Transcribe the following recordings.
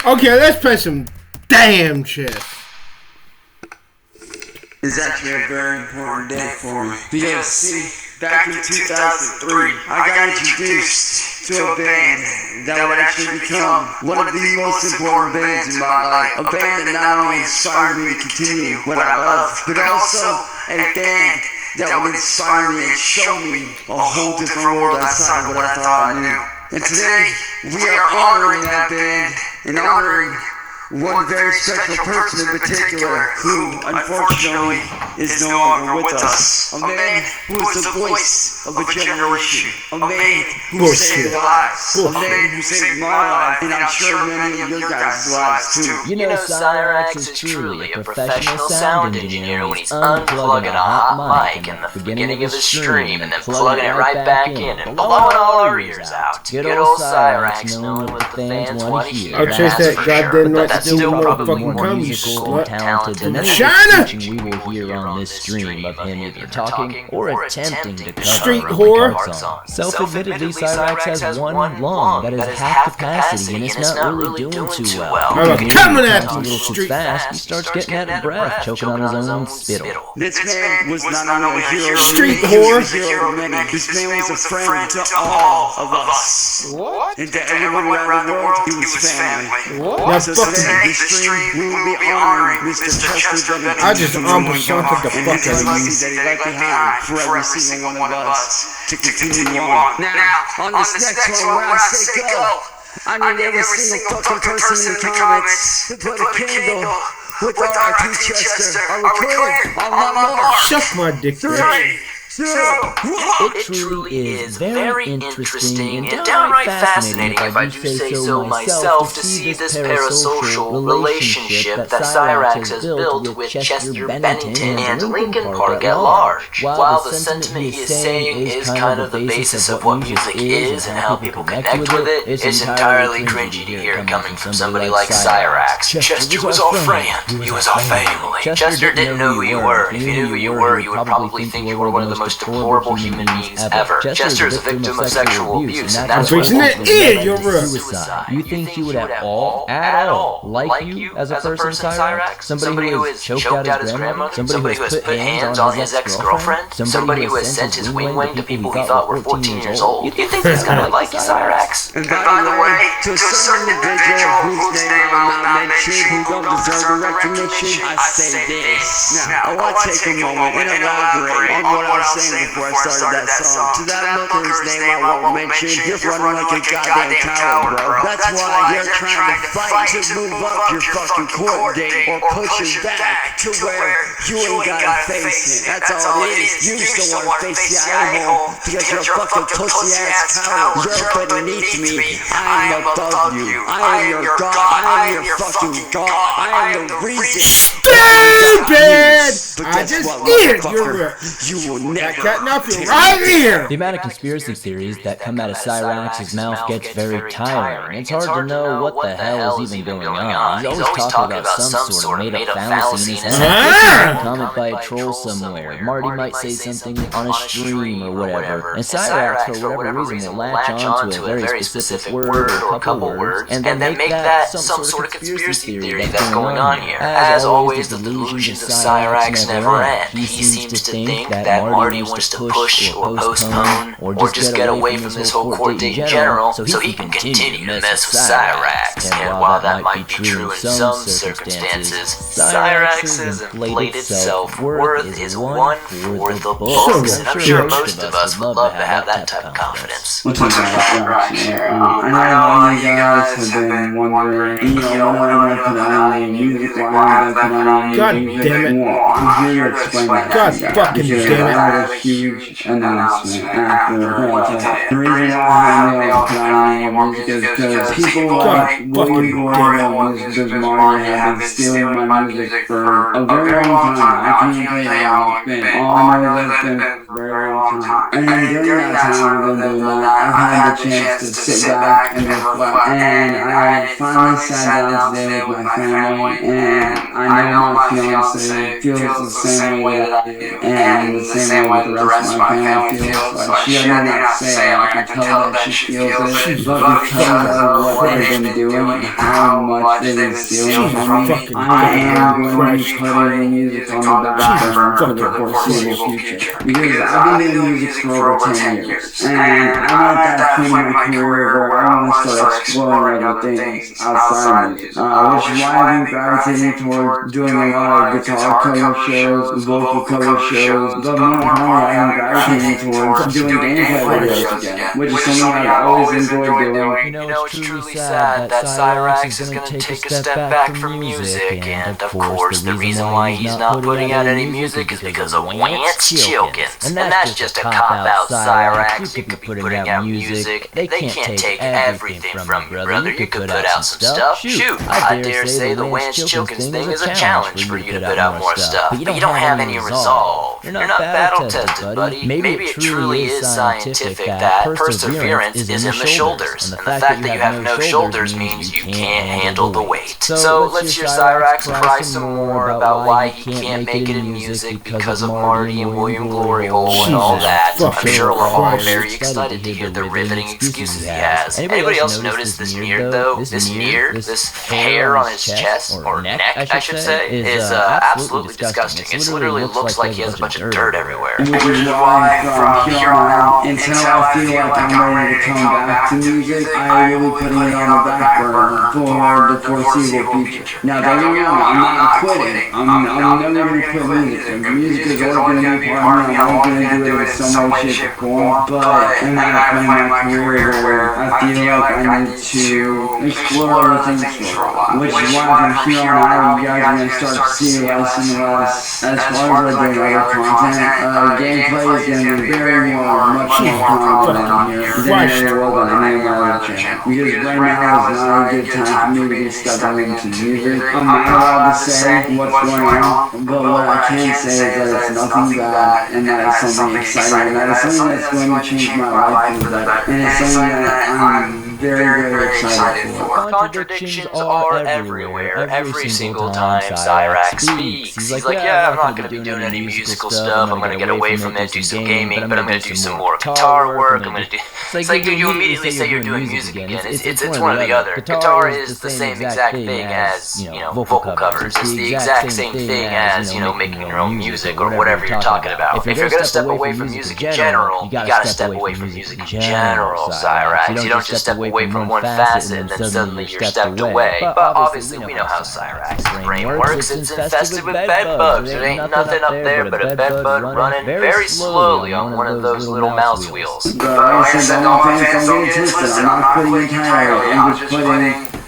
Okay, let's play some damn shit. It's actually a very important day for me. Because, see, back in 2003, I got introduced to a band that would actually become one of the most important bands in my life. A band that not only inspired me to continue what I love, but also a band that would inspire me and show me a whole different world outside of what I thought I knew. And today, we are honoring that band and honoring one very special person in particular who, unfortunately, is no longer with us. A man who is the voice of a generation. A man who saved lives. A man who saved my life, and I'm sure many of your guys' lives too. You know, Cyrax is truly a professional sound engineer when he's unplugging a hot mic in the beginning of his stream and then plugging it right back in and blowing all our ears out. Good old Cyrax knowing what the fans want to hear. I'll chase that goddamn right That's still probably more musical and talented than any teaching we will hear on this stream of him either talking or attempting to cover Street our whore. song. Self-admittedly, Cyrax has one lung that is half capacity and it's not really doing too well. I'm coming at a you, little too street. fast, he starts getting out of breath, choking on his own spittle. This man was not only a hero to Street me, whore. he was a hero to many. This man was a friend to all of us. What? And to everyone around the world, he was family. What? So today, this stream, we will be honoring Mr. Chester Bennett. I just almost shunted the and fuck his out of legacy you. that he left behind for every single one of us to continue on. Now, on this next one, where I say go, I need every single fucking person in the comments to put a candle with R.I.P. Chester. Are we clear? On my mark. Suck my dick, bitch. 3, 2, 1. It truly is very interesting and downright fascinating, if I do say so myself, to see this parasocial relationship that Cyrax has built with Chester Bennington and Lincoln Park at large. While the sentiment he is saying is kind of the basis of what music is and how people connect with it, it's entirely cringy to hear coming from somebody like Cyrax. Chester was our friend. He was our family. Chester didn't know who you were, and if you knew who you were, you would probably think you were one of the most deplorable human beings ever. Chester is a victim of sexual abuse, and that's what suicide. You think he would at all like you as a person, Cyrax? Somebody who has choked out his grandmother? Somebody who has put hands on his ex-girlfriend? Somebody who has sent his wing to people he thought were 14 years old? You think he's gonna like you, Cyrax? And by the way, to a certain individual whose name I'm not mentioning, who don't deserve recognition, I say this. Now, I want to take a moment and elaborate on what I was saying before I started that song. To that look whose name I won't mention, you're running like a goddamn coward, bro. That's why you're trying to fight to move up your fucking court date or push it back to where you ain't gotta face it. That's all it is. You just don't want to face the eye hole because you're a fucking pussy-ass coward. You're beneath me. I am above you. I am your god. I am your fucking god. I am the reason. Stupid! I just did. You will never Cutting up your right ear. The amount of conspiracy theories that come out of Cyrax's mouth gets very tiring. It's hard to know what the hell is even going on. He's always talking about some sort of made-up fallacy in his head. Comment by a troll somewhere. Marty might say something on a stream or whatever. And Cyrax, for whatever reason, will latch onto a very specific word or a couple words and then make that some sort of conspiracy theory that's going on here. As always, the delusions of Cyrax never end. He seems to think that Marty wants to push or postpone or just get away from this whole court date in general so he can continue to mess with Cyrax. And while that might be true in some circumstances, Cyrax's inflated self-worth is one for the books. And I'm sure most of us would love to have that type of confidence. What's up, guys? I know a lot of you guys have been wondering, what am I going to put on music, what am I going to put on God damn it. I'm here to explain that. God fucking damn it. I had a huge announcement after the whole time. The reason why I put on music is because people like Willie Boyle and Marty have been stealing my music for a very long time. I can't tell you how long it's been. All I know is it's been a very long time. And then during that time I've been doing that, I've had the chance to sit back and reflect. And I finally sat down today with my family, and I know my fiance feels the same way that I do, and the same way the rest of my family feels. Like, she doesn't have to say it, I can tell that she feels it, but because of what they've been doing and how much they've been stealing from me, I am going to be putting music on the back burner for the foreseeable future. Because I've been doing music for over 10 years, and I'm at that point in my career where I want to start exploring other things outside of music, which is why I've been gravitating towards doing a lot of guitar cover shows, vocal cover shows, but more importantly, I've been gravitating towards doing gameplay videos again, which is something I've always enjoyed doing. You know, it's truly sad that Cyrax is going to take a step back from music, and of course, the reason why he's not putting out any music is because of Wance Chilkins. And that's just a cop-out, Cyrax. You could be putting out music. They can't take everything from you, brother. You could put out some stuff. Shoot, I dare say the Wance Chilkins thing is a challenge for you to put out more stuff, but you don't have any resolve. You're not battle-tested, buddy. Maybe it truly is scientific that perseverance is in the shoulders, and the fact that you have no shoulders means you can't handle the weight. So let's hear Cyrax cry some more about why he can't make it in music because of Marty and William Glory Hole and all that. I'm sure we're all very excited to hear the riveting excuses he has. Anybody else notice this beard though? This hair on his chest, or neck I should say, is absolutely disgusting. It literally looks like he has a bunch of dirt everywhere. Which is why from here on out, until I feel like I'm ready to come back to music, I will be putting it on the back burner for the foreseeable future. Now don't get me wrong, I'm not quitting. I'm never going to quit music. Music is always going to be part of me. I'm always going to do it in some way, shape, or form. But I'm at a point in my career where I feel like I need to explore other things for a while. Which is why from here on out, you guys are going to start to see less and less as far as I do other content. Gameplay is going to be much more common on here than it was on any of my other channels. Because right now is not a good time for me to be stepping into music. I'm not allowed to say what's going on, but what I can say is that it's nothing bad, and that it's something exciting, and that it's something that's going to change my life for the better. And it's something that I'm very, very excited for. Contradictions are everywhere. Every single time Cyrax speaks, he's like, yeah, I'm not going to be doing any musical stuff. I'm going to get away from it, do some gaming, but I'm going to do some more guitar work. I'm going to do. It's like you immediately say you're doing music again. It's one or the other. Guitar is the same exact thing as vocal covers. It's the exact same thing as making your own music or whatever you're talking about. If you're going to step away from music in general, you got to step away from music in general, Cyrax. You don't just step away from one facet and then suddenly you're stepped away. But obviously we know how Cyrax's brain works. It's infested with bedbugs. There ain't nothing up there but a bedbug running very slowly on one of those little mouse wheels. Like I said, don't get twisted. I'm not quitting entirely. I'm just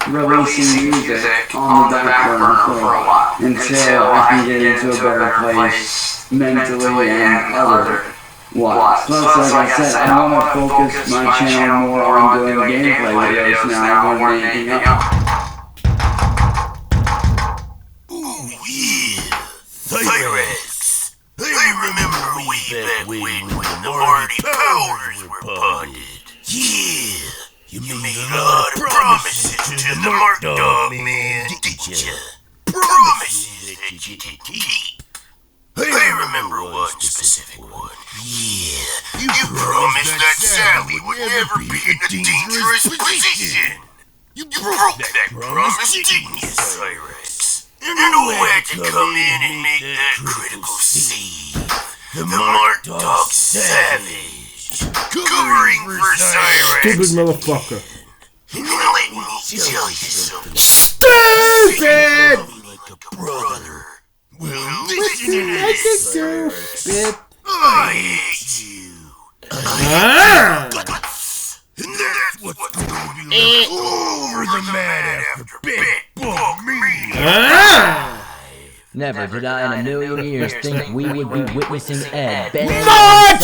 releasing music on the back burner for a while until I can get into a better place mentally and otherwise. Plus, like I said, I want to focus my channel more on doing gameplay videos now more than anything else. Ooh, yeah, Cyrax. I remember way back when the Marty Powers were potted. Yeah, you made a lot of promises to the Mark Dog man, didn't ya? Promises that you didn't keep. I remember one specific one. Yeah, you promised that Sally would never be in a dangerous position. You broke that promise, didn't you, Cyrax? And who had to come in and make that critical save? The Mark Dog Savage, covering for Cyrax. Stupid motherfucker. Now let me tell you something. Stupid! Like a brother. Well, listen to this, Cyrax. I hate you. And that's what's going to be over the mat after Big Bug me. Never did I in a million years think we would be witnessing Ed banging What? on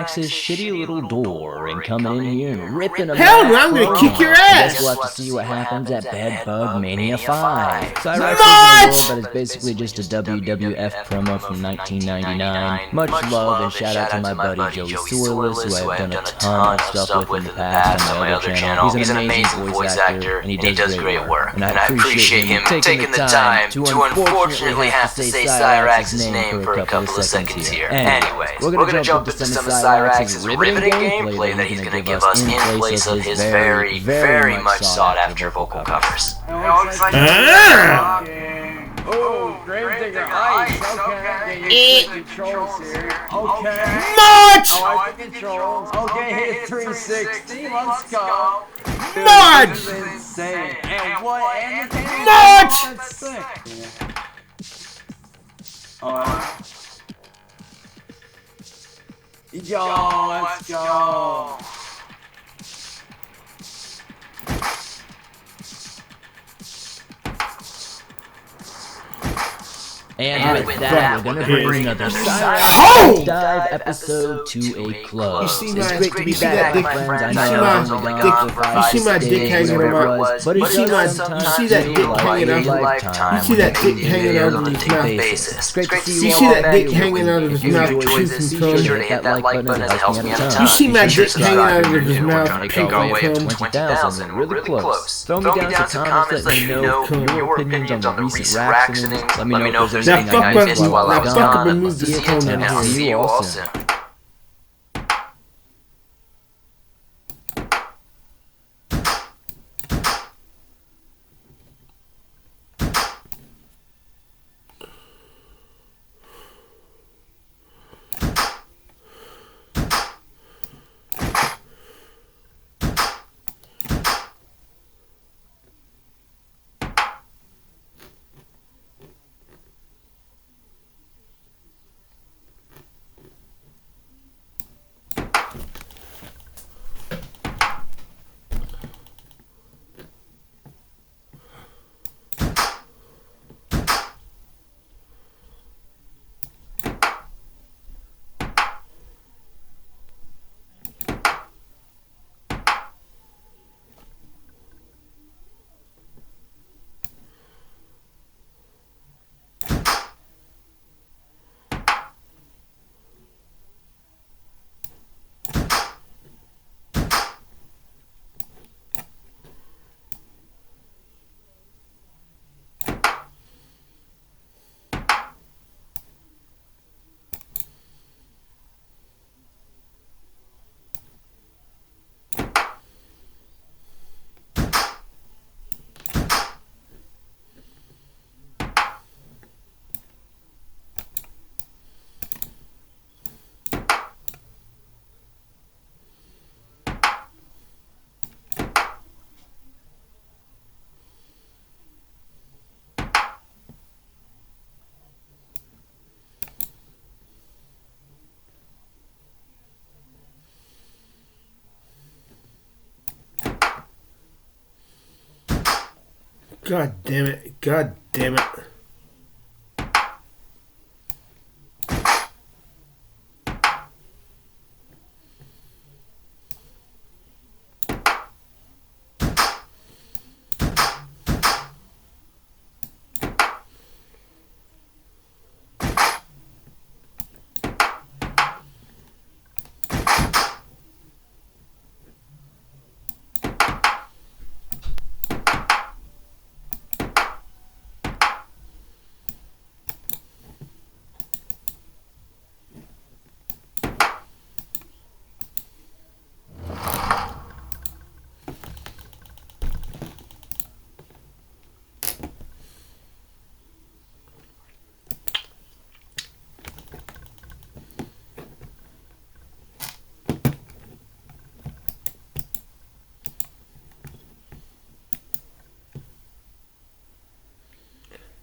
Cyrax's shitty little door and coming in here and ripping a Hell no, I'm gonna kick your I guess ass. we'll have to see what happens at Bed Bug Mania 5. Cyrax What? is in a world that is basically just a WWF promo from 1999. Much love and shout out to my buddy Joey Sorless, who I have done a ton of stuff with in the past on my other channel. He's an amazing voice actor, and he does great work. And I appreciate him taking the time to unfortunately have to say Cyrax's name for a couple of seconds here. Anyways, we're gonna jump into some of Cyrax's riveting gameplay that he's gonna give us in place of his very, very much sought after vocal covers. Ah! Oh, Gravedigger Ice. Okay, controls here. Okay. Much! I the controls. Okay, hit 360. Let's go. Much! This is insane. And what? And the Much! That's sick. Alright. Yo, let's go. And with that, we're gonna bring another Oh! Dive episode to a close. You see It's my- great to be you see back, that my dick- friends. I you know see I've my only dick- gone for you see 5 my dick days, hanging whatever on it my- was, but it you see does my- sometimes you see that feel dick like hanging a out- lifetime you see that when dick we do hanging videos out on of a his daily mouth? basis. It's great to see You you see all that back dick here hanging with out me. of If his you mouth, enjoyed shooting this, be cum? sure to hit that like button, it helps me out a ton. You see my Be sure dick to hanging out of subscribe his to mouth, Trying to shooting go away cum? at 20,000, we're really close. Throw me down some comments, let me know your opinions on the recent ractionings. Let me know if there's Now anything I fuck missed up, while I now was fuck up gone. and move the phone And down I'll here. see you all soon. God damn it. God damn it.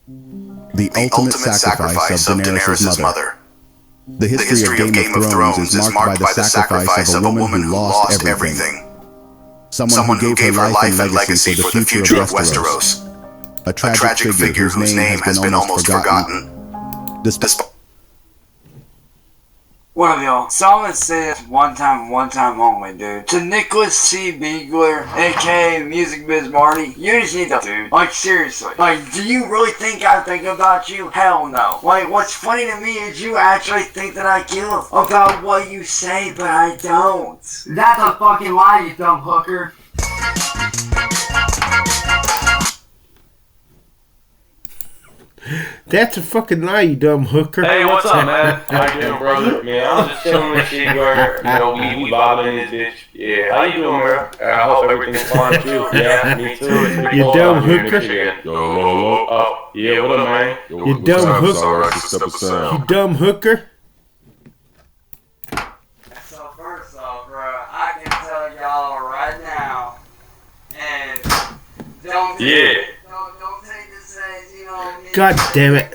The ultimate sacrifice of Daenerys' mother. The history of Game of Thrones is marked by the sacrifice of a woman who lost everything. Someone who gave her life and legacy for the future of Westeros. A tragic figure whose name has been almost forgotten, What up, y'all? So I'm gonna say this one time only, dude. To Nicholas C. Beagler, aka Music Biz Marty, you just need to, dude. Like, seriously. Like, do you really think I think about you? Hell no. Like, what's funny to me is you actually think that I give about what you say, but I don't. That's a fucking lie, you dumb hooker. That's a fucking lie, you dumb hooker. Hey, what's up, man? How you doing, brother? Man, I'm just chilling and shit, where, we vibing in this bitch. Yeah, how you doing, bro? I hope everything's fine, too. Yeah, me too. It's pretty You cold dumb out here in hooker. Michigan. Yo, hello. Oh, yeah, what up, man? You dumb hooker. You dumb hooker. So first off, bro, I can tell y'all right now, and don't take this as, you know, me. God damn it.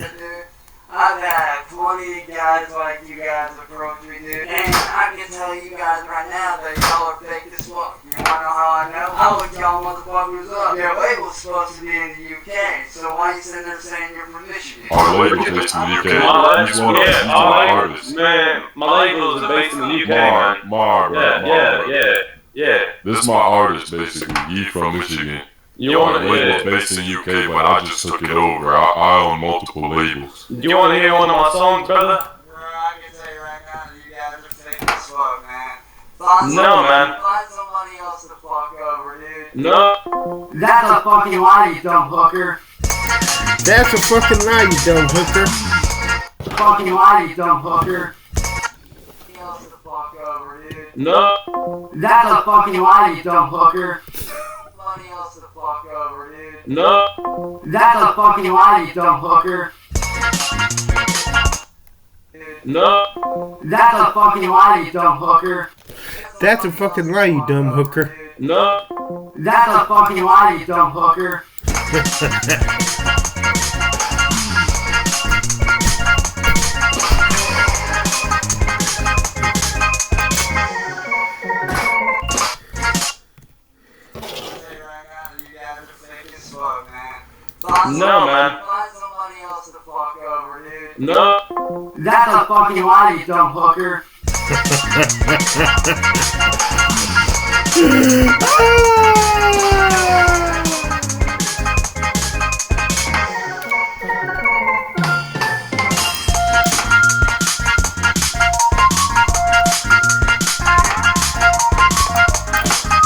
I've had plenty of guys like you guys approach me, dude, and I can tell you guys right now that y'all are fake as fuck. You wanna know how I know? I looked y'all motherfuckers up. Your label's supposed to be in the UK, so why you sitting there saying you're from Michigan? Our label's based in the UK. He's one of our our artists. Man, my label is based in the UK, man. Mar. Yeah. This is my artist, basically. He from Michigan. You wanna label's based in the UK, but I just took it over. I own multiple labels. You wanna hear one of my songs, brother? Bro, I can tell you right now that you guys are fake as fuck, man. Find somebody else to fuck over, dude. No. That's a fucking lie, you dumb hooker. That's a fucking lie, you dumb hooker. Fucking lie, you dumb hooker. Somebody else to fuck over, dude. No. That's a fucking lie, you dumb hooker. Somebody else to fuck over, dude. No. That's a fucking lie, you dumb hooker. No. That's a fucking lie, you dumb hooker. That's a fucking lie, you dumb hooker. No. That's a fucking lie, you dumb hooker. No, man. Find somebody else to fuck over, dude. No. That's a fucking lie, you dumb hooker.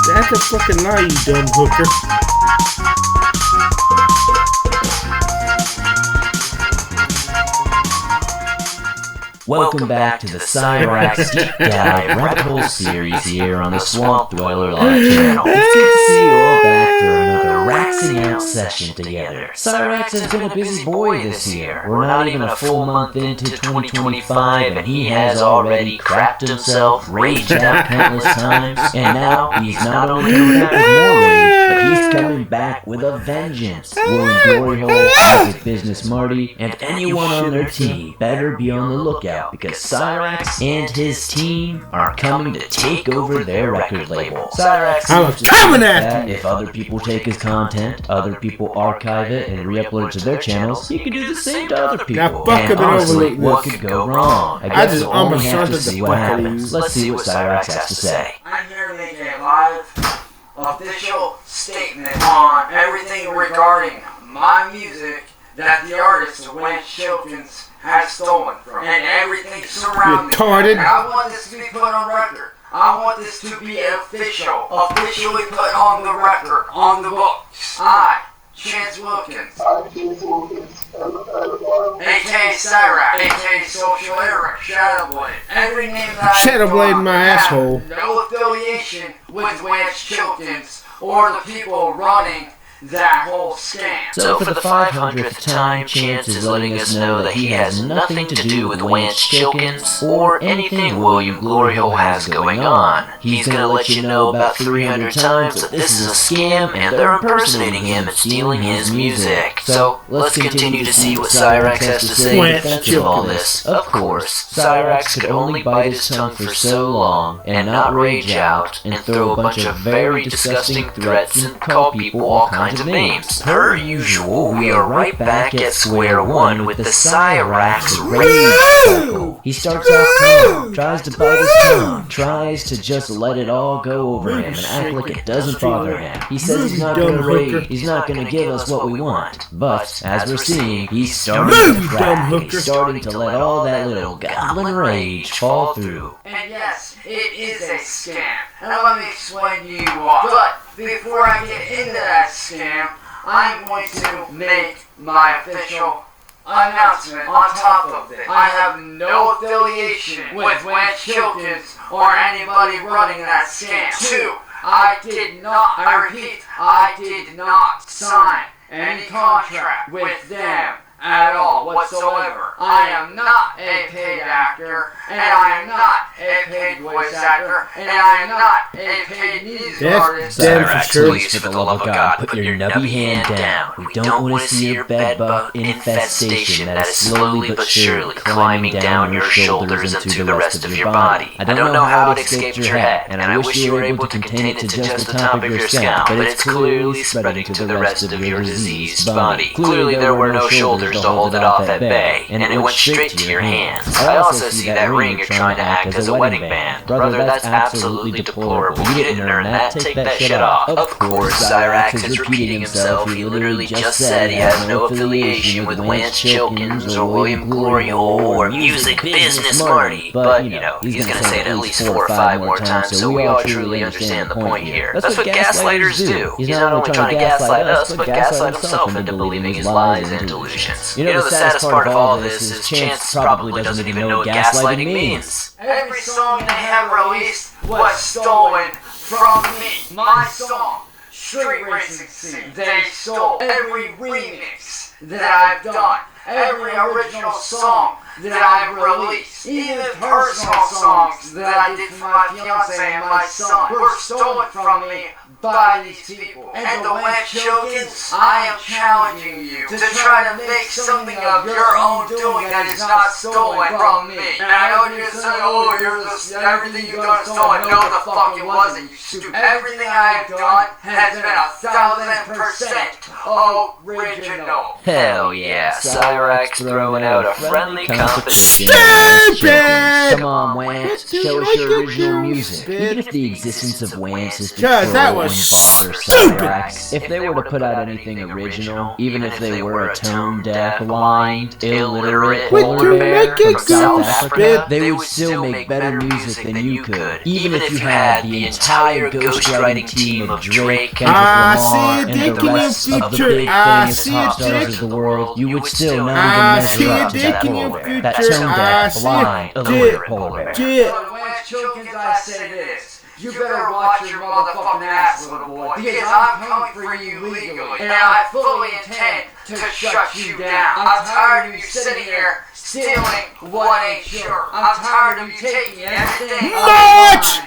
That's a fucking lie, you dumb hooker. Welcome back to the Cyrax Deep Dive Rabbit Hole series here on the Swamp Dweller Live channel. It's good to see you all back for another Raxing Out session together. Cyrax has been a busy boy this year. We're not even a full month into 2025 and he has already crapped himself, raged out countless times, and now he's not only coming back with more rage, but he's coming back with a vengeance. Willie Glory Hole, Isaac Business Marty, and anyone on their team better be on the lookout because Cyrax and his team are coming to take over their record label. Cyrax I'm coming at you! If other people take his content, other people archive it and re-upload it to their channels, you can do the same to other people. Now fuck And it honestly, over, what Lucas. could go wrong? I I guess just we'll only have to understood see the what fuck out of happens. you. Let's see what Cyrax has to say. I'm here to make a live, official statement on everything regarding my music that the artist Wayne Shilkins has stolen from, and everything surrounding it. Retarded. And I want this to be put on record. I want this to be officially put on the record, on the books. I, Chance Wilkins, aka Cyrax, aka Social Eric, Shadowblade, every name that I Shadowblade my have asshole. no affiliation with Wance Chilkins or the people running that whole scam. So for the 500th time, Chance is letting us know that he has nothing to do with Wance Chilkins or anything William Glory Hole has going on. He's gonna let you know about 300 times that this is a scam and they're impersonating him and stealing his music. So let's continue to see what Cyrax has to say in defense of all this. Of course, Cyrax could only bite his tongue for so long and not rage out and throw a bunch of very disgusting threats and call people all kinds kinds of names. Per usual, we are right back at square one with the Cyrax Rage Cycle. He starts off calm, tries to bite his tongue, tries to just let it all go over him and act like it doesn't bother him. He says he's not gonna rage, he's not gonna give us what we want. But, as we're seeing, he's starting to crack. He's starting to let all that little goblin rage fall through. And yes, it is a scam. And let me explain to you why. But before I get into that scam, I'm going to make my official announcement on top of this. I have no affiliation with Wentz Chilkins or anybody running that scam. 2, I did not, I repeat, I did not sign any contract with them at all whatsoever. I am not a paid actor, and I am not a paid voice actor, and I am not a paid music artist. Cyrax, please, for the love of God, put your nubby hand down. We don't want to see your bedbug infestation that is slowly but surely climbing down your shoulders into the rest of your body. I don't know how it escaped your head, and I wish you were able to contain it to just the top of your scalp, but it's clearly spreading to the rest of your diseased body. Clearly there were no shoulders to hold it off at bay, and it went straight to your hands. I also see that ring you're trying to act as a wedding band. Brother, that's absolutely deplorable. You didn't earn that. Take that shit off. Of course, Cyrax is repeating himself. He literally just said he has no affiliation with Wentz Chilkins or William Glory Hole or Music Business Marty. But, you know, he's gonna say it at least 4 or 5 more times, so we all truly understand the point here. That's what gaslighters do. He's not only trying to gaslight us, but gaslight himself into believing his lies and delusions. You know, the saddest part of all this is Chance probably doesn't even know what gaslighting means. Every song they have released was stolen from me. My song, Street Racing Scene. They stole every remix that I've done, every original song that I've released, even personal songs that I did for my fiance and my son were stolen from me by these people. And the Wentz Chilkins, I am challenging you to try to make something of your own doing that is not stolen from me. And I know you're saying, oh, everything you've done is stolen. No, the fuck it wasn't, you stupid. Everything I've done has been 1,000% original. Hell yeah, Cyrax throwing out a friendly competition. Stupid! Come on, Wentz, show us your original music. Even if the existence of Wentz is Cuz that was Cyrax, if they were to put out anything original, even if they were a tone-deaf, blind, illiterate polar bear from South Africa, they would still make better music than you could. Even if you had the entire ghostwriting team of Drake, Kendrick Lamar, and the rest of the big famous pop stars of the world, you would still not even measure up to that polar bear. That tone-deaf, blind, illiterate polar bear. But Wentz Chilkins, I say this. You better watch your motherfucking ass, little boy, because I'm coming for you legally, and I fully intend to shut you down. I'm tired of you sitting here stealing what ain't yours. I'm tired of you taking everything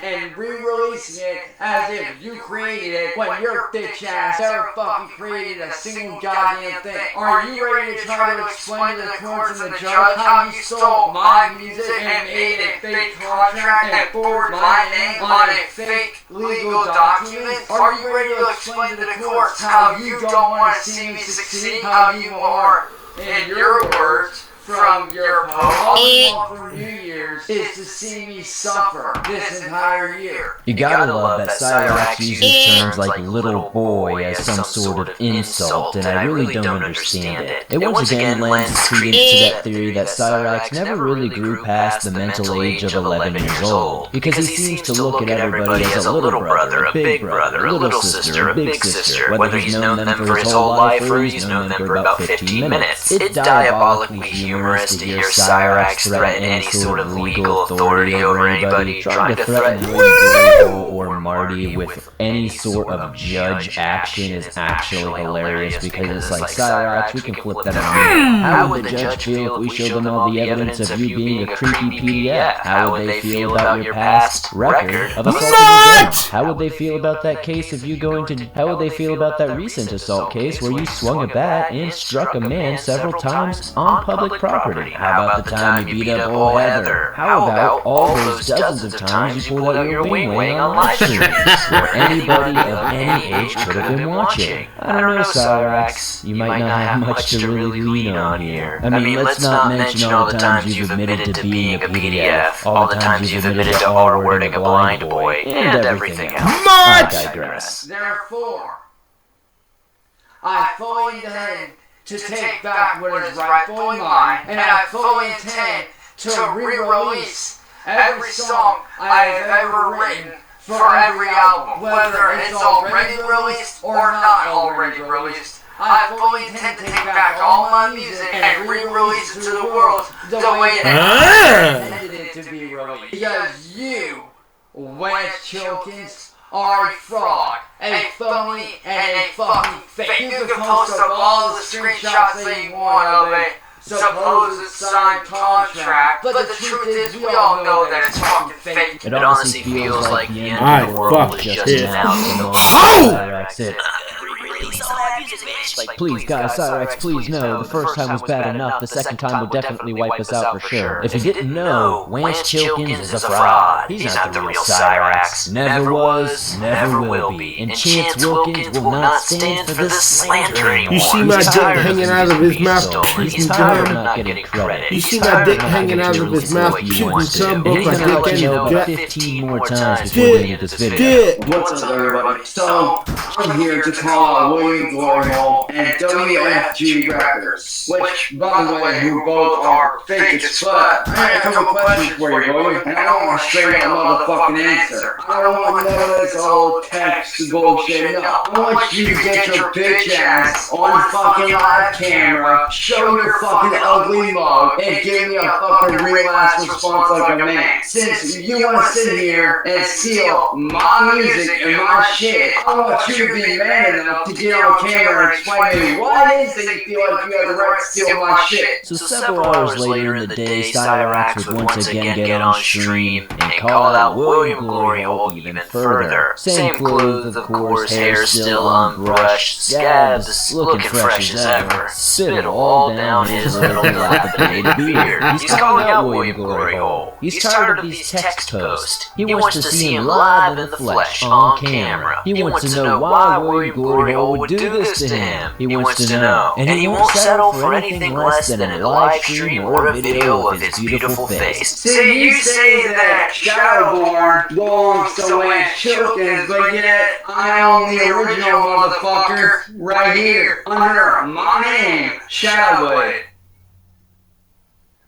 and re-releasing it as if you created it when your bitch ass never fucking created a single goddamn thing. Are you ready to try to explain to the courts and the judge how you stole my music and made a fake contract and forged my name on a fake legal document? Are you ready to explain to the courts how you don't want to see me succeed, how you are, in your words, from your post, all you want for New Year's is to see me suffer this entire year. You gotta love that Cyrax uses terms like little boy as some sort of insult, and I really don't understand it. It once again lends credence to that theory that Cyrax never really grew past the mental age of 11 years old, because he seems to look at everybody as a little brother, a big brother, a little sister, a big sister, whether he's known them for his whole life or he's known them for about 15 minutes. It's diabolically humorous to hear Cyrax threaten any sort of legal authority over anybody. Trying to threaten William or Marty with any sort of judge action is actually hilarious, because it's like, Cyrax, we can flip that on. How would the judge feel if we showed them all the evidence of you being a creepy PDF? How would they feel about your past record of assaulting a girl? How would they feel about that case of you going to... How would they feel about that recent assault case where you swung a bat and struck a man several times on public property? property? How about the time you beat up old Heather? How about all those dozens of times you pulled out your wing on live streams, where anybody of any age could have been watching? I don't know, Cyrax. You might not have much to really lean on here. I mean, let's not mention all the times you've admitted to being a PDF, all the times you've admitted to R-wording a blind boy, and everything else. I digress. Therefore, I fully intend to take back what is rightfully mine, and I fully intend to re-release every song I have ever written for every album, whether it's already released or not already released. I fully intend to take back all my music and re-release it to the world the way it intended it to be released. Because you, Wes Chilkins, are a fraud, a phony, and a fucking fake. You can post up all the screenshots that you want of a supposed signed contract, but the truth is we all know that it's fucking fake. It honestly feels like the end of the world was just announced. Like, please, guys, Cyrax, please know, the first time was bad enough, the second time will definitely wipe us out for sure. If you didn't know, Wance Chilkins is a fraud. He's not the real Cyrax. Never was, never will be. And Chance Wilkins will not stand for this slander anymore. You see my dick hanging out of his mouth, He's tired of not getting credit. You see my dick hanging out of his mouth, shooting some book my dick in his gut. 15 more times before we end this video. What's up, everybody? So, I'm here to call out William Glory Hole and WFG Records, which, by the way, who both are fake as fuck. I got a couple questions for you, William, and I don't want a straight up motherfucking answer. I don't want none of this old text bullshit, no. I want you to get your bitch ass on fucking live camera, show your fucking ugly mug, and give me a fucking real ass response like a man. Since you want to sit here and steal my music and my shit, I want you to be man enough to get on camera and explain to me why it is that you feel like you have the right to steal my shit. So several hours later in the day, Cyrax would once again get on stream and call out William Glory Hole even further. Same clothes, of course, hair still unbrushed, scabs looking fresh as ever, spit all down his little dilapidated beard. He's calling out William Glory Hole. He's tired of these text posts. He wants to see him live in the flesh, on camera. He wants to know why William Glory Hole would do this to him. He wants to know. And he won't settle for anything less than a live stream or a video of his beautiful face. See, you say that Shadowborn belongs to Wance Chilkins, but yet I own the original motherfucker right here under my name, Shadowblade.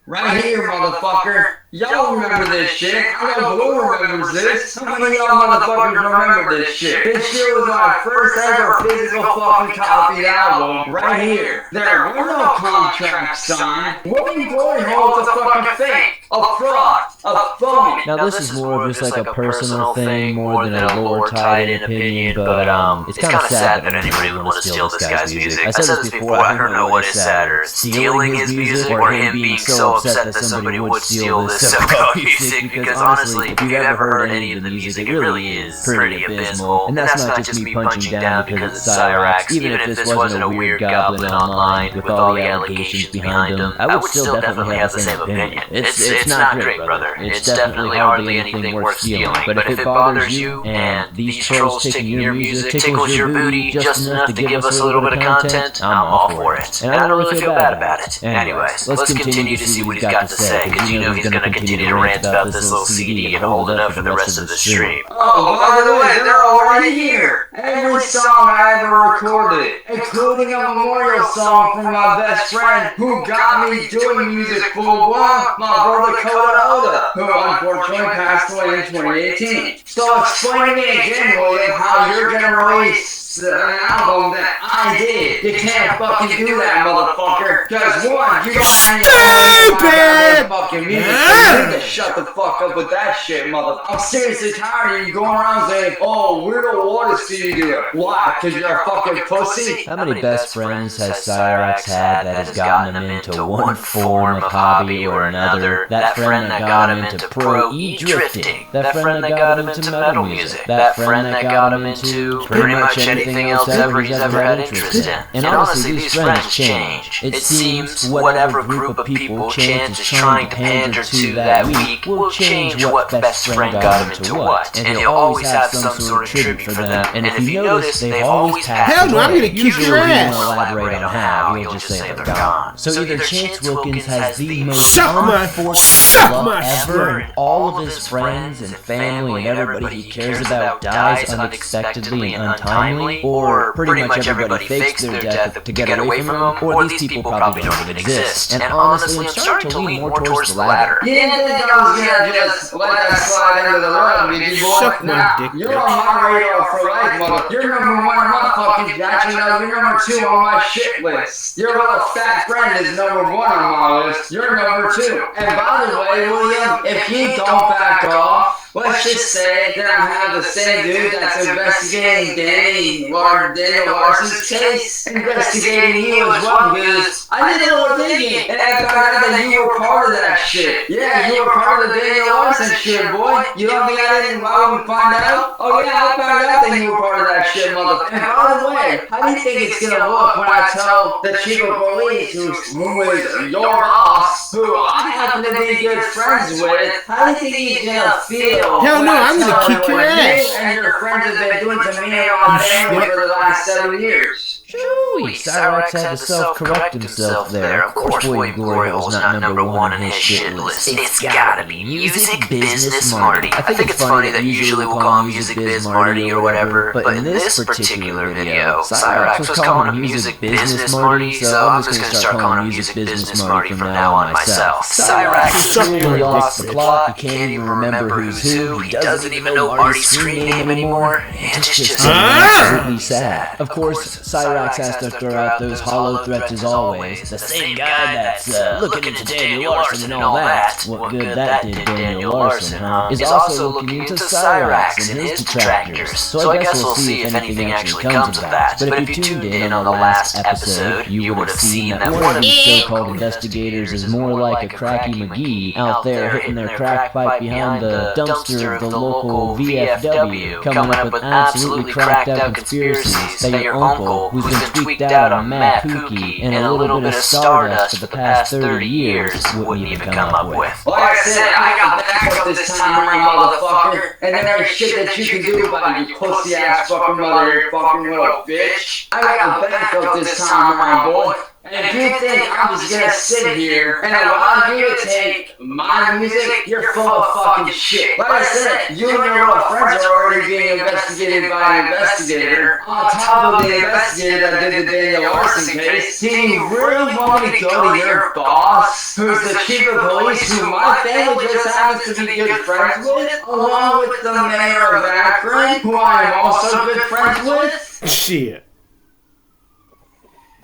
Right here, motherfucker. Y'all remember this shit. I know Blue remembers this. How many of y'all motherfuckers remember this shit? This shit was my first ever physical fucking copied album. Right here. There were no contracts signed. William Glory Hole's a fucking fake. A fraud. A phony. Now this is more of just like a personal thing, more than a lore-tied-in opinion, but it's kind of sad that anybody would want to steal this guy's music. I said this before, I don't know what is sadder, stealing his music or him being so upset that somebody would steal this so-called music, because honestly, if you've ever heard any of the music, it really is pretty abysmal. And that's not just me punching down because it's Cyrax. Even if this wasn't a weird goblin online with all the allegations behind him, I would still definitely have the same opinion. It's not great, brother. It's definitely hardly anything worth stealing. But if it bothers you, and these trolls taking your music tickles your booty just enough to give us a little bit of content, I'm all for it. And I don't really feel bad about it. Anyways, let's continue to see what he's got to say, because you know he's going to continue to rant about this little CD and hold it up for the rest of the stream. Oh, by the way, they're already here. Every song I ever recorded, including a memorial song from my best friend who got me doing music full blown, my brother Coda Oda, who unfortunately passed away in 2018. So explain to me again, William, how you're gonna release an album that I did. You can't fucking do that, motherfucker. Because one, you don't have any fucking music. You need to shut the fuck up with that shit, mother. I'm seriously tired of you going around saying, oh, we don't want to see you do it. Why? Because you're a fucking pussy? How many best friends has Cyrax had that has gotten him into one form of hobby or another? That friend that got him into pro e-drifting. That friend that got him into metal music. That friend that got him into pretty much anything else ever he's ever had interest in. And honestly, these friends change. It seems whatever group of people Chance is trying to pander to that week will change what best friend got him into what. And he'll always have some sort of tribute for them. And if you notice, they've always passed Hell no, I'm gonna away. kick Usually your he ass. won't elaborate on how, he'll just say they're gone. So either Chance Wilkins has the most Suck my unfortunate luck ever, slut. and all of his friends and family and everybody he cares about dies unexpectedly and untimely, or pretty much everybody fakes their death to get away from him, or these people probably don't even exist. And honestly, I'm starting to lean more towards the latter. You didn't think I was gonna just let that slide into the rug, did you, boy? Suck my Nah, dick, you're on my radar for life, mother. You're number one on my fucking batch, and now you're number two on my shit list. Your little fat friend is number one on my list. You're number two. And by the way, William, if you don't back off, let's just say that I have the same dude that's investigating Daniel Larson's case, investigating you as well, because I did a little digging, and I found out that you were part of that shit. Yeah, you were part of the Daniel Larson shit, boy. You don't think I didn't find out? Oh yeah, I found out that you were part of that shit, mother. And by the way, how do you think it's gonna look when I tell the chief of police, who is your boss, who I happen to be good friends with, how do you think he's gonna feel? Hell no, I'm gonna kick your ass. You and your friends have been doing to me and my family for the last 7 years. Shooey, Cyrax had to self-correct himself there. Of course, Boy Glory Hole's not number one on his shit list. It's gotta be Music Business Marty. I think it's funny that usually we'll call him Music Biz Marty or whatever, but in this particular video, Cyrax was calling him Music Business Marty, so I'm just gonna start calling him Music Business Marty from now on myself. Cyrax totally lost the plot. He can't even remember who's who. He doesn't even know Marty's screen name anymore. And it's just absolutely sad. Of course, Cyrax has to throw out those hollow threats as always. The same guy that's looking into Daniel Larson and all that. What good that did Daniel Larson, huh? Is also looking into Cyrax and his detractors. So I guess we'll see if anything actually comes of that. But if you tuned in on the last episode, you would have seen that one of these so-called investigators is more like a Cracky McGee out there hitting their crack pipe behind the dumpster of the local VFW, coming up with absolutely cracked out conspiracies that your uncle, who's been tweaked out on mad kooky and a little bit of stardust for the past 30 years, wouldn't even come up with. Like I said, I got backup this time around, motherfucker. And there ain't shit that you can do about it, you pussy ass fucking motherfucking little bitch. I got backup this time around, boy. And if you think I'm just gonna sit here and allow you to take my music, you're full of fucking shit. Like I said, you and your little friends are already being investigated by an investigator. On top of the investigator that did the Daniel Larson case, do you really want me to go to your boss, who's the chief of police, who my family just happens to be good friends with, along with the mayor of Akron, who I am also good friends with? Shit.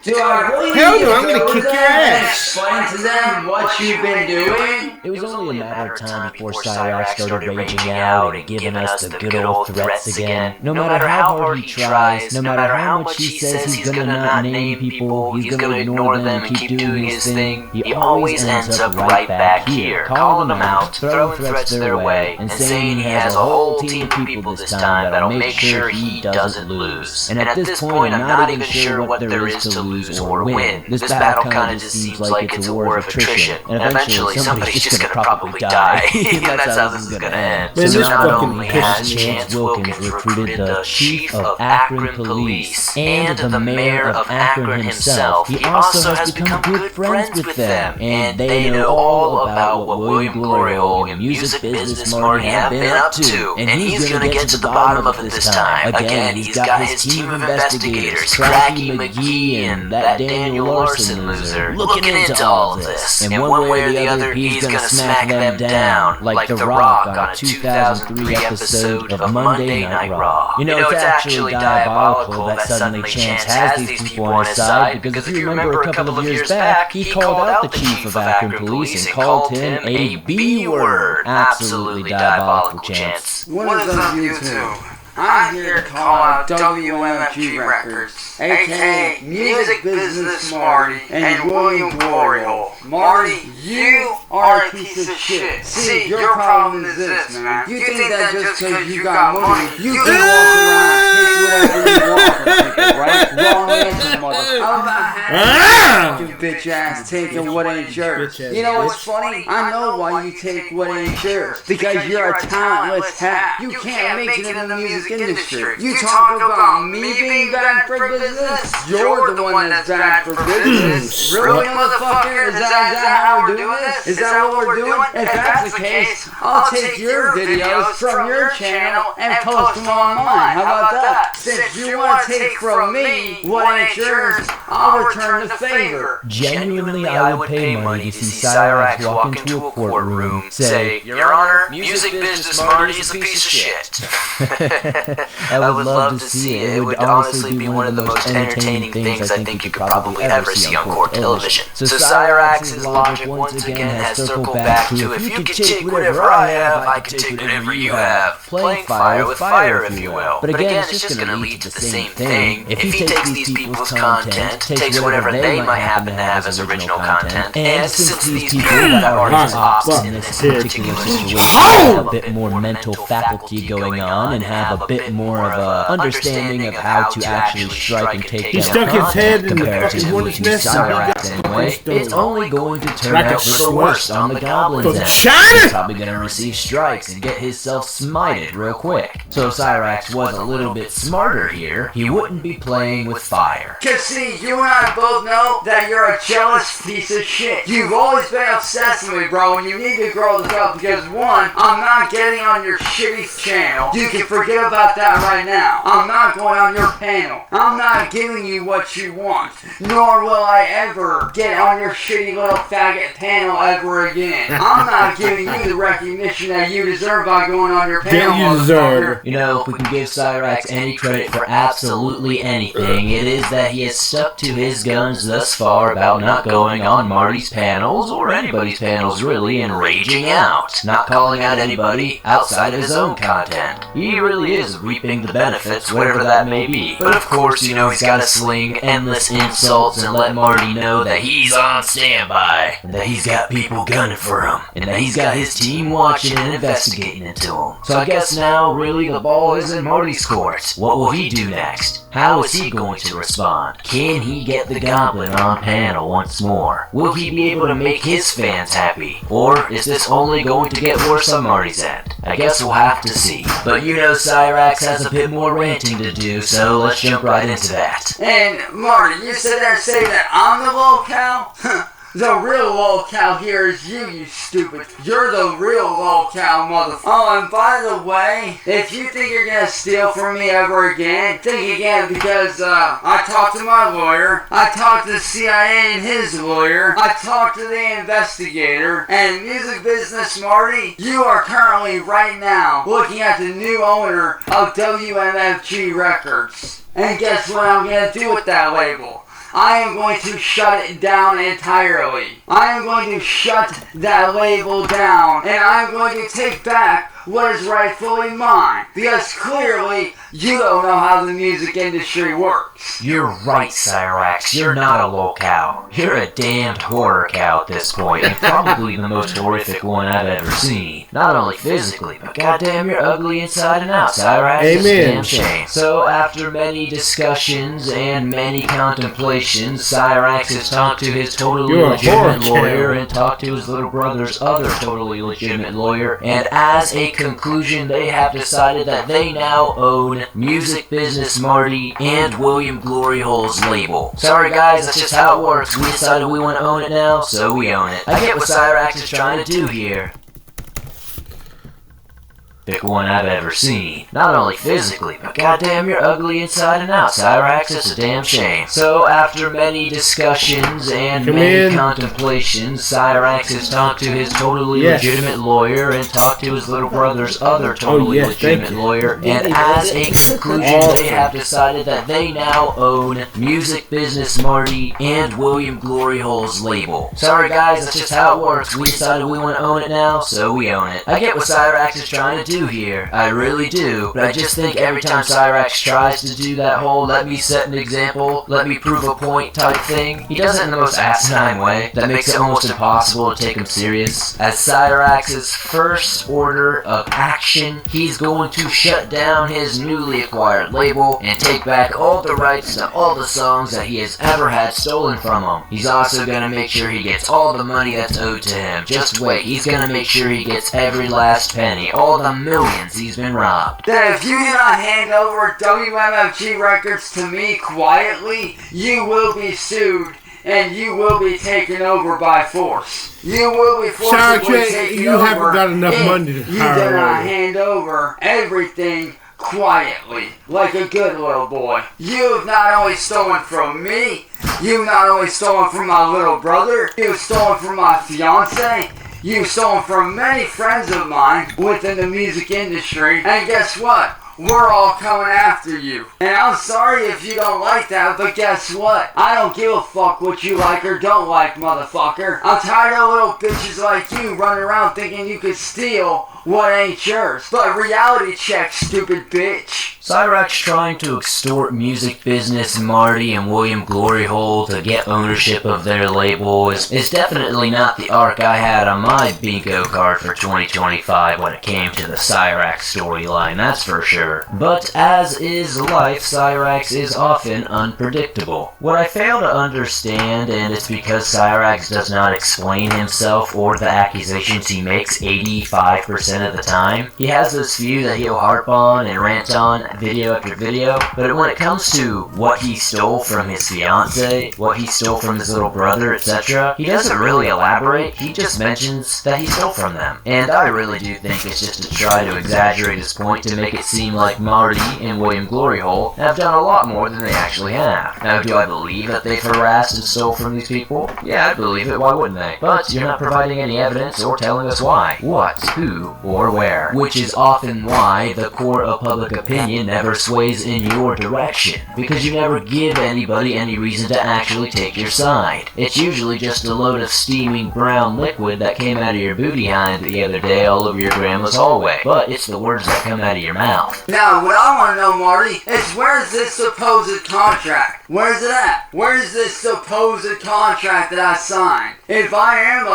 Do I really Hell need no, to I'm gonna go kick to your them and ass. explain to them what you've been doing? It was only a matter of time before Cyrax started raging out and giving us the good old threats again. No matter how hard he tries, no matter how much he says he's gonna not name people, he's gonna ignore them and keep doing his thing, he always ends up right back here, calling them out, throwing threats their way, and saying he has a whole team of people this time that'll make sure he doesn't lose. And at this point, I'm not even sure what there is to lose or win. This battle kinda just seems like it's a war of attrition, and eventually somebody's just gonna probably die. That's how this is gonna end. Man, So this not fucking only has pisses me Chance Wilkins recruited the chief of Akron Police and the mayor of Akron himself, he also has become good friends with them, and they know all about what William Glory Hole and Music Business Marty have been up to, and he's gonna get to the bottom of it this time. Again, he's got his team of investigators, Cracky McGee and that Daniel Larson loser, looking into all of this. And one way or the other, he's gonna smack them down, like The Rock on a 2003 episode of Monday Night Raw. You know, it's actually diabolical that suddenly Chance has these people on his side, because if you remember a couple of years back, he called out the chief of Akron Police and called him a B-word. Absolutely diabolical, Chance. What is up, YouTube? I'm here to call out WMFG Records, aka Music Business Marty and William Gloriole. Marty, you are a piece of shit. See, your problem is this, man. You think that just because you got money, you can walk around and take whatever you want from people, right? Wrong answer, motherfucker. How about having you bitch ass taking what ain't yours? You know what's funny? I know why you take what ain't yours. Because you're a talentless hack. You can't make it in the music industry. You talk about me being bad for business? You're the one that's bad for business. Really, motherfucker? Is that how we're doing this? Is that what we're doing? If that's the case, I'll take your videos from your channel and post them on mine. How about that? Since you want to take from me what ain't yours, I'll return the favor. Genuinely, I would pay money to see Cyrax walk into a courtroom, say, "Your Honor, Music Business Marty is a piece of shit." I would love to see it. It would honestly be one of the most entertaining things I think you could probably ever see on court television. So Cyrax's logic once again has circled back to, if you could take whatever I have, I could take whatever you have. Playing fire with fire, if you will. But again, it's just going to lead to the same thing. If he takes these people's content, takes whatever they might happen to have as original content, and since these people that are his ops in this particular situation have a bit more mental faculty going on and have a bit more of a understanding of how to actually strike and take down content comparatively to Cyrax anyway, it's only going to turn out for the worst on the Goblin's end. He's probably going to receive strikes and get himself smited real quick. So if Cyrax was a little bit smarter here, he wouldn't be playing with fire. Cause see, you and I both know that you're a jealous piece of shit. You've always been obsessed with me, bro, and you need to grow this up because one, I'm not getting on your shitty channel. You can forget about that right now. I'm not going on your panel. I'm not giving you what you want. Nor will I ever get on your shitty little faggot panel ever again. I'm not giving you the recognition that you deserve by going on your panel, motherfucker. You know, if we can give Cyrax any credit for absolutely anything, it is that he has stuck to his guns thus far about not going on Marty's panels, or anybody's panels really, and raging out. Not calling out anybody outside of his own content. He really is reaping the benefits, whatever that may be. But of course, you know, he's gotta sling endless insults and let Marty know that he's on standby, and that he's got people gunning for him, and that he's got his team watching and investigating into him. So I guess now, really, the ball is in Marty's court. What will he do next? How is he going to respond? Can he get the Goblin on panel once more? Will he be able to make his fans happy? Or is this only going to get worse on Marty's end? I guess we'll have to see. But you know Cyrax has a bit more ranting to do, so let's jump right into that. And Marty, you sit there and say that I'm the lolcow? The real lolcow here is you stupid. You're the real lolcow, motherfucker. Oh, and by the way, if you think you're gonna steal from me ever again, think again, because I talked to my lawyer, I talked to the CIA and his lawyer, I talked to the investigator, and Music Business Marty, you are currently right now looking at the new owner of WMFG Records. And guess what I'm gonna do with that label? I am going to shut it down entirely. I am going to shut that label down, and I'm going to take back what is rightfully mine. Because clearly, you don't know how the music industry works. You're right, Cyrax. You're not a lolcow. You're a damned horror cow at this point, and probably the most horrific one I've ever seen. Not only physically, but goddamn, you're ugly inside and out, Cyrax. Amen. It's a damn shame. So after many discussions and many contemplations, Cyrax has talked to his totally legitimate lawyer and talked to his little brother's other totally legitimate lawyer, and as a conclusion, they have decided that they now own Music Business Marty and William Gloriole's label. Sorry guys, that's just how it works. We decided we want to own it now, so we own it. I get what Cyrax is trying to do here. perfect one I've ever seen. Not only physically, but goddamn, you're ugly inside and out, Cyrax. It's a damn shame. So after many discussions and many contemplations, Cyrax has talked to his totally legitimate lawyer and talked to his little brother's other totally legitimate lawyer, and as a conclusion, they have decided that they now own Music Business Marty and William Glory Hole's label. Sorry guys, that's just how it works. We decided we want to own it now, so we own it. I get what Cyrax is trying to do here. I really do. But I just think every time Cyrax tries to do that whole let me set an example, let me prove a point type thing, he does it in the most asinine way that makes it almost impossible to take him serious. As Cyrax's first order of action, he's going to shut down his newly acquired label and take back all the rights to all the songs that he has ever had stolen from him. He's also going to make sure he gets all the money that's owed to him. Just wait, he's going to make sure he gets every last penny, all the millions he's been robbed. That if you do not hand over WMFG records to me quietly, you will be sued and you will be taken over by force. You will be forcibly taken over. You haven't got enough money to hire. You do not hand over everything quietly, like a good little boy. You've not only stolen from me, you've not only stolen from my little brother, you've stolen from my fiance, you've stolen from many friends of mine within the music industry, and guess what? We're all coming after you. And I'm sorry if you don't like that, but guess what? I don't give a fuck what you like or don't like, motherfucker. I'm tired of little bitches like you running around thinking you could steal what ain't yours. But reality check, stupid bitch. Cyrax trying to extort Music Business Marty and William Glory Hole to get ownership of their label is definitely not the arc I had on my bingo card for 2025 when it came to the Cyrax storyline, that's for sure. But as is life, Cyrax is often unpredictable. What I fail to understand, and it's because Cyrax does not explain himself or the accusations he makes 85% of the time, he has this view that he'll harp on and rant on video after video, but when it comes to what he stole from his fiance, what he stole from his little brother, etc., he doesn't really elaborate, he just mentions that he stole from them. And I really do think it's just to try to exaggerate his point to make it seem like Marty and William Glory Hole have done a lot more than they actually have. Now, do I believe that they've harassed and stole from these people? Yeah, I believe it, why wouldn't they? But you're not providing any evidence or telling us why, what, who, or where, which is often why the court of public opinion never sways in your direction, because you never give anybody any reason to actually take your side. It's usually just a load of steaming brown liquid that came out of your booty hind the other day all over your grandma's hallway, but it's the words that come out of your mouth. Now, what I want to know, Marty, is where's this supposed contract? Where's it at? Where's this supposed contract that I signed? If I am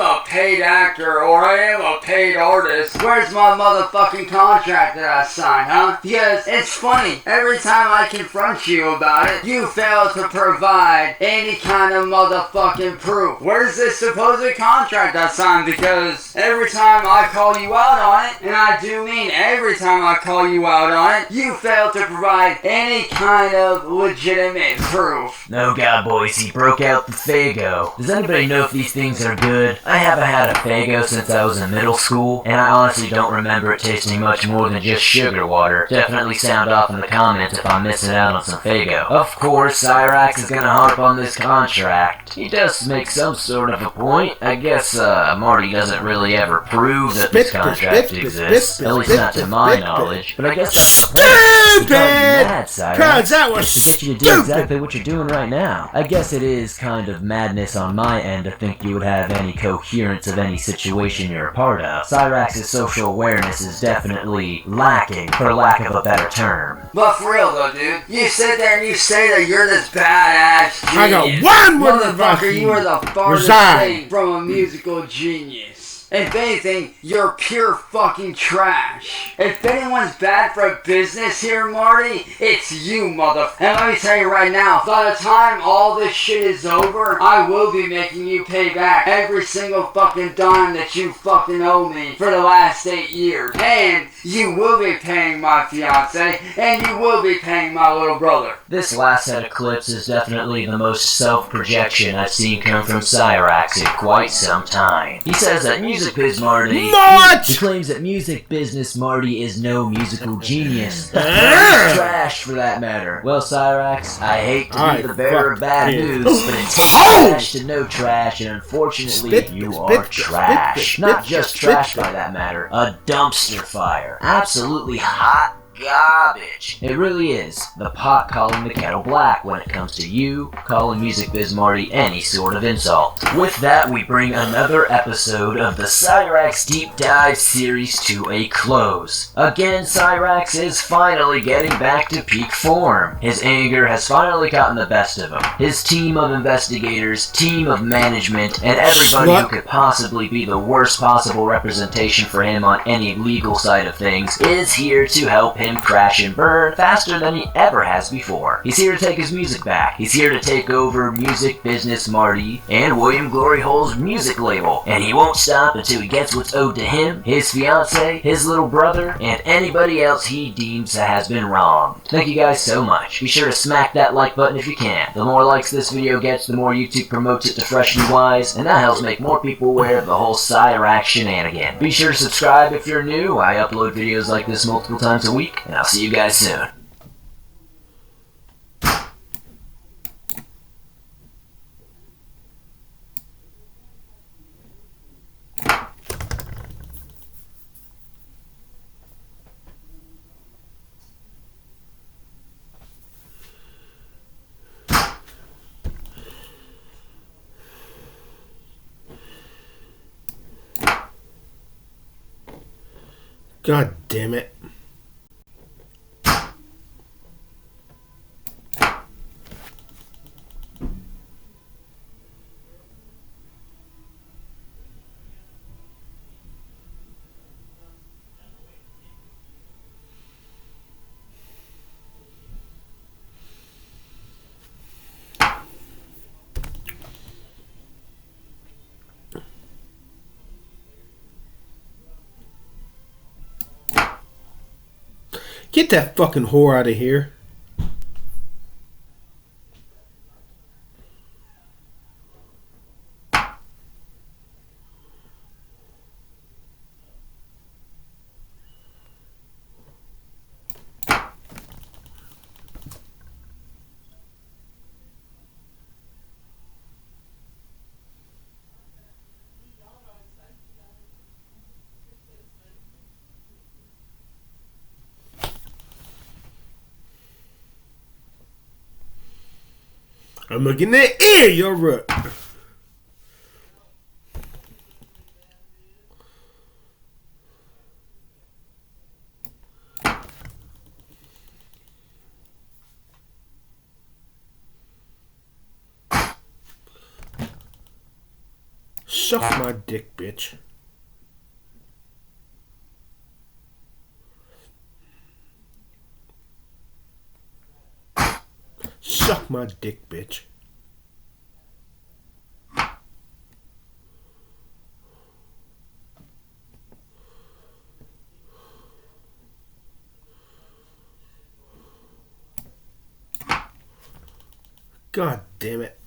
a paid actor, or I am a paid artist, where's my motherfucking contract that I signed, huh? Because it's funny, every time I confront you about it, you fail to provide any kind of motherfucking proof. Where's this supposed contract I signed? Because every time I call you out on it, and I do mean every time I call you out on it, you fail to provide any kind of legitimate proof. No, God, boys, he broke out the Faygo. Does anybody know if these things are good? I haven't had a Faygo since I was in middle school, and I honestly don't remember it tasting much more than just sugar water. Definitely sound off in the comments if I'm missing out on some Faygo. Of course, Cyrax is gonna harp on this contract. He does make some sort of a point. I guess, Marty doesn't really ever prove that this contract exists. At least not to my knowledge. But I guess that's the point. Mad, Cyrax. That was to get you to do exactly what you're doing right now. I guess it is kind of madness on my end to think you would have any coherence of any situation you're a part of. Cyrax's social awareness is definitely lacking, for lack of a better term. But for real though, dude, you sit there and you say that you're this badass genius. I got one word of advice. Motherfucker, you are the farthest thing from a musical genius. If anything, you're pure fucking trash. If anyone's bad for business here, Marty, it's you, motherfucker. And let me tell you right now, by the time all this shit is over, I will be making you pay back every single fucking dime that you fucking owe me for the last 8 years. And you will be paying my fiance, and you will be paying my little brother. This last set of clips is definitely the most self-projection I've seen come from Cyrax in quite some time. He says that music Music Biz Marty. March! He claims that Music Business Marty is no musical genius. He's trash, for that matter. Well, Cyrax, I hate to be the bearer of bad news, but it's trash to no trash, and unfortunately, you are trash. Not just trash, by that matter. A dumpster fire. Absolutely hot garbage. It really is the pot calling the kettle black when it comes to you calling Music Biz Marty any sort of insult. With that, we bring another episode of the Cyrax Deep Dive series to a close. Again, Cyrax is finally getting back to peak form. His anger has finally gotten the best of him. His team of investigators, team of management, and everybody who could possibly be the worst possible representation for him on any legal side of things is here to help him crash and burn faster than he ever has before. He's here to take his music back. He's here to take over Music Business Marty and William Glory Hole's music label. And he won't stop until he gets what's owed to him, his fiancé, his little brother, and anybody else he deems has been wronged. Thank you guys so much. Be sure to smack that like button if you can. The more likes this video gets, the more YouTube promotes it to fresh new eyes, and that helps make more people aware of the whole Cyrax shenanigan. Be sure to subscribe if you're new. I upload videos like this multiple times a week, and I'll see you guys soon. God damn it. Get that fucking whore out of here. I'm looking at ear, you're up. Suck my dick, bitch. Suck my dick, bitch. God damn it.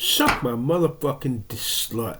Suck my motherfucking slut.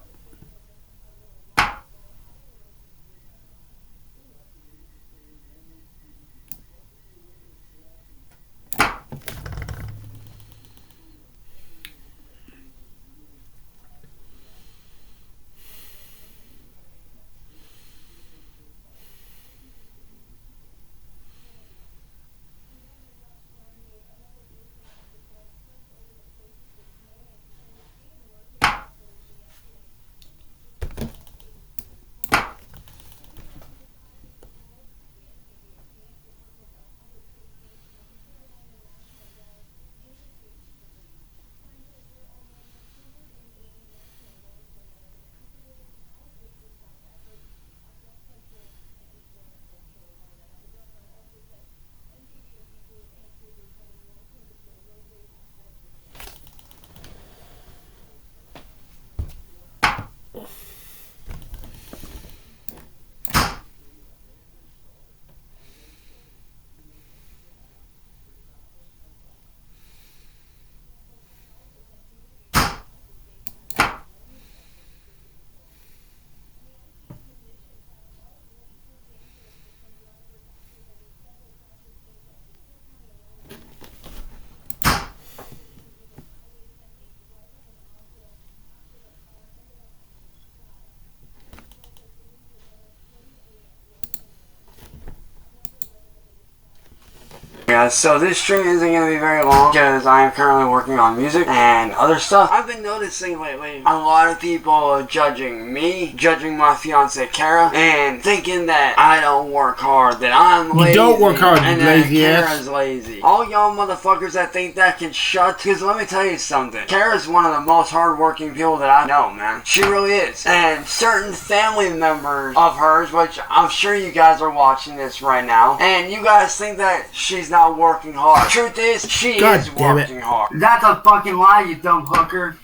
guys, so this stream isn't going to be very long because I am currently working on music and other stuff. I've been noticing lately a lot of people judging me, judging my fiance Kara, and thinking that I don't work hard, that I'm lazy. You don't work hard, you and lazy that ass. Kara's lazy. All y'all motherfuckers that think that can shut, because let me tell you something. Kara's one of the most hardworking people that I know, man. She really is. And certain family members of hers, which I'm sure you guys are watching this right now, and you guys think that she's not working hard. Truth is, she is working hard. That's a fucking lie, you dumb hooker.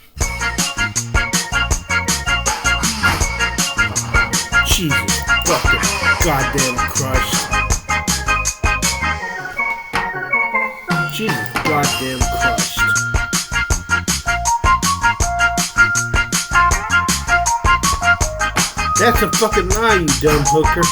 Jesus fucking goddamn Christ. Jesus goddamn Christ. That's a fucking lie, you dumb hooker.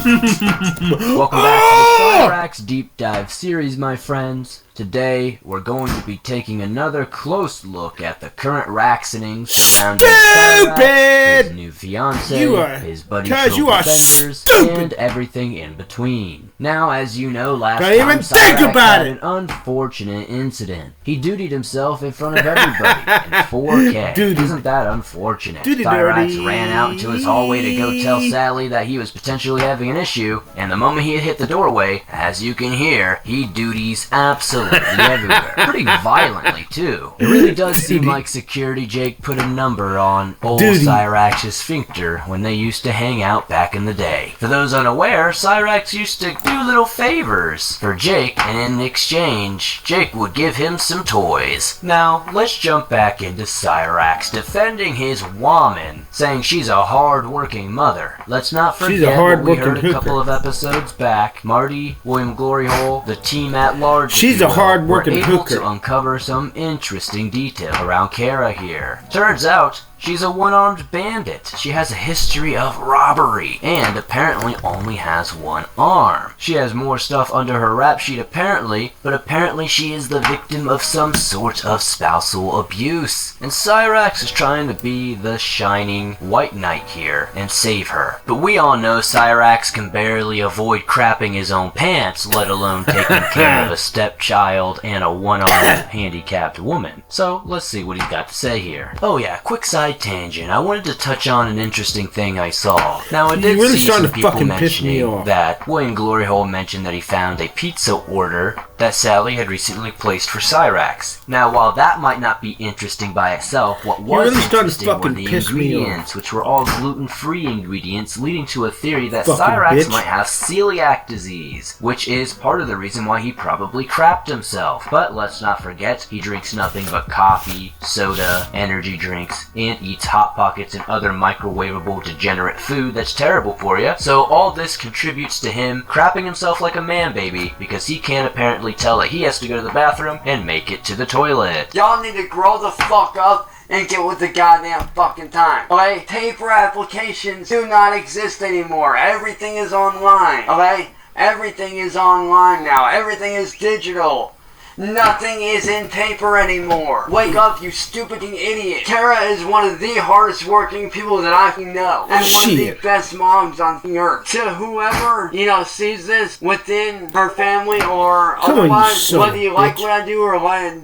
Welcome back to the Cyrax Deep Dive series, my friends. Today, we're going to be taking another close look at the current Raxinings surrounding Cyrax, his new fiancé, his buddy defenders, and everything in between. Now, as you know, last time Cyrax had an unfortunate incident. He dutied himself in front of everybody in 4K. Isn't that unfortunate? Cyrax ran out into his hallway to go tell Sally that he was potentially having an issue, and the moment he had hit the doorway, as you can hear, he duties absolutely everywhere. Pretty violently, too. It really does seem like Security Jake put a number on old Cyrax's sphincter when they used to hang out back in the day. For those unaware, Cyrax used to do little favors for Jake, and in exchange, Jake would give him some toys. Now, let's jump back into Cyrax defending his woman, saying she's a hard-working mother. Let's not forget what we heard a couple of episodes back. Marty, William Gloryhole, the team at large, she's a hard-working hooker. We're able to uncover some interesting detail around Kara here. Turns out, she's a one-armed bandit. She has a history of robbery, and apparently only has one arm. She has more stuff under her rap sheet apparently, but apparently she is the victim of some sort of spousal abuse. And Cyrax is trying to be the shining white knight here and save her. But we all know Cyrax can barely avoid crapping his own pants, let alone taking care of a stepchild and a one-armed handicapped woman. So let's see what he's got to say here. Oh yeah, quick side tangent. I wanted to touch on an interesting thing I saw. Now, I did see some people mentioning that William Gloryhole mentioned that he found a pizza order that Sally had recently placed for Cyrax. Now, while that might not be interesting by itself, what was interesting were the ingredients, which were all gluten-free ingredients, leading to a theory that Cyrax might have celiac disease, which is part of the reason why he probably crapped himself. But let's not forget, he drinks nothing but coffee, soda, energy drinks, and eats Hot Pockets and other microwavable degenerate food that's terrible for you. So all this contributes to him crapping himself like a man baby because he can't apparently tell that he has to go to the bathroom and make it to the toilet. Y'all need to grow the fuck up and get with the goddamn fucking time. Okay? Paper applications do not exist anymore. Everything is online. Okay? Everything is online now. Everything is digital. Nothing is in paper anymore. Wake up, you stupid idiot. Kara is one of the hardest working people that I can know. And one of the best moms on the earth. To whoever, sees this within her family or otherwise, whether you like what I do or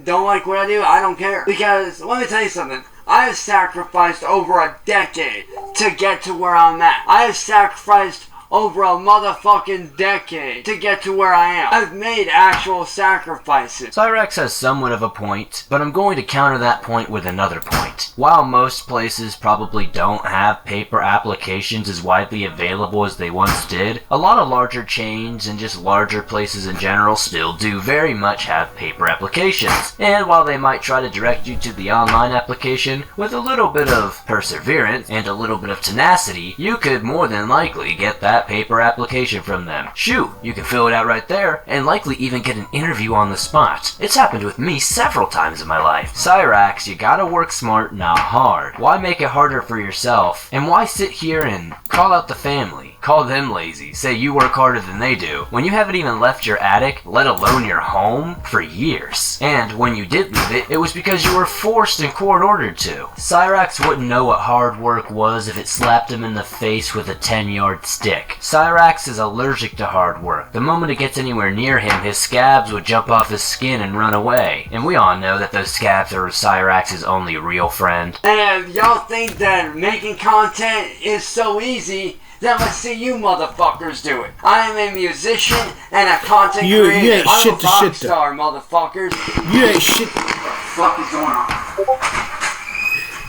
don't like what I do, I don't care. Because, let me tell you something. I have sacrificed over a decade to get to where I'm at. I have sacrificed over a motherfucking decade to get to where I am. I've made actual sacrifices. Cyrax has somewhat of a point, but I'm going to counter that point with another point. While most places probably don't have paper applications as widely available as they once did, a lot of larger chains and just larger places in general still do very much have paper applications. And while they might try to direct you to the online application, with a little bit of perseverance and a little bit of tenacity, you could more than likely get that that paper application from them. Shoot, you can fill it out right there, and likely even get an interview on the spot. It's happened with me several times in my life. Cyrax, you gotta work smart, not hard. Why make it harder for yourself? And why sit here and call out the family? Call them lazy, say you work harder than they do, when you haven't even left your attic, let alone your home, for years. And when you did leave it, it was because you were forced and court-ordered to. Cyrax wouldn't know what hard work was if it slapped him in the face with a 10-yard stick. Cyrax is allergic to hard work. The moment it gets anywhere near him, his scabs would jump off his skin and run away. And we all know that those scabs are Cyrax's only real friend. And if y'all think that making content is so easy, then let's see you motherfuckers do it. I am a musician and a content creator. You ain't I'm shit a to rock shit to. star, motherfuckers. You ain't shit. What the fuck is going on?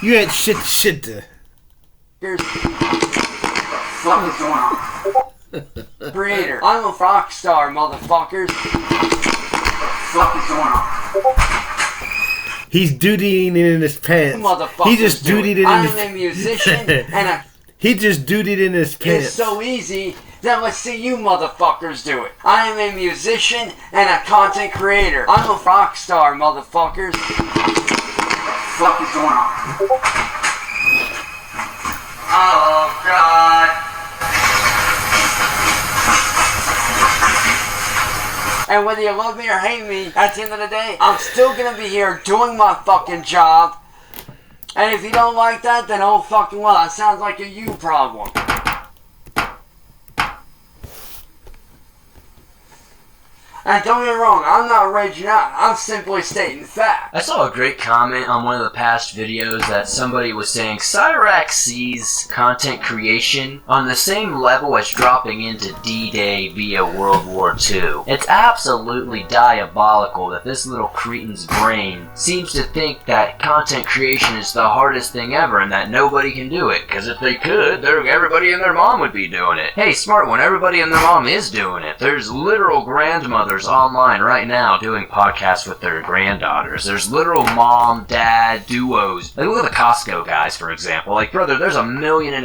You ain't shit to shit to. What the fuck is going on? Creator. I'm a rock star, motherfuckers. What the fuck is going on? He's dutying it in his pants. Motherfuckers He just do dutied it. it in I his am a musician and a He just dutied in his pants. It's so easy, then let's see you motherfuckers do it. I am a musician and a content creator. I'm a rock star, motherfuckers. What the fuck is going on? Oh, God. And whether you love me or hate me, at the end of the day, I'm still gonna be here doing my fucking job. And if you don't like that, then oh fucking well, that sounds like a you problem. And don't get me wrong, I'm not raging out, I'm simply stating facts. I saw a great comment on one of the past videos that somebody was saying Cyrax sees content creation on the same level as dropping into D-Day via World War II. It's absolutely diabolical that this little cretin's brain seems to think that content creation is the hardest thing ever and that nobody can do it, because if they could, everybody and their mom would be doing it. Hey, smart one, everybody and their mom is doing it. There's literal grandmothers online right now doing podcasts with their granddaughters. There's literal mom-dad duos. Like, look at the Costco guys, for example. Like, brother, there's 1.5 million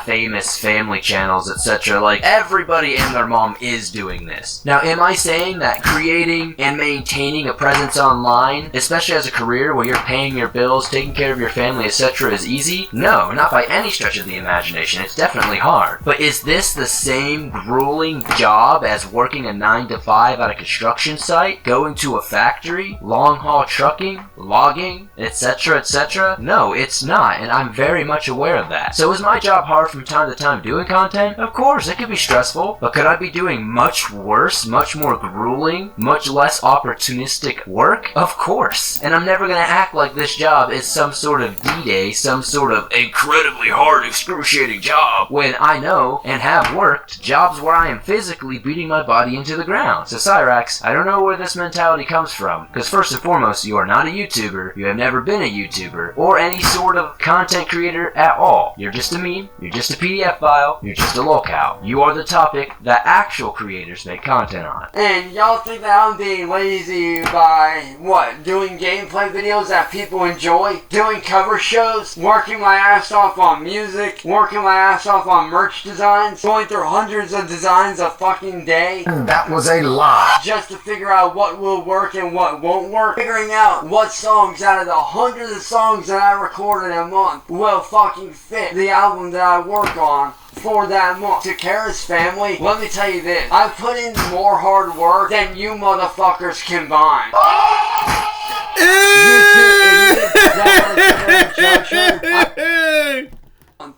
famous family channels, etc. Like, everybody and their mom is doing this. Now, am I saying that creating and maintaining a presence online, especially as a career where you're paying your bills, taking care of your family, etc., is easy? No, not by any stretch of the imagination. It's definitely hard. But is this the same grueling job as working a 9-to-5 at a construction site, going to a factory, long-haul trucking, logging, etc., etc.? No, it's not, and I'm very much aware of that. So is my job hard from time to time doing content? Of course, it could be stressful, but could I be doing much worse, much more grueling, much less opportunistic work? Of course. And I'm never gonna act like this job is some sort of D-Day, some sort of incredibly hard, excruciating job, when I know and have worked jobs where I am physically beating my body into the ground. So Cyrax, I don't know where this mentality comes from, because first and foremost, you are not a YouTuber, you have never been a YouTuber, or any sort of content creator at all. You're just a meme, you're just a PDF file, you're just a lolcow. You are the topic that actual creators make content on. And y'all think that I'm being lazy by, what, doing gameplay videos that people enjoy? Doing cover shows? Working my ass off on music? Working my ass off on merch designs? Going through hundreds of designs a fucking day? That was a lie. Just to figure out what will work and what won't work. Figuring out what songs out of the hundreds of songs that I record in a month will fucking fit the album that I work on for that month. To Kara's family, let me tell you this. I put in more hard work than you motherfuckers combined.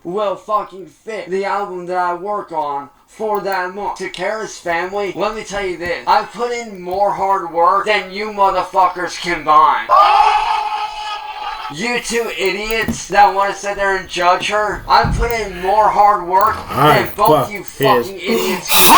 Will fucking fit the album that I work on for that month. To Kara's family, let me tell you this. I put in more hard work than you motherfuckers combined. You two idiots that want to sit there and judge her, I put in more hard work than both you fucking idiots.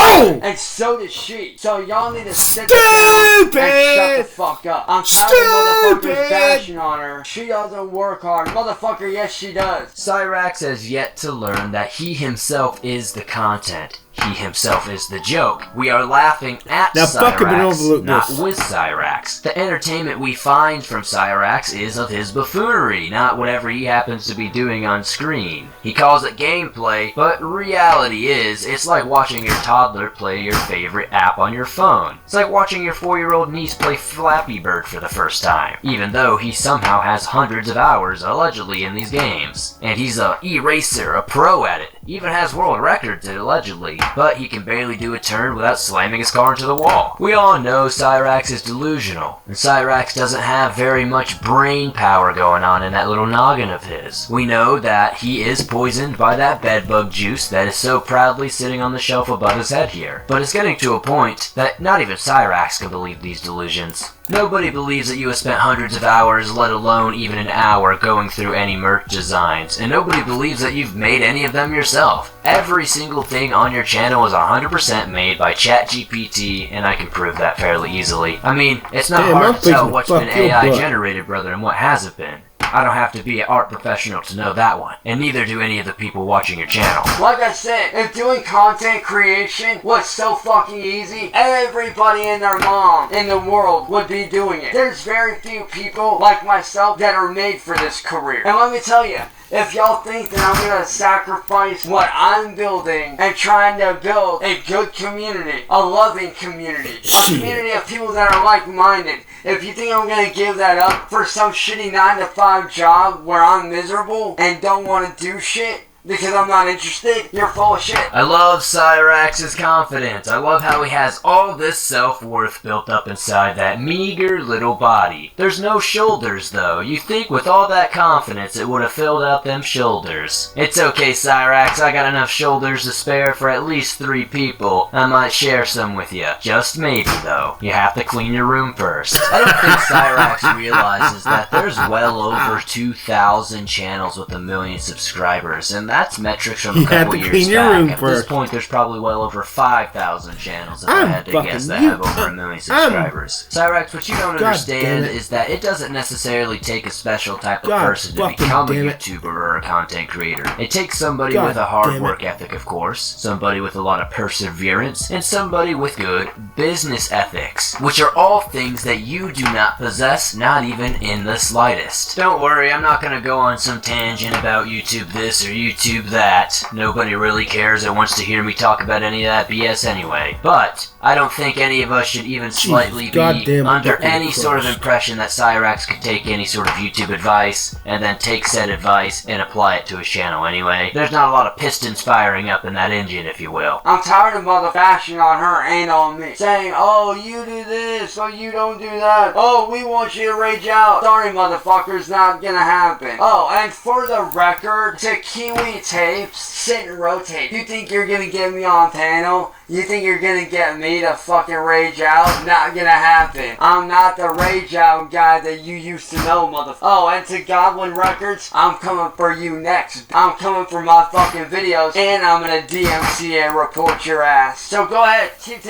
And so did she. So y'all need to sit down and shut the fuck up. I'm tired of motherfuckers bashing on her. She doesn't work hard. Motherfucker, yes she does. Cyrax has yet to learn that he himself is the content. He himself is the joke. We are laughing at Now fucking Cyrax, overlook not this. with Cyrax. The entertainment we find from Cyrax is of his buffoonery, not whatever he happens to be doing on screen. He calls it gameplay, but reality is, it's like watching your toddler play your favorite app on your phone. It's like watching your 4-year-old niece play Flappy Bird for the first time, even though he somehow has hundreds of hours, allegedly, in these games. And he's a e-racer, a pro at it. Even has world records, allegedly. But he can barely do a turn without slamming his car into the wall. We all know Cyrax is delusional, and Cyrax doesn't have very much brain power going on in that little noggin of his. We know that he is poisoned by that bedbug juice that is so proudly sitting on the shelf above his head here. But it's getting to a point that not even Cyrax can believe these delusions. Nobody believes that you have spent hundreds of hours, let alone even an hour, going through any merch designs, and nobody believes that you've made any of them yourself. Every single thing on your channel is 100% made by ChatGPT, and I can prove that fairly easily. I mean, it's not hard to tell what's been AI generated, brother, and what hasn't been. I don't have to be an art professional to know that one, and neither do any of the people watching your channel. Like I said, if doing content creation was so fucking easy, everybody and their mom in the world would be doing it. There's very few people like myself that are made for this career. And let me tell you, if y'all think that I'm gonna sacrifice what I'm building and trying to build a good community, a loving community, a community of people that are like-minded, if you think I'm gonna give that up for some shitty 9-to-5 job where I'm miserable and don't want to do shit because I'm not interested, you're full of shit. I love Cyrax's confidence. I love how he has all this self-worth built up inside that meager little body. There's no shoulders, though. You think with all that confidence it would have filled out them shoulders. It's okay, Cyrax. I got enough shoulders to spare for at least 3 people. I might share some with you. Just maybe, though. You have to clean your room first. I don't think Cyrax realizes that there's well over 2,000 channels with 1 million subscribers, and that's metrics from a couple years back. At this point, there's probably well over 5,000 channels if I had to guess that have over 1 million subscribers. Cyrax, what you don't understand is that it doesn't necessarily take a special type of person to become a YouTuber or a content creator. It takes somebody with a hard work ethic, of course, somebody with a lot of perseverance, and somebody with good business ethics, which are all things that you do not possess, not even in the slightest. Don't worry, I'm not gonna go on some tangent about YouTube this or YouTube that. Nobody really cares or wants to hear me talk about any of that BS anyway. But I don't think any of us should even slightly be under any sort of impression that Cyrax could take any sort of YouTube advice and then take said advice and apply it to his channel anyway. There's not a lot of pistons firing up in that engine, if you will. I'm tired of mother bashing on her and on me, saying, oh, you do this, oh, you don't do that, oh, we want you to rage out. Sorry, motherfuckers, not gonna happen. Oh, and for the record, to Kiwi Tapes, sit and rotate. You think you're gonna get me on panel? You think you're gonna get me to fucking rage out? Not gonna happen. I'm not the rage out guy that you used to know, motherfucker. Oh, and to Goblin Records, I'm coming for you next. I'm coming for my fucking videos, and I'm gonna DMCA report your ass. So go ahead, keep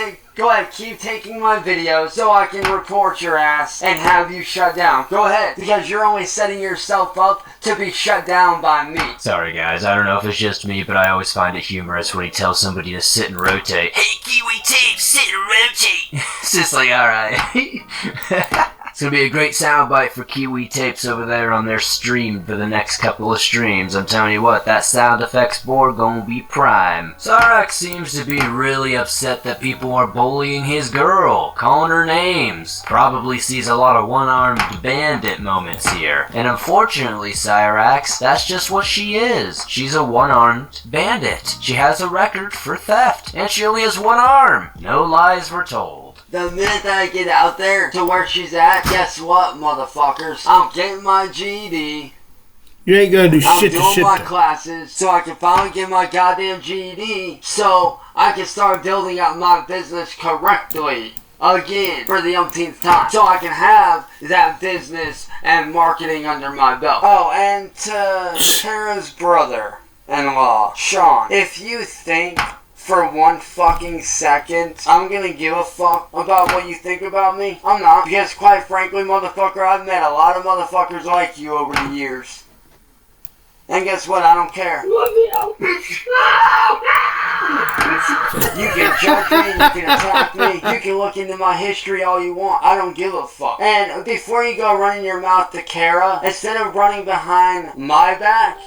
taking my videos so I can report your ass and have you shut down. Go ahead, because you're only setting yourself up to be shut down by me. Sorry guys, I don't know if it's just me, but I always find it humorous when he tells somebody to sit and rotate. Hey Kiwi Tape, sit and rotate! It's just like, alright. It's gonna be a great soundbite for Kiwi Tapes over there on their stream for the next couple of streams. I'm telling you what, that sound effects board gonna be prime. Cyrax seems to be really upset that people are bullying his girl, calling her names. Probably sees a lot of one-armed bandit moments here. And unfortunately, Cyrax, that's just what she is. She's a one-armed bandit. She has a record for theft, and she only has one arm. No lies were told. The minute that I get out there to where she's at, guess what, motherfuckers? I'm getting my GED. You ain't gonna do shit to shit. I'm doing my classes so I can finally get my goddamn GED so I can start building up my business correctly. Again, for the umpteenth time. So I can have that business and marketing under my belt. Oh, and to Tara's brother-in-law, Sean, if you think for one fucking second I'm gonna give a fuck about what you think about me, I'm not. Because quite frankly, motherfucker, I've met a lot of motherfuckers like you over the years. And guess what? I don't care. judge me, you can attack me, you can look into my history all you want. I don't give a fuck. And before you go running your mouth to Kara, instead of running behind my back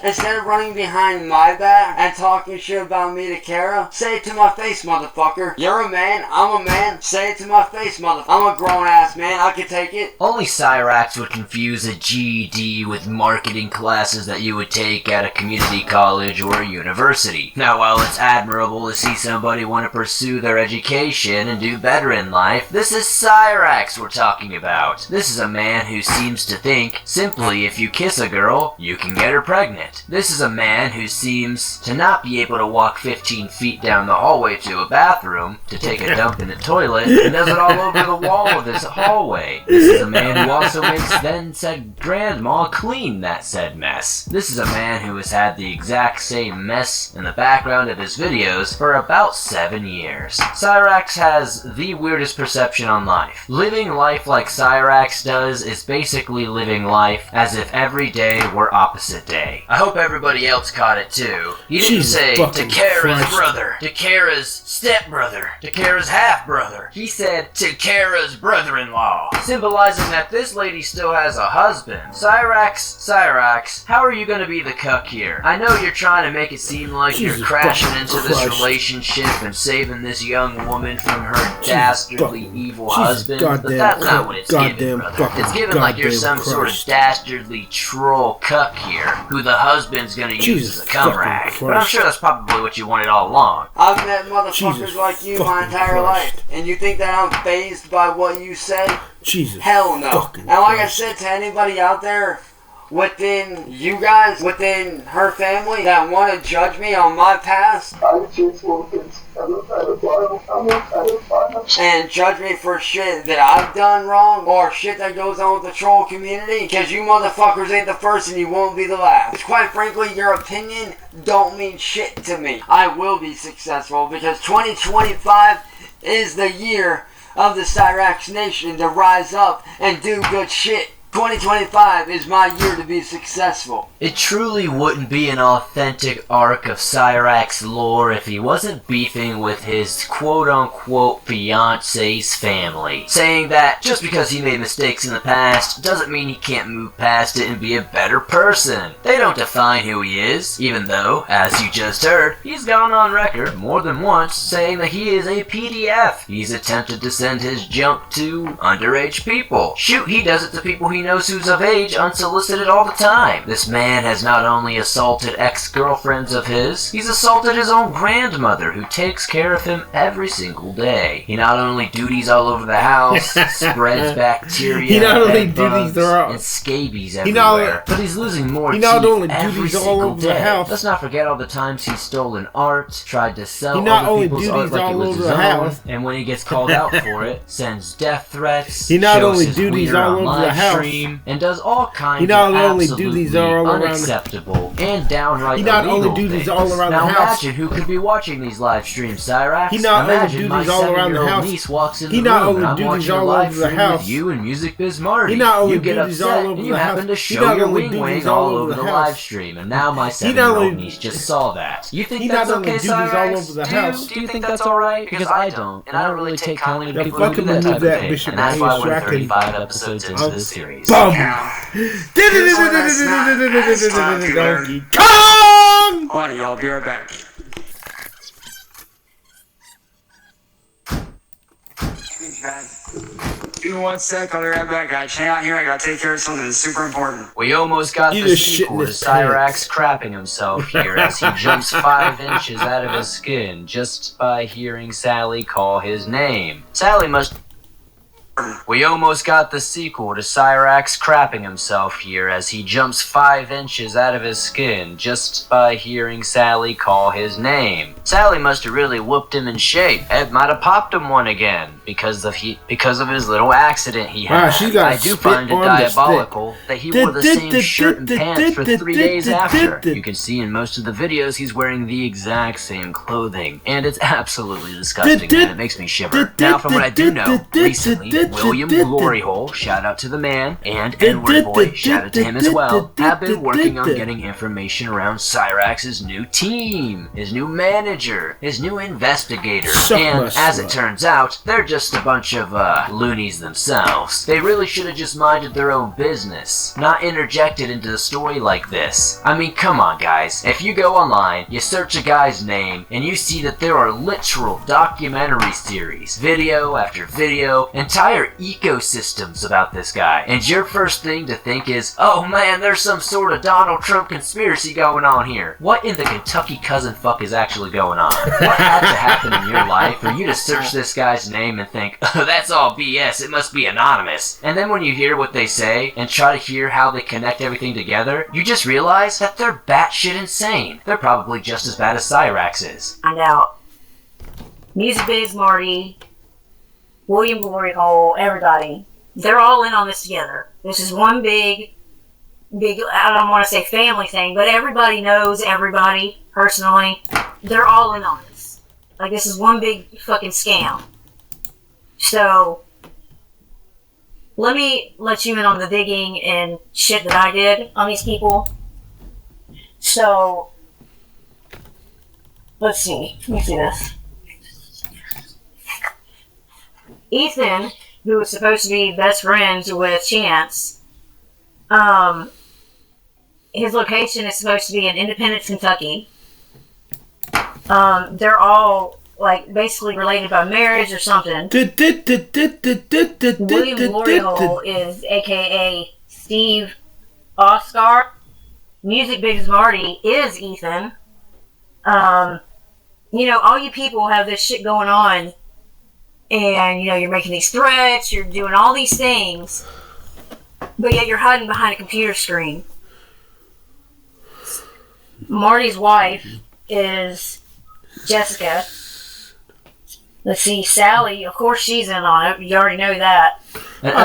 and talking shit about me to Kara, say it to my face, motherfucker. You're a man, I'm a man. Say it to my face, motherfucker. I'm a grown ass man, I can take it. Only Cyrax would confuse a GED with marketing classes that you would take at a community college or a university. Now, while it's admirable to see somebody want to pursue their education and do better in life, this is Cyrax we're talking about. This is a man who seems to think simply if you kiss a girl, you can get her pregnant. This is a man who seems to not be able to walk 15 feet down the hallway to a bathroom to take a dump in the toilet and does it all over the wall of his hallway. This is a man who also makes then said grandma clean that said mess. This is a man who has had the exact same mess in the background of his videos for about 7 years. Cyrax has the weirdest perception on life. Living life like Cyrax does is basically living life as if every day were opposite day. I hope everybody else caught it too. He didn't say to Kara's brother, to Kara's stepbrother, to Kara's half-brother. He said to Kara's brother-in-law, symbolizing that this lady still has a husband. Cyrax, how are you gonna be the cuck here? I know you're trying to make it seem like you're crashing into this relationship and saving this young woman from her dastardly evil husband, but that's not what it's given, brother. It's given like you're some sort of dastardly troll cuck here, who the husband's gonna use as a cum rag. But I'm sure that's probably what you wanted all along. I've met motherfuckers like you my entire life, and you think that I'm fazed by what you say? Jesus. Hell no. And like I said to anybody out there within you guys, within her family, that want to judge me on my past and judge me for shit that I've done wrong or shit that goes on with the troll community, because you motherfuckers ain't the first and you won't be the last. Because quite frankly, your opinion don't mean shit to me. I will be successful because 2025 is the year of the Cyrax Nation to rise up and do good shit. 2025 is my year to be successful. It truly wouldn't be an authentic arc of Cyrax lore if he wasn't beefing with his quote-unquote fiance's family, saying that just because he made mistakes in the past doesn't mean he can't move past it and be a better person. They don't define who he is, even though, as you just heard, he's gone on record more than once saying that he is a PDF. He's attempted to send his junk to underage people. Shoot, he does it to people he knows who's of age unsolicited all the time. This man has not only assaulted ex-girlfriends of his, he's assaulted his own grandmother who takes care of him every single day. He not only duties all over the house, spreads bacteria, and scabies everywhere, but he's losing more teeth every single day. Let's not forget all the times he's stolen art, tried to sell other people's art like it was his own, and when he gets called out for it, sends death threats, shows his wiener on live stream, and does all kinds of absolutely unacceptable and downright illegal things. Now imagine who could be watching these live streams, Cyrax. Imagine my 7-year-old niece walks in the room and I'm watching a live stream with you and Music Biz Marty. You get upset and you happen to show your wing all over the live stream, and now my 7-year-old niece just saw that. You think that's okay, Cyrax? Do you think that's alright? Because I don't, and I don't really take kindly to people who do that type of thing, and that's why we're 35 episodes into this series. Boom! Kong! Alright, y'all, be right back. Give me 1 sec, I'll be right back, guys. Hang out here, I gotta take care of something that's super important. We almost got the sequel to Cyrax crapping himself here as he jumps 5 inches out of his skin just by hearing Sally call his name. Sally must... We almost got the sequel to Cyrax crapping himself here as he jumps 5 inches out of his skin just by hearing Sally call his name. Sally must have really whooped him in shape. Ed might have popped him one again because of his little accident he had. I do find it diabolical that he wore the same shirt and pants for 3 days after. You can see in most of the videos he's wearing the exact same clothing, and it's absolutely disgusting and it makes me shiver. Now from what I do know, recently William Gloryhole, shout out to the man, and N-Word Boy, shout out to him as well, have been working on getting information around Cyrax's new team, his new manager, his new investigator, and as it turns out, they're just a bunch of, loonies themselves. They really should have just minded their own business, not interjected into the story like this. I mean, come on guys, if you go online, you search a guy's name, and you see that there are literal documentary series, video after video, entire ecosystems about this guy, and your first thing to think is, oh man, there's some sort of Donald Trump conspiracy going on here. What in the Kentucky cousin fuck is actually going on? What had to happen in your life for you to search this guy's name and think, oh, that's all BS, it must be anonymous? And then when you hear what they say, and try to hear how they connect everything together, you just realize that they're batshit insane. They're probably just as bad as Cyrax is. Find out. Music Biz Marty, William Gloryhole, everybody. They're all in on this together. This is one big, I don't want to say family thing, but everybody knows everybody personally. They're all in on this. Like, this is one big fucking scam. So, let me let you in on the digging and shit that I did on these people. So, let's see. Let me see this. Ethan, who was supposed to be best friends with Chance, his location is supposed to be in Independence, Kentucky. They're all, like, basically related by marriage or something. William Gloryhole is a.k.a. Steve Oscar. Music Biz Marty is Ethan. You know, all you people have this shit going on, and, you know, you're making these threats, you're doing all these things, but yet you're hiding behind a computer screen. Marty's wife is Jessica. Let's see, Sally, of course she's in on it. You already know that.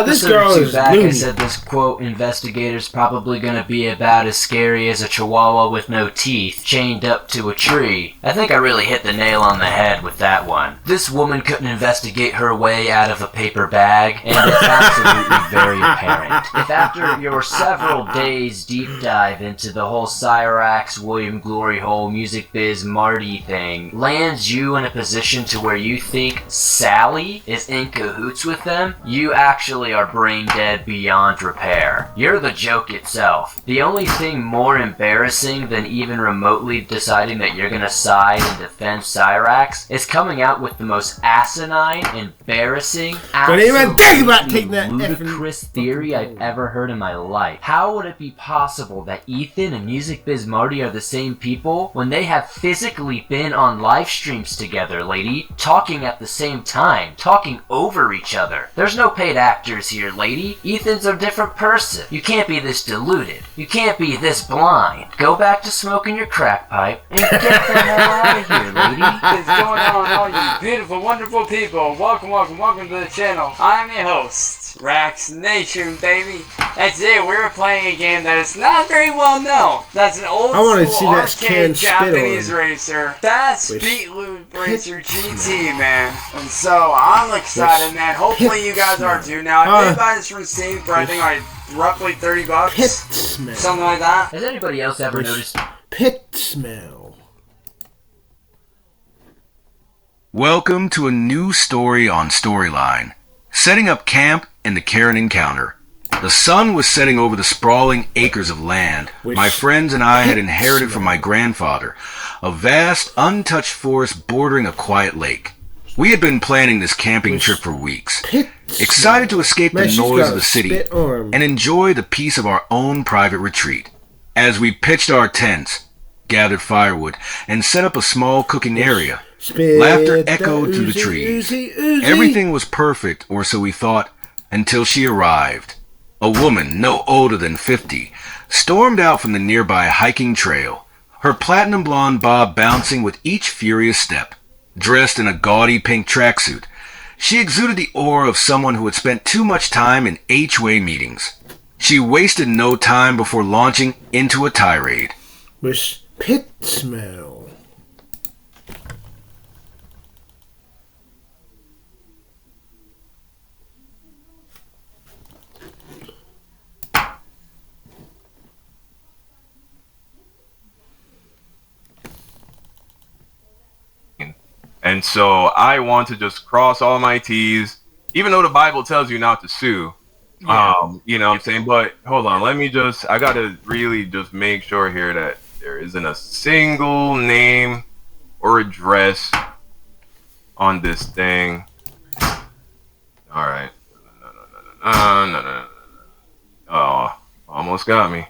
This girl is back, loony. I said this quote, investigator's probably gonna be about as scary as a chihuahua with no teeth, chained up to a tree. I think I really hit the nail on the head with that one. This woman couldn't investigate her way out of a paper bag, and it's absolutely very apparent. If after your several days deep dive into the whole Cyrax, William Gloryhole, Music Biz Marty thing lands you in a position to where you think Sally is in cahoots with them, you actually are brain dead beyond repair. You're the joke itself. The only thing more embarrassing than even remotely deciding that you're gonna side and defend Cyrax is coming out with the most asinine, embarrassing, Don't even think about taking that ludicrous theory I've ever heard in my life. How would it be possible that Ethan and Music Biz Marty are the same people when they have physically been on live streams together, lady, talking at the same time, talking over each other? There's no paid actors here, lady. Ethan's a different person. You can't be this deluded. You can't be this blind. Go back to smoking your crack pipe and get the hell out of here, lady. What's going on, all you beautiful, wonderful people? Welcome to the channel. I'm your host, Rax Nation, baby. That's it. We're playing a game that is not very well known. That's an old school arcade Japanese racer. Fast Speed Loop Racer GT, man. And so I'm excited, man. Hopefully you guys are too. Now I did buy this from Steam for I think like roughly $30, something like that. Has anybody else ever noticed? Pit smell. Welcome to a new story on Storyline. Setting up camp in the Karen encounter. The sun was setting over the sprawling acres of land my friends and I had inherited from my grandfather, a vast, untouched forest bordering a quiet lake. We had been planning this camping trip for weeks, excited to escape the noise of the city and enjoy the peace of our own private retreat. As we pitched our tents, gathered firewood, and set up a small cooking area, laughter echoed through the trees. Everything was perfect, or so we thought, until she arrived. A woman, no older than 50, stormed out from the nearby hiking trail, her platinum blonde bob bouncing with each furious step. Dressed in a gaudy pink tracksuit, she exuded the aura of someone who had spent too much time in H-way meetings. She wasted no time before launching into a tirade. With pit smell. And so I want to just cross all my T's, even though the Bible tells you not to sue. Yeah. You know what I'm saying? But hold on, I gotta really just make sure here that there isn't a single name or address on this thing. All right. No. Oh, almost got me.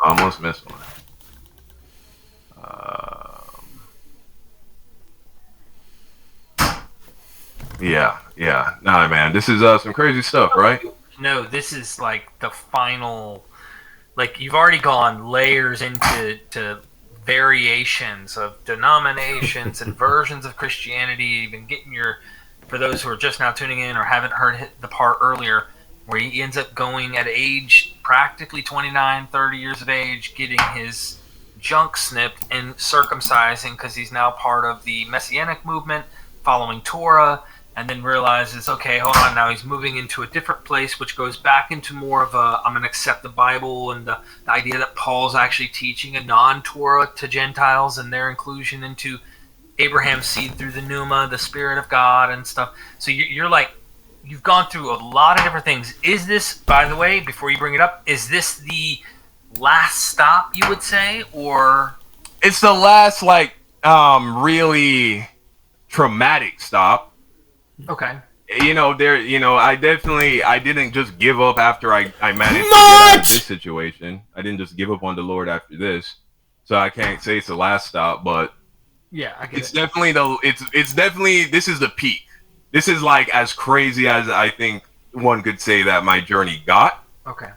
Almost missed one. Yeah. Nah, man, this is some crazy stuff, right? No, this is like the final. Like you've already gone layers into variations of denominations and versions of Christianity. Even getting for those who are just now tuning in or haven't heard the part earlier, where he ends up going at age practically 29, 30 years of age, getting his junk snipped and circumcising because he's now part of the Messianic movement, following Torah. And then realizes, okay, hold on, now he's moving into a different place, which goes back into more of I'm going to accept the Bible and the idea that Paul's actually teaching a non-Torah to Gentiles and their inclusion into Abraham's seed through the pneuma, the Spirit of God and stuff. So you're like, you've gone through a lot of different things. Is this, by the way, before you bring it up, is this the last stop, you would say, or? It's the last, really traumatic stop. Okay. I didn't just give up after I managed to get out of this situation. I didn't just give up on the Lord after this. So I can't say it's the last stop, but yeah, I get it's definitely this is the peak. This is like as crazy as I think one could say that my journey got. Okay.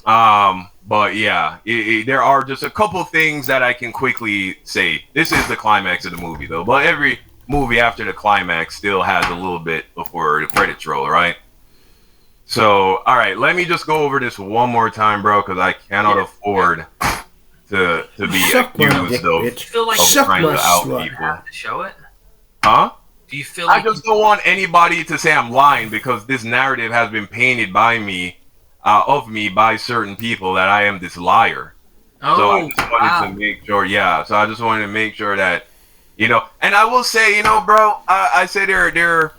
But yeah, there are just a couple things that I can quickly say. This is the climax of the movie, though. But every movie after the climax still has a little bit before the credits roll, right? So, all right, let me just go over this one more time, bro, because I cannot afford to be accused of trying to out people. Have to show it? Huh? Do you feel like I just don't want anybody to say I'm lying because this narrative has been painted by me, of me by certain people that I am this liar. So I just wanted to make sure, so I just wanted to make sure that, and I will say, bro, I say there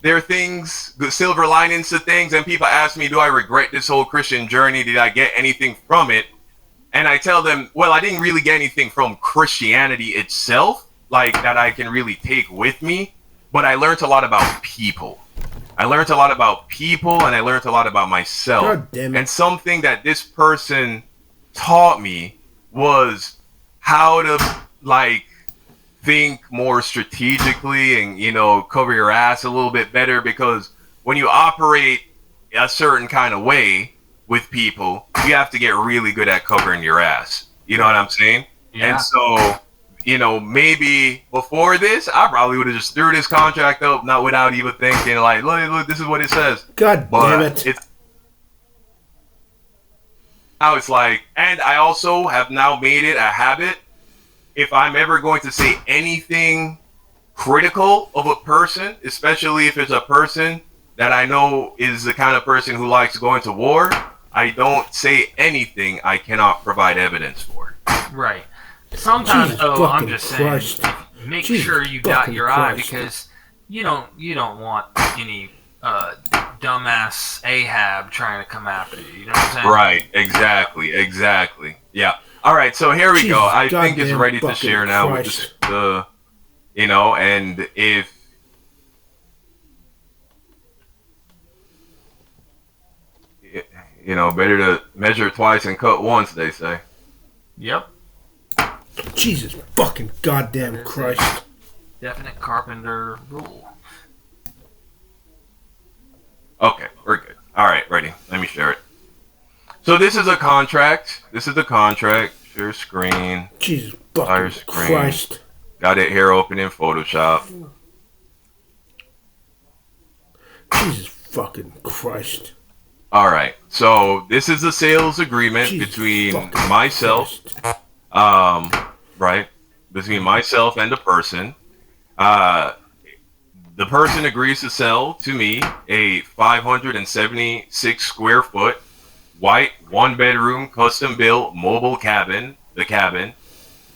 are things, the silver linings to things, and people ask me, do I regret this whole Christian journey? Did I get anything from it? And I tell them, well, I didn't really get anything from Christianity itself, like that I can really take with me, but I learned a lot about people. I learned a lot about people, and I learned a lot about myself. God damn it. And something that this person taught me was how to, think more strategically and, cover your ass a little bit better, because when you operate a certain kind of way with people, you have to get really good at covering your ass. You know what I'm saying? Yeah. And so, maybe before this, I probably would have just threw this contract up, not without even thinking, look, this is what it says. God damn it. Now it's and I also have now made it a habit, if I'm ever going to say anything critical of a person, especially if it's a person that I know is the kind of person who likes going to war, I don't say anything I cannot provide evidence for. Right. Sometimes, Jesus though, I'm fucking just Christ. saying, make Jesus sure you dot fucking your I, Christ. because you don't want any dumbass Ahab trying to come after you. You know what I'm saying? Right. Exactly. Yeah. All right. So here we Jesus go. I think it's goddamn ready to fucking share now with Christ. the, and if, better to measure twice and cut once, they say. Yep. Jesus fucking goddamn Christ. Definite carpenter rule. Okay, we're good. All right, ready. Let me share it. So this is a contract. Share screen. Jesus Fire fucking screen. Christ. Got it here open in Photoshop. Jesus fucking Christ. All right. So this is a sales agreement Jesus between fucking myself, Christ. right? Between myself and the person. The person agrees to sell to me a 576 square foot white 1-bedroom custom built mobile cabin, the cabin,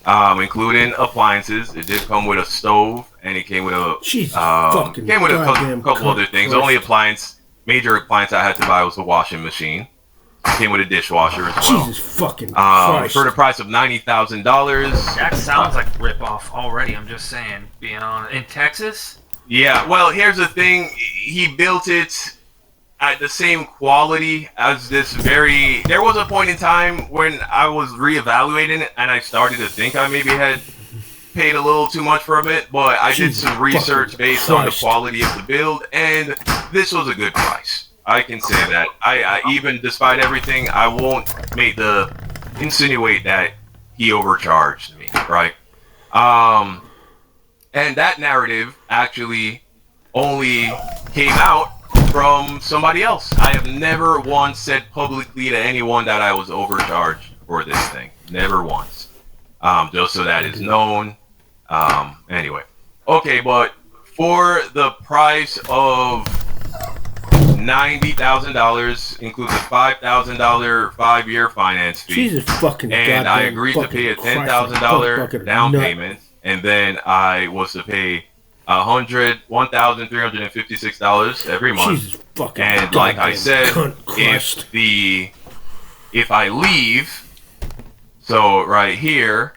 including appliances. It did come with a stove, and it came with a couple other things. The only major appliance I had to buy was the washing machine. It came with a dishwasher as well. Jesus fucking Christ. For the price of $90,000. That sounds like rip off already. I'm just saying. Being on in Texas. Yeah. Well, here's the thing. He built it at the same quality as this very... There was a point in time when I was reevaluating it, and I started to think I maybe had paid a little too much for it, but I did some research based on the quality of the build, and this was a good price. I can say that. I even, despite everything, I won't insinuate that he overcharged me, right? And that narrative actually only came out from somebody else. I have never once said publicly to anyone that I was overcharged for this thing. Never once. Just so that is known. Anyway. Okay, but for the price of $90,000, includes a $5,000 5-year finance fee. Jesus fucking and I agreed to pay a $10,000 down payment, and then I was to pay $1,356 every month. Jesus fucking and like I said, if I leave, so right here,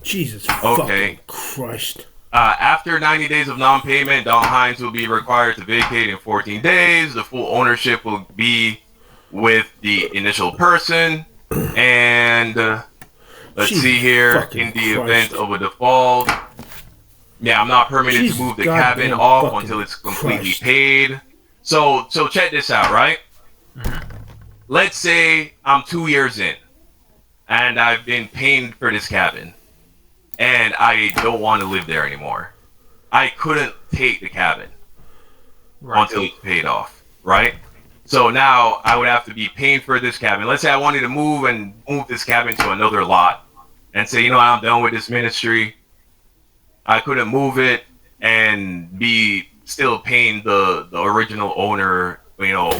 Jesus fucking Christ. After 90 days of non-payment, Don Hines will be required to vacate in 14 days. The full ownership will be with the initial person. And let's see here. In the event of a default, yeah, I'm not permitted to move the cabin off until it's completely paid. So check this out, right? Let's say I'm 2 years in, and I've been paying for this cabin, and I don't want to live there anymore. I couldn't take the cabin until it's paid off, right? So now I would have to be paying for this cabin. Let's say I wanted to move this cabin to another lot and say, you know, I'm done with this ministry. I couldn't move it and be still paying the original owner, you know,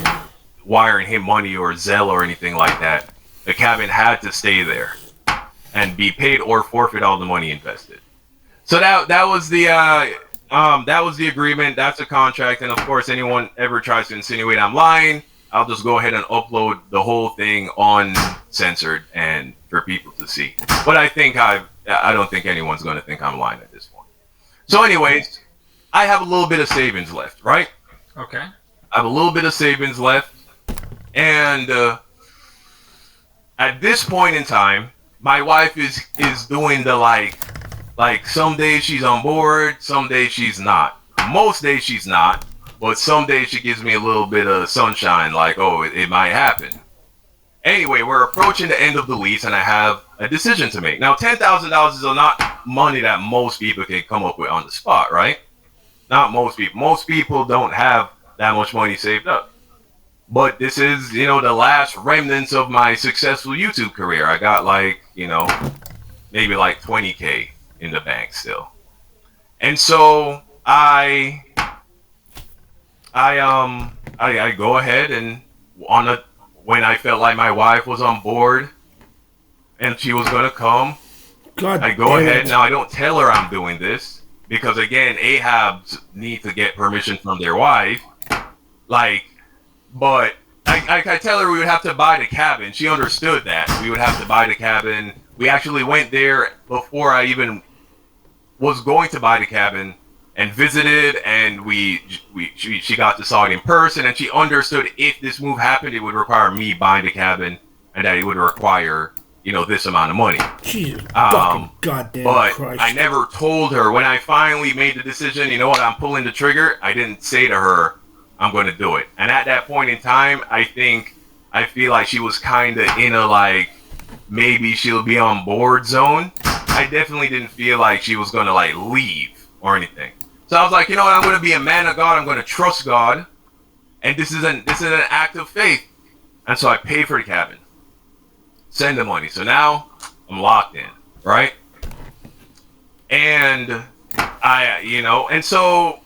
wiring him money or Zelle or anything like that. The cabin had to stay there and be paid or forfeit all the money invested. So that was the agreement. That's the contract. And of course, anyone ever tries to insinuate I'm lying, I'll just go ahead and upload the whole thing uncensored and for people to see. But I don't think anyone's going to think I'm lying at this point. So anyways, I have a little bit of savings left, right? Okay. I have a little bit of savings left. And at this point in time, my wife is doing the like some days she's on board, some days she's not. Most days she's not, but some days she gives me a little bit of sunshine, like, oh, it might happen. Anyway, we're approaching the end of the lease, and I have a decision to make. Now, $10,000 is not money that most people can come up with on the spot, right? Not most people. Most people don't have that much money saved up. But this is, you know, the last remnants of my successful YouTube career. I got like, you know, maybe like 20K in the bank still. And so I go ahead and when I felt like my wife was on board and she was gonna come, I go ahead. Now I don't tell her I'm doing this because again, Ahabs need to get permission from their wife. But I tell her we would have to buy the cabin. She understood that. We would have to buy the cabin. We actually went there before I even was going to buy the cabin and visited, and she got to saw it in person, and she understood if this move happened, it would require me buying the cabin, and that it would require, you know, this amount of money. Jesus fucking goddamn but Christ. I never told her. When I finally made the decision, you know what, I'm pulling the trigger, I didn't say to her, I'm going to do it. And at that point in time, I feel like she was kind of in a like, maybe she'll be on board zone. I definitely didn't feel like she was going to like leave or anything. So I was like, you know what, I'm going to be a man of God. I'm going to trust God. And this is an act of faith. And so I paid for the cabin. Send the money. So now I'm locked in, right? And and so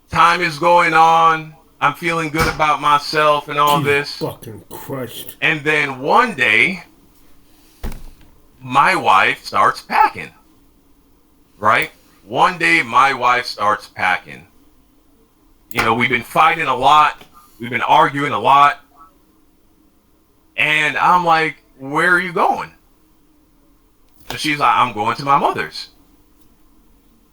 time is going on. I'm feeling good about myself and all this. Fucking Christ. And then one day, my wife starts packing. Right? One day, my wife starts packing. You know, we've been fighting a lot. We've been arguing a lot. And I'm like, where are you going? And she's like, I'm going to my mother's.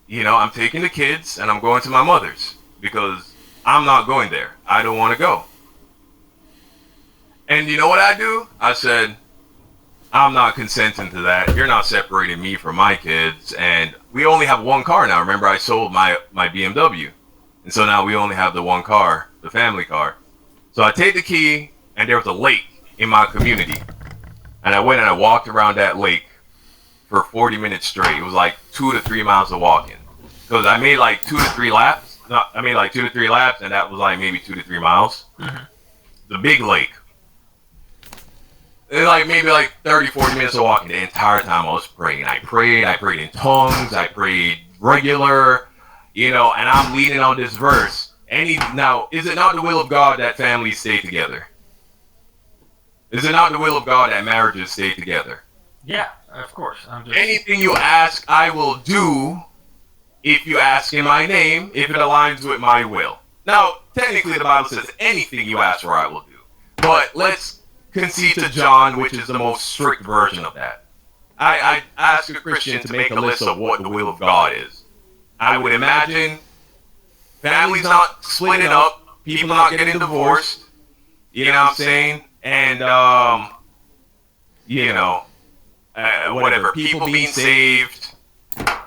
You know, I'm taking the kids and I'm going to my mother's because I'm not going there. I don't want to go. And you know what I do? I said, I'm not consenting to that. You're not separating me from my kids. And we only have one car now. Remember, I sold my BMW. And so now we only have the one car, the family car. So I take the key, and there was a lake in my community. And I went and I walked around that lake for 40 minutes straight. It was like 2 to 3 miles of walking. Because I made like 2 to 3 laps. No, I made like 2 to 3 laps, and that was like maybe 2 to 3 miles. Mm-hmm. The big lake. It was like maybe like 30, 40 minutes of walking. The entire time I was praying. I prayed in tongues. I prayed regular, you know, and I'm leaning on this verse. Now, is it not the will of God that families stay together? Is it not the will of God that marriages stay together? Yeah, of course. Anything you ask, I will do if you ask in my name, if it aligns with my will. Now, technically the Bible says anything you ask for, I will do. But let's concede to John, which is the most strict version of that. I ask a Christian to make a list of what the will of God is. I would imagine families not splitting up, people not getting divorced, you know what I'm saying? And, you know, whatever, people being saved,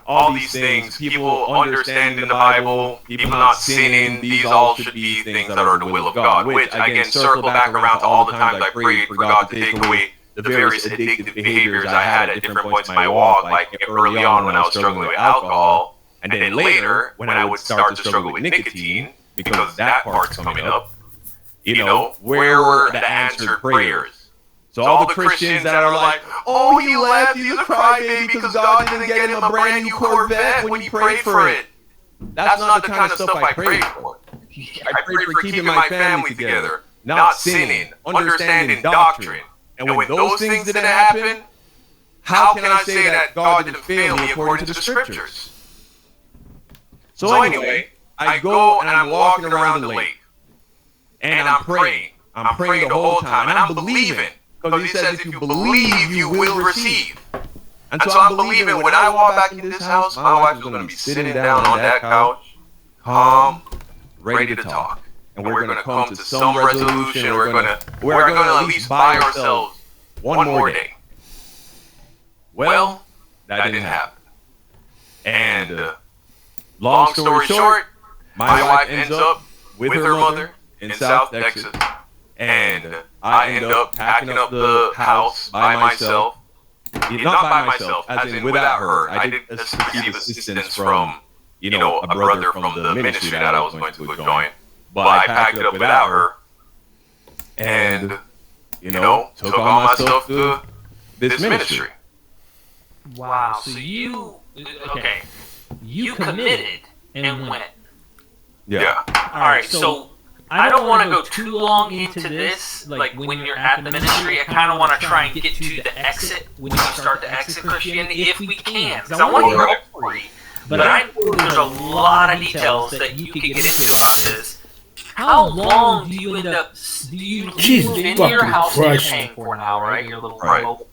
all these things, people understanding the Bible, people not sinning, these all should be things that are the will of God, which, again, circle back around to all the times I prayed for God to take away the various addictive behaviors I had at different points in my walk, like early on when I was struggling with alcohol, and then later when I would start to struggle with nicotine, because that part's coming up, you know, where were the answered prayers? So all the Christians that are like, oh, he left, he's a crybaby because God didn't get him a brand new Corvette when he prayed for it. That's not the kind of stuff I prayed for. I prayed for keeping my family together, not sinning, understanding doctrine. And when those things didn't happen, how can I say that God didn't fail me according to the scriptures? So anyway, I go and I'm walking around the lake. And I'm praying. I'm praying the whole time. And I'm believing. Because he says if you believe, you will receive. And so I'm believing when I walk back into this house, my wife is going to be sitting down on that couch, calm, ready to talk. And we're going to come to some resolution. We're going to at least buy ourselves one more day. Well, that didn't happen. And long story short, my wife ends up with her mother in South Texas. And I end up packing up the house by myself. Not by myself, as in without her. I did receive assistance from, you know, a brother from the ministry that I was going to join. But I packed it up without her. And, you know, took on myself to this ministry. Wow. So you committed and went. Yeah. All right. So I don't want to go too long into this, like when you're at the ministry. I kind of want to try and get to the exit, when you start to exit Christianity, if we can. Because I want to hear all three. But I know there's a lot of details that you could get into about this. How long do you end up, Jesus in your house that you're Christ. paying for now, right? Your little Right. mobile.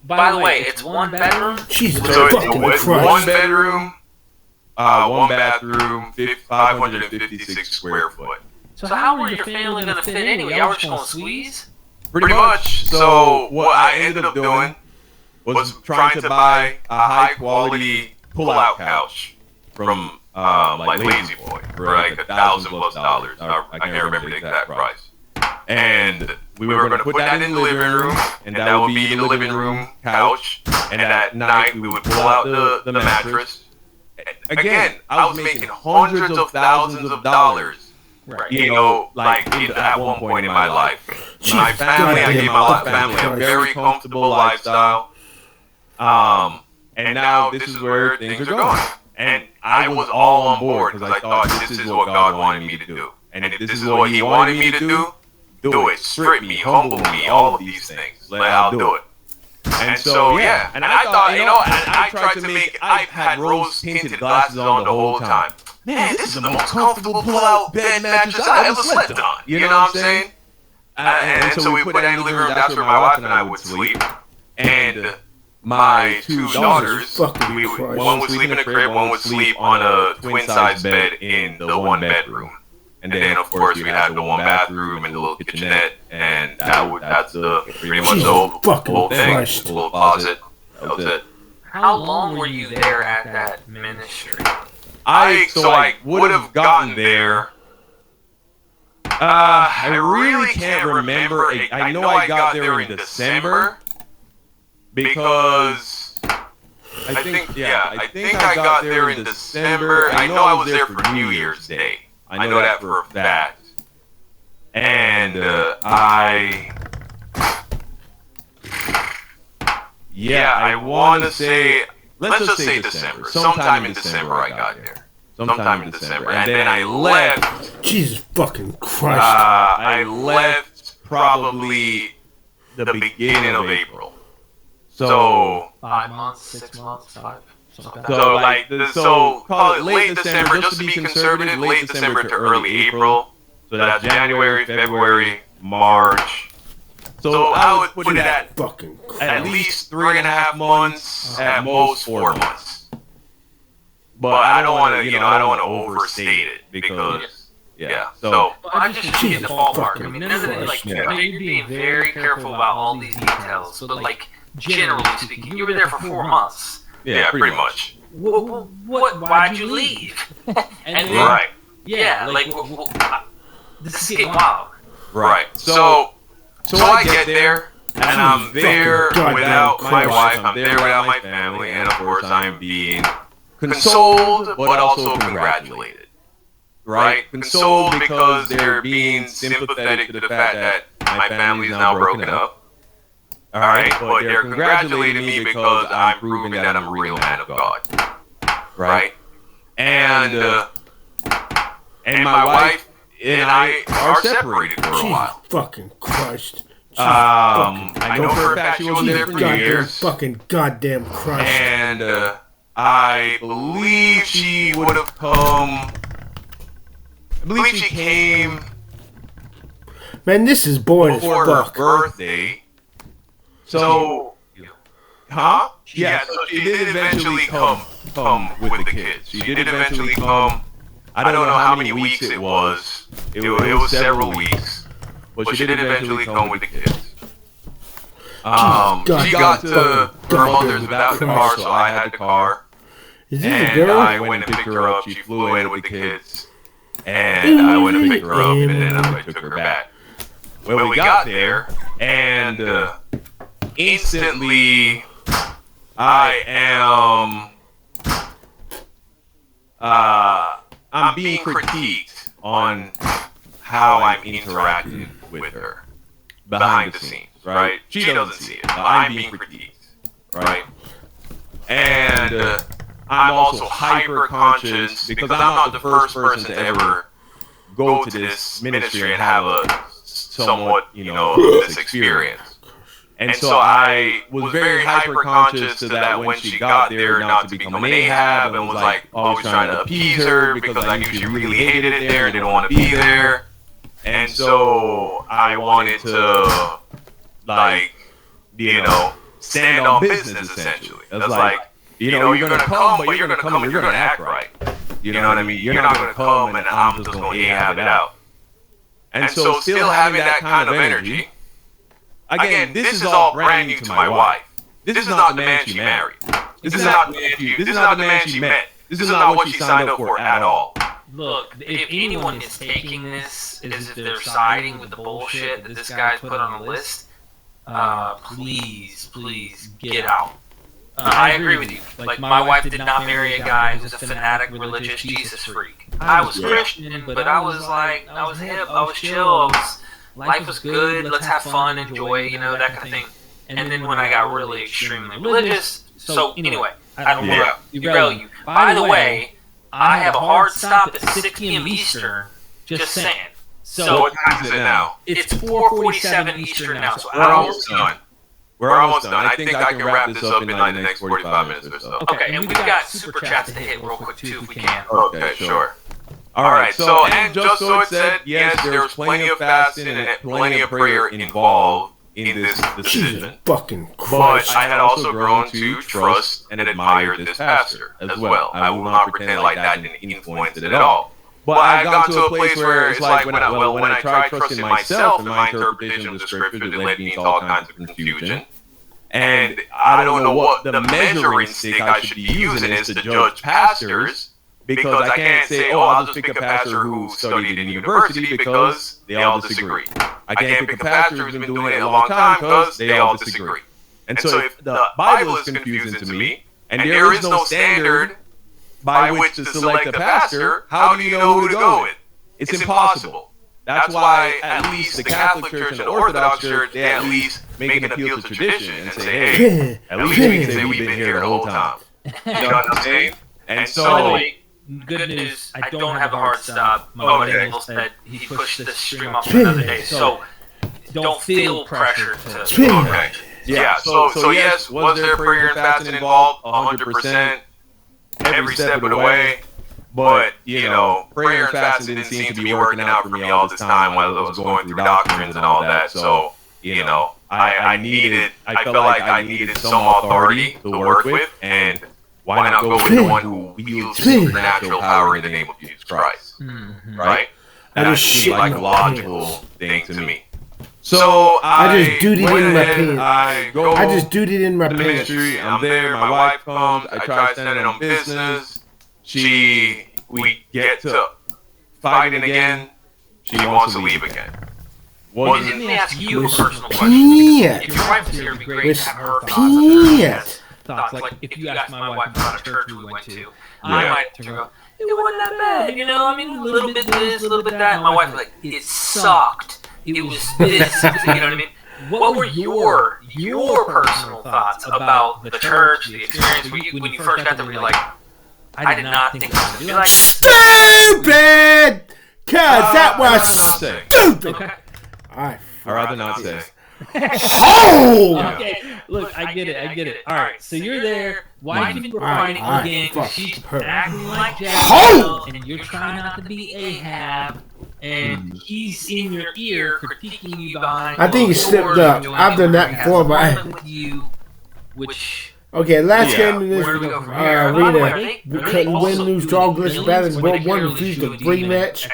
By the way, it's one bedroom. Jesus So fucking it's Christ. one bedroom, one bathroom, 556 square foot. So how were your family going to fit anyway? Y'all were just going to squeeze? Pretty much. So what I ended up doing was trying to buy a high quality pull-out couch from like Lazy Boy for like $1,000+. I can't remember the exact price. And we were going to put that in the living room, and that would be the living room couch. And at night we would pull out the mattress. Again, I was making hundreds of thousands of dollars. Right. You know, like at one point in my life. My family, I gave my family a very comfortable lifestyle. And now this is where things are going. And I was all on board because I thought this is what God wanted me to do. And if this is what He wanted me to do it. Strip me, humble me, all of these things. I'll do it. And so, yeah. And I thought, I tried to make, I had rose-tinted glasses on the whole time. Man, this is the most comfortable pull-out bed mattress I ever slept on. You know what I'm saying? And so we put that in the living room. That's where my wife and I would sleep. And my two daughters, one would sleep in the crib, one would sleep on a twin-size bed in the one bedroom. And then, of course, we had the one bathroom and the little kitchenette, and that's pretty much the whole thing. The little closet. That was it. How long were you there at that ministry? I would have gotten there. I really can't remember. I know I got there in December because I think I got there in December. I know I was there for New Year's Day. I know that for a fact. And I want to say, let's just say December. Sometime in December I got there. Sometime in December. And then I left. Jesus fucking Christ. I left probably the beginning of April. So 5 months, 6 months, 5. So call it late December, just to be conservative, late December to early April. So that's January, February, March. So I would put it at least 3.5 months, at most 4 months. But I don't want to, I don't want to overstate it because, So I just should get the ballpark. I mean, isn't it like you're being very careful about all these details? But like generally speaking, you were there for 4 months. Yeah, pretty much. Why'd you leave? And then, right. Yeah, this is getting wild. Right. So I get there, and I'm there without my wife, I'm there without my family, and of course I'm being consoled, but also congratulated. Right? Consoled because they're being sympathetic to the fact that my family is now broken up. Alright, but they're congratulating me because I'm proving that I'm a real man of God. Right? And my wife and I are separated for a while. Fucking Christ. I know for a fact she was there for New Year's. Fucking goddamn Christ. And I believe she would have come. I believe she came. Man, this is boring as for her fuck. birthday. So, huh? Yeah, so she did eventually come with the kids. She did eventually come. I don't know how many weeks it was. It was several weeks. But she did eventually come with the kids. She got to her mother's without the car, so I had the car. Is this a girl? I went and picked her up. She flew in with the kids. And I went and picked her up, and then I took her back. Well, we got there, and instantly, I'm being critiqued on how I'm interacting with her behind the scenes, right? She doesn't see it, but I'm being critiqued, right? And I'm also hyper conscious because I'm not the first person to ever go to this ministry and have a somewhat, this experience. And so I was very hyper conscious to that when she got there, not to become an Ahab, and was like always trying to appease her because I knew she really hated it there and didn't want to be there. And so I wanted to, stand on business essentially. It's like, you're gonna come, but you're gonna come and you're gonna act right. You know what I mean? You're not gonna come and I'm just gonna Ahab it out. And so still having that kind of energy. Again, this is all brand new to my wife. This is not the man she married. This is not the man she met. This is not what she signed up for at all. Look, if anyone is taking this as if they're siding with the bullshit that this guy's put on the list, please get out. I agree with you. Like, my wife did not marry a guy who's a fanatic, religious Jesus freak. I was Christian, but I was like, I was hip, I was chill, life was good, let's have fun, enjoy, that kind of thing. And then when I got really extremely religious, so anyway, I don't want to derail you. By the way, I have a hard stop at 6 p.m. Eastern, just saying. So what time is it now? It's 4:47 Eastern now, so we're almost done. We're almost done. I think I can wrap this up in like the next 45 minutes or so. Okay, and we've got super chats to hit real quick too, if we can. Okay, sure. All right. So, and just so it said, yes, there's plenty of fasting and plenty of prayer involved in this decision. Fucking But Christ. I had also grown to trust and admire this pastor as well. I will not pretend like that didn't influence it at all. But I've gotten to a place where it's like when I tried trusting myself and my interpretation of the scriptures, it led me into all kinds of confusion. And I don't know what the measuring stick I should be using is to judge pastors, because I can't say, oh, I'll just pick a pastor who studied in university because they all disagree. I can't pick a pastor who's been doing it a long time because they all disagree. And so if the Bible is confusing to me, and there is no standard by which to select a pastor, how do you know who to go with? It's impossible. That's why at least the Catholic Church and the Orthodox Church, they at least make an appeal to tradition and say, hey, at least we can say we've been here the whole time. You know what I'm saying? And so... By the way, good news, I don't have a hard stop. My buddy Engel said he pushed this stream off for another day, so don't feel pressure to... Okay. Yeah, so yes, was there prayer and fasting involved? 100%. Every step of the way. But, you know, prayer and fasting didn't seem to be working out for me all this time while I was going through doctrines and all that. So, you know, I felt like I needed some authority to work with, and why not go with the one who wields supernatural power in the name of Jesus Christ? Right? That seemed like a logical thing to me. So I just dooted in my pants. I just dooted in my pants. Ministry. I'm there. My wife comes. I try standing on business. We get to fighting again. She wants to leave again. Let me ask you a personal question. Pant. If your wife was here, it'd be great to have her thoughts. Pant. Like if you asked my wife about a church we went to, I might go, it wasn't that bad, you know. I mean, a little bit this, a little bit that. And my wife was like, it sucked. It was this. You know what I mean? What were your personal thoughts about the church, the experience? When you first got there, were you like, I did not think it was going to be like stupid? Cause that was stupid. Okay. Alright. I'd rather not say. Oh! Okay, look, I get it. Alright, so you're there, wife and fighting again, she's acting like Jezebel, and you're trying not to be Ahab, and he's in your ear critiquing you behind. I think he slipped up. I've done that before, but okay, last game in this arena, we couldn't win, lose, draw, glitch, balance, roll one, refuse the rematch.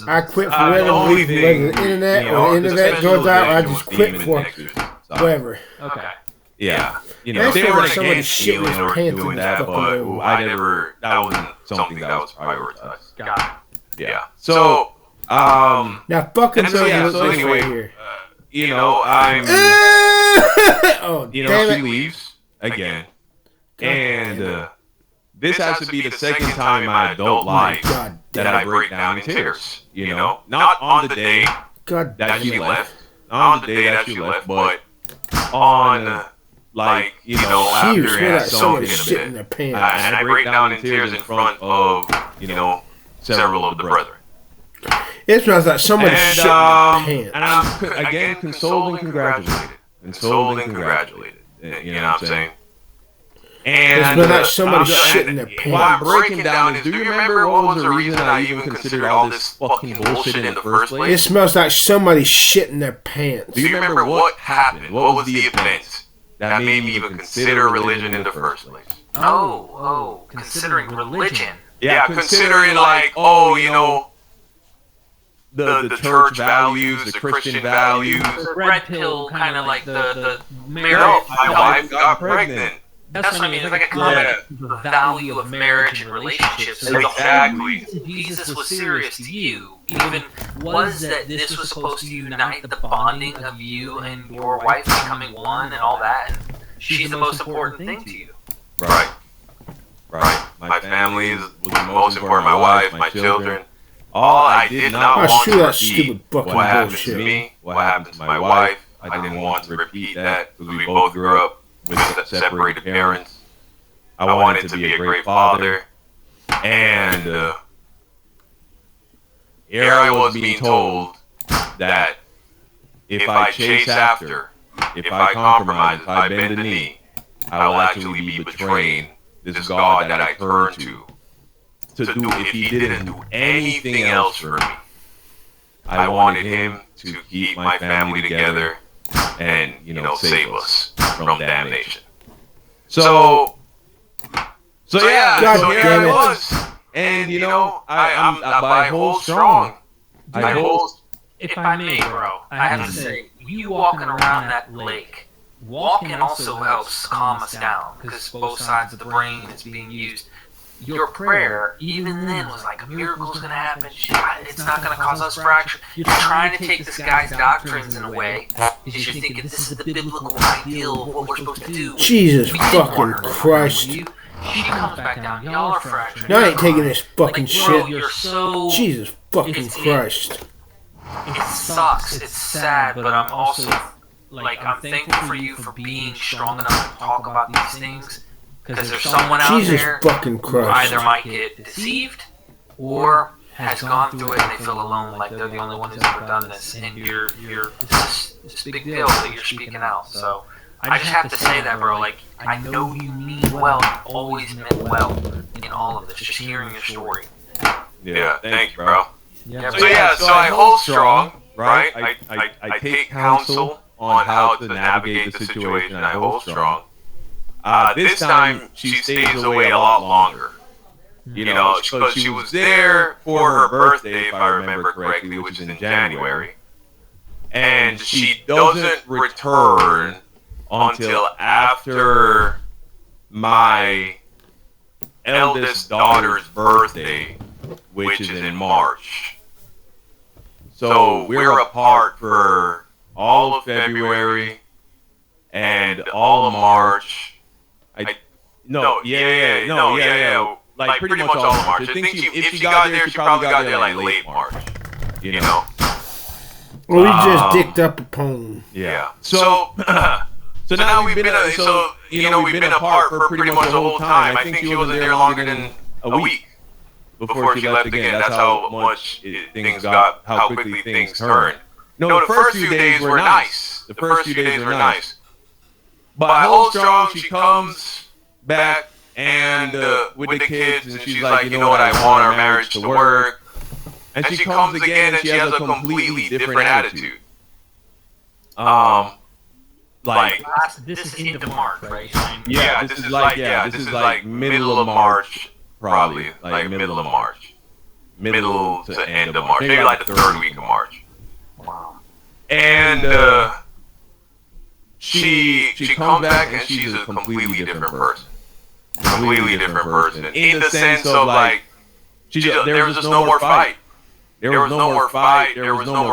I quit for whatever reason, whether the internet or the internet goes out, or I just quit for whatever. Okay. Yeah. You know, they were against stealing or doing that, but that wasn't something that was prioritized. Got it. Yeah. So, now fucking so anyway, here. You know, oh, you know, she leaves again. And this has to be the second time in my adult life that I break down in tears. You know, not on the day that she left, not on the day that she left, but on, like, you know, after it has sunk in a bit. And I break down in tears in front of, you know, several of the brethren. It smells like somebody shit in their pants. And I'm, again, consoled and congratulated. Consoled and congratulated. You know what I'm saying? And it's like somebody shit in their pants. What I'm breaking down is, do you remember what was the reason I even considered all this fucking bullshit in the first place? It smells like somebody shit in their pants. Do you remember what happened? What was the event that made me even consider religion in the first place? Oh, considering religion. Yeah, considering like, oh, you know, the church values, the Christian values. The red pill, kind of like the marriage. No, my wife got pregnant. That's what I mean. It's like a comment the value of marriage and relationships. Exactly. The Jesus was serious to you. Even was that this was supposed to unite the bonding of you and your wife becoming one and all that. And she's the most important thing to you. Right. My family was the most important. My wife, my children. All I did not want to repeat what happened to me, what happened to my wife. I didn't want to repeat that because we both grew up with separated parents. I wanted to be a great father. And here I was being told that if I chase after if I compromise, if I bend the knee, I will actually be betraying this God that I turn to do if he didn't do anything else for me. I wanted him to keep my family together and, save us from damnation. So God here damn I it. was. And, I hold strong. I hold. If I may, bro, I have to say, you walking around that lake, walking also helps calm us down, because both sides of the brain is being used. Your prayer, even then, was like, a miracle's going to happen. It's not going to cause us fracture. You're trying to take this guy's doctrines in a way, because you're thinking this is the biblical ideal of what we're supposed to do. Jesus fucking Christ. She comes back down. Y'all are fractured. No, I ain't taking this fucking shit. You're so... Jesus fucking Christ. It sucks. It's sad, but I'm also, I'm thankful for you for being strong enough to talk about these things. Because there's someone out Jesus there fucking who Christ. either might get deceived or has gone through it and they feel alone, like they're the only one who's ever done this. And it's a big deal that you're speaking out. So I just have to say that, bro. Like, I know you mean well. You've always meant well in all of this. Just hearing your story. Yeah, thank you, bro. Yeah, So I hold strong, right? I take counsel on how to navigate the situation. I hold strong. This time she stays away a lot longer. Because she was there for her birthday, if I remember correctly, which is in January. And she doesn't return until after my eldest daughter's birthday, which is in March. So we're apart for all of February and all of March. Like pretty much all of March. I think if she got there, she probably got there like late March. Well, we just dicked up a poem. Yeah. So now we've been apart for pretty much the whole time. I think she wasn't there longer than a week before she left again. That's how much how quickly things turned. No, the first few days were nice. But I hold strong. She comes back and with the kids, and she's like, you know what? I want our marriage to work. And she comes again, and she has a completely different attitude. This is into March, right? Yeah, this is like middle of March, probably like middle of March, middle to end of March, maybe like the third week of March. Wow. And she comes back and she's a completely different person. In the sense of like, there was just no more fight. There was no more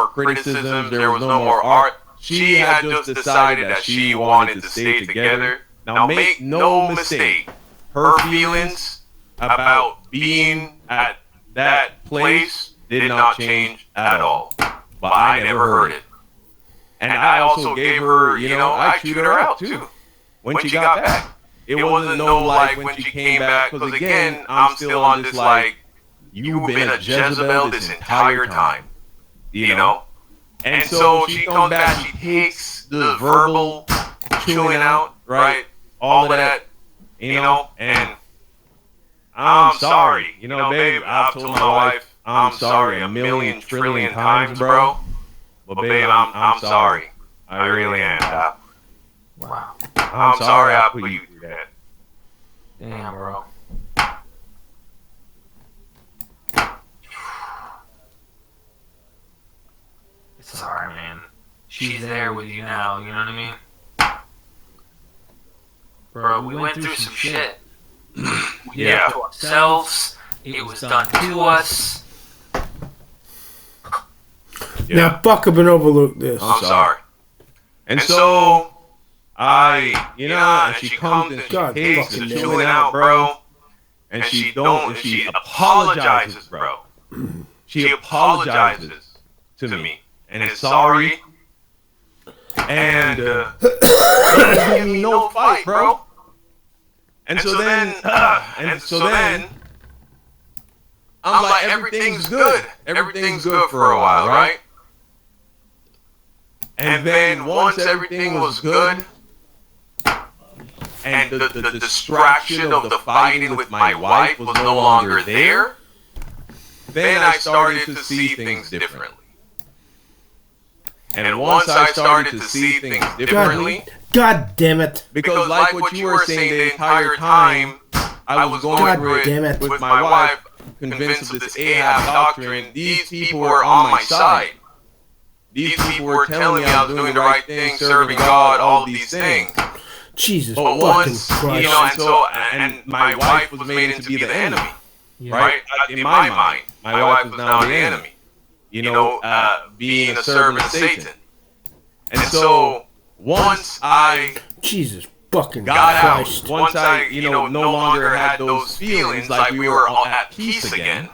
criticisms. There was no more art. She had just decided that she wanted to stay together. Now make no mistake, her feelings about being at that place did not change at all. But I never heard it. And I also gave her, I chewed her out too. When she got back. It wasn't no like when she came back, because again, I'm still on this like, you've been a Jezebel this entire time, And so she comes back, she takes the verbal chewing out, right? All of that, and I'm sorry, babe, I've told my wife, I'm sorry a million trillion times, bro. But babe, I'm sorry. I really am. Wow. I'm sorry I put you through that. Damn, bro. It's alright, man. She's there with you now, you know what I mean? Bro, we went through some shit. We did it to ourselves. It was done to us. Now, fuck up and overlook this. I'm sorry. And so and she comes and she takes the chewing out, bro. And she apologizes, bro. She apologizes to me and is sorry. And doesn't give me no fight, bro. And so then I'm like, everything's good. Everything's good for a while, right? And then once everything was good, and the distraction of the fighting with my wife was no longer there, then I started to see things differently. And once I started to see things differently, God damn it! Because like what you were saying the entire time, I was going through it with my wife, convinced of this Ahab doctrine. These people were on my side. These people were telling me I was doing the right thing, serving God, all of these things. Jesus, but once, and my wife was made into be the enemy, right? In my mind, my wife was now the enemy. Being a servant of Satan. And so once I Jesus fucking got Christ. out, once I no longer had those feelings, like we were at peace again.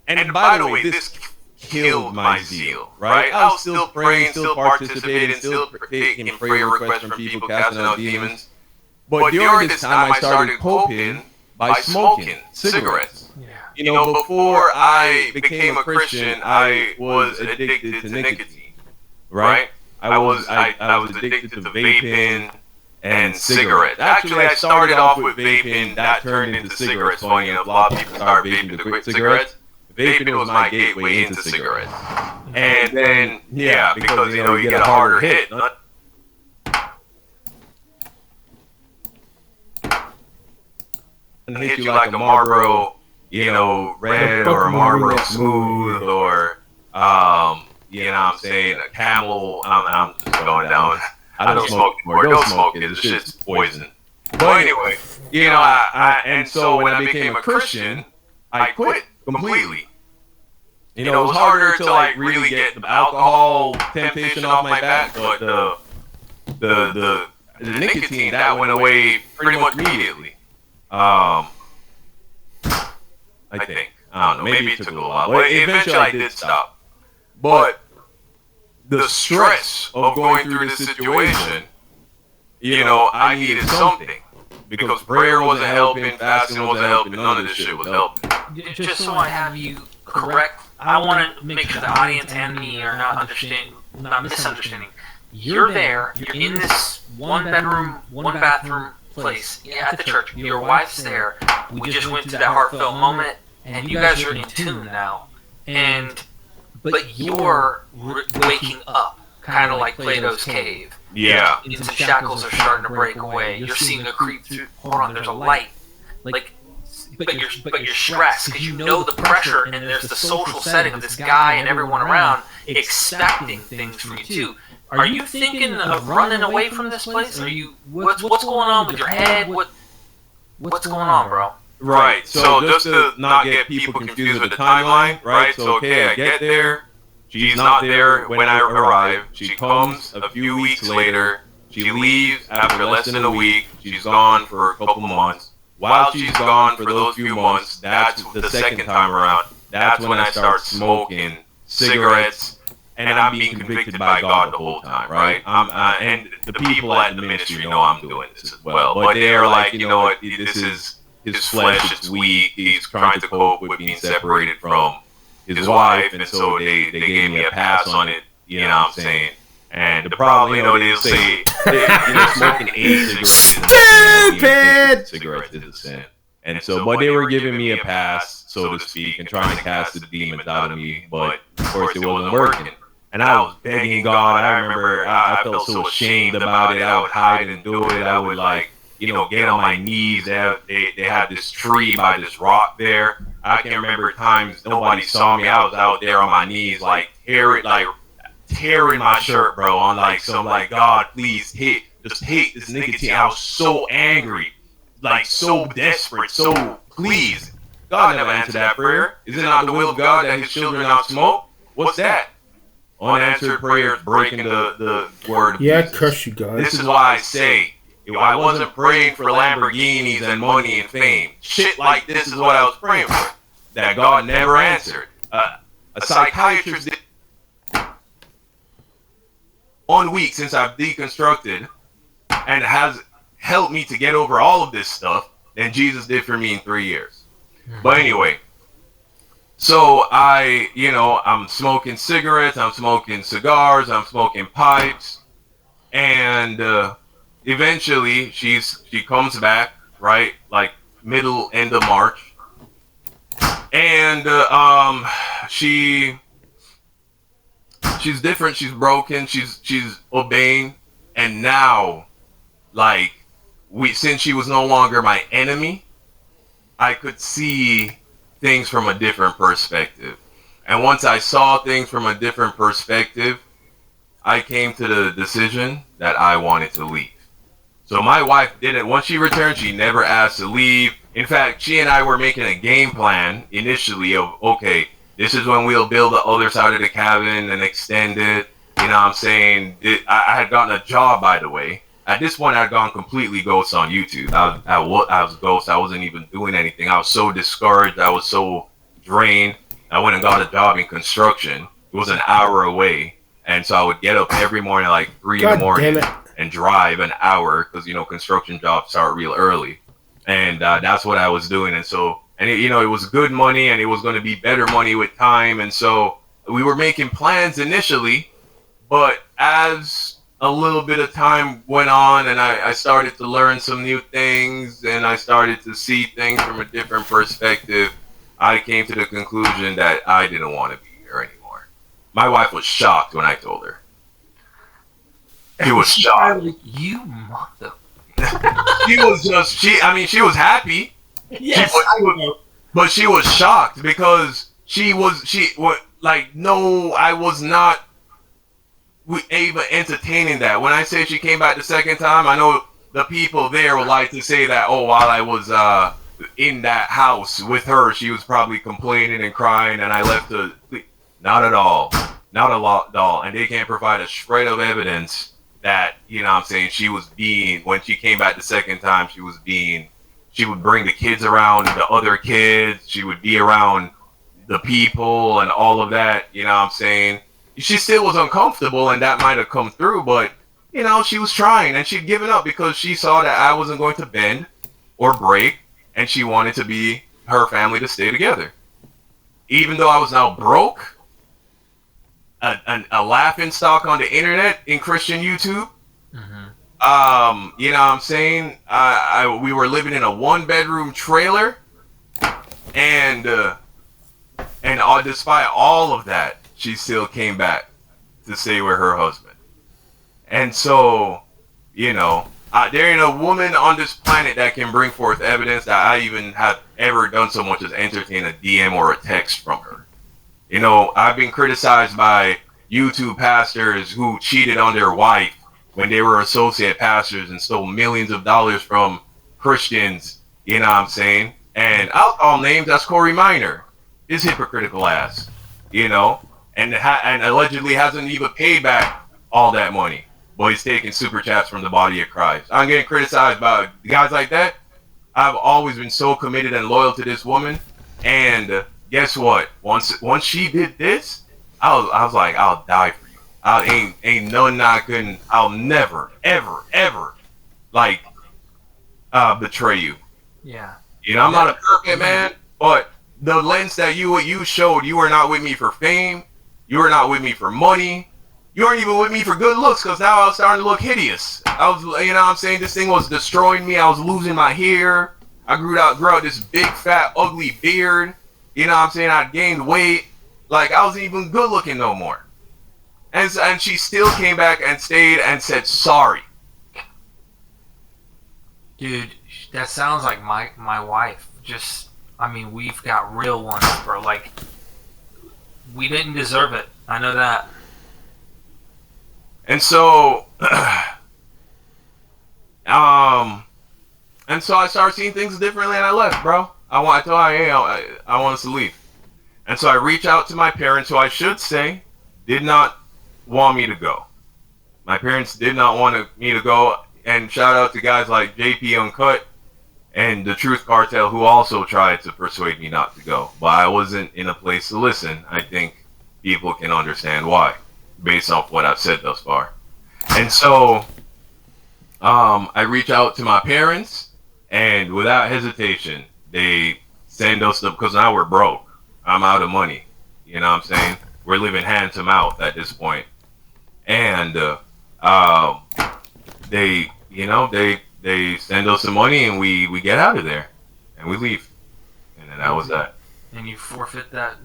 And by the way, this killed my zeal, right? I was still praying, still participating, still taking prayer requests from people, casting out demons. But during this time, I started coping by smoking cigarettes. Before I became a Christian, I was addicted to nicotine, right? I was addicted to vaping and cigarettes. Actually, I started off with vaping, that turned into cigarettes. Funny enough, a lot of people started vaping to quit cigarettes. Vaping was my gateway into cigarettes. And then, because, you get a harder hit. And hit you like a Marlboro, red or a Marlboro Smooth or, I'm saying a Camel. I'm just going down. I don't smoke anymore. Don't smoke it. This shit's poison. But anyway, and so when I became a Christian, I quit completely. It was harder to like really get the alcohol temptation off my back, but the nicotine that went away pretty much immediately. I think. I don't know. Maybe it took a little while, but eventually I did stop. But the stress of going through this situation, I needed something. Because prayer wasn't helping, fasting wasn't helping, none of this shit was helping. Just so I have you correct, I want to make sure the audience and me are not misunderstanding. You're there, you're in this one bedroom, one bathroom place at the church. Your wife's there. We just went through that heartfelt moment, and you guys are in tune now. But you're waking up, kind of like Plato's cave. Yeah. And some shackles are starting to break away. You're seeing a creep through. Hold on, there's a light. But you're stressed because you know the pressure, and there's the social setting of this guy and everyone around expecting things from you too. Are you thinking of running away from this place? Are you? What's going on with your head? What's going on, bro? Right. So just to not get people confused with the timeline, right? So okay, I get there. She's not there when I arrive. She comes a few weeks later. She leaves after less than a week. She's gone for a couple months. While she's gone for those few months, that's the second time around. That's when I start smoking cigarettes, and I'm being convicted by God the whole time, right? And the people at the ministry know I'm doing this as well. But they're like, what? This is his flesh. It's weak. He's trying to cope with being separated from his wife, and so they gave me a pass on it. You know what I'm saying? And the problem, they'll say, smoking a cigarette is cigarettes is a sin. And so, but they were giving me a pass, so to speak, and trying to cast the demons out of me. But of course, it wasn't working. And I was begging God. I remember I felt so ashamed about it. I would hide and do it. I would get on my knees. They had this tree by this rock there. I can remember times nobody saw me. I was out there on my knees, tearing my shirt, bro, on God, please just hit this nicotine. I was so angry, so desperate, so please. God never answered that prayer. Is it not the will of God that his children not smoke? What's that? Unanswered prayers breaking the word of Jesus. Curse you, God. This is why I say, if I wasn't praying for Lamborghinis and money and fame, shit like this is what I was praying for, that God never answered. A psychiatrist did 1 week since I've deconstructed and has helped me to get over all of this stuff than Jesus did for me in 3 years. But anyway, So I'm smoking cigarettes, I'm smoking cigars, I'm smoking pipes, and eventually she comes back, right, like middle end of March, and she's different, she's broken, she's obeying, and now, like, since she was no longer my enemy, I could see things from a different perspective. And once I saw things from a different perspective, I came to the decision that I wanted to leave. So my wife didn't, once she returned, she never asked to leave. In fact, she and I were making a game plan initially of, okay, this is when we'll build the other side of the cabin and extend it. You know what I'm saying? I had gotten a job, by the way. At this point, I had gone completely ghost on YouTube. I was ghost. I wasn't even doing anything. I was so discouraged. I was so drained. I went and got a job in construction. It was an hour away. And so I would get up every morning, like 3 in the morning, and drive an hour because, construction jobs start real early. And that's what I was doing. And so, it was good money, and it was going to be better money with time. And so we were making plans initially, but as a little bit of time went on and I started to learn some new things and I started to see things from a different perspective, I came to the conclusion that I didn't want to be here anymore. My wife was shocked when I told her. She was shocked. You mother. She was happy. Yes. But she was shocked because I was not even entertaining that. When I say she came back the second time, I know the people there would like to say that, oh, while I was in that house with her, she was probably complaining and crying and I left her. Not at all. Not a lot at all. And they can't provide a shred of evidence that, she was when she came back the second time, she would bring the kids around, the other kids, she would be around the people and all of that, She still was uncomfortable, and that might have come through, but, she was trying, and she'd given up because she saw that I wasn't going to bend or break, and she wanted her family to stay together. Even though I was now broke, a laughing stock on the internet in Christian YouTube, we were living in a 1-bedroom trailer, and despite all of that, she still came back to stay with her husband. And so, there ain't a woman on this planet that can bring forth evidence that I even have ever done so much as entertain a DM or a text from her. I've been criticized by YouTube pastors who cheated on their wife when they were associate pastors and stole millions of dollars from Christians, And I'll call names, that's Corey Minor, his hypocritical ass, and allegedly hasn't even paid back all that money, but he's taking super chats from the body of Christ. I'm getting criticized by guys like that. I've always been so committed and loyal to this woman, and guess what? Once she did this, I was like, I'll die for you. Ain't none I couldn't. I'll never, ever, ever, betray you. Yeah. I'm not a perfect man, but the lens that you showed, you were not with me for fame. You were not with me for money. You weren't even with me for good looks, because now I was starting to look hideous. I was, this thing was destroying me. I was losing my hair. I grew out this big, fat, ugly beard. I gained weight. I wasn't even good looking no more. And she still came back and stayed and said sorry. Dude, that sounds like my wife. We've got real ones, bro. We didn't deserve it. I know that. And so, I started seeing things differently, and I left, bro. I told her, hey, I want us to leave. And so I reached out to my parents, who I should say did not want me to go. My parents did not want me to go, and shout out to guys like JP Uncut and the Truth Cartel, who also tried to persuade me not to go. But I wasn't in a place to listen. I think people can understand why, based off what I've said thus far. And so, I reached out to my parents, and without hesitation, they send us because now we're broke. I'm out of money. You know what I'm saying? We're living hand to mouth at this point. And they, you know, they send us some money and we get out of there and we leave. And then that was that. And you forfeit that.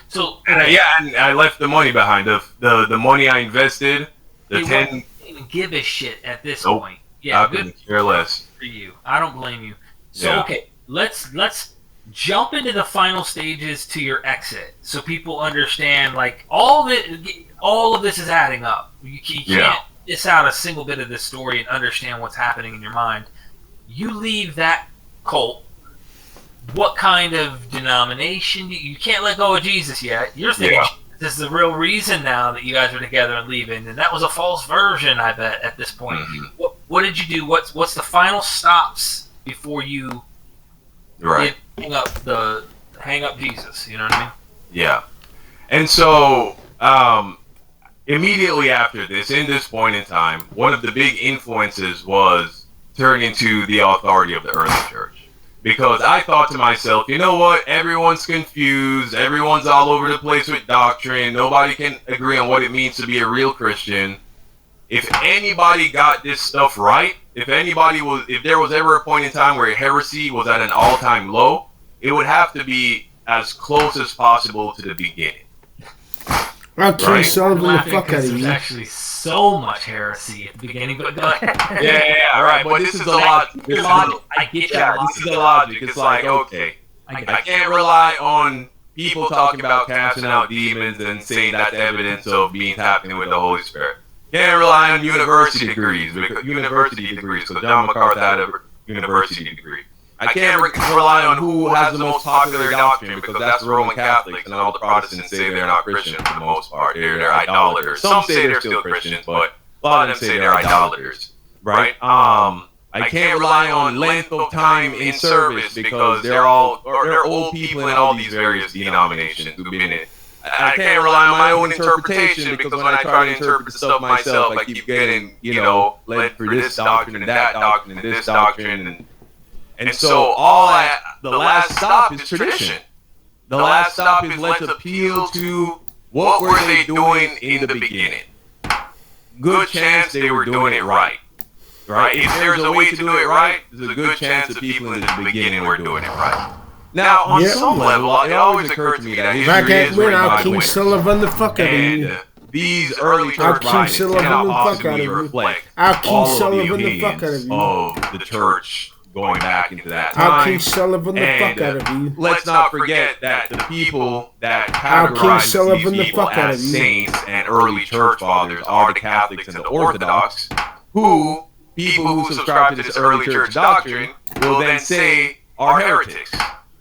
So and I left the money behind. The money I invested. The 10. Even give a shit at this Nope. point. Yeah, I couldn't care less. For you. I don't blame you. So Yeah. okay, let's jump into the final stages to your exit, so people understand. Like all of this is adding up. You can't miss out a single bit of this story and understand what's happening in your mind. You leave that cult. What kind of denomination? You can't let go of Jesus yet. You're thinking this is the real reason now that you guys are together and leaving, and that was a false version, I bet, at this point. Mm-hmm. What did you do? What's the final stops before you hang up Jesus? You know what I mean? Yeah. And so immediately after this, in this point in time, one of the big influences was turning to the authority of the early church. Because I thought to myself, you know what? Everyone's confused. Everyone's all over the place with doctrine. Nobody can agree on what it means to be a real Christian. If anybody got this stuff right, if there was ever a point in time where heresy was at an all-time low, it would have to be as close as possible to the beginning. I'll keep Sullivan the fuck out of There's you. actually so much heresy at the beginning, but go ahead. Yeah, all right, but this is the logic. I get you. This is the logic. It's like, okay, I can't rely on people talking about casting out demons and saying that's evidence of being tapped in with the Holy Spirit. Can't rely on university degrees because John MacArthur had a university degree. I can't rely on who has the most popular doctrine because that's the Roman Catholics, and all the Protestants say they're not Christians for the most part. They're idolaters. Some say they're still Christians, but a lot of them say they're idolaters, right? I can't rely on length of time in service because they're old people in all these various denominations who've been in. I can't rely on my own interpretation because when I try to interpret the stuff myself, I keep getting, led for this doctrine and that doctrine and this doctrine and so the last stop is tradition. The last stop is let's appeal to what were they doing in the beginning. Good chance they were doing it right. Right? If there's a way to do it right, there's a good chance the people in the beginning were doing it right. Now, on some level, it always occurred to me that if I history can't is win, written I'll by King winners. Sullivan the fuck out of you. And these early church King writings Sullivan cannot the fuck out possibly of you. reflect I'll King all of the Sullivan the fuck out of opinions you. of the church going back into that I'll time. King Sullivan the And, fuck out of you. Let's not forget that the people that I'll King categorize Sullivan the these people fuck out as of you. saints and early church fathers are the Catholics and the Orthodox, who people who subscribe to this early church doctrine will then say are heretics.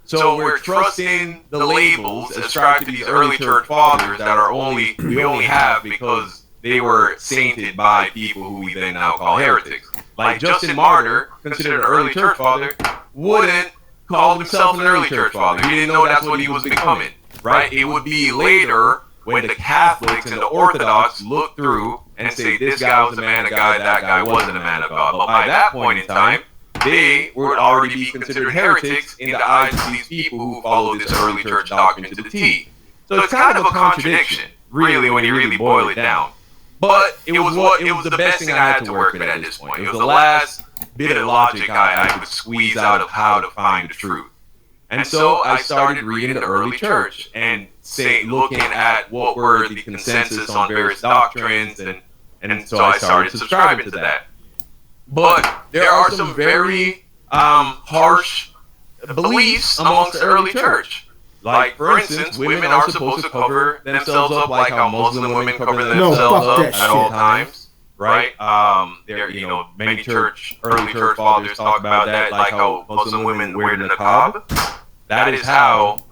So we're trusting the labels ascribed to these early church fathers that we only have because they were sainted by people who we then now call heretics. Like Justin Martyr, considered an early church father, wouldn't call himself an early church father. He didn't know that's what he was becoming, right? It would be later when the Catholics and the Orthodox look through and say, this guy was a man of God, that guy wasn't a man of God. But by that point in time, they would already be considered heretics in the eyes of these people who follow this early church doctrine to the T. So it's kind of a contradiction, really, when you really boil it down. But it was the best thing I had to work with at this point. It was the last bit of logic I could squeeze out of how to find the truth. And so I started reading the early church and looking at what were the consensus on various doctrines, and so I started subscribing to that. But there are some very harsh beliefs amongst the early church. Like, for instance, women are supposed to cover themselves up like how Muslim women cover themselves up at all times, right? Many early church fathers talk about that, like how Muslim women wear the niqab. That is how,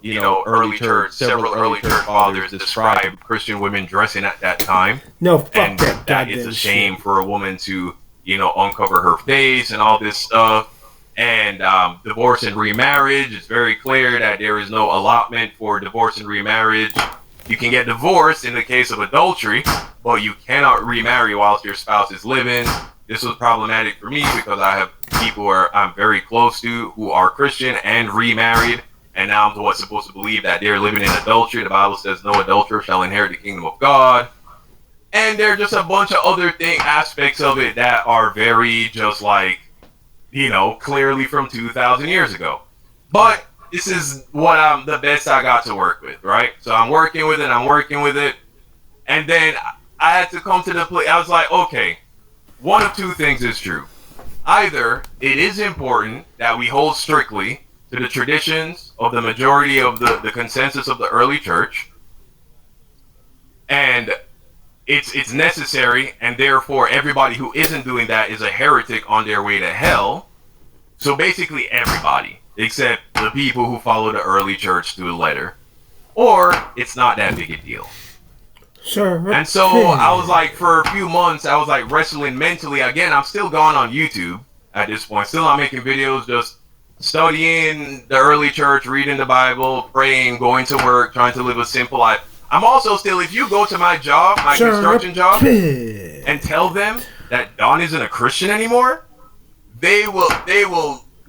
several early church fathers describe Christian women dressing at that time. No, fuck And that that goddamn it's a shame shit. for a woman to, uncover her face and all this stuff. And divorce and remarriage, it's very clear that there is no allotment for divorce and remarriage. You can get divorced in the case of adultery, but you cannot remarry whilst your spouse is living. This was problematic for me because I have people who I'm very close to who are Christian and remarried, and now I'm what's supposed to believe that they're living in adultery. The Bible says no adulterer shall inherit the kingdom of God. And there are just a bunch of other aspects of it that are very just like, clearly from 2,000 years ago. But this is what the best I got to work with, right? So I'm working with it. And then I had to come to the place. I was like, okay, one of two things is true. Either it is important that we hold strictly to the traditions of the majority of the consensus of the early church, and it's necessary, and therefore everybody who isn't doing that is a heretic on their way to hell. So basically everybody, except the people who follow the early church to the letter. Or it's not that big a deal. Sure. And so I was like, for a few months, I was like wrestling mentally. Again, I'm still gone on YouTube at this point. Still not making videos, just studying the early church, reading the Bible, praying, going to work, trying to live a simple life. I'm also still, if you go to my job, my construction job, and tell them that Don isn't a Christian anymore, they will,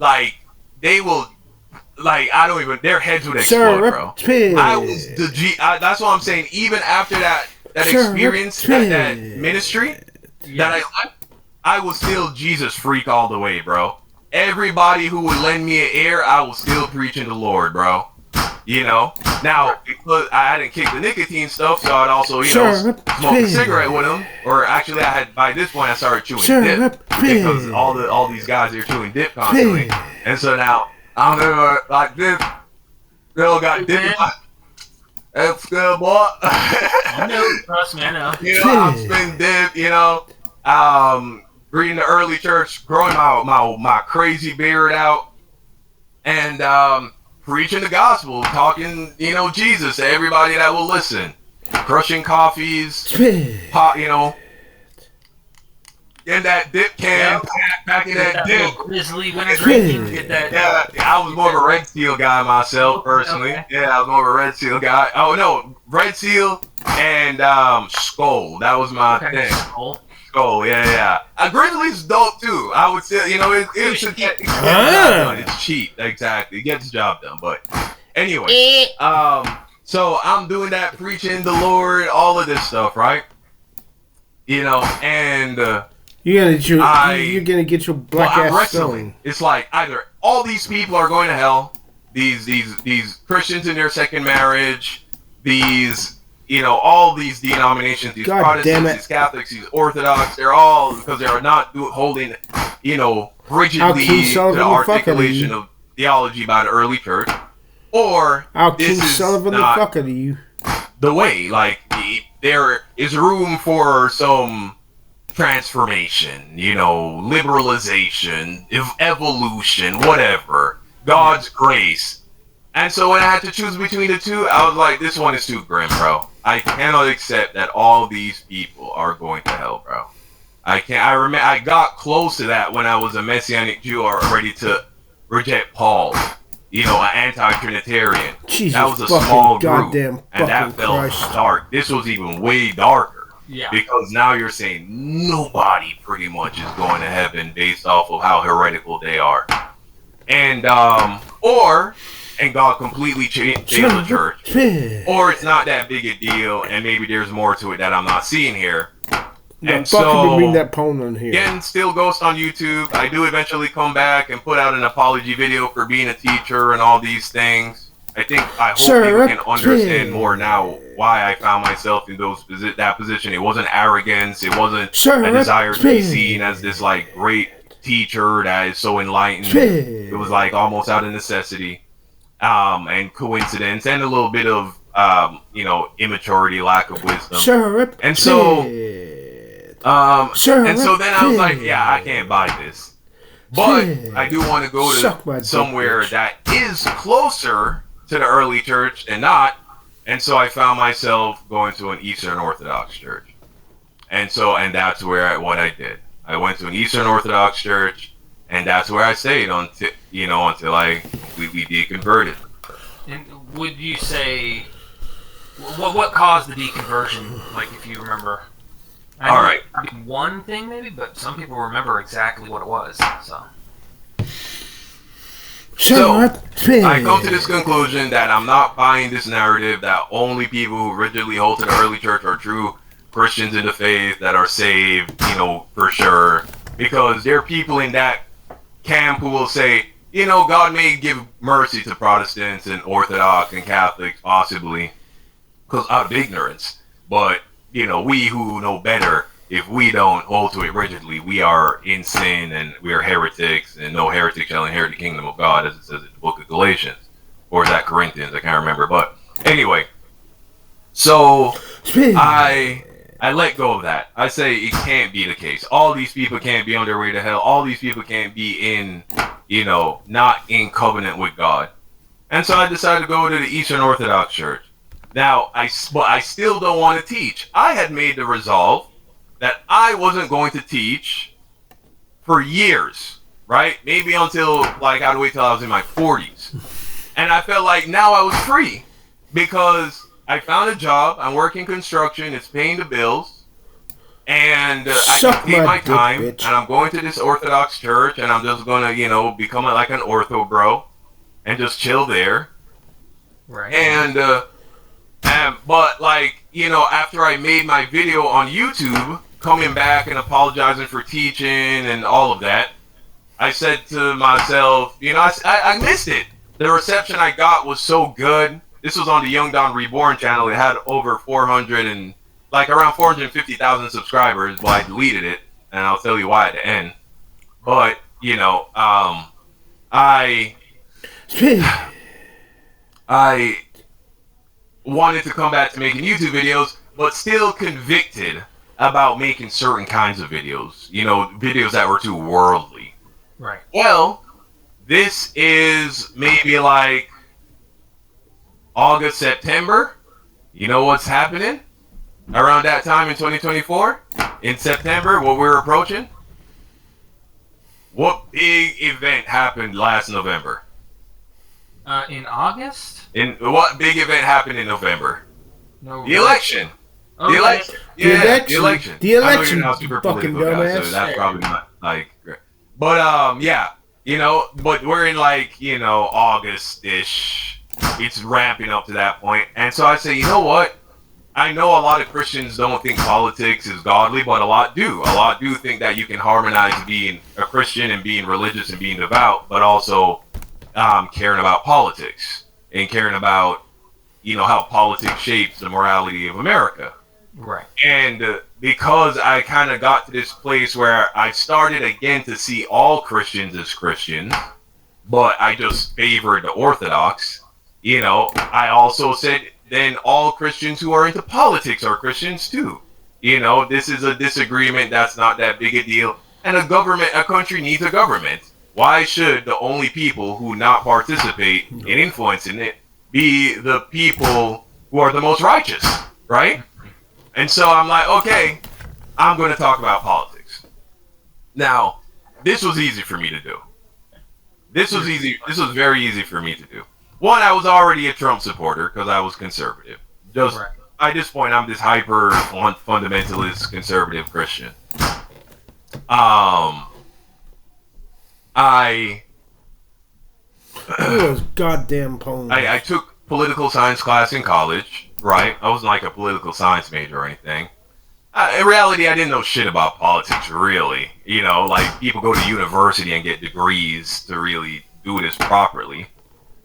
I don't even, their heads would explode, bro. I was that's what I'm saying. Even after that experience, that ministry, that I was still Jesus freak all the way, bro. Everybody who would lend me an ear, I was still preaching the Lord, bro. Now, because I hadn't kicked the nicotine stuff, so I'd also, smoke a cigarette with them. Or actually, by this point, I started chewing dip. Because all these guys are chewing dip constantly. And so now, I'm gonna, like this, girl got dip in my, that's good, boy. I know, trust me, I know. I'm spitting dip, reading the early church, growing my crazy beard out, and, preaching the gospel, talking, Jesus to everybody that will listen. Crushing coffees, pot, in that dip can, packing that dip. Grizzly winter get that. Yeah, I was more of a Red Seal guy myself, personally. Okay. Yeah, I was more of a Red Seal guy. Oh, no, Red Seal and Skull. That was my thing. Skull, yeah. Grizzly's dope, too. I would say, it's cheap. Exactly. It gets the job done. But anyway, so I'm doing that, preaching the Lord, all of this stuff, right? And you're gonna get your black ass wrestling. It's like either all these people are going to hell, these Christians in their second marriage, these all these denominations, these Protestants, these Catholics, these Orthodox, they're all, because they are not holding, rigidly to the articulation of theology by the early church, or this is not the way. Like, there is room for some transformation, liberalization, evolution, whatever, God's grace. And so when I had to choose between the two, I was like, this one is too grim, bro. I cannot accept that all these people are going to hell, bro. I can't. I got close to that when I was a Messianic Jew, or ready to reject Paul. An anti-Trinitarian. That was a small group, and that felt dark. This was even way darker. Yeah. Because now you're saying nobody pretty much is going to heaven based off of how heretical they are. And and God completely changed the church, or it's not that big a deal, and maybe there's more to it that I'm not seeing here. And so, bring that poem on here. Again, still Ghost on YouTube. I do eventually come back and put out an apology video for being a teacher and all these things. I hope people can understand more now why I found myself in that position. It wasn't arrogance. It wasn't a desire to be seen as this like great teacher that is so enlightened. It was like almost out of necessity. And coincidence, and a little bit of, immaturity, lack of wisdom. And so, and so then I was like, yeah, I can't buy this. But I do want to go to somewhere that is closer to the early church than not. And so I found myself going to an Eastern Orthodox church. And that's what I did. I went to an Eastern Orthodox church, and that's where I stayed until I completely deconverted. And would you say what caused the deconversion? Like, if you remember. All right. One thing maybe, but some people remember exactly what it was. So. So, I come to this conclusion that I'm not buying this narrative that only people who rigidly hold to the early church are true Christians in the faith that are saved, for sure. Because there are people in that camp who will say, God may give mercy to Protestants and Orthodox and Catholics, possibly, because out of ignorance. But, we who know better, if we don't hold to it rigidly, we are in sin and we are heretics, and no heretic shall inherit the kingdom of God, as it says in the book of Galatians. Or is that Corinthians? I can't remember. But anyway, so I let go of that. I say it can't be the case. All these people can't be on their way to hell. All these people can't be in, not in covenant with God. And so I decided to go to the Eastern Orthodox Church. Now, but I still don't want to teach. I had made the resolve that I wasn't going to teach for years, right? Maybe until, I had to wait till I was in my 40s. And I felt like now I was free because I found a job. I'm working construction. It's paying the bills. And I can take my time. And I'm going to this Orthodox church. And I'm just going to, become like an ortho bro. And just chill there. Right. And, but after I made my video on YouTube, coming back and apologizing for teaching and all of that, I said to myself, I missed it. The reception I got was so good. This was on the Young Don Reborn channel. It had over 400 and around 450,000 subscribers. Well, I deleted it, and I'll tell you why at the end. But I wanted to come back to making YouTube videos, but still convicted about making certain kinds of videos. Videos that were too worldly. Right. Well, this is maybe August, September. You know what's happening? Around that time in 2024? In September, what we're approaching? What big event happened last November? In August? What big event happened in November? No. The election. Okay. The election. Yeah, the election. The election. I know you're not super fucking political, guys, dumbass. so that's probably not great. But yeah, but we're in August-ish. It's ramping up to that point, and so I say, you know what? I know a lot of Christians don't think politics is godly, but a lot do. A lot do think that you can harmonize being a Christian and being religious and being devout, but also caring about politics and caring about, how politics shapes the morality of America. Right. And because I kind of got to this place where I started again to see all Christians as Christians, but I just favored the Orthodox, I also said, then all Christians who are into politics are Christians too. This is a disagreement that's not that big a deal. And a country needs a government. Why should the only people who not participate in influencing it be the people who are the most righteous, right? And so I'm like, okay, I'm going to talk about politics. Now, this was easy for me to do. This was very easy for me to do. One, I was already a Trump supporter because I was conservative. At this point, I'm this hyper fundamentalist conservative Christian. Those goddamn poems. I took political science class in college, right? I wasn't like a political science major or anything. In reality, I didn't know shit about politics, really. People go to university and get degrees to really do this properly.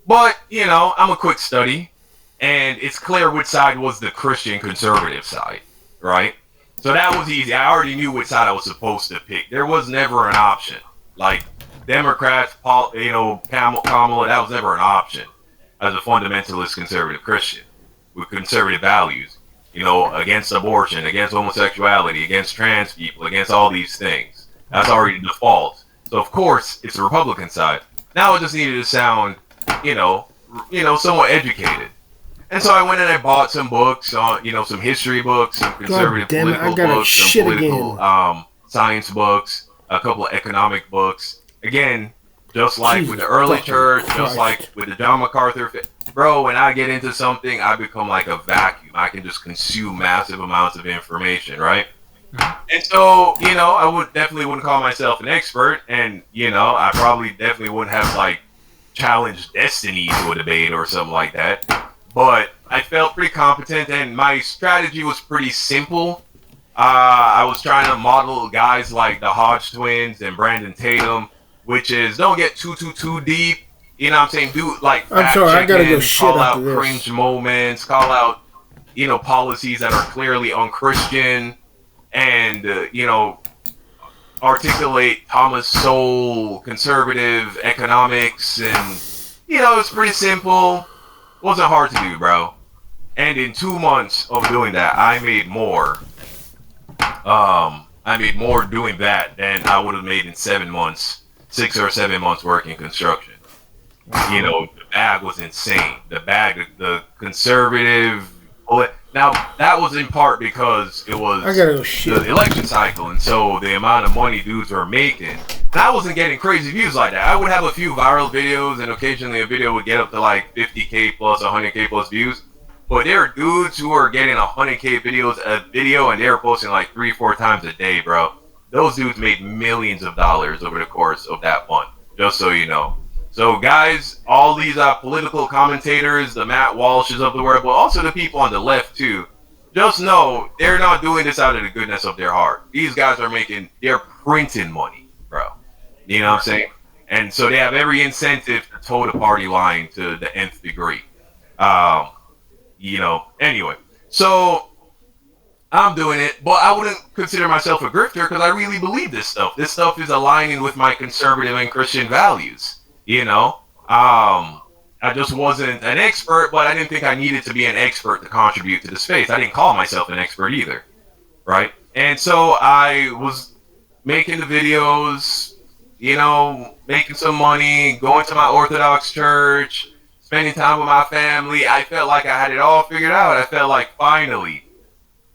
But, I'm a quick study, and it's clear which side was the Christian conservative side, right? So that was easy. I already knew which side I was supposed to pick. There was never an option. Democrats, Kamala, that was never an option as a fundamentalist conservative Christian with conservative values, against abortion, against homosexuality, against trans people, against all these things. That's already the default. So, of course, it's the Republican side. Now it just needed to sound, somewhat educated. And so I went and I bought some books on, some history books, some conservative political books, some political science books, a couple of economic books. Again, just like with the early church, just like with the John MacArthur. Bro, when I get into something, I become like a vacuum. I can just consume massive amounts of information, right? And so, I definitely wouldn't call myself an expert, and, I probably definitely wouldn't have, challenge destiny to a debate or something like that. But I felt pretty competent, and my strategy was pretty simple. I was trying to model guys like the Hodge twins and Brandon Tatum, which is don't get too deep. You know what I'm saying? Do like I'm sorry, I gotta go shit call after out this. cringe moments, call out policies that are clearly unchristian, and articulate Thomas Sowell conservative economics, and it's pretty simple. Wasn't hard to do, bro. And in 2 months of doing that, I made more. I made more doing that than I would have made in 7 months, 6 or 7 months working construction. The bag was insane. The conservative. Now that was in part because it was the election cycle, and so the amount of money dudes were making. And I wasn't getting crazy views like that. I would have a few viral videos, and occasionally a video would get up to like 50K plus, 100K plus views. But there are dudes who are getting 100K videos a video, and they're posting like 3-4 times a day, bro. Those dudes made millions of dollars over the course of that month, just so you know. So guys, all these political commentators, the Matt Walshes of the world, but also the people on the left too, just know they're not doing this out of the goodness of their heart. These guys they're printing money, bro. You know what I'm saying? And so they have every incentive to toe the party line to the nth degree. Anyway, so I'm doing it, but I wouldn't consider myself a grifter because I really believe this stuff. This stuff is aligning with my conservative and Christian values. I just wasn't an expert, but I didn't think I needed to be an expert to contribute to the space. I didn't call myself an expert either, right? And so I was making the videos, making some money, going to my Orthodox church, spending time with my family. I felt like I had it all figured out. I felt like finally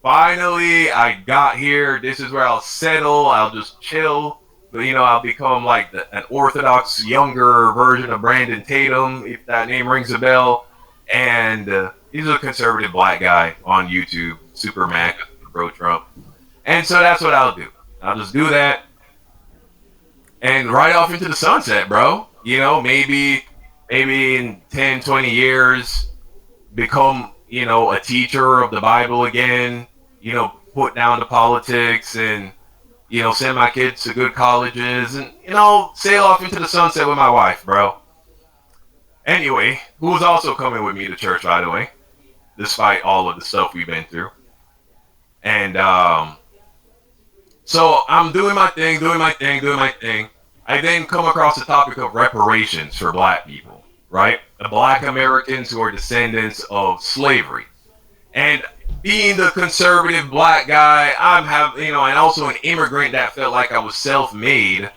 I got here. This is where I'll settle. I'll just chill. But, I'll become like an Orthodox younger version of Brandon Tatum, if that name rings a bell. And he's a conservative black guy on YouTube, super Mac, pro Trump. And so that's what I'll do. I'll just do that and ride off into the sunset, bro. Maybe in 10, 20 years, become, a teacher of the Bible again, put down the politics and, send my kids to good colleges and, sail off into the sunset with my wife, bro. Anyway, who was also coming with me to church, by the way, despite all of the stuff we've been through. And, so I'm doing my thing. I then come across the topic of reparations for black people, right? The black Americans who are descendants of slavery. And being the conservative black guy, and also an immigrant that felt like I was self-made,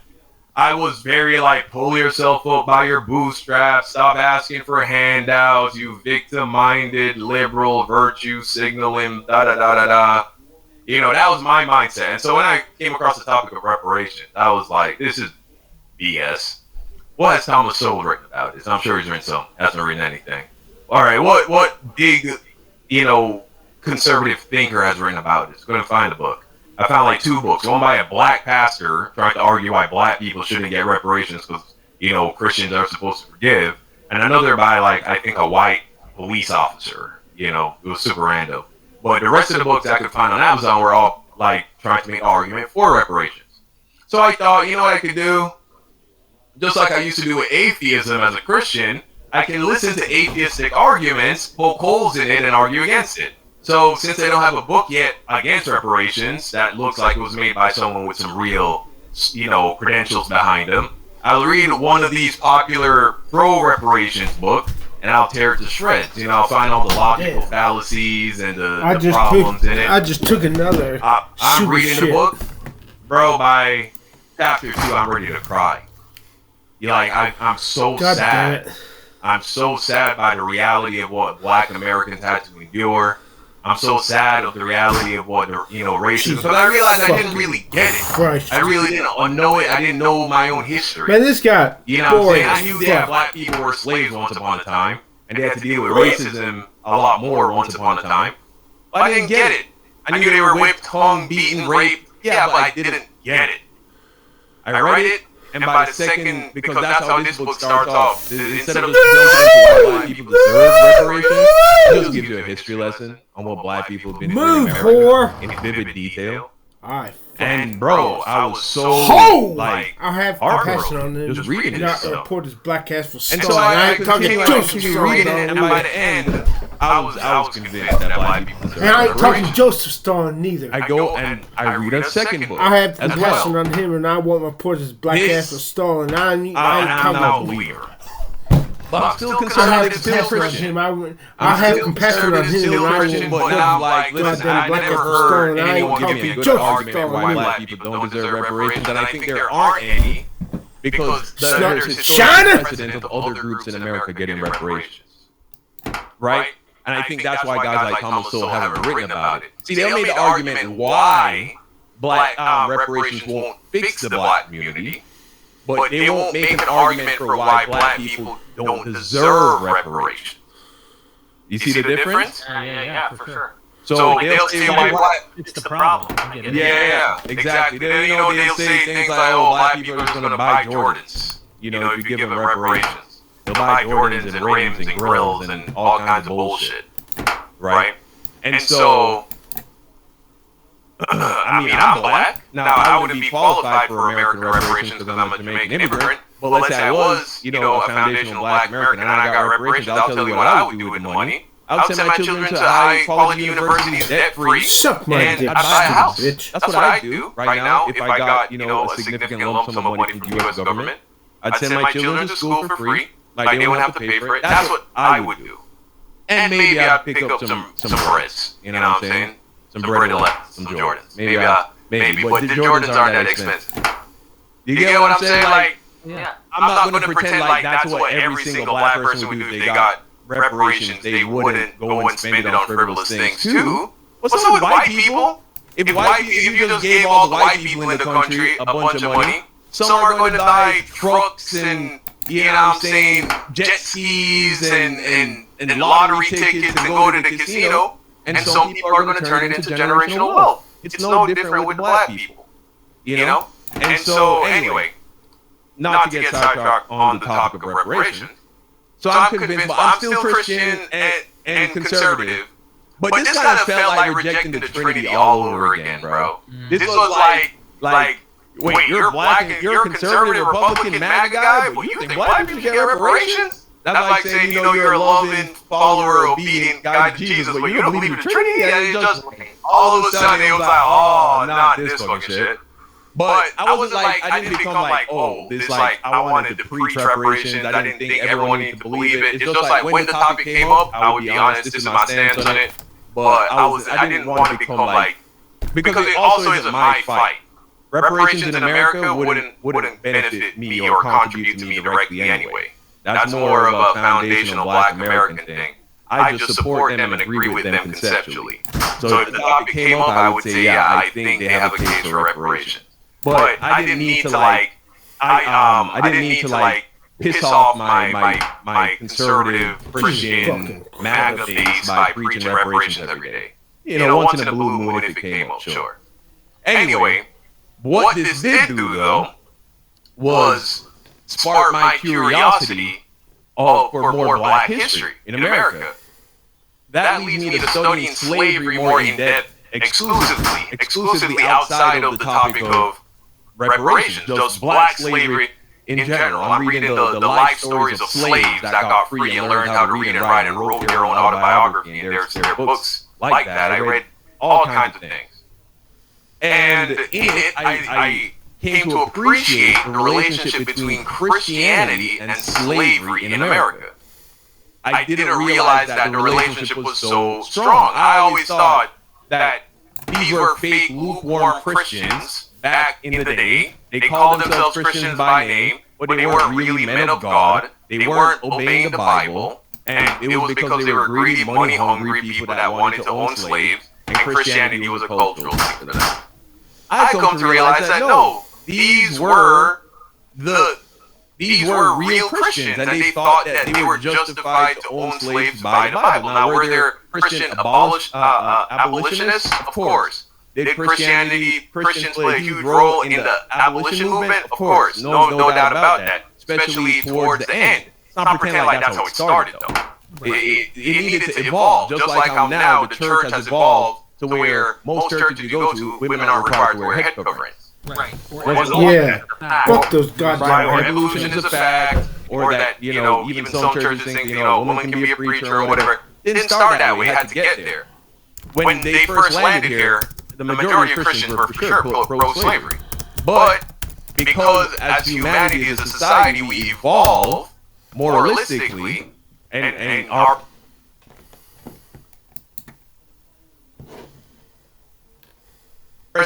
I was very like, pull yourself up by your bootstraps, stop asking for handouts, you victim-minded, liberal, virtue signaling, da-da-da-da-da. That was my mindset. And so when I came across the topic of reparations, I was like, this is BS. What has Thomas Sowell written about this? I'm sure he's written some. Hasn't written anything. All right, what big, conservative thinker has written about this? Going to find a book. I found like 2 books. One by a black pastor trying to argue why black people shouldn't get reparations because, Christians are supposed to forgive. And another by I think a white police officer. It was super random. But the rest of the books I could find on Amazon were all trying to make an argument for reparations. So I thought, what I could do? Just like I used to do with atheism as a Christian, I can listen to atheistic arguments, poke holes in it, and argue against it. So since they don't have a book yet against reparations that looks like it was made by someone with some real, credentials behind them, I'll read one of these popular pro-reparations books, and I'll tear it to shreds. I'll find all the logical fallacies and the problems in it. I just took another. I'm reading the book, bro. By chapter 2, I'm ready to cry. I'm so sad. I'm so sad by the reality of what black Americans had to endure. I'm so sad of the reality of what racism. Because I realized I didn't really get it. I really didn't know it. I didn't know my own history. Man, this guy. You know what I'm saying? I knew that black people were slaves once upon a time, and they had to deal with racism a lot more once upon a time. But I didn't get it. I knew they were whipped, hung, beaten, raped. Yeah, but I didn't get it. I read it, And by the second, because that's how this book starts off. Instead of just jumping into why black people deserve reparations, it just gives you a history lesson on what black people have been through in America in vivid detail. Alright. And bro, I was so like, I have compassion on them. Just reading this stuff. Report this black ass for and so I continued reading it, and by the end, I was convinced that black people deserve. And I ain't talking Joseph Stalin neither. I go and I read a second book. I have compassion on him, and I want to report this black ass for Stalin. I ain't talking believer. But I'm still conservative, still Christian. I have compassion on him, and I will. But now I'm like, listen, I never heard anyone give me a good argument why black people don't deserve reparations, and I think there aren't any, because there's historical precedent of other groups in America getting reparations, right? And I think that's why guys like Thomas Sowell haven't written about it. See, they made the argument why black reparations won't fix the black community, but they won't make an argument for why black people don't deserve reparations. You see the difference? Yeah, for sure. So they'll say why it's the problem. Yeah, exactly. They'll say things like, oh, black people are just going to buy Jordans, if you give them reparations. They'll buy Jordans and rims and grills and all kinds of bullshit, right? And so, I mean, I'm black. Now, I wouldn't be qualified for American reparations because I'm a Jamaican immigrant. But let's say I was, a foundational black American and I got reparations. I'll tell you what I would do with the money. I would send my children to high-quality universities debt-free, and I'd buy a house. That's what I'd do right now if I got, a significant lump sum of money from the U.S. government. I'd send my children to school for free. Like, they wouldn't have to pay for it. That's what I would do. And maybe I'd pick up some breads, you know what I'm saying? Some bread some Jordans. Maybe. But the Jordans aren't that expensive. You get what I'm saying? Like, I'm not going to pretend like that's what every single black person would do if they got reparations. They wouldn't go and spend it on frivolous things too. What's up with white people? If you just gave all the white people in the country a bunch of money, some are going to buy trucks and, you know what I'm saying, jet skis and lottery tickets and go to the casino. And some people are going to turn it into generational wealth. It's no different with black people, And so, anyway, not to get sidetracked on the topic of reparations. So I'm convinced, but I'm still Christian and conservative. But this kind of felt like rejecting the Trinity all over again, bro. This was like, wait, you're black and you're a conservative Republican MAGA guy, but you think black people get reparations? That's like saying, you're a loving, follower, obedient guy to Jesus, but you don't believe in the Trinity? And it just, all of a sudden, it was like, oh, not this fucking shit. But I wasn't like, I didn't become like, oh, this like, I wanted to preach reparations. I didn't think everyone needed to believe it. It's just like, when the topic came up, I would be honest, this is my stance on it. But I didn't want to become like, because it also isn't my fight. Reparations in America wouldn't benefit me or contribute to me directly anyway. That's more of a foundational black American thing. I just support them and agree with them conceptually. So if the topic came up, I would say, yeah, I think they have a case for reparations. But I didn't need to I didn't need to piss off my conservative Christian MAGA face by preaching reparations every day. Once in a blue moon if it came up, sure. Anyway, what this did do though was spark my curiosity for more black history in America. That leads me to studying slavery more in depth, exclusively outside of the topic of reparations, just black slavery in general. I'm reading the life stories of slaves that got free and learned how to read and write and wrote their own autobiography, and there's books like that. I read all kinds of things. And in it, I came to appreciate the relationship between Christianity and slavery in America. I didn't realize that the relationship was so strong. I always thought that these were fake, lukewarm Christians back in the day. They called themselves Christians by name, but they weren't really men of God. They weren't obeying the Bible, and it was because they were greedy, money-hungry people that wanted to own slaves, and Christianity was a cultural thing to them. I come to realize that no, these were real Christians, and they thought that they were justified to own slaves by the Bible. Now, were there Christian abolitionists? Of course. Did Christians play a huge role in the abolition movement? Of course, no doubt about that, especially towards the end. Let's not pretend like that's how it started, though. It needed to evolve, just like how now the church has evolved to where most churches you go to, women aren't required to wear head coverings. Right. Yeah. Fuck those goddamn Or head. evolution is a fact, or that, even some churches think, a woman can be a preacher or whatever. It didn't start that way, it had to get there. When they first landed here, the majority of Christians were for sure pro-slavery. But because as humanity as a society, we evolve moralistically, and our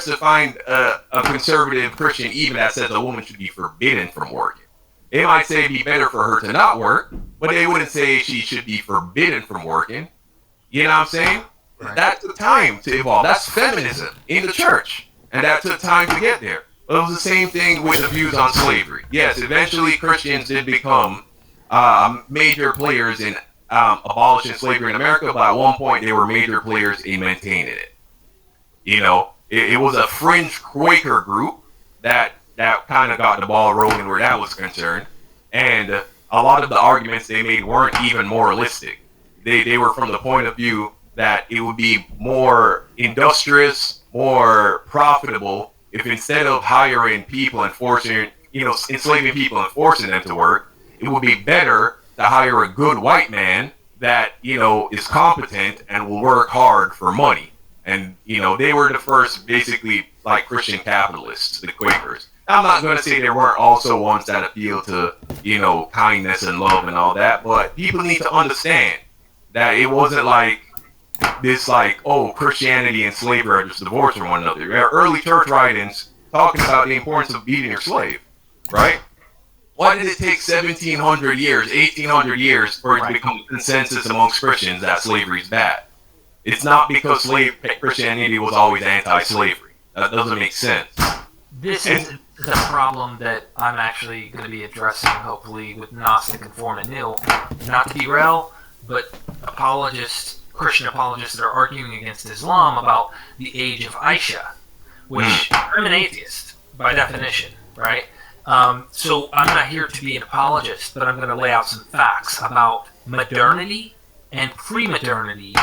to find a conservative Christian even that says a woman should be forbidden from working. They might say it'd be better for her to not work, but they wouldn't say she should be forbidden from working. You know what I'm saying? Right. That took time to evolve. That's feminism in the church, and that took time to get there. It was the same thing with the views on slavery. Yes, eventually Christians did become major players in abolishing slavery in America, but at one point they were major players in maintaining it. It was a fringe Quaker group that kind of got the ball rolling where that was concerned, and a lot of the arguments they made weren't even moralistic. They were from the point of view that it would be more industrious, more profitable if instead of hiring people and enslaving people and forcing them to work, it would be better to hire a good white man that, is competent and will work hard for money. And, they were the first, basically, like Christian capitalists, the Quakers. I'm not going to say there weren't also ones that appeal to, kindness and love and all that, but people need to understand that it wasn't like this, Christianity and slavery are just divorced from one another. There are early church writings talking about the importance of beating your slave, right? Why did it take 1,700 years, 1,800 years for it to become a consensus amongst Christians that slavery is bad? It's not because Christianity was always anti-slavery. That doesn't make sense. This is the problem that I'm actually going to be addressing, hopefully, with Gnostic and Form and Nil. Not to derail, but Christian apologists that are arguing against Islam about the age of Aisha, which I'm an atheist, by definition, right? So I'm not here to be an apologist, but I'm going to lay out some facts about modernity and pre-modernity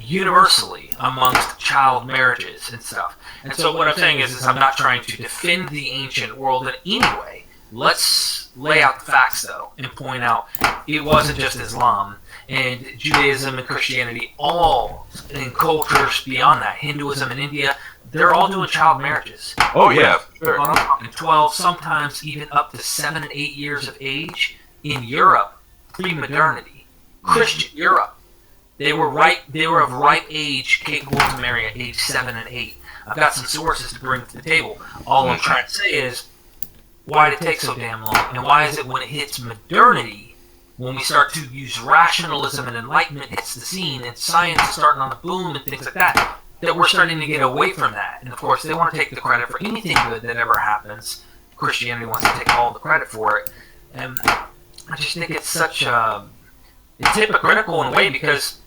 universally amongst child marriages and stuff. And so what I'm saying is I'm not trying to defend the ancient world in any way. Let's lay out the facts, though, and point out it wasn't just Islam and Judaism and Christianity, all in cultures beyond that, Hinduism in India, they're all doing child marriages. Oh, yeah, sure. 12, sometimes even up to 7 and 8 years of age in Europe, pre-modernity, Christian Europe. They were of ripe age, capable to marry at age 7 and 8. I've got some sources to bring to the table. All I'm trying to say is, why did it take so damn long? And why is it when it hits modernity, when we start to use rationalism and enlightenment hits the scene, and science is starting on the boom and things like that, that we're starting to get away from that? And of course, they want to take the credit for anything good that ever happens. Christianity wants to take all the credit for it. And I just think it's it's hypocritical in a way, because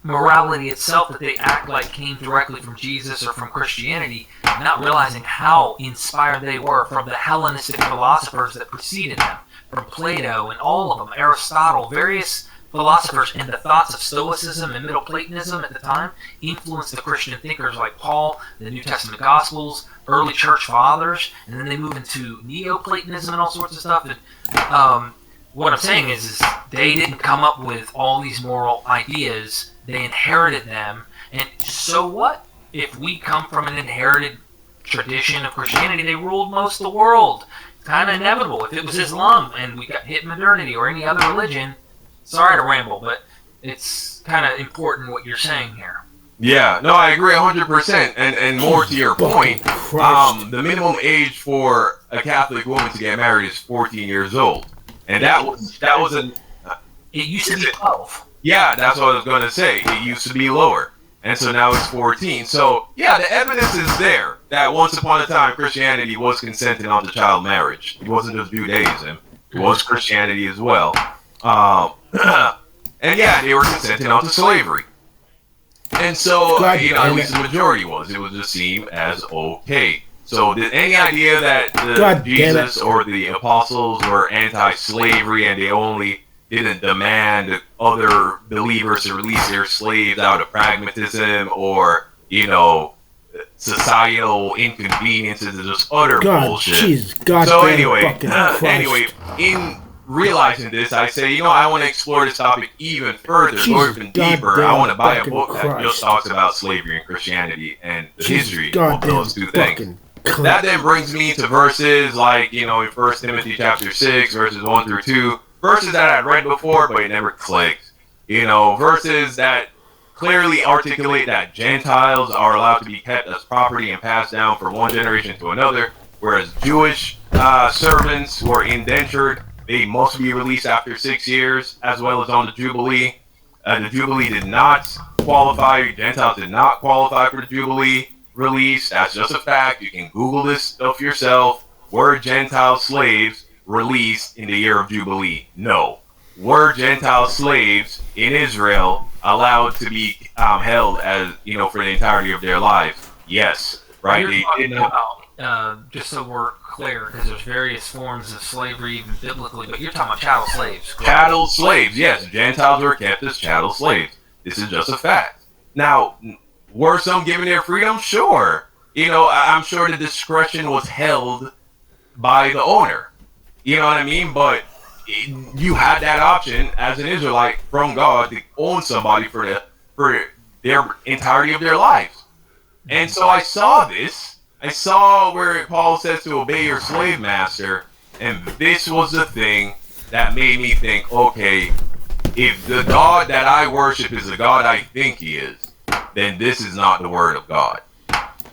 morality itself that they act like came directly from Jesus or from Christianity, not realizing how inspired they were from the Hellenistic philosophers that preceded them, from Plato and all of them, Aristotle, various philosophers, and the thoughts of Stoicism and Middle Platonism at the time influenced the Christian thinkers like Paul, the New Testament Gospels, early church fathers, and then they move into Neoplatonism and all sorts of stuff. And what I'm saying is they didn't come up with all these moral ideas. They inherited them, and so what? If we come from an inherited tradition of Christianity, they ruled most of the world. It's kind of inevitable. If it was Islam and we got hit modernity or any other religion, sorry to ramble, but it's kind of important what you're saying here. Yeah, no, I agree 100%. And more to your point, the minimum age for a Catholic woman to get married is 14 years old, and that was It used to be 12. Yeah, that's what I was going to say. It used to be lower, and so now it's 14. So, yeah, the evidence is there that once upon a time Christianity was consenting on to child marriage. It wasn't just Judaism. It was Christianity as well. And yeah, they were consenting on to slavery. And so, at least the majority was. It was just seen as okay. So, any idea that Jesus or the apostles were anti-slavery and they only didn't demand other believers to release their slaves out of pragmatism or, societal inconveniences is just utter bullshit. Jesus, so anyway, in realizing this, I say, I want to explore this topic even further, go even deeper. I want to buy a book that just talks about slavery and Christianity and the history of those two things. That then brings me to verses like, in 1 Timothy chapter 6, verses 1 through 2, verses that I'd read before, but it never clicked. Verses that clearly articulate that Gentiles are allowed to be kept as property and passed down from one generation to another, whereas Jewish servants who are indentured, they must be released after 6 years, as well as on the Jubilee. The Jubilee did not qualify, Gentiles did not qualify for the Jubilee release. That's just a fact. You can Google this stuff yourself. Were Gentile slaves released in the year of Jubilee? No. Were Gentile slaves in Israel allowed to be held as, for the entirety of their lives? Yes. Right? You're talking about, just so we're clear, because there's various forms of slavery, even biblically, but you're talking about chattel slaves. Correct? Chattel slaves, yes. Gentiles were kept as chattel slaves. This is just a fact. Now, were some given their freedom? Sure. I'm sure the discretion was held by the owner. You know what I mean? But you had that option as an Israelite from God to own somebody for their entirety of their lives. And so I saw this. I saw where Paul says to obey your slave master, and this was the thing that made me think, okay, if the God that I worship is the God I think he is, then this is not the word of God.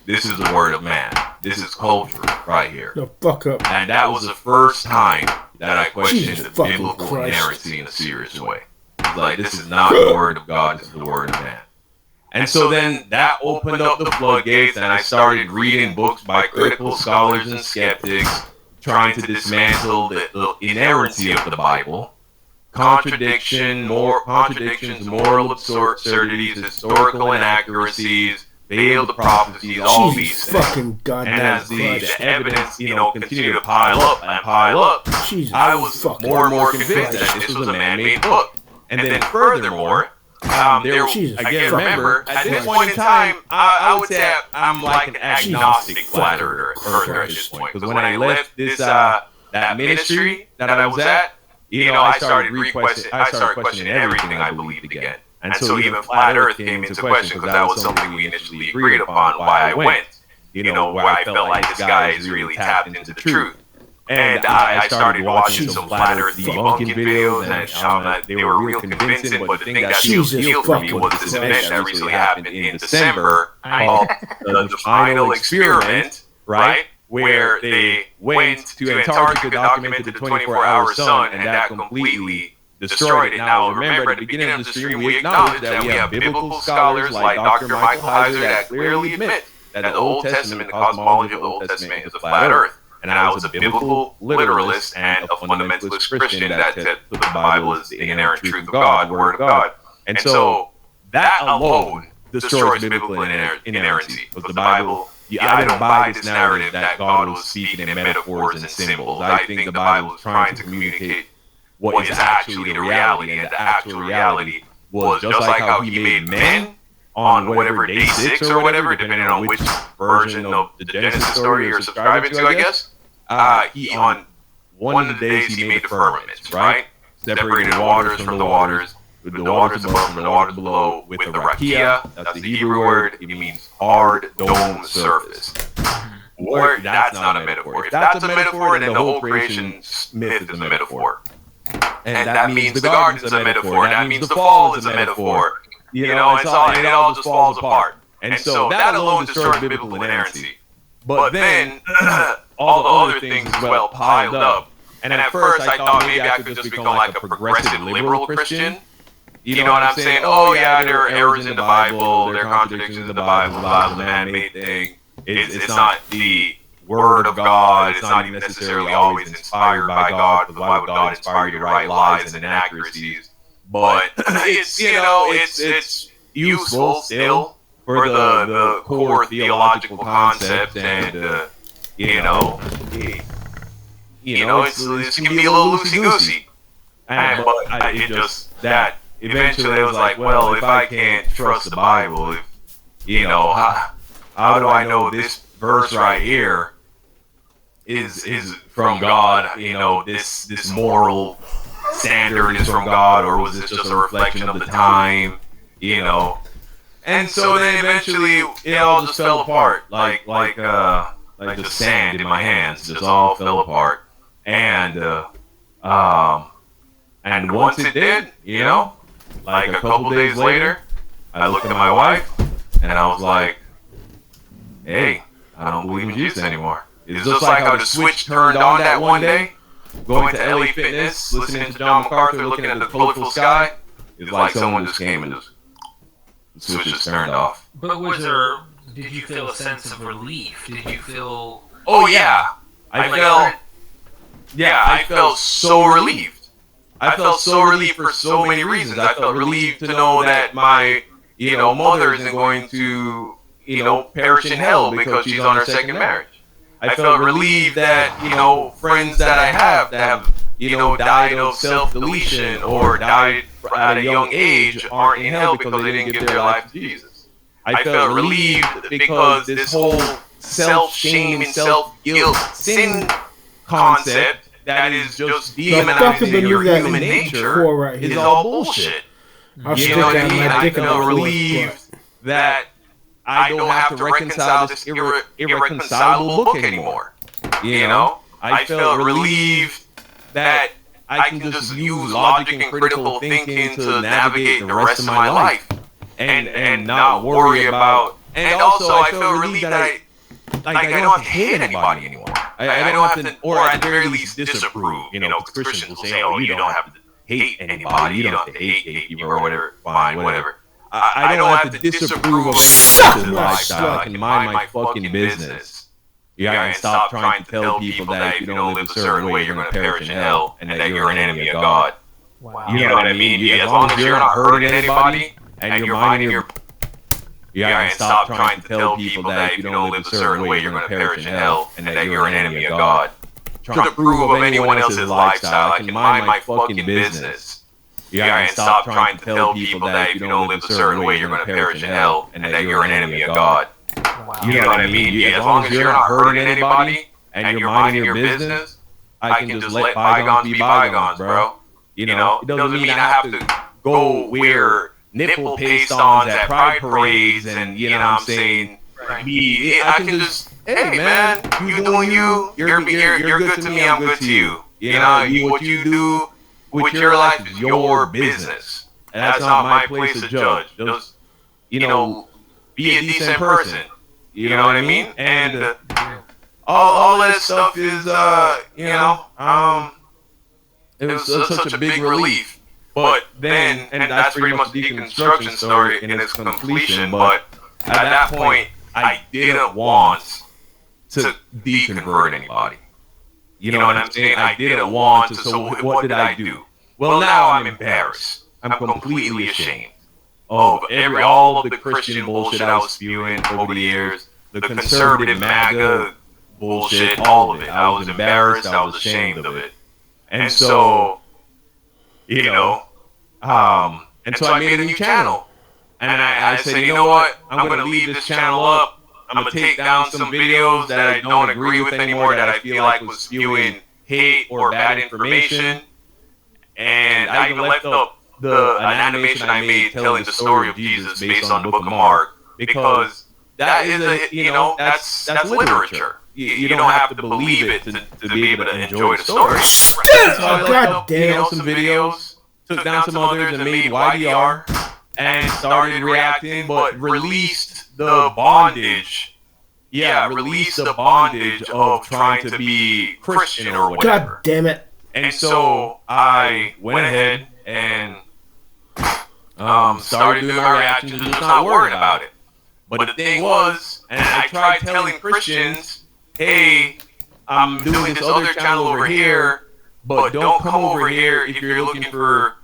This is the word of man. This is culture right here. The fuck up. And that was the first time that I questioned the biblical inerrancy in a serious way. Like, this is not the word of God, this is the word of man. And so then that opened up the floodgates, and I started reading books by critical scholars and skeptics trying to dismantle the inerrancy of the Bible. Contradictions, moral absurdities, historical inaccuracies, veiled prophecies, all these things. And as the evidence, continued to pile up, I was more and more convinced that this was a man-made book. And then furthermore, remember, at this point in time, I would say I'm like an agnostic flat earther at this point. Because when I left this that ministry that I was at, I started questioning everything I believed again. And so even flat earth came into question because that was something we initially agreed upon why I went. Where I felt like this guy is really tapped into the truth. And I started watching some flat earth debunking videos, and they were real convincing, but the thing that sealed for me was this event that recently happened in December called the Final Experiment, right? Where they went to Antarctica, documented the 24-hour sun, and that completely destroyed it. Now, remember, at the beginning of the stream, we acknowledged that we have biblical scholars like Dr. Michael Heiser that clearly admit that the Old Testament, the cosmology of the Old Testament is a flat earth. And I was a biblical literalist and a fundamentalist Christian that said the Bible is the inerrant truth of God, the Word of God. And so that alone destroys biblical inerrancy. Because the Bible, I don't buy this narrative that God was speaking in metaphors and symbols. I think the Bible is trying to communicate what is actually the reality. And the actual reality was just like how he made men on whatever day 6 or whatever, depending on which version of the Genesis story you're subscribing to, I guess. He on one of the days he made the firmaments, right? Separated waters from the waters, with the waters above from the waters below, with the rakia, that's the Hebrew word, it means hard dome surface. That's not a metaphor. If that's a metaphor, then the whole creation myth is a metaphor. And that means the garden is a metaphor, that means the fall is a metaphor. It all just falls apart. And so that alone destroys biblical inerrancy. But then all the other things as well piled up. And at first I thought maybe I could just become like a progressive liberal Christian. You know what I'm saying? Oh yeah, there are errors in the Bible, there are contradictions in the Bible, a man-made thing. It's not the Word of God, it's not even necessarily always inspired by God, because why would God inspire you to write lies and inaccuracies? But it's useful still for the core theological concept, and it can be a little loosey goosey. But it just that eventually I was like, well, if I can't trust the Bible, how do I know this verse right here is from God? This moral standard is from God, or was this just a reflection of the time? And so then eventually it all just fell apart, like the sand in my hands, just all fell apart. And once it did, like a couple days later, I looked at my wife and I was like, hey, I don't believe in Jesus anymore. It's just like how the switch turned on that one day, going to LA Fitness, listening to John MacArthur, looking at the colorful sky. It's like someone just came and just the switch just turned off. But did you feel a sense of relief? Did you feel... Oh yeah, I felt so relieved. I felt so relieved for so many reasons. I felt relieved to know that my, mother isn't going to, perish in hell because she's on her second marriage. I felt relieved that, friends that I have that have, died of self-deletion or died at a young age aren't in hell because they didn't give their life to Jesus. I felt relieved because this whole self-shame and self-guilt sin concept that is just demonizing your human nature is all bullshit. You know what I mean? I felt relieved that I don't have to reconcile this irreconcilable book anymore. I felt relieved that I can just use logic and critical thinking to navigate the rest of my life and not worry about. And also, I felt relieved that I don't have to hate anybody anymore. I don't have to, or at the very least, disapprove. Because Christians will say, "Oh, you don't have to hate anybody. You don't have to hate gatekeeper or whatever." Fine, whatever. I don't have to disapprove of anyone's lifestyle. I can mind my fucking business. And stop trying to tell people that if you don't live a certain way, you're going to perish in hell, and that you're an enemy of God. Wow. You know what I mean? As long as you're not hurting anybody and you're minding your... and stop trying to tell people that if you don't live a certain way, you're going to perish in hell, and that you're an enemy of God. Trying to approve of anyone else's lifestyle, I can mind my fucking business. And stop trying to tell people that if you don't live a certain way, you're going to perish in hell, and that you're an enemy of God. Wow. You know what I mean? As long as you're not hurting anybody and you're minding your business, I can just let bygones be bygones, bro. It doesn't mean I have to go wear nipple paste-ons at pride parades and, what I'm saying, I can just, hey man, you doing you, you're good to me, I'm good to you. What you do with your life is your business. And that's not my place to judge. Just, be a decent person. You know what I mean? And all that stuff is, it was such a big relief. But then, and that's pretty much the deconstruction story in its completion, but at that point, I didn't want to deconvert anybody. You know what I'm saying? I didn't want to, so what did I do? Well, now I'm embarrassed. I'm completely ashamed of all of the Christian bullshit I was spewing over the years, the conservative MAGA bullshit, all of it. I was embarrassed, I was ashamed of it. And so, and so I made a new channel. And I said, you know what? I'm going to leave this channel up. I'm going to take down some videos that I don't agree with anymore, that I feel like was spewing hate or bad information. And I even left up an animation I made telling the story of Jesus based on the book of Mark, because that is that's literature. You don't have to believe it to be able to enjoy the story. So I left up, some videos, took down some others, and made YDR, and started reacting, but released the bondage. Yeah, released the bondage of trying to be Christian or whatever. God damn it. And so I went ahead and started doing my reactions and just not worrying about it. But the thing was, and I tried telling Christians, hey, I'm doing this other channel over here, but don't come over here if you're looking for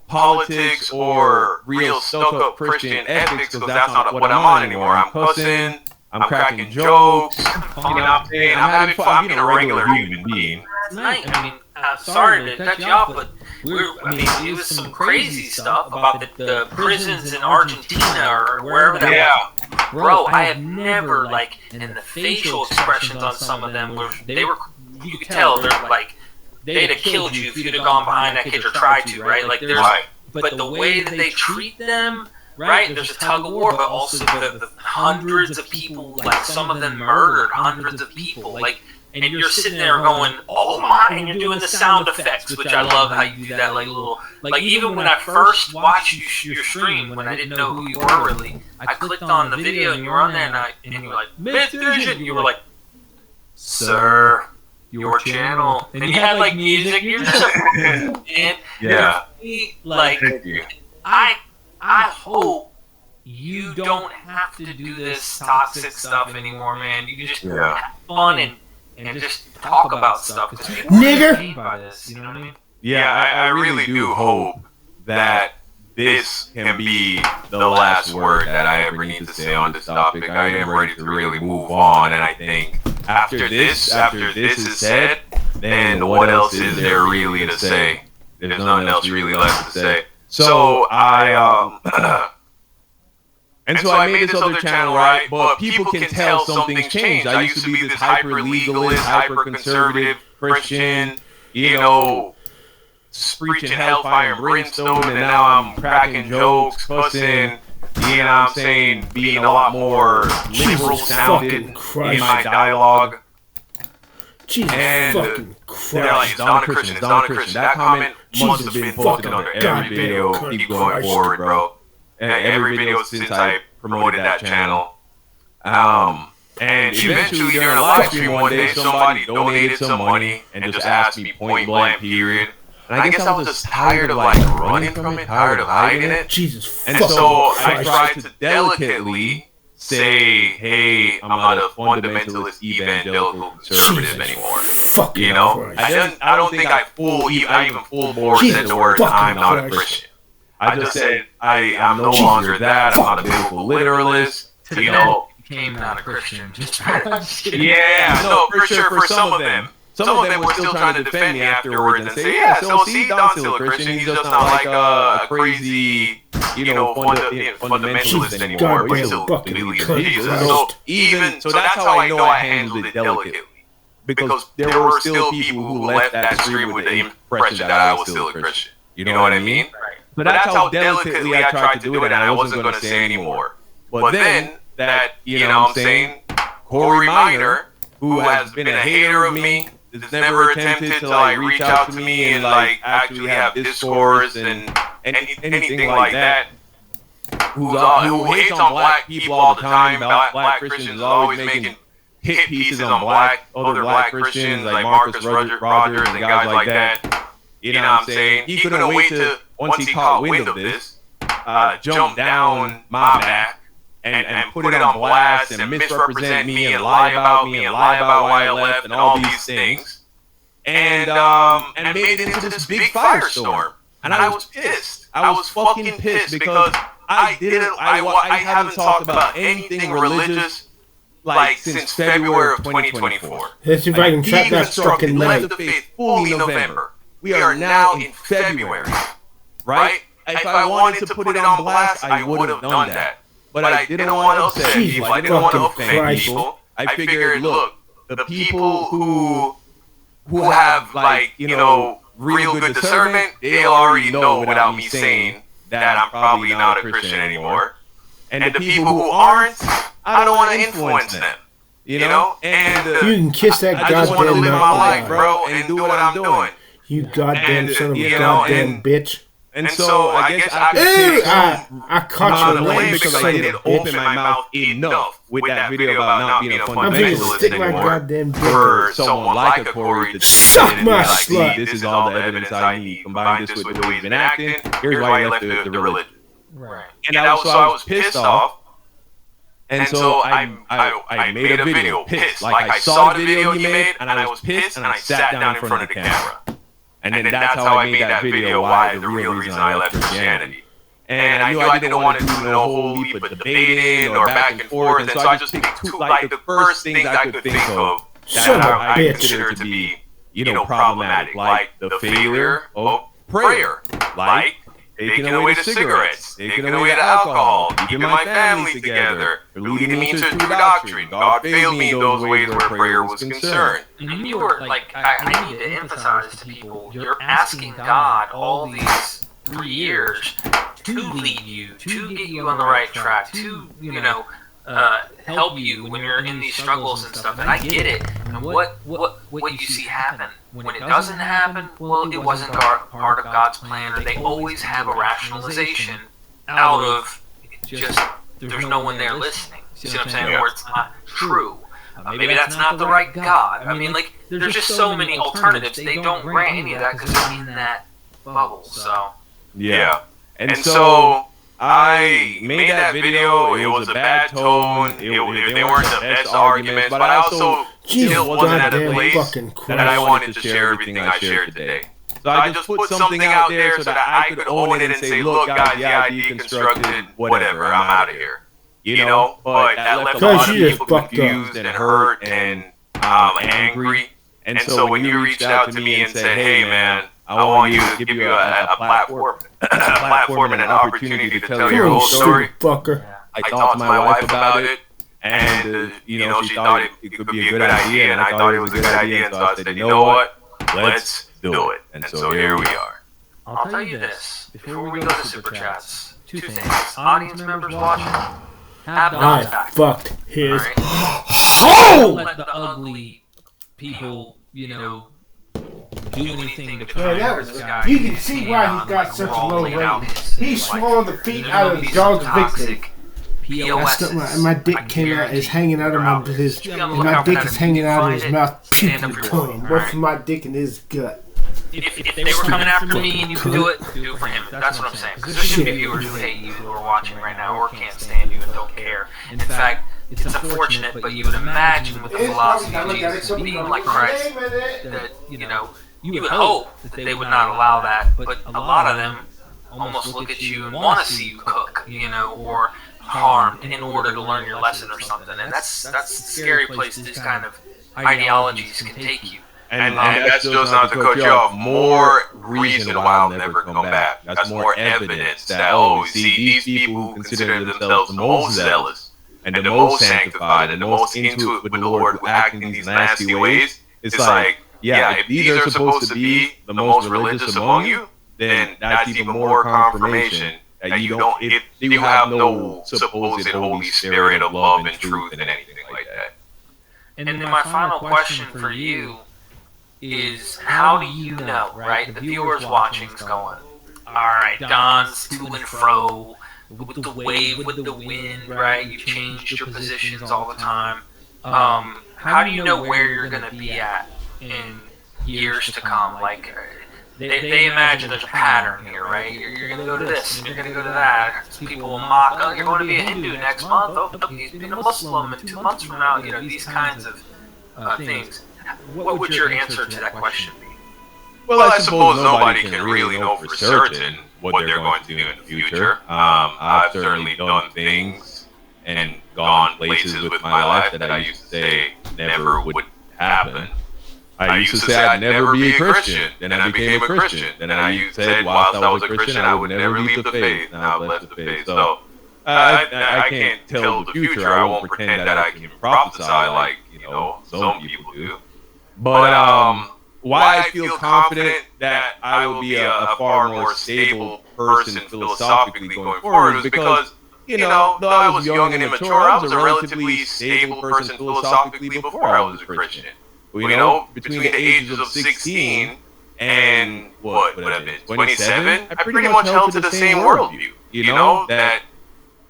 politics or real stuck-up Christian ethics, because that's not what I'm on anymore. I'm cussing, I'm cracking jokes, you know what I'm saying? I'm having fun. I'm being a regular human being. Tonight, I mean, sorry to cut you off, but it was some crazy stuff about the prisons in Argentina or wherever that was. Bro, I have never, like, and the facial expressions on some of them were, you could tell, they're like, they'd have killed you if you'd have gone behind that kid or tried to, right? Like, but the way that they treat them, right? There's a tug of war, but also the hundreds of people, like, some of them murdered hundreds of people, like, and you're sitting there going, oh my, and you're doing the sound effects, which I love how you do that, like, little, like, even when I first watched your stream, when I didn't know who you were really, I clicked on the video and you were on there, and you were like, Myth Vision, you were like, sir, your channel, and you had, like, music, you're just and like, I hope you don't have to do this toxic stuff anymore, man. You can just have fun and just talk about stuff. Nigger! By this, you know what I mean? Yeah, I really do hope that this can be the last word that I ever need to say on this topic. I am ready to really move on, and I think after this is said, then what else is there really to say? There's nothing else really left to say. So so I made this other channel, right? But people can tell something's changed. I used to be this hyper-legalist, hyper-conservative Christian, preaching hellfire and brimstone, and now I'm cracking jokes, cussing, you know what I'm saying, being a lot more liberal-sounded in my dialogue. Jesus fucking Christ. They're like, it's not a Christian, it's not a Christian. That comment must have been posted under every video. Keep going forward, bro. Every video since I promoted that channel. And eventually during a live stream one day, somebody donated some money and just asked me point blank, period. And I guess I was just tired of like running from it, tired of hiding it. Jesus. And so I tried to delicately say, hey, I'm not a fundamentalist evangelical conservative anymore. You know? I don't think I even full bore said the word I'm not a Christian. I just said I'm no longer that. I'm not a biblical literalist. You know, became not a Christian. Yeah, no, for sure. For some of them were still trying to defend me afterwards and say, yeah, so see, Don's still a Christian. He's just not like a crazy, fundamentalist anymore. But still believes in Jesus. So that's how I know I handled it delicately. Because there were still people who left that stream with the impression that I was still a Christian. You know what I mean? But that's how delicately I tried to do it, and I wasn't going to say anymore. But then, that, you know what I'm saying, Corey Minor, who has been a hater of me, has never attempted to, like, reach out to me and, like, actually have discourse and anything like that, who hates on black people all the time, black Christians, always making hit pieces on other black Christians, like Marcus Rogers and guys like that. You know what I'm saying? He couldn't wait to, once he caught wind of this, jump down my back and put it on blast and misrepresent me and lie about me and lie about why I left and all these things, and made it into this big firestorm. And I was pissed. I was fucking pissed because I haven't talked about anything religious like since February of 2024. Let's see if I can trap that fucking left night. the faith fully November. We are now in February, right? If I wanted to put it on blast, I would have done that. But I didn't want to upset people. I didn't want to offend people. I figured, look, the people who have, like, real good discernment, they'll already know without me saying that I'm probably not a Christian anymore. And the people who aren't, I don't want to influence them. You know? And you can kiss that I just want to goddamn live my mouth. life, bro, and do what I'm doing. You goddamn son of a goddamn bitch. And so I guess I caught you lame because I didn't open my mouth enough with that video about not being a fundamentalist anymore for someone like a Corey to suck my slut. This is all the evidence I need. Combine this with the way he's been acting. Here's why he left the religion. Right. And so I was pissed off. And so I made a video pissed. Like, I saw the video he made, and I was pissed, and I sat down in front of the camera. And then that's how I made that video, why the real reason I left Christianity. And I knew I didn't want to do the whole heap of debating or back and forth, and so I just picked two, like, the first things I could think of that I consider to be, problematic, like the failure of prayer, like taking away the cigarettes, taking away the alcohol, keeping my family together, leading me into true doctrine. God failed me in those ways where prayer was concerned. And you were like, I need to emphasize to people, you're asking God all these 3 years to lead you, to get you on the right track, to, help you when you're in these struggles and stuff. And I get it. And what you see happen, when it doesn't happen, well, it wasn't part of God's plan, or they always have a rationalization out of just, there's no one there listening. You see what I'm saying? Or it's not true. Maybe that's not the right God. I mean, like, there's just so many alternatives. They don't grant any of that because they're in that bubble. So yeah. And so I made that video. It was a bad tone. They weren't the best arguments, but I also still wasn't at a place that I wanted to share everything I shared today. So I just put something out there so that I could own it and say, look, guys, yeah, I deconstructed, whatever, I'm out of here. But that left a lot of people confused and hurt and angry. And so when you reached out to me and said, hey, man, I want you to give you a platform and an opportunity to tell your whole story. I talked to my wife about it, and she thought it could be a good idea, and I thought it was a good idea, and so I said, you know what, let's do it. And so here we are. I'll tell you this before we go to super chats. 2 things. Audience members watching, have Don's back. Fucked his soul. Let the ugly people, do anything to try to this guy. You can see why he's got such a low rating. He's swallowing the feet out of the dog's victim. My dick came out, is hanging out of my dick is hanging out of his mouth, puking cum. What's my dick in his gut? If they were coming after me and you could do it for him. That's what I'm saying. Because there should be viewers who hate you who are watching right now or can't stand you and don't care. In fact, it's unfortunate, but you would imagine with the philosophy of Jesus being like Christ that, you would hope that they would not allow that. But a lot of them almost look at you and want to see you cook, or harm in order to learn your lesson or something. And that's the scary place these kind of ideologies can take you. And that's just not to cut you off. More reason why I'll never come back. That's more evidence that, see, these people who consider themselves the most zealous and the most sanctified and the most into it with the Lord, who act in these nasty ways, it's like, if these are supposed to be the most religious among you, then that's even more confirmation that you have no supposed Holy Spirit of love and truth and anything like that. And then my final question for you is, how do you know, right? The viewers watching's going, all right, Don's to and fro with the wave, with the wind, right? You changed your positions all the time. How do you know where you're going to be at in years to come? Like, they imagine there's a pattern here, right? You're going to go to this, and you're going to go to that. People will mock, oh, you're going to be a Hindu next month. Oh, he's been a Muslim, and 2 months from now, these kinds of things. What would your answer to that question be? Well, I suppose nobody can really know for certain what they're going to do in the future. I've certainly done things and gone places with my life that I used to say never would happen. I used to say I'd never be a Christian, then I became a Christian. Then I said whilst I was a Christian, I would never leave the faith. Now I've left the faith. So I can't tell the future. I won't pretend that I can prophesy like some people do. But why I feel confident that I will be a far more stable person philosophically going forward is because, though I was young and immature, I was a relatively stable person philosophically before I was a Christian. Between the ages of 16 and what would have been 27, I pretty much held to the same worldview. That,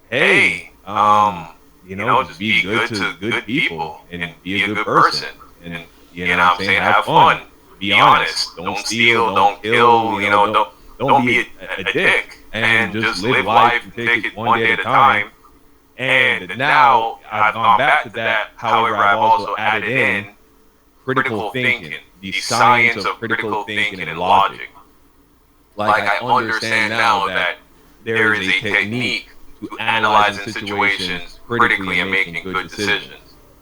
hey, just be good to good people and be a good person. And I'm saying, have fun, be honest, don't steal, don't kill, don't be a dick, and just live life and take it one day at a time. And now I've gone back to that. However, I've also added in critical thinking, the science of critical thinking and logic. Like I understand now that there is a technique to analyzing situations critically and making good decisions.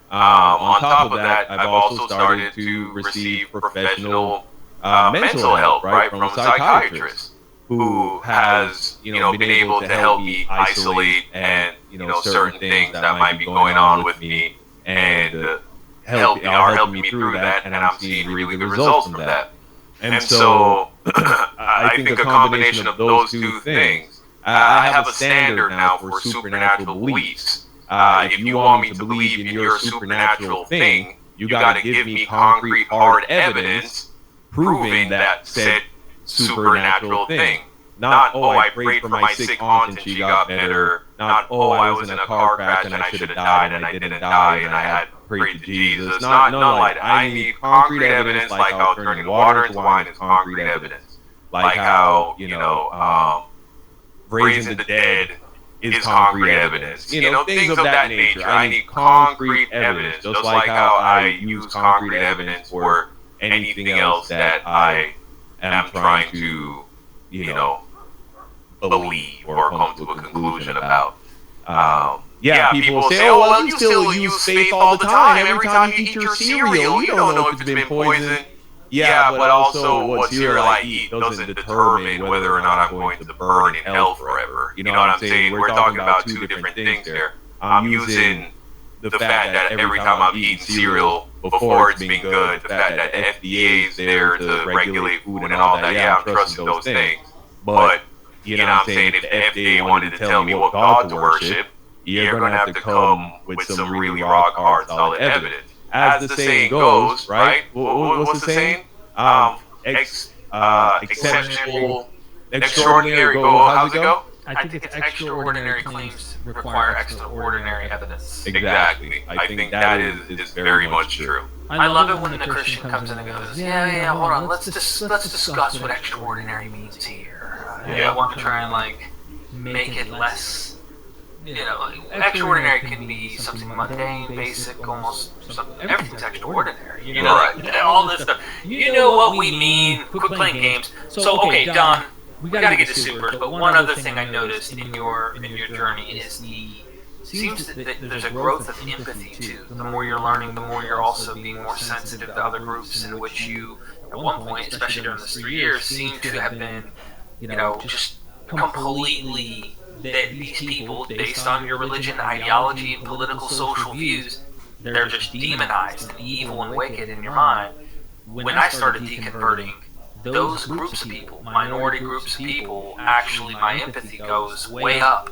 On top of that, I've also started to receive professional mental help, right, from a psychiatrist who has, been able to help me isolate and, certain things that might be going on with me and helping me through that, and I'm seeing really good results from that. And so I think a combination of those two things, I have a standard now for supernatural beliefs. If you want me to believe in your supernatural thing, you got to give me concrete, hard evidence proving that said supernatural thing. Not, oh, I prayed for my sick aunt and she got better. Not, oh, I was in a car crash and I should have died and I didn't die and I had prayed to Jesus. Not like that. I need concrete evidence, like how turning water into wine is concrete evidence. Like how, raising the dead is concrete evidence. Things of that nature. I need concrete evidence, just like how I use concrete evidence for anything else that I am trying to, believe or come to a conclusion about. People will say, oh, well, you still use faith all the time. Every time you eat your cereal, you don't know if it's been poisoned. Yeah, but also what cereal I eat doesn't determine whether or not I'm going to burn in hell forever. You know what I'm saying? We're talking about two different things here. I'm using the fact that every time I've eaten cereal before it's been good, the fact that FDA is there to regulate food and all that, yeah, I'm trusting those things. But, you know what I'm saying, if the FDA wanted to tell me what God to worship, you're going to have to come with some really rock hard solid evidence. As the saying goes, right? What's the saying? Extraordinary go. How's it go? I think it's extraordinary claims require extraordinary evidence. Exactly. I think that is very much true. I love it when the Christian comes in and goes, yeah, hold on, let's discuss what extraordinary means here. I want to try and make it less. Extraordinary can be something mundane, basic, almost something. Everything's extraordinary. All this stuff. You know what we mean. Quit playing games. So okay, Don, we gotta get to supers. But one other thing I noticed in your journey is seems that there's a growth of empathy too. The more you're learning, the more you're also being more sensitive to other groups in which you, at one point, especially during this 3 years, seem to have been, just completely. That these people, based on your religion, ideology, and political, social views, they're just demonized and evil and wicked in your mind. When I started deconverting, those groups of people, minority groups of people, actually my empathy goes way up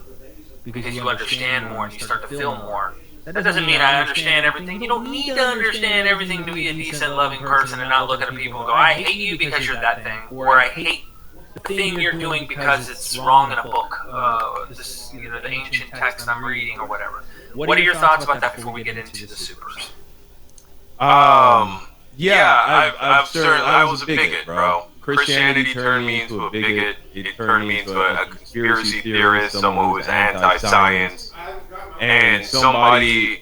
because you understand more and you start to feel more. That doesn't mean I understand everything. You don't need to understand everything to be a decent, loving person and not look at people and go, I hate you because you're that thing, or I hate the thing you're doing because it's wrong in a book, the ancient text I'm reading or whatever. What are your thoughts about that before we get into the supers? I was a bigot, bro. Christianity turned me into a bigot. It turned me into a conspiracy theorist, someone who was anti-science, and somebody,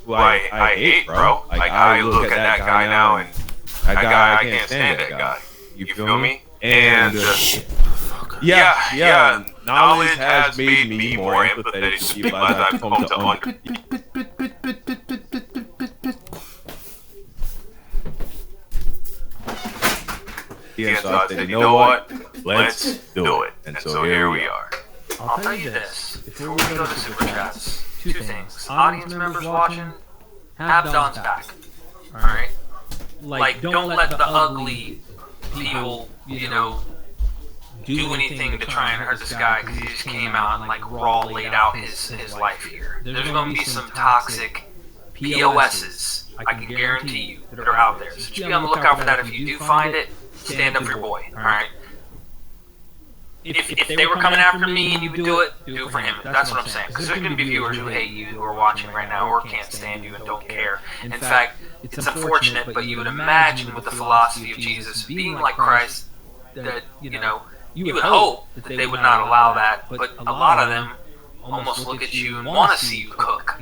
who I hate, bro. Like, I look at that guy now, and that guy, I can't stand that guy. You feel me? And knowledge has made me more empathetic to people as I've come to so I said, you know what? Let's do it. And so here we are. I'll tell you this, before we go to super chats, two things. Audience members watching, have Don's back. Alright? Don't let the ugly people, do anything to try and hurt this guy because he just came out and raw laid out his life here. There's going to be some toxic POSs, I can guarantee you, that are out there. So just be on the lookout for that. If you do find it, stand up for your boy, alright? If they were coming after me and you would do it for him. That's what I'm saying. Because there's going to be viewers who hate you, who are watching right now, or can't stand you and don't care. In fact, it's unfortunate, but you would imagine with the philosophy of Jesus being like Christ, that, you would hope that they would not allow that, but a lot of them almost look at you and want to see you cook.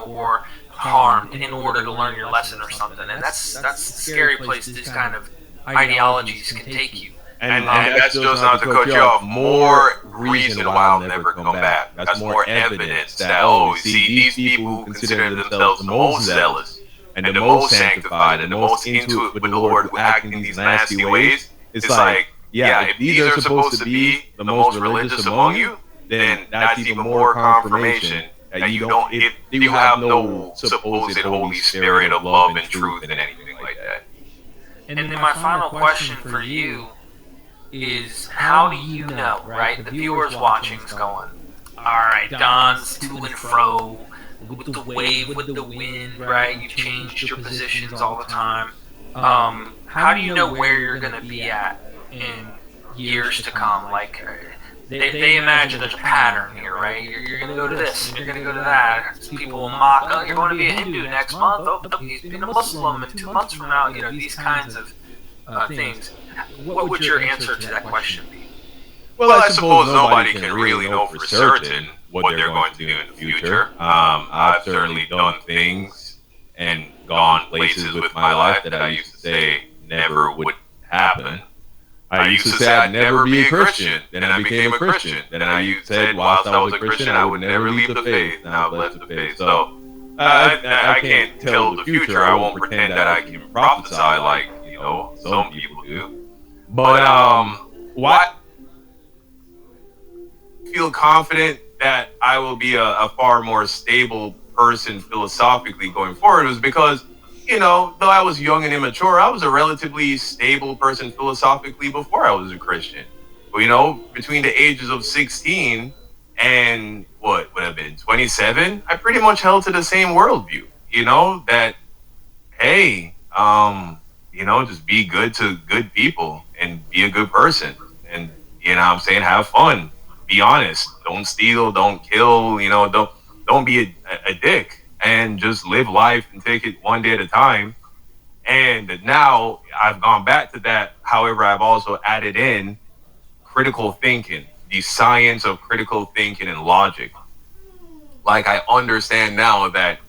or harmed in order to learn your lesson or something. And that's the scary place these kind of ideologies can take you. And that's just not to cut you off. More reason why I'll never come back. That's more evidence that, see, these people who consider themselves the most zealous and the most sanctified and the most into it with the Lord, who act in these nasty ways, it's like, yeah, if these are supposed to be the most religious among you, then that's even more confirmation that you have no supposed Holy Spirit of love and truth and anything like that. And then my final question for you is, how do you know, right? The viewers watching's going, all right, Don's to and fro with the wave, with the wind, right? You've changed your positions all the time. How do you know where you're going to be at in years to come? Like, they imagine there's a pattern here, right? You're going to go to this, and you're going to go to that. People will mock, oh, you're going to be a Hindu next month. Oh, he's being a Muslim, and 2 months from now, these kinds of things. What would your answer to that question be? Well, I suppose nobody can really know for certain what they're going to do in the future. I've certainly done things and gone places with my life that I used to say never would happen. I used to say I'd never be a Christian, then I became a Christian. Then I said whilst I was a Christian I would never leave the faith, and I've left the faith. So I can't tell the future. I won't pretend that I can prophesy like some people do. But what feel confident that I will be a far more stable person philosophically going forward was because, though I was young and immature, I was a relatively stable person philosophically before I was a Christian. But, between the ages of 16 and what would have been 27, I pretty much held to the same worldview, that, hey, just be good to good people and be a good person. And, have fun, be honest, don't steal, don't kill, don't be a dick, and just live life and take it one day at a time. And now I've gone back to that. However, I've also added in critical thinking, the science of critical thinking and logic. Like, I understand now that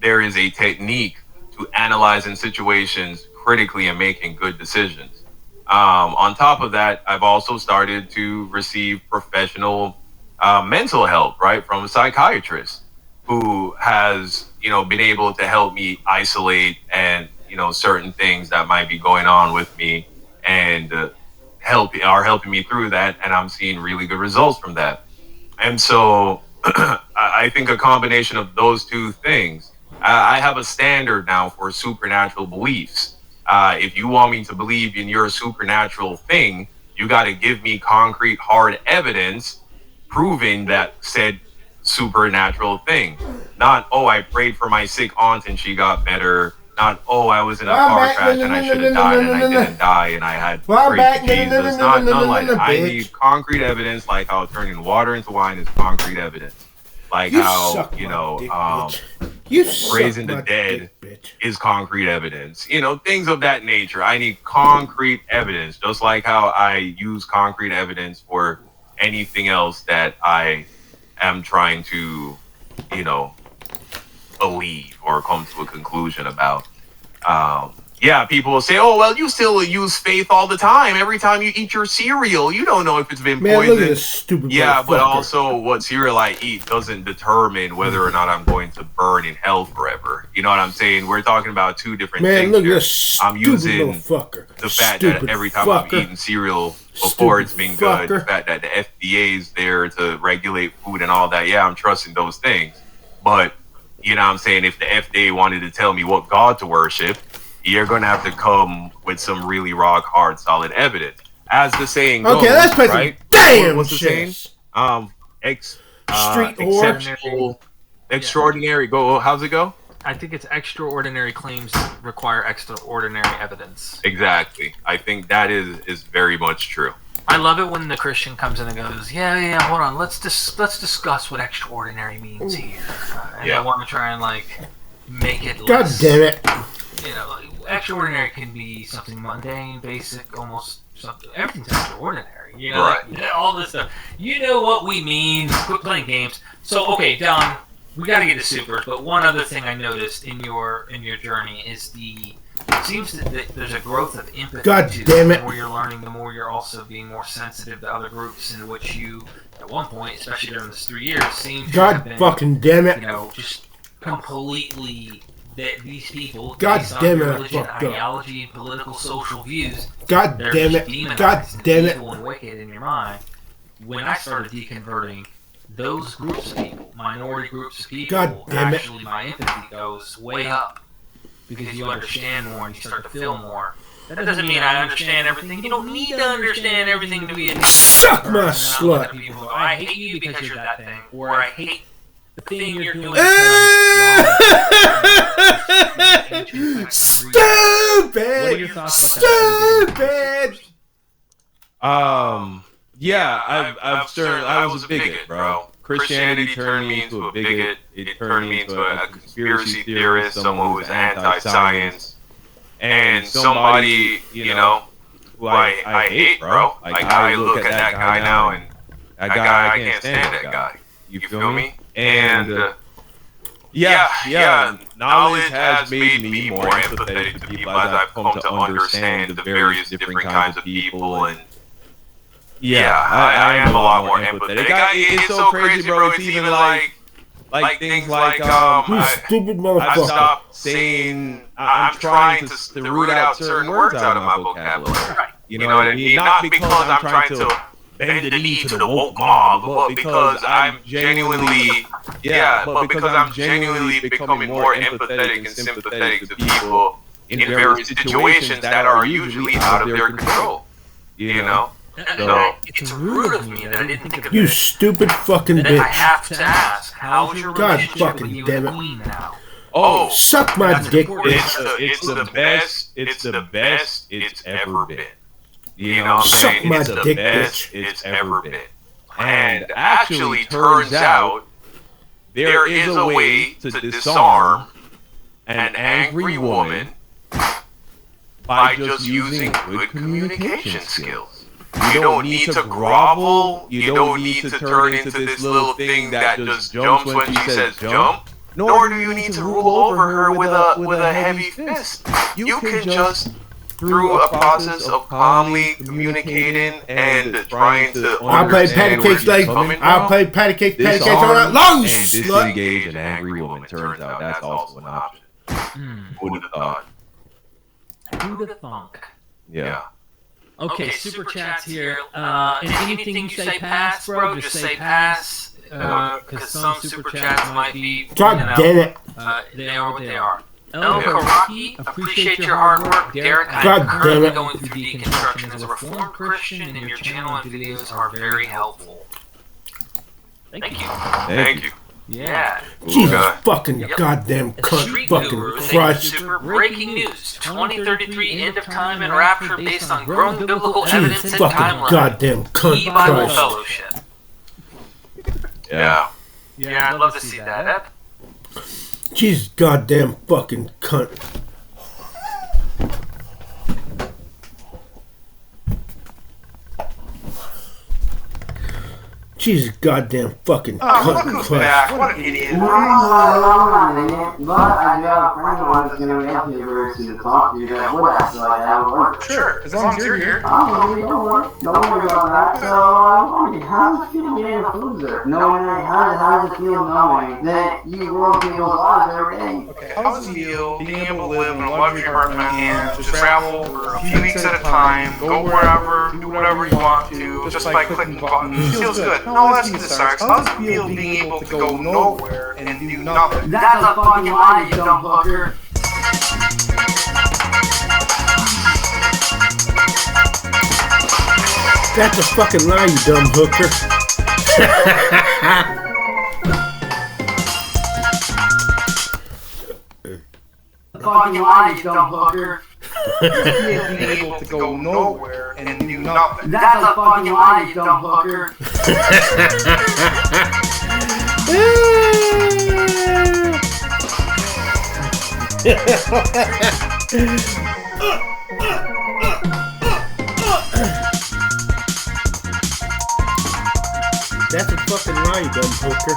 there is a technique to analyzing situations critically and making good decisions. On top of that, I've also started to receive professional mental help, right, from a psychiatrist who has, been able to help me isolate and, certain things that might be going on with me, and are helping me through that, and I'm seeing really good results from that. And so I think a combination of those two things, I have a standard now for supernatural beliefs. If you want me to believe in your supernatural thing, you got to give me concrete, hard evidence proving that said supernatural thing. Not, I prayed for my sick aunt and she got better. Not, I was in a car crash and I should have died and I didn't die and I had prayed to Jesus. Not like that. I need concrete evidence, like how turning water into wine is concrete evidence. Like how, raising the dead is concrete evidence. Things of that nature. I need concrete evidence, just like how I use concrete evidence for anything else that I am trying to, believe or come to a conclusion about. People will say, you still use faith all the time. Every time you eat your cereal, you don't know if it's been poisoned. Look at this stupid but also what cereal I eat doesn't determine whether or not I'm going to burn in hell forever. You know what I'm saying? We're talking about two different things. Look at this I'm using motherfucker. The fact that every time I've eaten cereal before it's been good, the fact that the FDA is there to regulate food and all that, I'm trusting those things. But, you know what I'm saying, if the FDA wanted to tell me what God to worship, you're going to have to come with some really rock hard solid evidence. As the saying goes, that's right? Damn, what's the saying? Extraordinary. How's it go? I think it's extraordinary claims require extraordinary evidence. Exactly. I think that is very much true. I love it when the Christian comes in and goes, hold on, let's discuss what extraordinary means here. And I want to try and make it less, God damn it. Extraordinary can be something mundane, basic, almost something. Everything's extraordinary. Right. All this stuff. You know what we mean. Quit playing games. So, okay, Don, we gotta get to supers. But one other thing I noticed in your journey is it seems that there's a growth of empathy. God too. damn it! The more you're learning, the more you're also being more sensitive to other groups in which you, at one point, especially during this 3 years, seems to have been, fucking damn it! You know, just completely that these people, God based on damn it! your I religion, fucked up. ideology, political, social views. God they're damn just it! demonized God and damn it! evil and wicked in your mind. When I started deconverting those groups of people, minority groups of people, God damn it. actually my empathy goes way up because you understand more and you start to feel more. That doesn't mean I understand everything. You don't need to understand everything to be a Suck my slut! People go, I hate you because you're that thing, or I hate the thing you're doing. Stupid! What are your thoughts about that? Stupid! Yeah, I was a bigot, bro. Christianity turned me into a bigot. It turned me into a conspiracy theorist, someone who was anti-science, and somebody, you know, who I hate, bro. Like, I look at that guy now, and that guy, I can't stand that guy. You feel me? And knowledge has made me more empathetic to people as I've come to understand the various different kinds of people, and I am a lot more empathetic. It's so crazy, bro. It's even like things like You stupid I motherfucker! stopped saying I'm trying to root out certain words out of my vocabulary. You know what I mean? Not because I'm trying to bend the knee to the woke mob, but because I'm genuinely, becoming more empathetic and sympathetic to people in various situations that are usually out of their control. You know? So it's rude of me that I didn't think of You it. stupid fucking And I bitch! have to ask, how's your God relationship fucking with you damn and it. the Queen now? Oh, Suck my That's dick, important. bitch! it's the best it's ever been. You know what I'm Suck saying? my It's the dick, best bitch. it's ever been. And actually, turns out there is a way to disarm an angry woman by just using good communication skills. You don't need to grovel. You don't need to turn into this little thing that just jumps when she says jump. Nor do you need to rule over her with a heavy fist. You can just, through a process of calmly communicating and trying to I play patty understand where cakes she's like coming I from, play patty cakes all disarm night long. and Slut. disengage an angry woman. Turns out that's also an option. Who would have thought? Who the funk? Yeah. Okay, super chats here. And anything you say pass, bro, just say pass. Because some super chats might be. God damn it! They are what they are. El Karaki, appreciate your hard work. Derek, God I'm damn currently it. going through deconstruction as a Reformed Christian, and your channel and videos are very helpful. Thank you. Thank you. Yeah. Jesus Okay. fucking Yep. goddamn cunt! Street Fucking Guru, Christ! super breaking news. 2033 end of time and rapture based on growing biblical evidence Jesus and fucking timeline. goddamn cunt! E-Bible Christ! Fellowship. Yeah. Yeah, I'd love to see that. Jesus goddamn fucking cunt! Jesus goddamn fucking cunt! Christ! What an idiot. But I do have a friend of mine that's going to be up here very soon to talk to you that would actually like to have a word. Sure, as long as you're here. Don't worry about that. So, I'm wondering, how does it feel being a loser? Knowing that, how does it feel knowing that you ruin people's lives every day? Okay, how does it feel being able to live in a luxury apartment and just travel for a few weeks at a time, go wherever, do whatever you want to, just by clicking buttons? It feels good. No, that's good, Sarks. How does it feel being able to go nowhere and do nothing? That's a fucking lie, you dumb fucker. That's a fucking lie, you dumb hooker! Fucking lie, you dumb hooker. Being able to go nowhere and do nothing. That's a fucking lie, you dumb hooker. That's a fucking lie, you dumb hooker!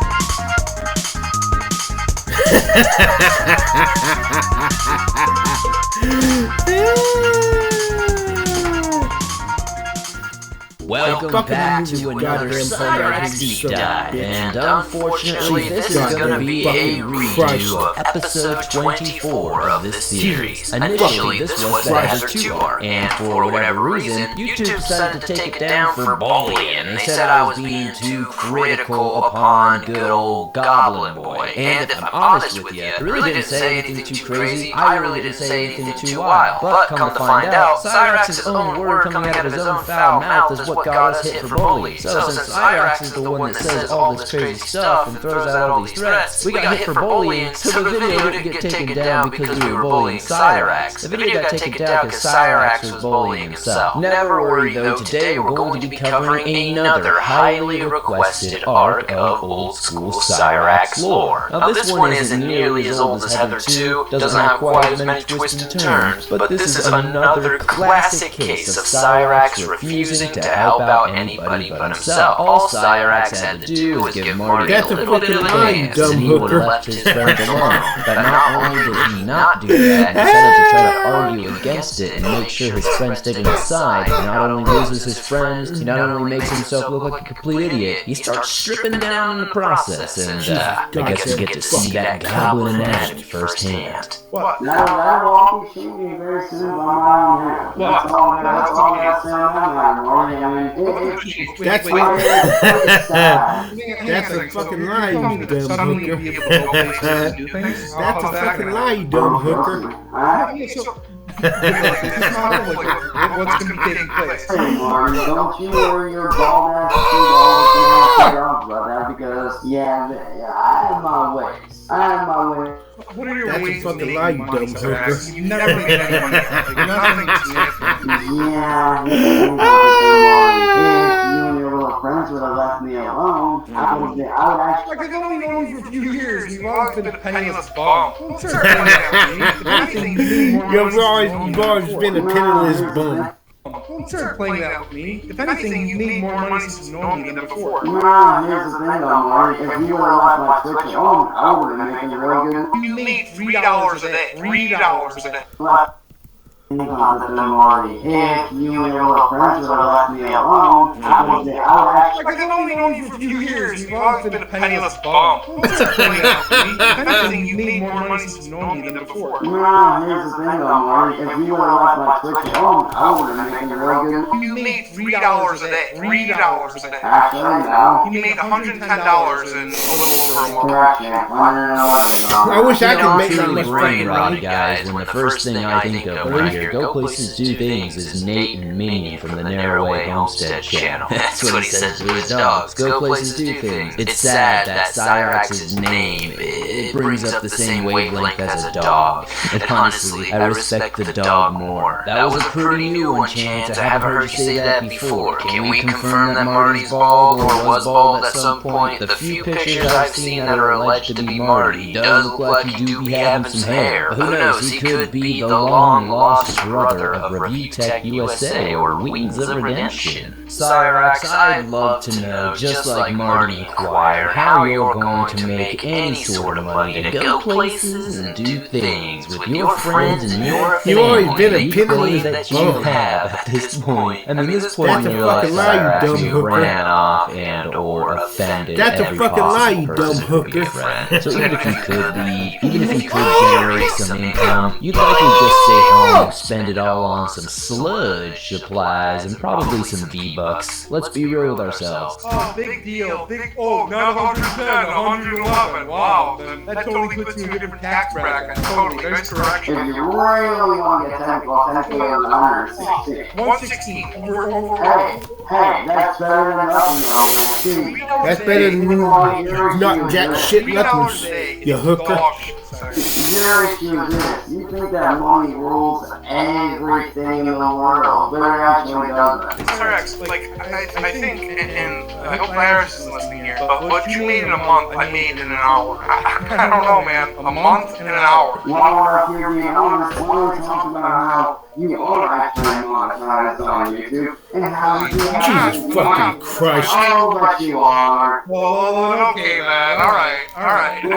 Welcome back to another Cyrax Deep Dive, and unfortunately this is going to be a redo of episode 24 of this series. Initially this was the Heather 2 arc, and for whatever reason, YouTube decided to take it down for bullying. They said I was being too critical upon good old Goblin Boy, and if I'm honest with you, I really didn't say anything too crazy, I really didn't say anything too wild, but come to find out, Cyrax's own word coming out of his own foul mouth is what got us hit for bullying. So since Cyrax is the one that says all this crazy stuff and throws out all these threats, we got hit for bullying, so the video didn't get taken down because we were bullying Cyrax. The video got taken down because Cyrax was bullying himself. Never worry though, today we're going to be covering another highly requested arc of old school Cyrax lore. Now this one isn't nearly as old as Heather 2, doesn't have quite as many twists and turns, but this is another classic case of Cyrax refusing to help out anybody but himself. All Cyrax had to do was give Marty a little bit of a chance, and he would have left his friend alone. But not only did he not do that, he decided to try to argue against it and make sure his friend stayed on his side. He not only loses his friends, he not only makes himself look like a complete idiot, he starts stripping down in the process, and I guess we get to see that goblin anatomy firsthand. What? That won't be changing very soon by my own hand. That's all I got to say on that, Marty. I mean, That's a fucking lie, you dumb hooker. That's a fucking lie, you dumb hooker. What's going to be taking place? Hey, Marty, don't you worry your bald ass shit off about that because, I have my ways. What are your ways to make money, dumb hooker? You've never made any money. Nothing significant. You and your little friends would have left me alone. I would actually... I've only known you for a few years. You've always been a penniless bum. Don't start playing that with me. If anything, you need more money. You've always been a penniless bum. Don't start playing that with me. If anything, you need more money since you've known me than before. Nah, here's the thing though, Marty. If you would have left my Twitch alone, I would have been making real good. You made $3 a day. $3 a day. Marty, if you and your little friends would have left me alone, I would actually... I've only known you for a few years. You've always been a penniless bum. Don't start playing that with me. If anything, you need more money since you've known me than before. Nah, here's the thing though, Marty. If you would have left my Twitch alone, I would have been making real good. You made $3 a day. $3 a day. Actually, no. You made $110 in a little over a month. I wish I could make that much brain fucking rot, money. guys, when the first thing I think of when I hear Go Places Do Things is Nate and Minnie from the Narrowway Homestead channel. That's what he says to his dogs. Go Places Do Things. It's sad that Cyrax's name, it brings up the same wavelength as a dog. And honestly, I respect the dog more. That was a pretty new one, Chance. I haven't heard you say that before. Can we confirm that Marty's bald or was bald at some point? The few pictures I've seen that are alleged to be Marty, he does look like he do be having some hair. But who knows, he could be the long-lost brother of Review Tech USA or Wings of Redemption. Cyrax, I'd love to know, just like Marty inquired, how you're going to make any sort of money to go places and do things with your friends and your family. You've always been a penniless that you bum. have at this point. I mean, this point in your life, fucking lie, you Cyrax, dumb you hooker. ran off and or offended That's a every fucking possible lie, you person dumb who could be a hooker. friend. So even if you could leave, even if you could generate some income, you'd likely just stay home and spend it all on some sludge supplies and probably some V-Bucks. Let's be real with ourselves. Oh, big deal. Not 110, 111. Wow, then that totally puts you in a different tax bracket. Totally, nice correction. If you really want to get technical, technically it was 116. 116. Hey, that's better than nothing, though. That's better than you not jack shit nothing, you hooker. Your issue is this. You think that money rules everything in the world, but it actually doesn't. Cyrax, I think, and I hope Iris is listening here, but what you made in a month, I made in an hour. I don't know, man. A month and an hour. While we're up here being honest, why don't we talk about how You are actually monetized on YouTube. And how you Jesus fucking Christ. Oh, but you are. Well, okay, man. Alright. You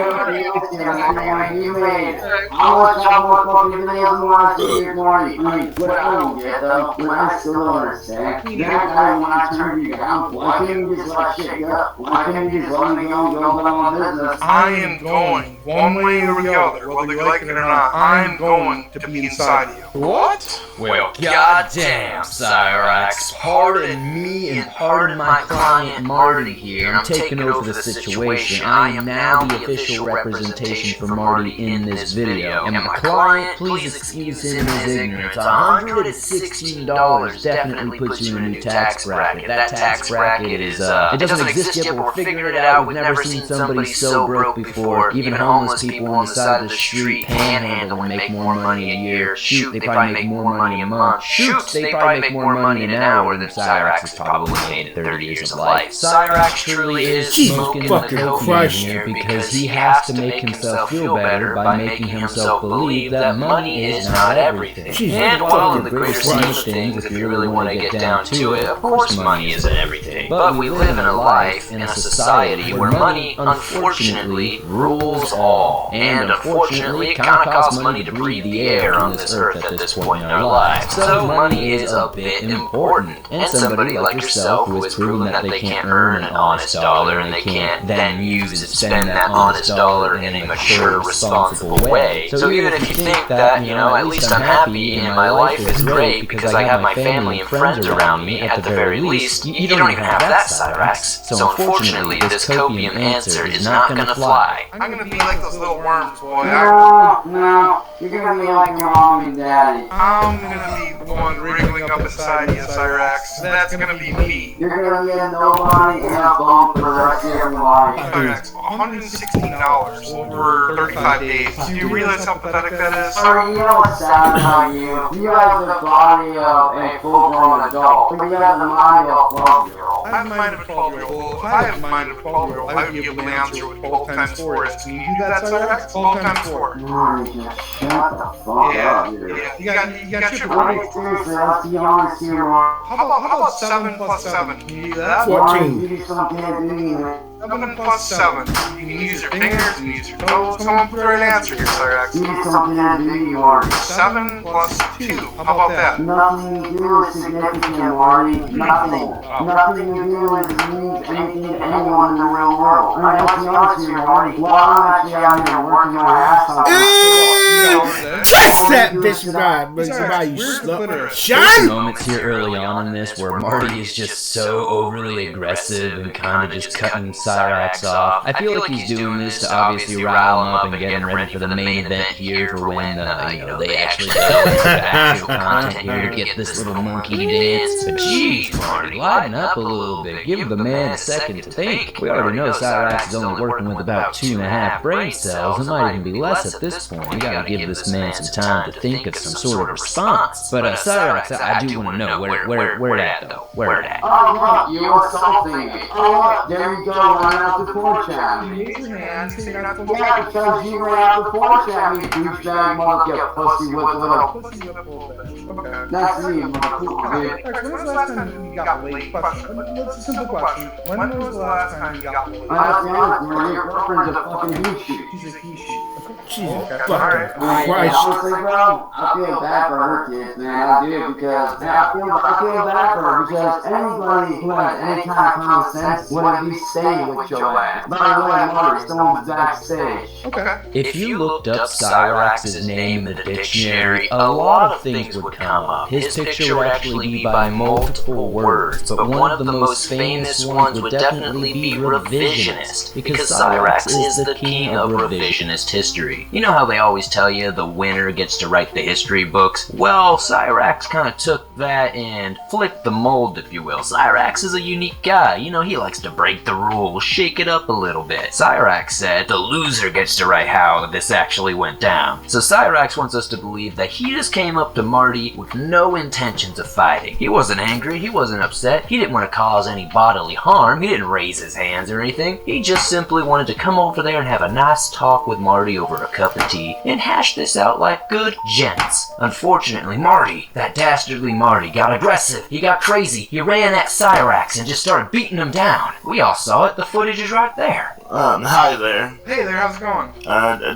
made how much more fucking videos you want to see here, Marty? What I don't get, though, what I still don't understand, that guy when I turn you down, why can't you just let shit go? Why can't you just let me go about my business? I am going, one way or the other, whether you like it or not, I am going to be inside of you. What? Well, goddamn, Cyrax. Pardon me and pardon my client Marty here. I'm taking over the situation. I am now the official representation for Marty in this video. And my client, please excuse him his ignorance. $116 definitely puts you in a new tax bracket. That tax bracket is, it doesn't exist yet, but we're figuring it out. We've never seen somebody so broke before. Even homeless people on the side of the street panhandle and make more money a year. Shoot, they probably make more money a month. Shoot, they probably make more money in an hour than Cyrax has probably made in 30 years of life. Cyrax truly is smoking the cocaine here because he has to make himself feel better by making himself believe that money is not everything. And while in the greater scheme of things, if you really want to get down to it, of course money isn't everything. But we live in a life, in a society, where money, unfortunately, rules all. And unfortunately, it kind of costs money to breathe the air on this earth at this point in our lives. So money is a bit important. And somebody like yourself who has proven that they can't earn an honest dollar and they can't then use and spend that honest dollar in a mature, responsible way. So even if you think that, you know, at least I'm happy and my life is great because I have my family and friends around me, at the very least, you don't even have that, Cyrax. So unfortunately, this copium answer is not gonna fly. I'm gonna be like those little worms, boy. No, you're gonna be like your mom and daddy. I'm gonna be the one wriggling up inside you, Cyrax. That's gonna be me. You're gonna be a nobody and a bum for the rest of your life. Cyrax, $116 over 35 days. Do you realize how pathetic that is? Sorry, you know what's sad about you? You have the body of a full-grown adult, but you have the mind of a 12-year-old. I have the mind of a 12-year-old. If I have the mind of a 12-year-old, I would be able to answer what 12 times 4 is. Can you do that, Cyrax? 12 times 4. Marty, just shut the fuck up, dude. You got your Marty, seriously, let's be honest here, Marty. How about 7 plus 7? Can you do that? 14. You just don't get it, 7 plus 7. You can use your fingers, you can use your toes. Come up with the right answer here, Cyrax. you just don't get it, Marty. 7 plus 2. How about that? Nothing you do is significant, Marty. Nothing. Nothing you do is means anything to anyone in the real world. I mean, let's be honest here, Marty. While I'm actually out here working my ass off. Kiss that bitch, God, but somebody you slut. Shine! Moments here early on in this where Marty is just so overly aggressive and kind of just cutting Cyrax off. I feel like he's doing this to obviously rile him up and get him ready for the main event here for when, you know, they actually go into the actual content here to get this little monkey dance. But geez, Marty, lighten up a little bit. Give the man a second to think. We already know Cyrax is only working with about 2.5 brain cells. It might even be less at this point. We gotta give this man some time to think of some sort of response. But Cyrax, I do want to know where at though? Where at? Oh, look, you assaulting me. Oh, look, there you go, running out the porch at me. You raise your hand, so you're not supposed Yeah, because you ran out the porch at me, douchebag, mother, you pussy whip little. Pussy whip a little bit. Okay. That's me, motherfucker. Alright, when was the last time you got laid? Question. What's a simple question? When was the last time you got laid? I have to honest, man, your girlfriend's a fucking he shoot. She's a he shoot. Jesus Okay. fucking Honestly, Christ. bro, I feel bad for her kids, man. I do because I feel bad for her because anybody who has any kind of common sense wouldn't be staying with your ass. By the way, Marty, someone's backstage. Okay. If you looked up Cyrax's name in the dictionary, a lot of things would come up. His picture would actually be by multiple words, but one of the most famous ones would definitely be revisionist, because Cyrax is the king of revisionist history. You know how they always tell you the winner gets to write the history books? Well, Cyrax kind of took that and flipped the mold, if you will. Cyrax is a unique guy. You know, he likes to break the rules. we'll shake it up a little bit. Cyrax said the loser gets to write how this actually went down. So Cyrax wants us to believe that he just came up to Marty with no intentions of fighting. He wasn't angry, he wasn't upset, he didn't want to cause any bodily harm, he didn't raise his hands or anything. He just simply wanted to come over there and have a nice talk with Marty over a cup of tea and hash this out like good gents. Unfortunately, Marty, that dastardly Marty, got aggressive. He got crazy. He ran at Cyrax and just started beating him down. We all saw it. The footage is right there. Hi there. Hey there, how's it going?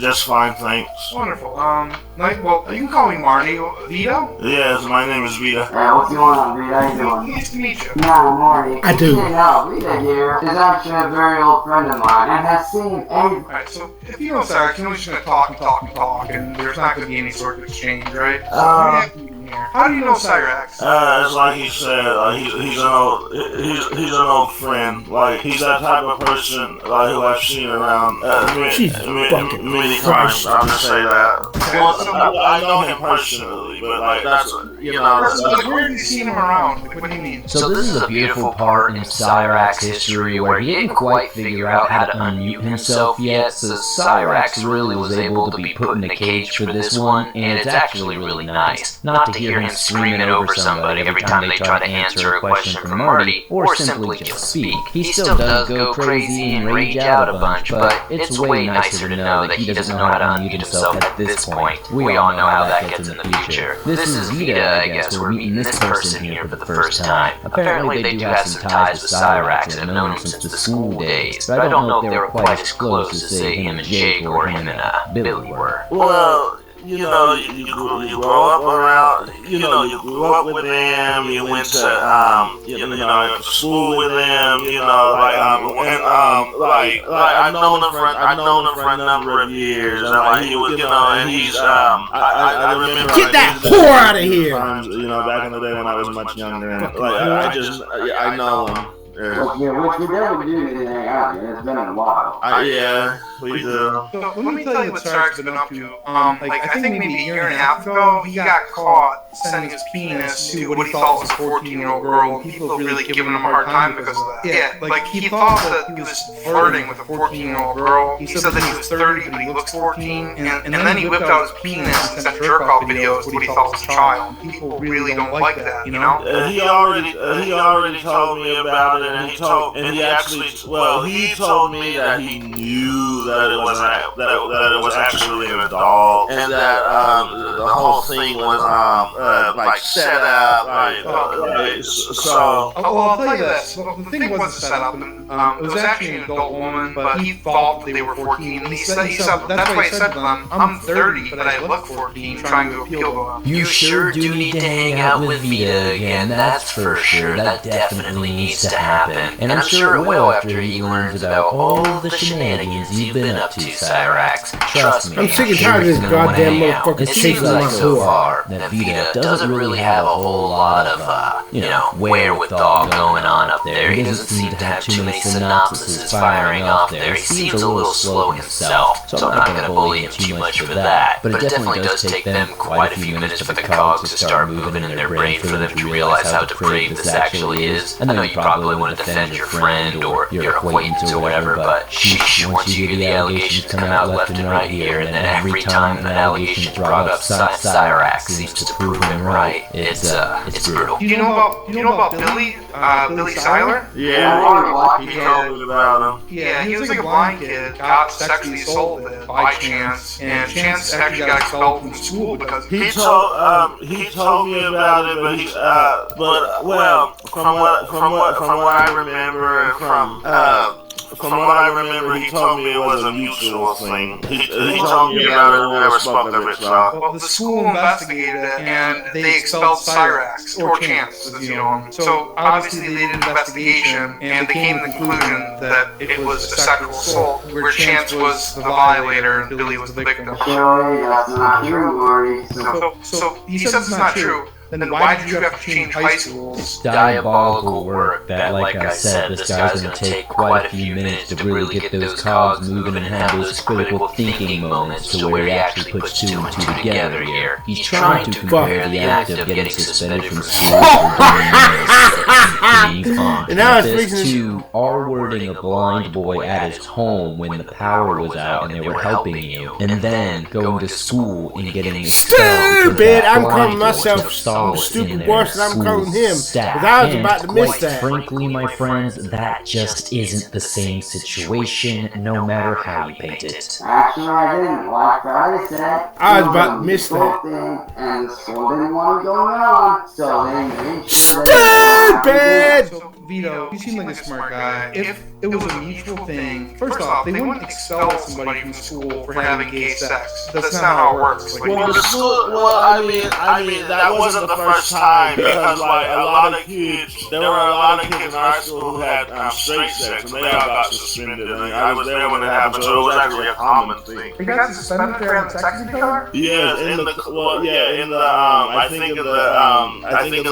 Just fine, thanks. Wonderful. Well, you can call me Marty. Vito? Yes, my name is Vita. Hey, what's going on, dude? How you doing? Nice to meet you. Yeah, Marty. I do. Vita here is actually a very old friend of mine and has seen Alright, so if you know Cyrax, you know we're just gonna talk, and there's not gonna be any sort of exchange, right? How do you know Cyrax? It's like he said, he's an old friend. Like, he's that type of person, like, who I've seen around many times. I'll just say that. Well, I know him personally, but, like, that's, you know. Where have you seen him around? Like, what do you mean? So this is a beautiful part in Cyrax's history where he didn't quite figure out how to unmute himself yet, so Cyrax really was able to be put in a cage for this one, and it's actually really nice. Not to hear him screaming over somebody every time they try to answer a question from Marty, or simply just speak. He still does go crazy and rage out a bunch, but it's way nicer to know that he doesn't know how to unmute himself at this point. We all know how that gets in the future. This is Vita, I guess. We're meeting this person here for the first time. Apparently they do have some ties with Cyrax and have known him since the school days, but I don't know if they were quite as close as, say, him and Jake or him and Billy were. Well, you know, you grow up around, you grew up with them, you went to, to school with them, I've known him for a number of years, and like, he was, and he's, I remember. Get that whore out of here! Times, back in the day when I was much younger, and like, I know him. Which we never do anything out here. It's been a while. Yeah, we do. So let me tell you what Cyrax has been up to. I think maybe a year and a half ago, he got caught sending his penis to what he thought was a 14-year-old girl. People have really given him a hard time because of that. Yeah, like he thought that he was flirting with a 14-year-old girl. He said that he was 30, but he looks 14. And then he whipped out his penis and sent jerk-off videos to what he thought was a child. People really don't like that, you know? He already told me about it. And he told me that he knew that it was actually an adult, and that the whole thing was like set up. So I'll tell you this: the thing wasn't set up, and it was actually an adult woman, but he thought they were 14. And he said that's why he said to them, "I'm 30, but I look 14," trying to appeal to them. You sure do need to hang out with Vita again. That's for sure. That definitely needs to happen. And I'm sure it will after he learns about all the shenanigans you've been up to, Cyrax. Trust me, I'm sick and tired of this goddamn motherfucker chasing my like so far that Vita doesn't really have a whole lot of, wherewithal going on up there. He doesn't seem to have too many synopsises firing off there. He seems a little slow himself, so I'm not going to bully him too much for that. But it definitely does take them quite a few minutes for the cogs to start moving in their brain for them to realize how depraved this actually is. I know you probably want to defend your friend or your acquaintance or whatever, but sheesh, once you hear the allegations come out left and right here, and then every time an allegation is brought up, Cyrax seems to prove him right. It's brutal. Do you know about Billy? Billy Seiler? Yeah, he told me about him. Yeah, he was like a blind kid, got sexually assaulted by Chance, and Chance actually got expelled from school because he told me about it, from what I remember, from what I remember, he told me it was a mutual thing. He told me about it, we never spoke of it, so. Well, the school investigated it, and they expelled Cyrax, or Chance, as you know him. So, obviously, they did an investigation, and they came to the conclusion that it was a sexual assault, where Chance was the violator and Billy was the victim. That's not true, Marty. So he says it's not true. then why did you have to change high schools? Diabolical work that, like I said, this guy's going to take quite a few minutes to really get those cogs moving and have those critical thinking moments to where he actually puts two and two together here. He's trying to compare the act of getting suspended from school for being on campus to R-wording a blind boy at his home when the power was out and they were helping you, and then going to school and getting expelled. Stupid! I'm calling myself stupid worse than I'm calling him. Because I was about to miss that. Frankly, my friends, that just isn't the same situation, no matter how you paint it. Actually, I didn't. Like Friday said, I was about to miss that. And the school didn't want to go on, so they made sure Stupid! So, Vito, you seem like a smart guy. If it was a mutual thing, first off, they wouldn't expel somebody from school for having gay sex. That's not how it works. Like, Well, the school, I mean, that wasn't the first time because, like, a lot of kids, there were a lot of kids in our school who had straight sex, and they all got suspended. And I was there when it happened, so it was actually a common thing. they got suspended for having sex with each other? Yeah, I think in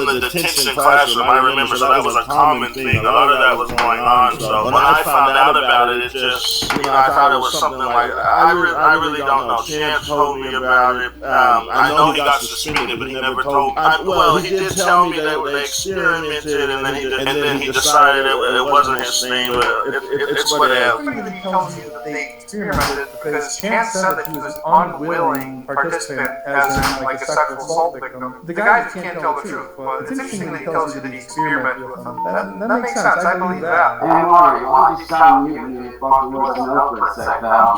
the detention classroom, I remember, so that was a common thing. A lot of that was going on. So when I found out about it, it just, I thought it was something like, I really don't know. Chance told me about it. I know he got suspended, but he never told me. Well, he did tell me that they experimented, and then he decided it wasn't his thing, but it's whatever. Somebody tells you that they experimented because Chance said that he was an unwilling participant, as in like a sexual assault victim. The guy just can't tell the truth, but it's interesting that he tells you that he experimented with them. That makes sense. I believe that. Hey, Marty, why don't you stop muting me and fucking listen up for a sec, pal?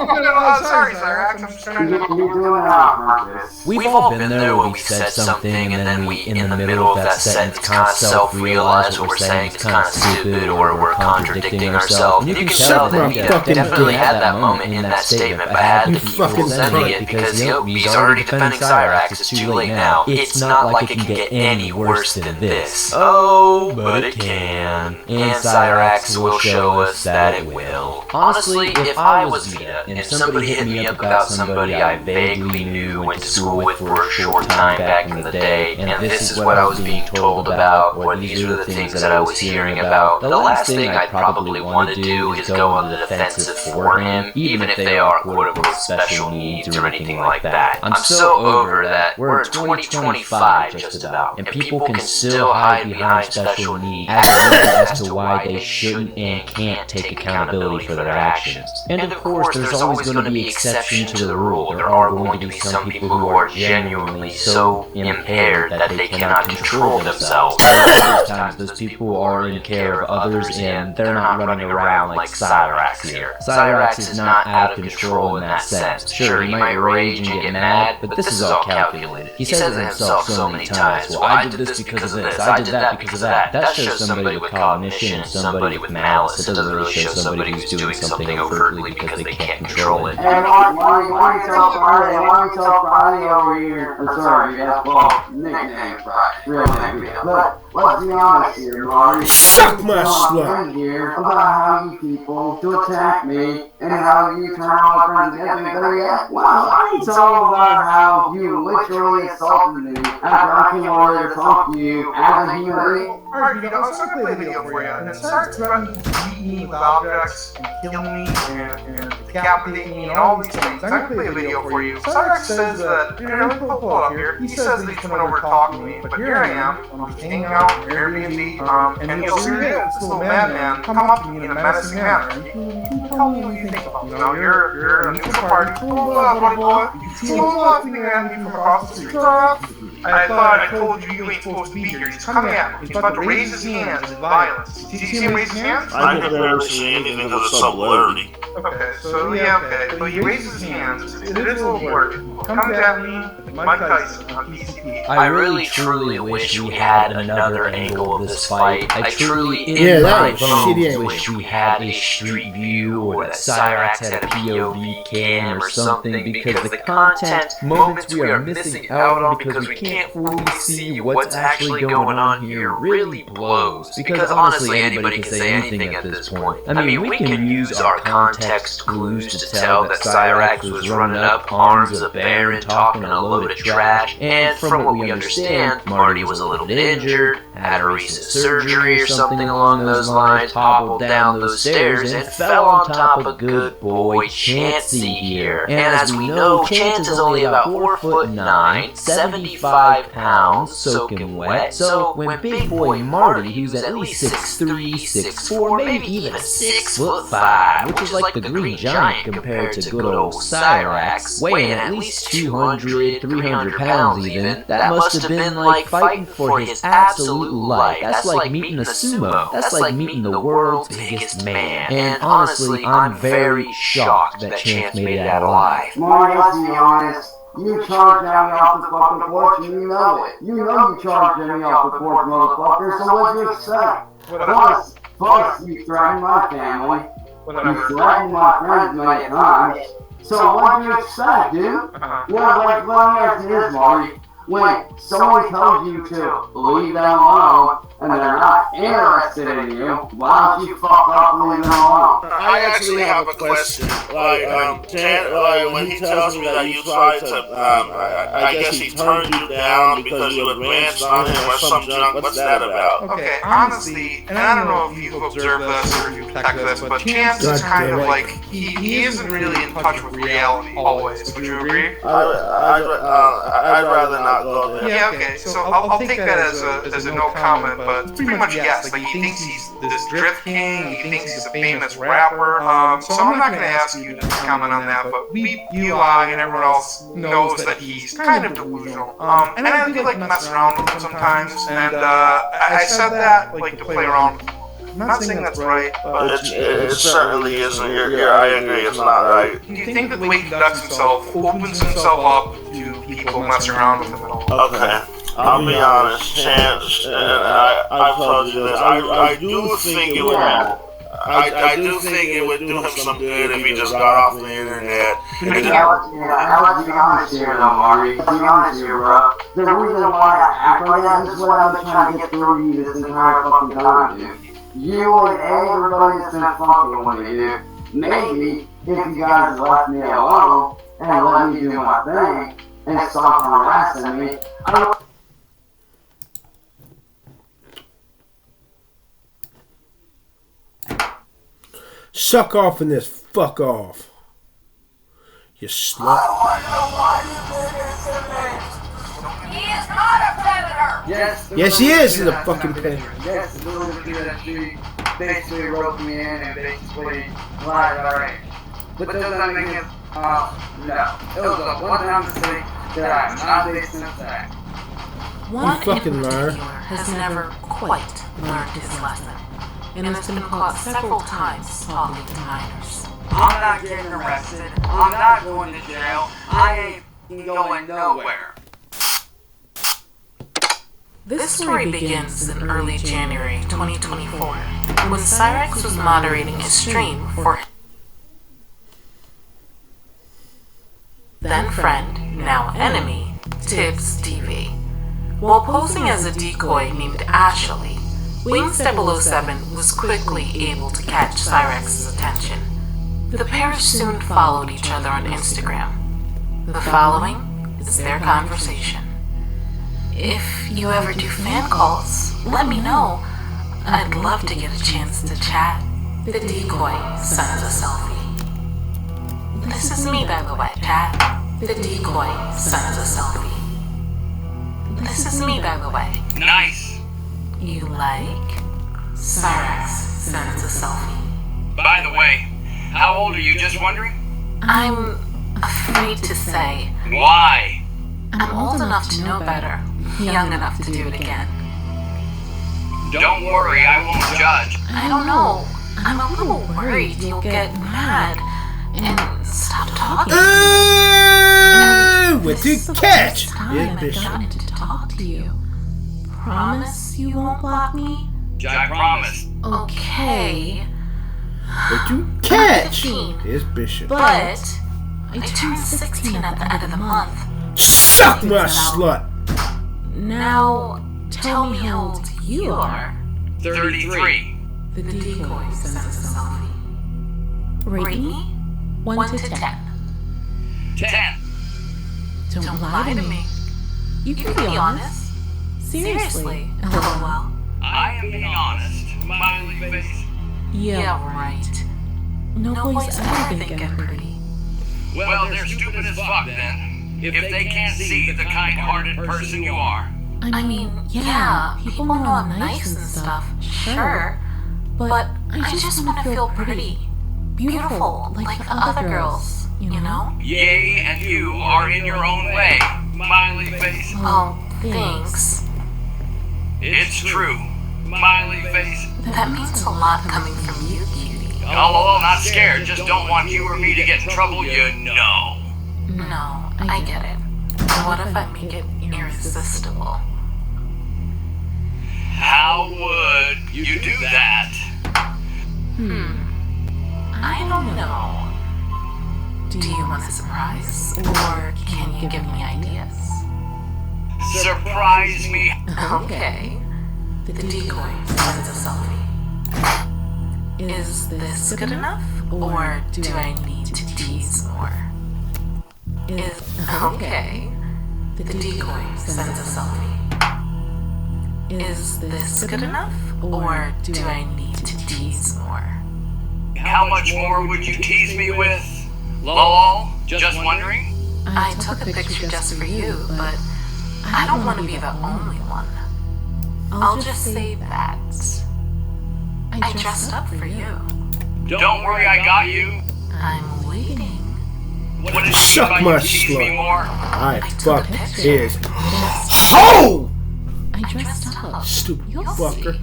Sorry, I'm just trying to... You're doing it on purpose. We've all been there where we said something and then we, in the middle of that sentence, kind of self-realize what we're saying is kind of stupid or we're contradicting ourselves. And you can tell that he definitely had that moment in that statement, but had to keep presenting it because, he's already defending Cyrax. It's too late now. It's not like it can get any worse than this. Oh, but it can. And Cyrax will show us that it will. Honestly, if I was Vita, and if somebody hit me up about somebody I vaguely knew, went to school with for a short time back in the day, and this is what I was being told about, or these are the things that I was hearing about, the last thing I'd probably want to do is go on the defensive for him, even if they are quote-unquote special needs or anything like that. I'm so over that. We're in 2025 just about, and people can still hide behind special needs as to why they shouldn't and can't take accountability for their actions. And of course, there's always going to be exceptions to the rule. There are going to be some people who are genuinely so impaired that they cannot control themselves. Other times, those people are in care of others and they're not running around like Cyrax here. Cyrax is not out of control in that sense. Sure, he might rage and get mad, but this is all calculated. He says it himself so many times, well, I did this because of this, I did that because of that. That shows somebody with cognition and somebody with malice. It doesn't really show somebody who's doing something overtly because they can't control it. Hey, why you tell Friday over here? I'm sorry, that's well, nickname Friday. Real name. But let's be honest here, Marty. Suck my slut! Here about how you people to attack me and how you turn all friends against me. Better yet, well, it's all about how you literally assaulted me after I came over there to talk to you as a human being. Alright, Vito, I was gonna play a video for you, and it starts threatening to beat me with objects, and kill me, and decapitate me, and all these things. I'm gonna play a video for you. Cyrax says that, let me pull it up here. He says that he's coming over to talk to me, but here I am, I'm just hanging out on Airbnb, and you'll see this little madman come up to me in a menacing manner, and you can tell me what you think about me. You're a neutral party. Pull up, buddy boy. You can see him looking at me from across the street. I thought I told you you ain't supposed to be here. He's coming at me. He's about to raise his hands in violence. Did you see him raise his hands? I have never seen anything of the sub-polarity. Okay, so So he raises his hands. It is a little blurry. Comes at me with Mike Tyson on PCP. I really truly wish we had another angle of this fight. I truly, that was shitty. wish we had a street view or that Cyrax had a POV cam or something, because the content moments we are missing out on because we can't fully see what's actually going on here really blows. Because honestly, anybody can say anything at this point. I mean, we can use our context clues to tell that Cyrax was running up arms of Baron, talking a load of trash, and from what we understand, Marty was a little bit injured, had a recent surgery or something along those lines, hobbled down those stairs, and fell on top of good boy Chansey here. And as we know, Chance is only about 4'9", 75 pounds, soaking wet, so when big boy Marty, who's at least 6'3", 6'4", maybe even 6'5", which is like the Green Giant compared to good old Cyrax, weighing at least 200, 300 pounds even, that must have been like fighting for his absolute life. That's like meeting a sumo. That's like meeting the world's biggest man. And honestly, I'm very shocked that Chance made it out alive. Marty, let's be honest. You charged Jimmy off the fucking porch and you know it. You know you charged Jimmy off the porch, motherfucker, so what'd you expect? Plus, you threatened my family. You threatened my friends many times. So what'd you expect, dude? Yeah, like, let me ask you this, Marty. When someone tells you to leave them alone, and they're not interested in you, why don't you fuck up and leave them alone? I actually have a question. When he tells me that you tried to, I guess he turned you down because you advanced on him or some junk, what's that about? Okay, honestly, and I don't know if you've observed this or you've detected this, but Chance is kind of like, he isn't really in touch with reality always. Would you agree? I'd rather not go there. Yeah, okay, so I'll take that as a no comment, but pretty much yes. Like, he thinks he's this drift king, he thinks he's a famous rapper, so I'm not going to ask you to comment on that, but Eli and everyone else knows that he's kind of delusional, and I do like to mess around with him sometimes, and I said that like to play around with him. I'm not saying that's right, but it certainly isn't. I agree, it's not right. Do you think that the way he conducts himself opens himself up to people messing around with him at all? Okay, I'll be honest, Chance, and I've told you this, I do think it would I do think it would do him some good if he just got off the internet. I'll be honest here though, Marty. To be honest here, bro. The reason why I act like that is what I've been trying to get through you this entire fucking time, dude. You and everybody that's been fucking with me, dude. Maybe if you guys left me alone and let me do my thing and stop harassing me, Suck off in this. Fuck off. You slut. He is not a predator! Yes, he is in the fucking pen. Yes, the little kid that she basically roped me in and basically lied about it. But does that make it? No. It was a one-time mistake that I am not based in fact. One in fucking particular liar. has never quite learned his lesson, and has been caught several times talking to minors. I'm not getting arrested. I'm not going to jail. I ain't going nowhere. This story begins in early January 2024, when Cyrax was moderating a stream for then friend, now enemy, Tibbs TV. While posing as a decoy named Ashley, Wingstep07 was quickly able to catch Cyrax's attention. The pair soon followed each other on Instagram. The following is their conversation. If you ever do fan calls, let me know. I'd love to get a chance to chat. The decoy sends a selfie. This is me, by the way, chat. The decoy sends a selfie. This is me, by the way. Nice. You like? Cyrax sends a selfie. By the way, how old are you, just wondering? I'm afraid to say. Why? I'm old enough to know better, young enough to do it again. Don't worry, I won't judge. I don't know. I'm a little worried you'll get mad and stop talking. With the catch! Time I've gotten to talk to you. Promise you won't block me? I promise. Okay. But you catch 15, this bishop. but I turned 16 at the end of the month. Suck my slut! Now, tell me how old you are. 33. The decoy sends a selfie. Rate me 1 to 10. 10. Don't lie to me. You can be honest. Seriously. LOL. I am being honest. Smiley face. Yeah, right. No boys ever think I'm pretty. Well, they're stupid as fuck then. If they can't see the kind-hearted person you are. I mean, yeah, people know I'm nice and stuff, sure. But I just want to feel pretty. Beautiful, like the other girls, you know? Yay, and you are in your own way. Smiley face. Oh, thanks. It's true. Smiley face. That means a lot coming from you, cutie. Oh, not scared. Just don't want you or me to get in trouble, you know. No, I get it. What if I make it irresistible? How would you do that? I don't know. Do you want a surprise? Or can you give me ideas? Surprise me. Okay. The decoy sends a selfie. Is this good enough? Or do I need to tease more? Okay. The decoy sends a selfie. Is this good enough? Or do I need to tease more? How much more would you tease me with? Lol? Just wondering? I took a picture just for you, but I don't want to be the only one. I'll just say that I dressed up for you. Don't worry, I got you. I'm waiting. What did Suck my tease me slut. more? I fuck his. Ho! I dressed up. Stupid You'll fucker. see.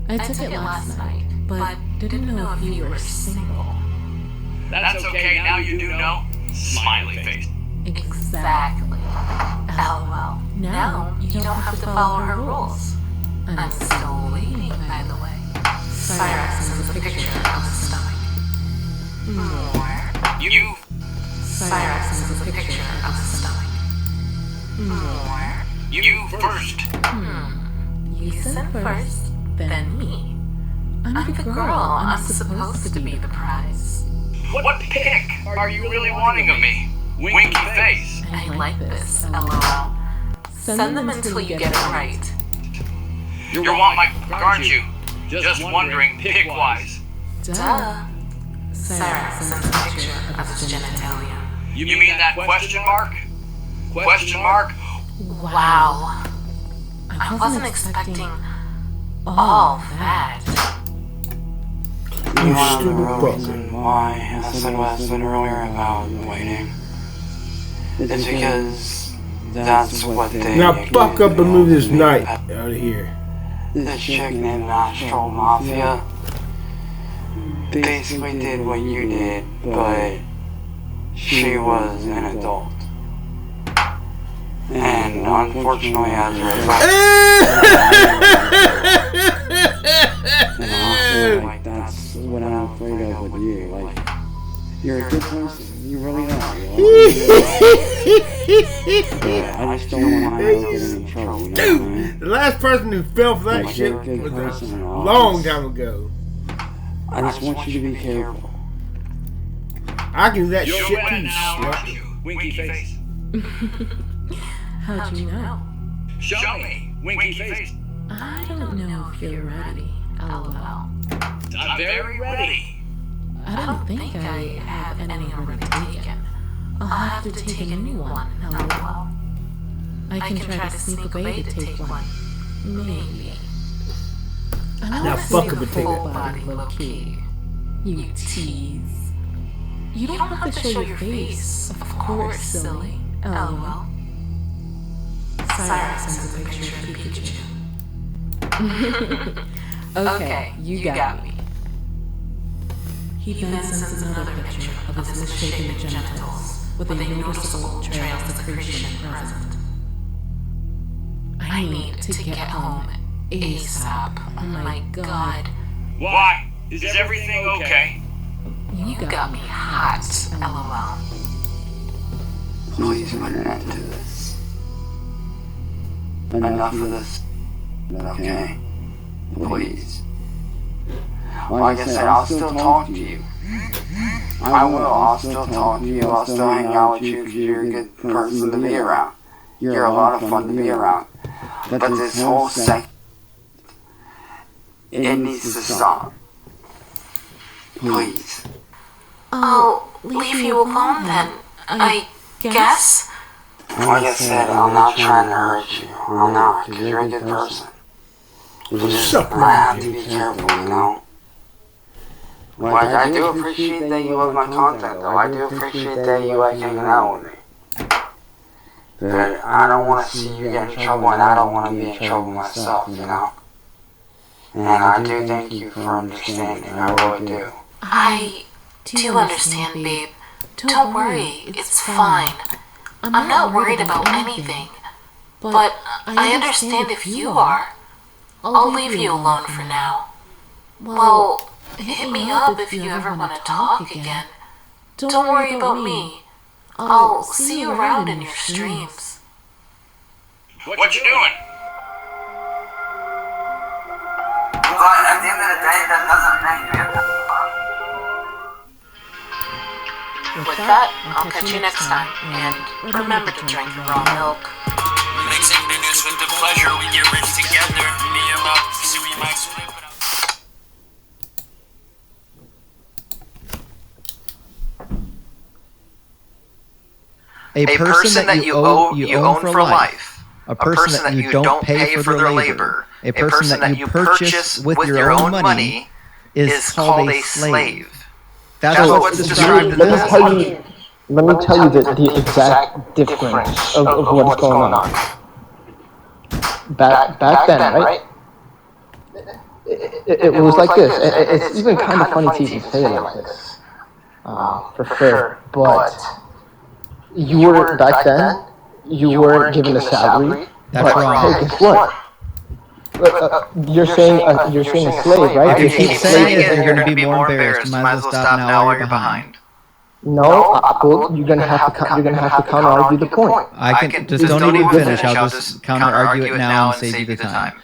I took it last night, but didn't know if you were single. That's okay, now you do know. Smiley face. Exactly. LOL. Now you don't have to follow her rules. I'm still waiting, by the way. Cyrax sends a picture of the stomach. More. You. Cyrax sends a picture of the stomach. More. You first. You sent first, then me. I'm the girl. I'm supposed to be the prize. What pick are you really wanting of me? Winky face. I like this, LOL. Send them until you get it right. You want my aren't you? Just wondering, pick-wise. Duh. Cyrax sends a picture of his genitalia. You mean that question mark? Question mark? Wow. I wasn't expecting all that. You stupid reason why I said what I said earlier about waiting. It's because that's what they... Now fuck up and move this knight out of here. This chick named Astral Mafia basically did what you did, but she was an adult. And unfortunately, as a result, and also, like, that's what I'm afraid of with you. Like, you're a good person. You really are. But I just don't want to get in trouble. You know Dude, what I mean? the last person who fell for that Like, shit you're a good was person a and all. long time ago. I just want you to be careful. I can do that You're shit wet too, now, slut. aren't you? Winky face. How'd you know? Show me. Winky face. I don't know if you're ready. LOL. I'm very ready. I don't think I have any already taken. I'll have to take a new one. LOL. I can try to sneak away to take one. Maybe. I Now want to fuck see him the and take full it. body low key. You tease. You don't have to show your face. Of course, silly. LOL. Cyrax sends a picture of Pikachu. Okay, you got me. He then sends another picture of his misshapen genitals with a noticeable trail of secretion present. I need to get home ASAP. Oh my god. Why? Is everything okay? You got me hot, LOL. Please put an end to this. Enough of this. Okay? Please. Like I said, I'll still talk to you. I will. I'll still talk to you. I'll still hang out with you because you're a good person to be around. You're a lot of fun to be around. But this whole it needs to stop. Please. I'll leave you alone then, I guess? Like I said, I'm not trying to hurt you. I'm not, because you're a good person. You just have to be careful, you know? Like, I do appreciate that you love my content, though. I do appreciate that you like hanging out with me. But I don't want to see you get in trouble, and I don't want to be in trouble myself, you know? And I do thank you for understanding. I really do. I do understand, babe. Don't worry, it's fine. I'm not worried about anything. But I understand if you are. I'll leave you alone for now. Well, hit me up if you ever want to talk again. Don't worry about me. I'll see you around in your streams. What you doing? But at the end of the day, that doesn't make me a With that, I'll catch you next time, and remember to drink your raw milk. Mixing the news with the pleasure, we get rich together. Me and Love, see we might split it up. A person that you own for life. A person that you don't pay for their labor. A person that you purchase with your own money is called a slave. That's what's described in this. Let me tell you the exact difference of what's going on. Back then, right? It was like this. It's even kind of funny to even say it like this, for sure. But you were back then. You weren't given a salary. That's wrong. Hey, guess what? You're saying a slave, right? If you keep saying it, you're going to be more embarrassed. You might as well stop now while you're behind. No, well, you're gonna have to counter argue the point. I can just don't even finish. I'll just counter argue it now and save you the time.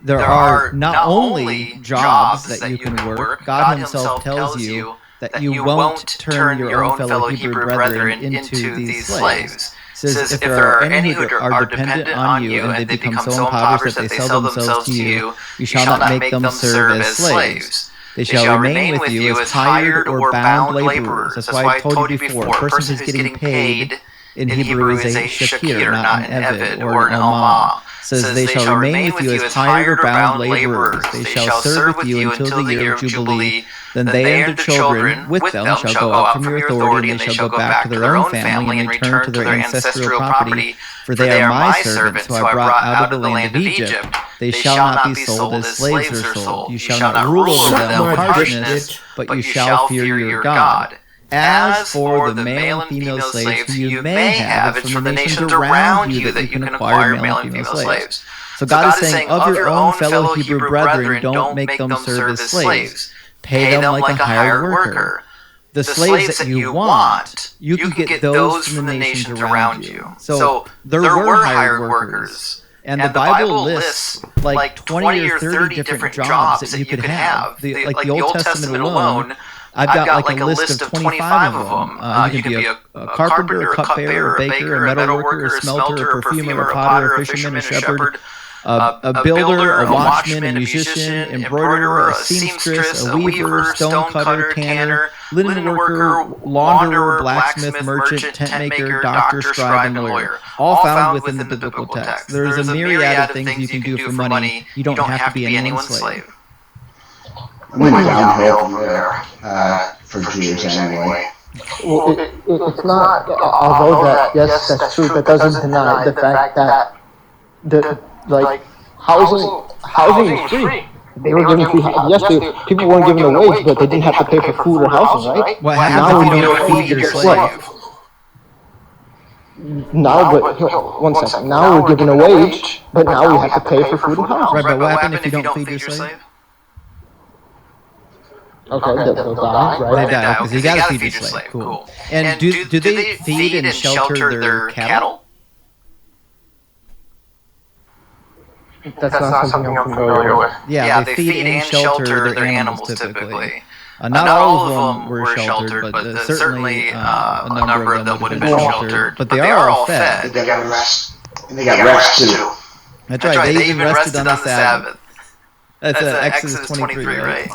There are not only jobs that you can work. God Himself tells you that you won't turn your own fellow Hebrew brethren into these slaves. Says if there are any who are dependent on you and they become so impoverished that they sell themselves to you, you shall not make them serve as slaves. They shall remain with you as hired or bound laborers. That's why I told you before. A person who's getting paid in Hebrew is a shakir, not an eved or an almah. Says they shall remain with you as hired or bound laborers. They shall serve with you until the year of Jubilee. Then they and their children with them shall go out from your authority, and they shall go back to their own family and return to their ancestral property. For they are my servants who I brought out of the land of Egypt. They shall not be sold as slaves or sold. You shall not rule over them with harshness, but you shall fear your God. As for the male and female slaves who you may have, it's from the nations around you that you can acquire male and female slaves. So God is saying, of your own fellow Hebrew brethren, don't make them serve as slaves. Pay them like a hired worker. The slaves that you want, you can get those from the nations around you. So there were hired workers. And the Bible lists like 20 or 30 different jobs that you could have. Like the Old Testament alone, I've got like a list of 25 of them. You can be a carpenter, a cupbearer, a baker, a metal worker, a smelter, a perfumer, a potter, a fisherman, a shepherd, a builder, a watchman, a musician, embroiderer, a seamstress, a weaver, stone cutter, tanner, linen worker, launderer, blacksmith, merchant, tent maker, doctor, scribe, and lawyer. All found within the biblical text. There is a myriad of things you can do for money. You don't have to be anyone's slave. It went downhill from there for Jews anyway. Well, it's not. Although that, yes, that's true. That doesn't deny the fact that housing is free. They were given free. Yes, people weren't given a wage, but they didn't have to pay for food or housing, right? What happens if you don't feed your slave? Now, but one second. Now we're given a wage, but now we have to pay for food and housing. Right, but what happens if you don't feed your slave? Okay, they'll die, right? They die because you got to feed your slave. Cool. And do they feed and shelter their cattle? That's not something I'm familiar with. Yeah, they feed and shelter their animals typically. Not all of them were sheltered, but certainly a number of them would have been sheltered. But they are all fed. They got rest. And they got rest too. That's right. They even rested on the Sabbath. That's Exodus 23, right?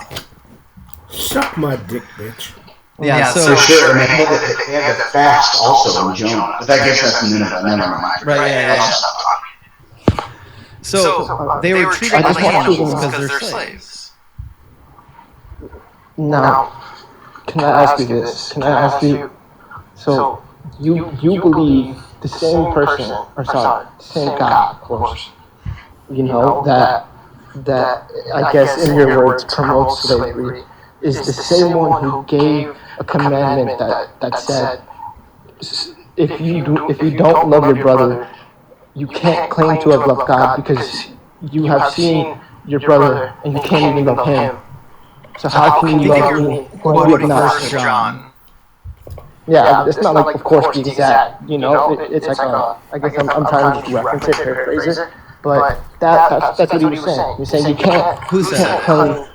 Suck my dick, bitch. Yeah, so sure. And they had the fast also in Jonah. But I guess that's Nineveh. Never mind. Right, yeah. So they were treated like animals because they're slaves. Now, can I ask you this? Can I ask you? So you believe the same person, or sorry, the same God, of course. You know that I guess in your words promotes slavery is the same one who gave a commandment that said if you don't love your brother, you can't claim to have loved God because you have seen your brother and you can't even love him. So how can you love me when you have not seen John? Yeah, it's not like, of course, the exact, it's like I guess I'm trying to just reference it, paraphrase it, but that's what he was saying. He was saying you can't claim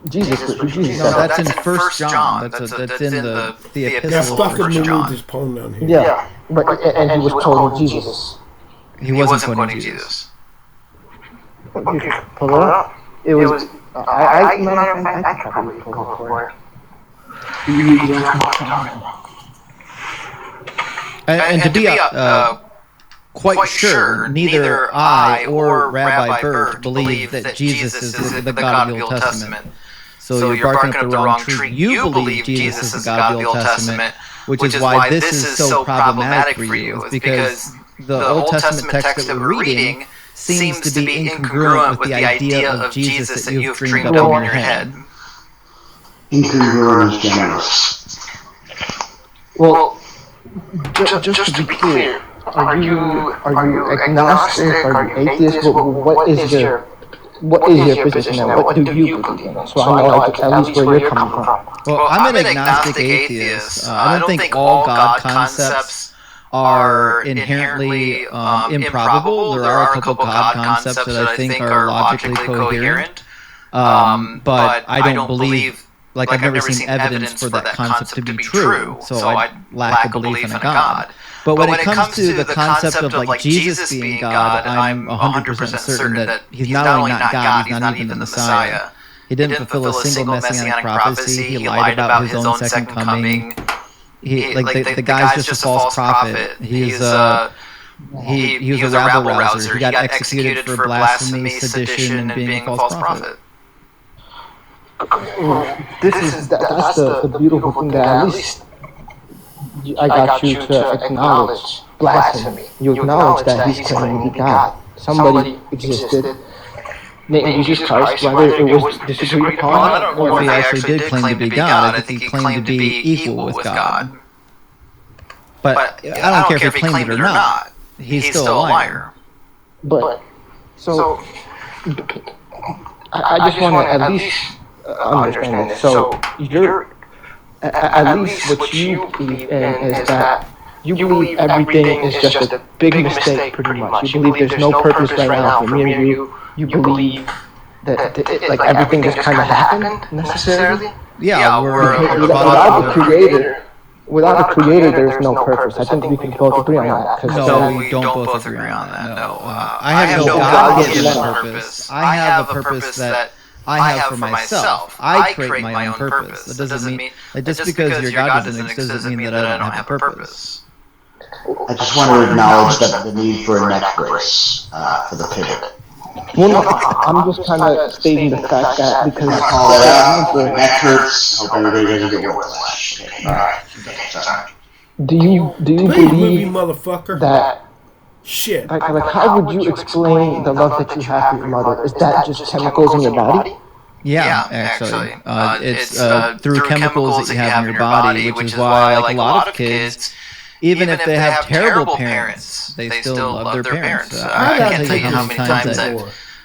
Jesus. No, that's in 1 John. That's in the epistle of 1 John. This poem down here. Yeah, but and he was quoting Jesus. He wasn't quoting Jesus. Pull it up. It was. I can probably pull it for you. And to be quite sure, neither I or Rabbi Bert believe that Jesus is the God of the Old Testament. So you're barking up the wrong tree. You believe Jesus is the God of the Old Testament, which is why this is so problematic for you. It's because the Old Testament text that we're reading seems to be incongruent with the idea of Jesus that you've dreamed up in your head. Incongruent is generous. Well, just to be clear, are you agnostic? Are you atheist? What is your position and what do you believe in? So I know at least where you're coming from. Well, I'm an agnostic atheist. I don't think all God concepts are inherently improbable. There are a couple God concepts that I think are logically coherent, but I don't believe, like I've never seen evidence for that concept to be true, so I lack a belief in a God. But when it comes to the concept of like Jesus being God, I'm 100% certain that he's not only not God, he's not even the Messiah. He didn't fulfill a single messianic prophecy. He lied about his own second coming. The guy's just a false prophet. He was a rabble rouser. He got executed for blasphemy, sedition, and being a false prophet. That's the beautiful thing that at least I got you to acknowledge blasphemy. You acknowledge that he's claiming to be God. Somebody existed named Jesus Christ, whether it was disagreed upon or if he actually did claim to be God. I think he claimed to be equal with God. But I don't care if he claimed it or not. He's still a liar. But, so, I just want to at least understand this. So, you're, at least what you believe in is that you believe everything is just a big mistake, pretty much. You believe there's no purpose right now for me and you. You believe that like everything just kind of happened necessarily. Yeah, without a creator, there's no purpose. I think we can both agree on that. No, we don't both agree on that. No, I have no God-given purpose. I have a purpose that I have for myself. I create my own purpose. That doesn't mean that just because your God doesn't exist doesn't mean that I don't have a purpose. I just want to acknowledge that the need for a neck brace for the pivot. Well, no, I'm just kind of stating the fact that because I call it out. My neck hurts. Hope everybody doesn't get whiplash. Okay. All right. Sorry. Do you believe motherfucker that? Shit. Like, how would you explain the love that you have for your mother? Is that just chemicals in your body? Yeah, actually. It's through chemicals that you have in your body, which is why, like a lot of kids, even if they have terrible parents, they still love their parents. I can't tell you how many times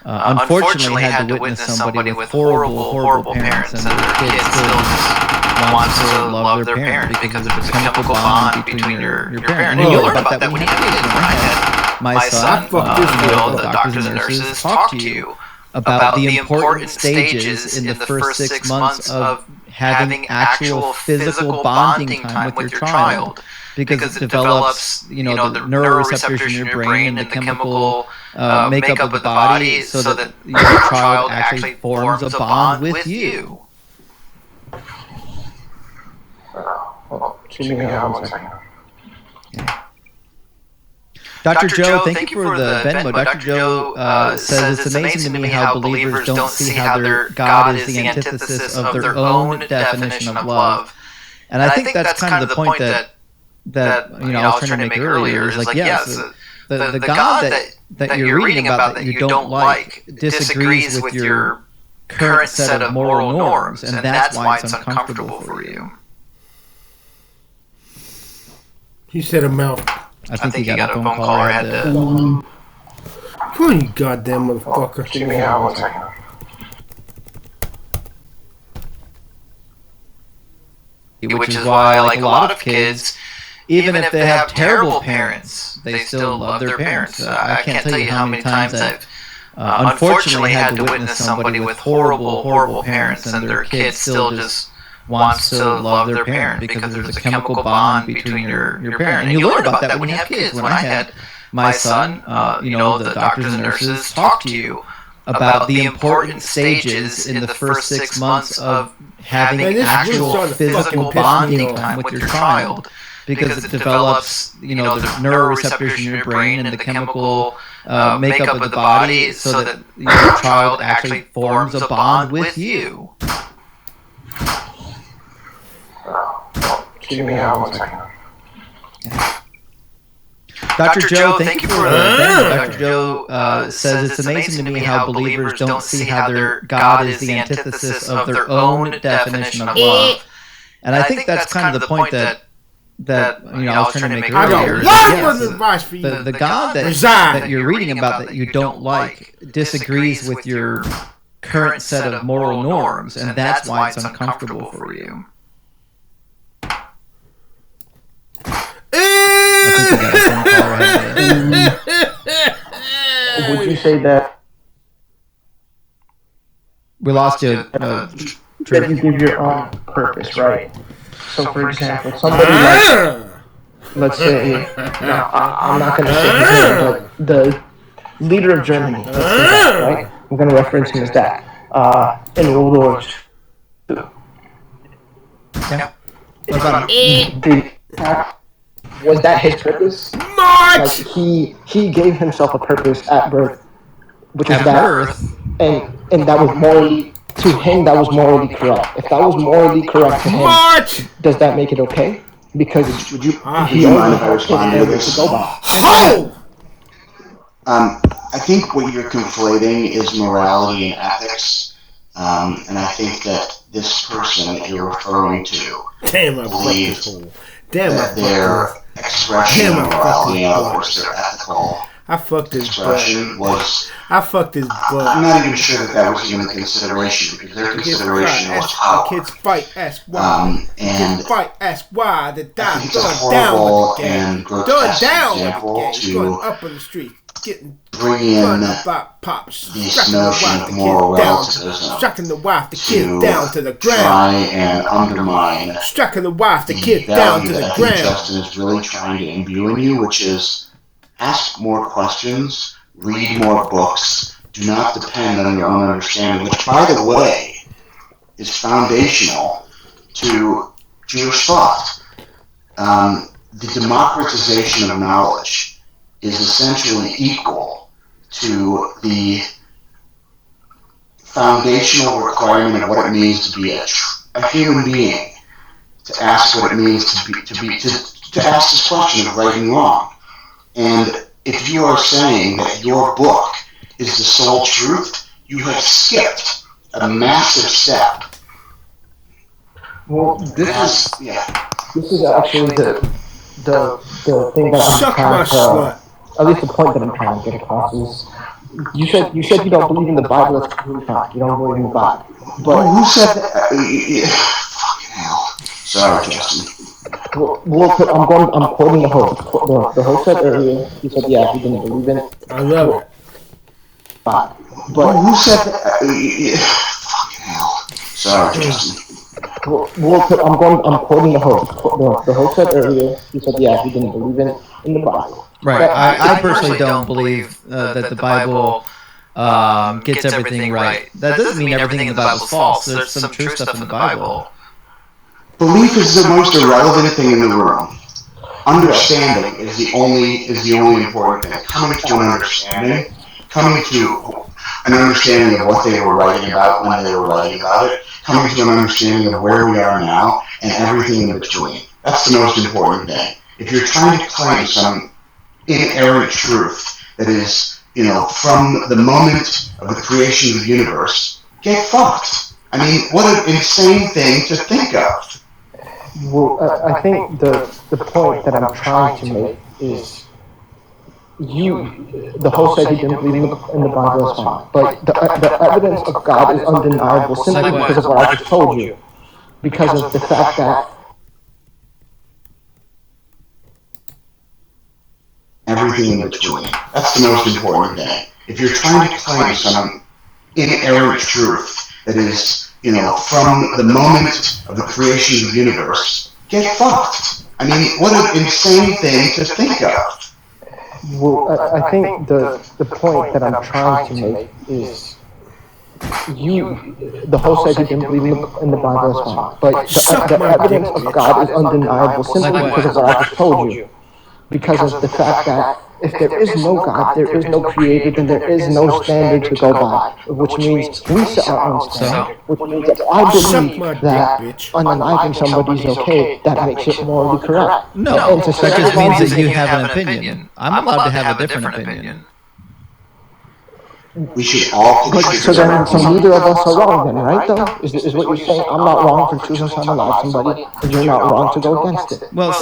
unfortunately had to witness somebody with horrible parents, and their kids still just wants to love their parent because there's a chemical bond between your parent. And you learn about that when you have kids. When I had my son, the doctors and nurses talk to you about the important stages in the first 6 months of having actual physical bonding time with your child, because it develops, the neuroreceptors in your brain and the chemical makeup of the body, so that your child actually forms a bond with you. Excuse me, 1 second. Dr. Joe, thank you for the Venmo. Dr. Joe says it's amazing to me how believers don't see how their God is the antithesis of their own definition of love. And I think that's kind of the point that I was trying to make earlier. Is like, yes, the God that you're reading about that you don't like disagrees with your current set of moral norms, and that's why it's uncomfortable for you. He said a mouth. I think he got a phone call. I had to. Come on, you goddamn motherfucker. Excuse me, 1 second. Which is why, like a lot of kids, even if they have terrible parents, they still love their parents. I can't tell you how many times I've unfortunately had to witness somebody with horrible parents, and their kid still just wants to love their parent because there's a chemical bond between your parent. And you learn about that when you have kids. When I had my son, the doctors and nurses talk to you about the important stages in the first 6 months of having actual physical bonding time with your child, because it develops, the neuroreceptors in your brain and the chemical makeup of the body, so that your child actually forms a bond with you. Excuse me, 1 second. Dr. Joe, thank you for the Venmo. Dr. Joe says it's amazing to me how believers don't see how their God is the antithesis of their own definition of love. And I think that's kind of the point that I was trying to make earlier. The God that you're reading about that you don't like disagrees with your current set of moral norms, and that's why it's uncomfortable for you. I think we got a phone call right. Would you say that we lost you? that you give your own purpose, right? So, for example, somebody like, let's say, now, I'm not going to say his name, but the leader of Germany, let's say that, right? I'm going to reference him as that. In World War II. Yeah. Was that his purpose? Like he gave himself a purpose at birth, which is that, and that was morally, to him, that was morally correct. If that was morally correct to him, does that make it okay? Because would you mind if I respond to this? I think what you're conflating is morality and ethics, and I think that this person that you're referring to believes that their expression of morality, in other words, their ethical expression was... I fucked his butt. I'm not even sure that was even a consideration, because their consideration was power. Kids fight, ask why. And kids fight, ask why. The I think it's a horrible and grotesque example to up on the street, bring in this notion of moral relativism striking the wife, the kid down to the ground, try and undermine striking the wife, the kid down to the ground. Justin is really trying to imbue in you, which is ask more questions, read more books, do not depend on your own understanding, which, by the way, is foundational to Jewish thought. The democratization of knowledge is essentially equal to the foundational requirement of what it means to be a human being, to ask what it means to ask this question of right and wrong. And if you are saying that your book is the sole truth, you have skipped a massive step. Well, this is actually the thing that I'm trying to, at least the point that I'm trying to get across is You said you don't believe in the Bible. That's completely fine. You don't believe in the Bible. But Who said that? Fucking hell. Sorry, Justin. I'm quoting the host. The host said earlier. He said, yeah, he didn't believe in it. I love it. But who said that? Fucking hell. Sorry, Justin. I'm quoting the host. The host said earlier. He said, yeah, he didn't believe in the Bible. Right. I personally don't believe that the Bible gets everything right. That doesn't mean everything in the Bible is false. There's some true stuff in the Bible. Belief is the most irrelevant thing in the room. Understanding is the only important thing. Coming to an understanding, coming to an understanding of what they were writing about when they were writing about it, coming to an understanding of where we are now and everything in between. That's the most important thing. If you're trying to claim some inerrant truth that is, from the moment of the creation of the universe, get fucked. I mean, what an insane thing to think of. Well, I think the point that I'm trying to make is the host said he didn't believe in the Bible is fine, but the evidence of God is undeniable simply because of what I just told you, because of the fact that everything in between. That's the most important thing. If you're trying to claim some inerrant truth that is, from the moment of the creation of the universe, get fucked. I mean, what an insane thing to think of. Well, I think the point that I'm trying to make is the host said he didn't believe in the Bible is fine, but the evidence of God is undeniable simply because of what I just told you. Because of the fact that if there is no God, there is no creator, then there is no standard to go by, which means we set our own standard, which means that I believe that unaliving somebody is okay, that makes it morally correct. No, that just means that you have an opinion. I'm allowed to have a different opinion. We should all So neither of us are wrong then, right, though? Is what you're saying? I'm not wrong for choosing to unalive somebody, and you're not wrong to go against it. Well,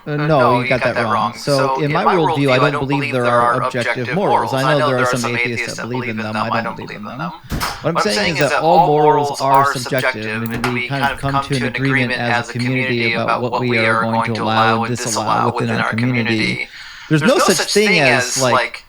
no, you got that wrong. So in my worldview, I don't believe there are objective morals. I know there are some atheists that believe in them. I don't believe in them. What I'm saying is that all morals are subjective, and we kind of come to an agreement as a community about what we are going to allow and disallow within our community. There's no such thing as like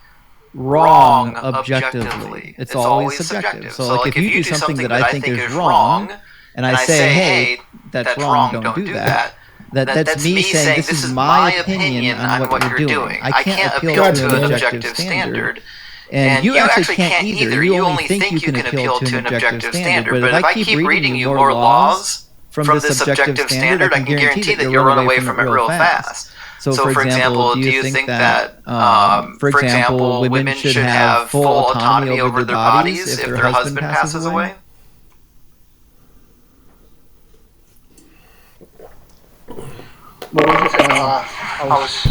wrong objectively. It's always subjective. So like if you do something that I think is wrong, and I say, hey, that's wrong, don't do that, that's me saying this is my opinion on what you're doing. I can't appeal to an objective standard. And you actually can't either. You only think you can appeal to an objective standard. But if I keep reading you more laws from this objective standard, I can guarantee that you'll run away from it real fast. So, for example, do you think that, for example, women should have full autonomy over their bodies if their husband passes away? I was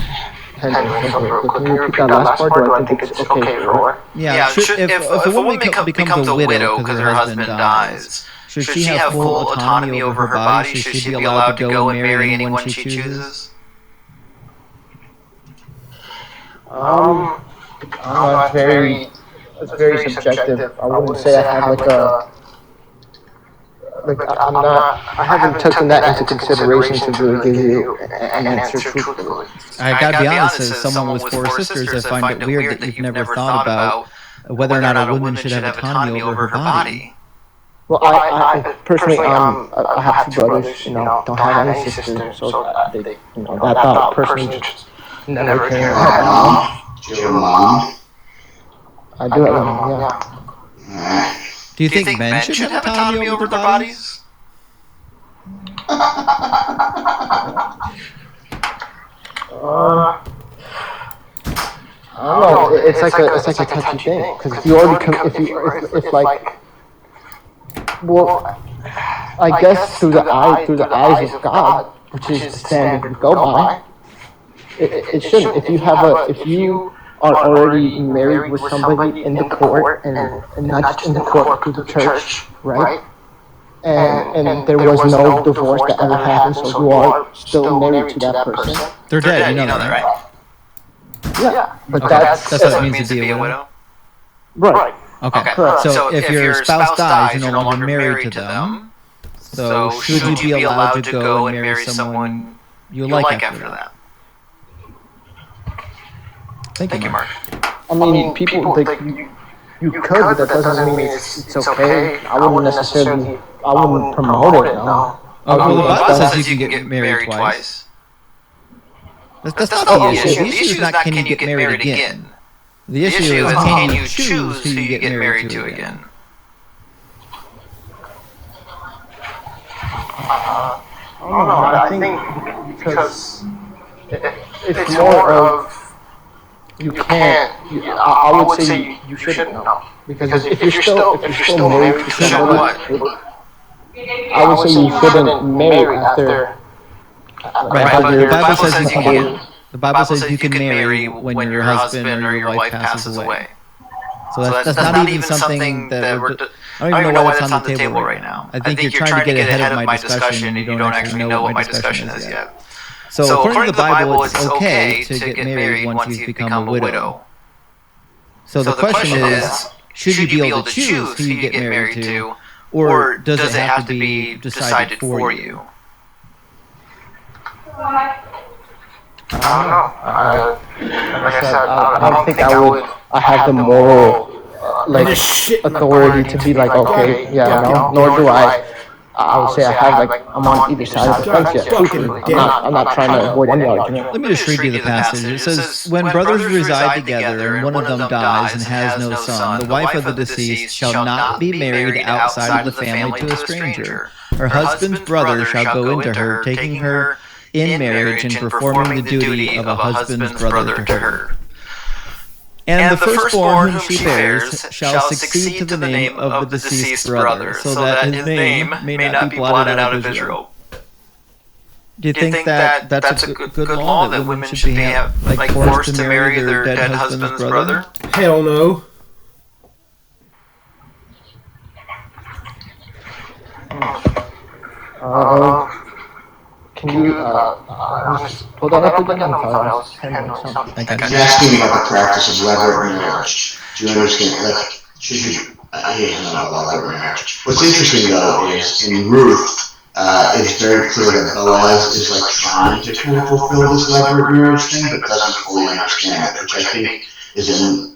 can you repeat that last part? Do I think it's okay for her? Yeah, if a woman becomes a widow because her husband dies, should she have full autonomy over her body? Should she be allowed to go and marry anyone she chooses? It's very subjective. I wouldn't say I have I haven't taken that into consideration to really give you an answer truthfully. I gotta be honest, as someone with 4 sisters, I find it weird that you've never thought about whether or not a woman should have autonomy over her body. Well, I personally, I have 2 brothers, don't have any sisters, so that thought personally just never came out. Do you have a mom? I do have a mom, yeah. Do you think men should have autonomy over their bodies? I don't know. It's like a touchy thing because if you already if I guess through the eyes of God, which is the standard to go by, it shouldn't. If you are already married with somebody in the court and not just in the court but through the church, right? And there was no divorce that ever happened, so you are still married to that person. They're dead, you know that, right? Yeah, but okay. That's what it means to be a widow? Right. Okay. Correct. So if your spouse dies, you're no longer married to them. So should you be allowed to go and marry someone you like after that? Thank you, Mark. I mean, people think you could, but that doesn't mean it's okay. I wouldn't promote it, no. Well, the Bible says you can get married twice. That's not the issue. The issue is not can you get married again. The issue is can you choose who you get married to again. I don't know. I think because it's more of you can't. I would say you shouldn't know because if you're still married to somebody, I would say you shouldn't marry after. Right, but the Bible says you can. The Bible says you can marry when your husband or your wife passes away. So that's not even something that we're. I don't even know why that's on the table right now. I think you're trying to get ahead of my discussion, and you don't actually know what my discussion is yet. So according to the Bible, it's okay to get married once you've become a widow. So the question is, should you be able to choose who you get married to, or does it have to be decided for you? I don't know. Like I said, I don't think I have the moral authority to be like, okay, yeah, no, nor do I. I would say I'm on either side of the fence yet. I'm not trying to avoid any argument. Let me just read you the passage. It says, "When brothers reside together and one of them dies and has no son, the wife of the deceased shall not be married outside of the family to a stranger. Her husband's brother shall go into her, taking her in marriage and performing the duty of a husband's brother to her. And the firstborn whom she bears shall succeed to the name of the deceased brother, so that his name may not be blotted out of Israel." Do you think that that's a good law that women should be like forced to marry their dead husband's brother? Hell no. Can you pull that up again? I'm sorry, I was handling something. You're asking about the practice of levirate marriage. Do you understand? Like, should you? I don't know about levirate marriage. What's interesting though is in Ruth, it's very clear that Boaz is like trying to kind of fulfill this levirate marriage thing, but doesn't fully understand it, which I think is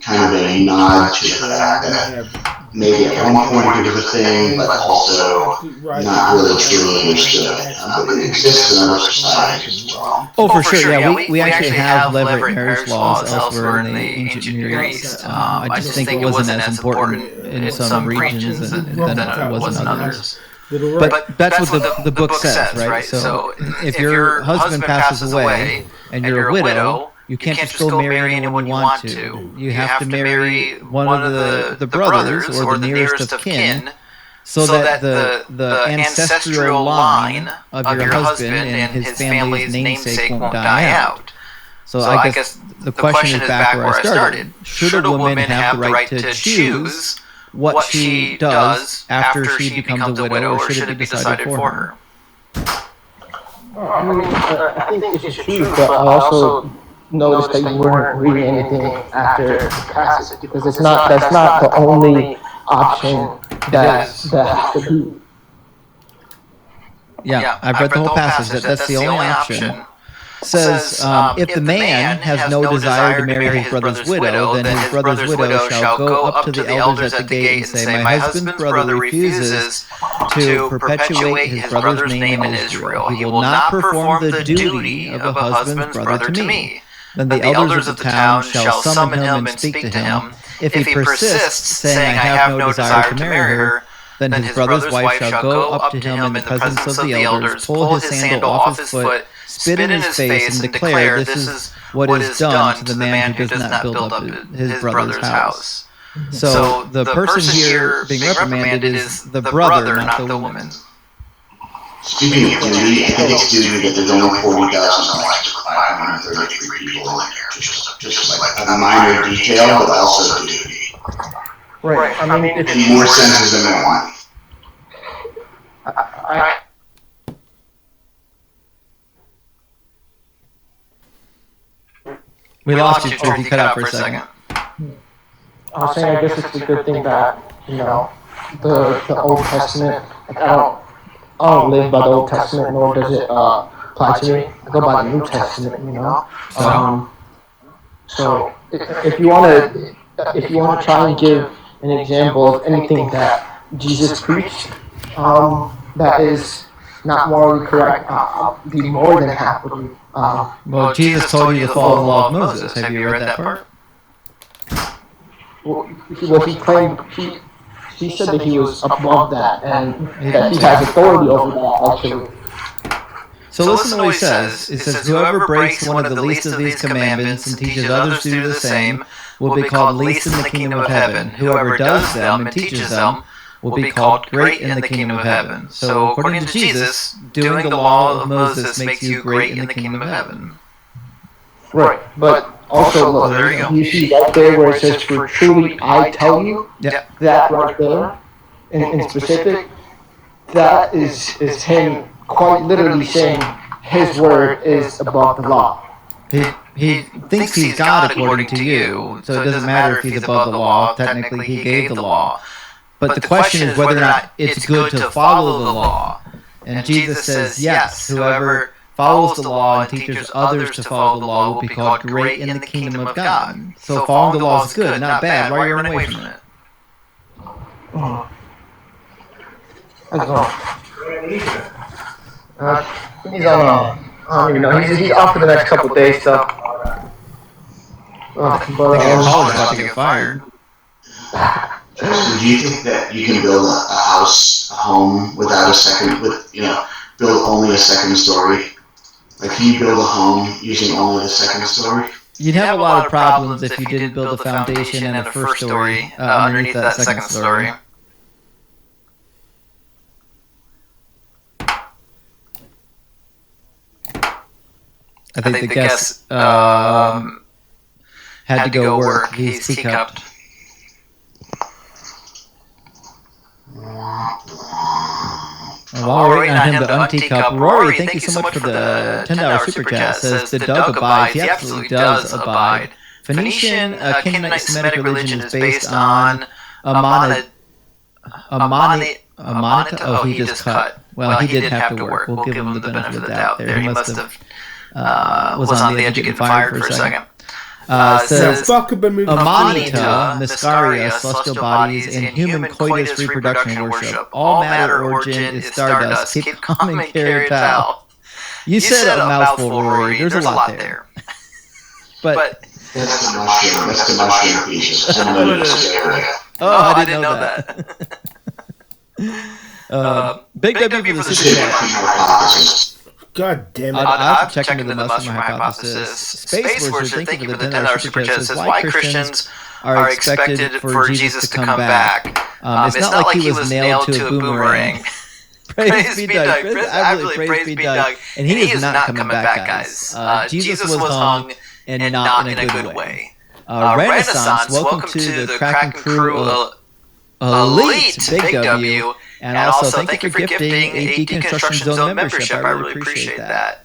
kind of a nod to the fact that maybe at one point it was a thing, but also not really truly understood. But it exists in other societies as well. Oh, for sure. Yeah, we actually have levirate marriage laws elsewhere in the ancient Near East. I just think it wasn't as important in some regions than it was in others. But that's what the book says, right? So if your husband passes away and you're a widow, you can't just go marry anyone you want to. You have to marry one of the brothers or the nearest of kin, so that the ancestral line of your husband and his family's namesake won't die out. So I guess the question is back where I started. Should a woman have the right to choose what she does after she becomes a widow, or should it be decided for her? I mean, I think it's true, but I also noticed that you weren't reading anything after passage, because that's not the only option that has to be. Yeah, I've read the whole passage. That's the only option. It says, if the man has no desire to marry his brother's widow, then his brother's widow shall go up to the elders at the gate and say, "My husband's brother refuses to perpetuate his brother's name in Israel. He will not perform the duty of a husband's brother to me. Then the elders of the town shall summon him and speak to him. If he persists, saying, 'I have no desire to marry her,' then his brother's wife shall go up to him in the presence of the elders, pull his sandal off his foot, spit in his face, and declare, 'This is what is done to the man who does not build up his brother's house.'" So the person here being reprimanded is the brother, not the woman. Speaking of duty, I think it's duty that there's only 40,000 elected 533 people in there. Just like a minor detail, but also duty. Right. I mean, it's in more senses than one. We lost you, Truth. You cut out for a second. I was saying I guess it's a good thing that, the Old Testament, like, I don't live by the Old Testament, nor does it apply to me. I go by the New Testament. So if you want to try and give an example of anything that Jesus preached, that is not morally correct, I'll be more than happy. Well, Jesus told you to follow the law of Moses. Have you read that part? He claimed he said that he was above that and that he has authority over that, actually. So listen to what he says. It says, whoever breaks one of the least of these commandments and teaches others to do the same will be called least in the kingdom of heaven. Whoever does them and teaches them will be called great in the kingdom of heaven. So according to Jesus, doing the law of Moses makes you great in the kingdom of heaven. Right, but also look, you see right there where it says, for truly I tell you, that right there, in specific, that is him quite literally saying his word is above the law. He thinks he's God according to you, so it doesn't matter if he's above the law. Technically, he gave the law. But the question is whether or not it's good to follow the law. And Jesus says, yes, whoever follows the law and teaches others to follow the law will be called great in the kingdom of God. So following the law is good, not bad. Why are you running away from it? He's on, I don't even know, he's off for the next couple of days, so. College about to get fired. So do you think that you can build a house, a home, without a second, build only a second story? Like, can you build a home using only the second story? You'd have a lot of problems if you didn't build the foundation and the first story underneath that second story. I think the guest had to go work. He's teacupped. While we're waiting on him to unteacup, Rory, thank you so much for the $10 super chat. Says the Doug abides. He absolutely does abide. Phoenician Canaanite Semitic religion is based on Amonita. Oh, he just cut. Well, he did have to work. We'll give him the benefit of the doubt there. He must have was on the edge of getting fired for a second. Says Amonita, Mystaria, celestial bodies, and human coitus reproduction worship. All matter origin is stardust. Keep calm and carry it out. You said a mouthful, Rory. There's a lot there. But that's the mushroom. That's the mushroom pieces. Oh, I didn't know that. Big W for the super chat. God damn it. I'll have to check into the mushroom hypothesis. Space Worship, thank you for the $10 super chat. Says, why Christians are expected for Jesus to come back. It's not like he was nailed to a boomerang. Praise be Doug. Absolutely, praise be Doug. And he is not coming back, guys. Jesus was hung, and not in a good way. Renaissance, welcome to the Kraken Crew Elite, Big W. And also, thank you for gifting a Deconstruction Zone membership. I really appreciate that.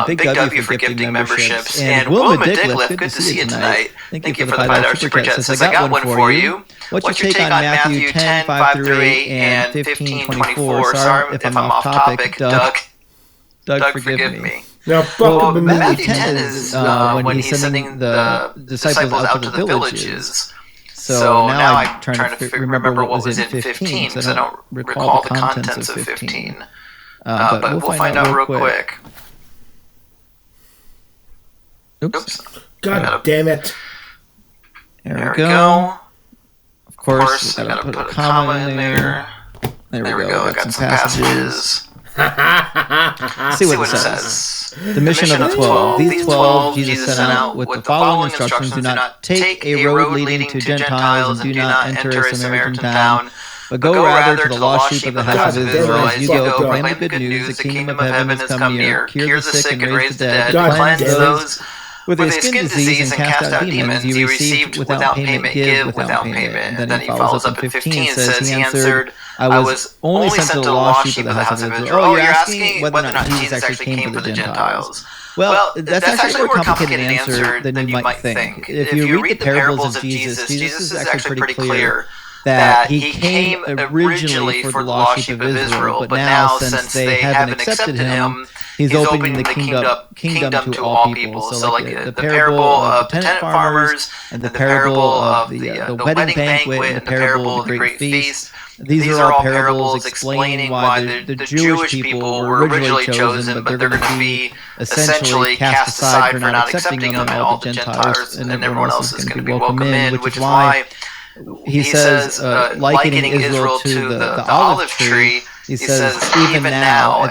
Big W for gifting memberships. And Wilma Dickliff, good to see you tonight. Thank you for the $5 super chat. Says, I got one for you. What's your take on Matthew 10, 5-8, and 15-24? Sorry if I'm off topic, Doug. Doug, forgive me. Now, well, Matthew 10 is when he's sending the disciples out to the villages. So now I'm trying to remember what was in 15, because I don't recall the contents of 15. But we'll find out real quick. Oops. God damn it. There we go. Of course, I gotta put a comma in there. There we go. I got some passages. See what it says. The mission of the 12. These 12 Jesus sent out with the following instructions. Do not take a road leading to Gentiles, and do not enter a Samaritan town, but go rather to the lost sheep of the house of Israel. As you go, proclaim the good news. The kingdom of heaven has come near. Cure the sick and raise the dead. Cleanse those with a skin disease and cast out demons. You received without payment, give without payment. And then he follows up in 15. Says, he answered, I was only sent to the lost sheep of the house of Israel. Oh, you're asking whether or not Jesus actually came for the Gentiles. Well, that's actually a more complicated answer than you might think. If you read the parables of Jesus, Jesus is actually pretty clear that he came originally for the lost sheep of Israel, but now since they haven't accepted him, he's opening the kingdom to all people. So like the parable of the tenant farmers, and the parable of the wedding banquet, and the parable of the great feast. These are all parables explaining why the Jewish people were originally chosen, but they're going to be essentially cast aside for not accepting them, and all the Gentiles and everyone else is going to be welcome in, which is why he says, likening Israel to the olive tree, he says, even now,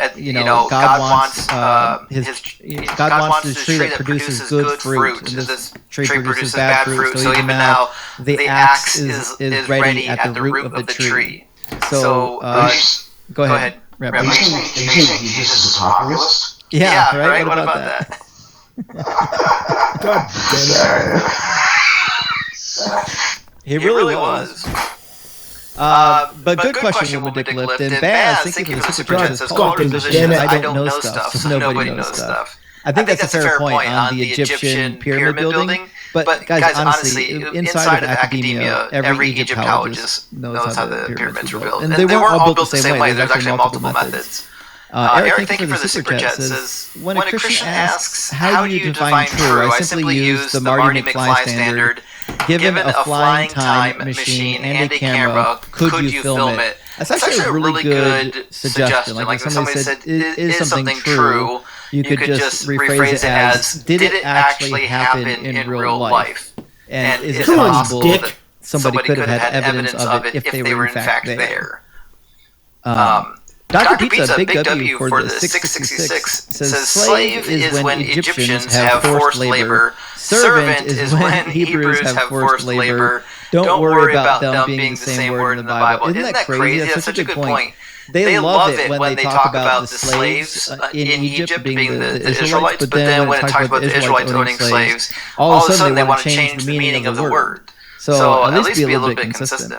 God wants God wants the tree that produces good fruit, and this tree produces bad fruit. So even now, the axe is ready at the root of the tree. So go ahead, Rabbi. Are you saying Jesus is a populist? Yeah, right. What about that? God damn it. He really was. But good question, Woman Dick Lift. And Baz, thank you for the super chat. Says, scholar's position is I don't know stuff, so nobody knows stuff. I think that's a fair point on the Egyptian pyramid building. But guys, honestly, inside of academia, every Egyptologist knows how the pyramids were built. And they weren't all built the same way. There's actually multiple methods. Eric, thank you for the super chat. Says, when a Christian asks, how do you define true? I simply use the Marty McFly standard. Given a flying time machine and a camera, could you film it? That's actually a really good suggestion. Like when somebody said, is something true? You could just rephrase it as, did it actually happen in real life? And is it possible that somebody could have had evidence of it if they were in fact there? Dr. Pizza, big W for the 666, says slave is when Egyptians have forced labor. Servant is when Hebrews have forced labor. Don't worry about them being the same word in the Bible. Isn't that crazy? That's such a good point. They love it when they talk about the slaves in Egypt being the Israelites, but then when it talks about the Israelites owning slaves, all of a sudden they want to change the meaning of the word. So at least be a little bit consistent.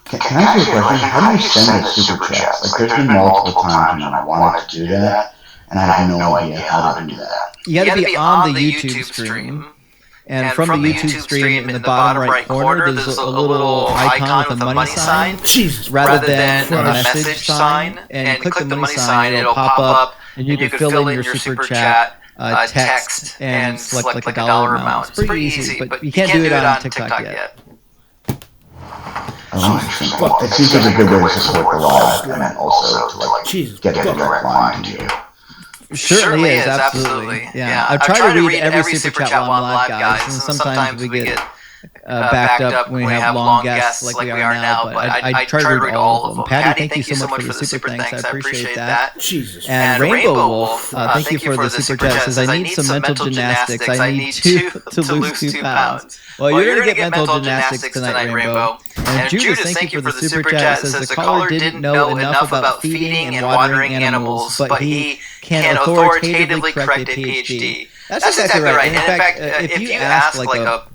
Can I ask you a question? How do you send a super chat? Like, there's been multiple times when I wanted to do that, and I have no idea how to do that. You got to be on the YouTube stream, and from the YouTube stream in the bottom right corner, there's a little icon with a money sign, rather than a message sign. And click the money sign, it'll pop up, and you can fill in your super chat text and select like a dollar amount. It's pretty easy, but you can't do it on TikTok yet. It seems like a good way to support the live, and then also to get a direct line to you. Certainly is, absolutely. Yeah, I try to read every super chat while I'm live, guys, and sometimes we get backed up when we have long guests like we are now, but I try to read all of them. Patty, thank you so much for the super thanks. I appreciate that. Jesus. And Rainbow Wolf, thank you for the super chat. Says, I need some mental gymnastics. I need to lose 2 pounds. Well, you're going to get mental gymnastics tonight, Rainbow. And Judas, thank you for the super chat. Says, the caller didn't know enough about feeding and watering animals, but he can authoritatively correct a PhD. That's exactly right. And in fact, if you ask like a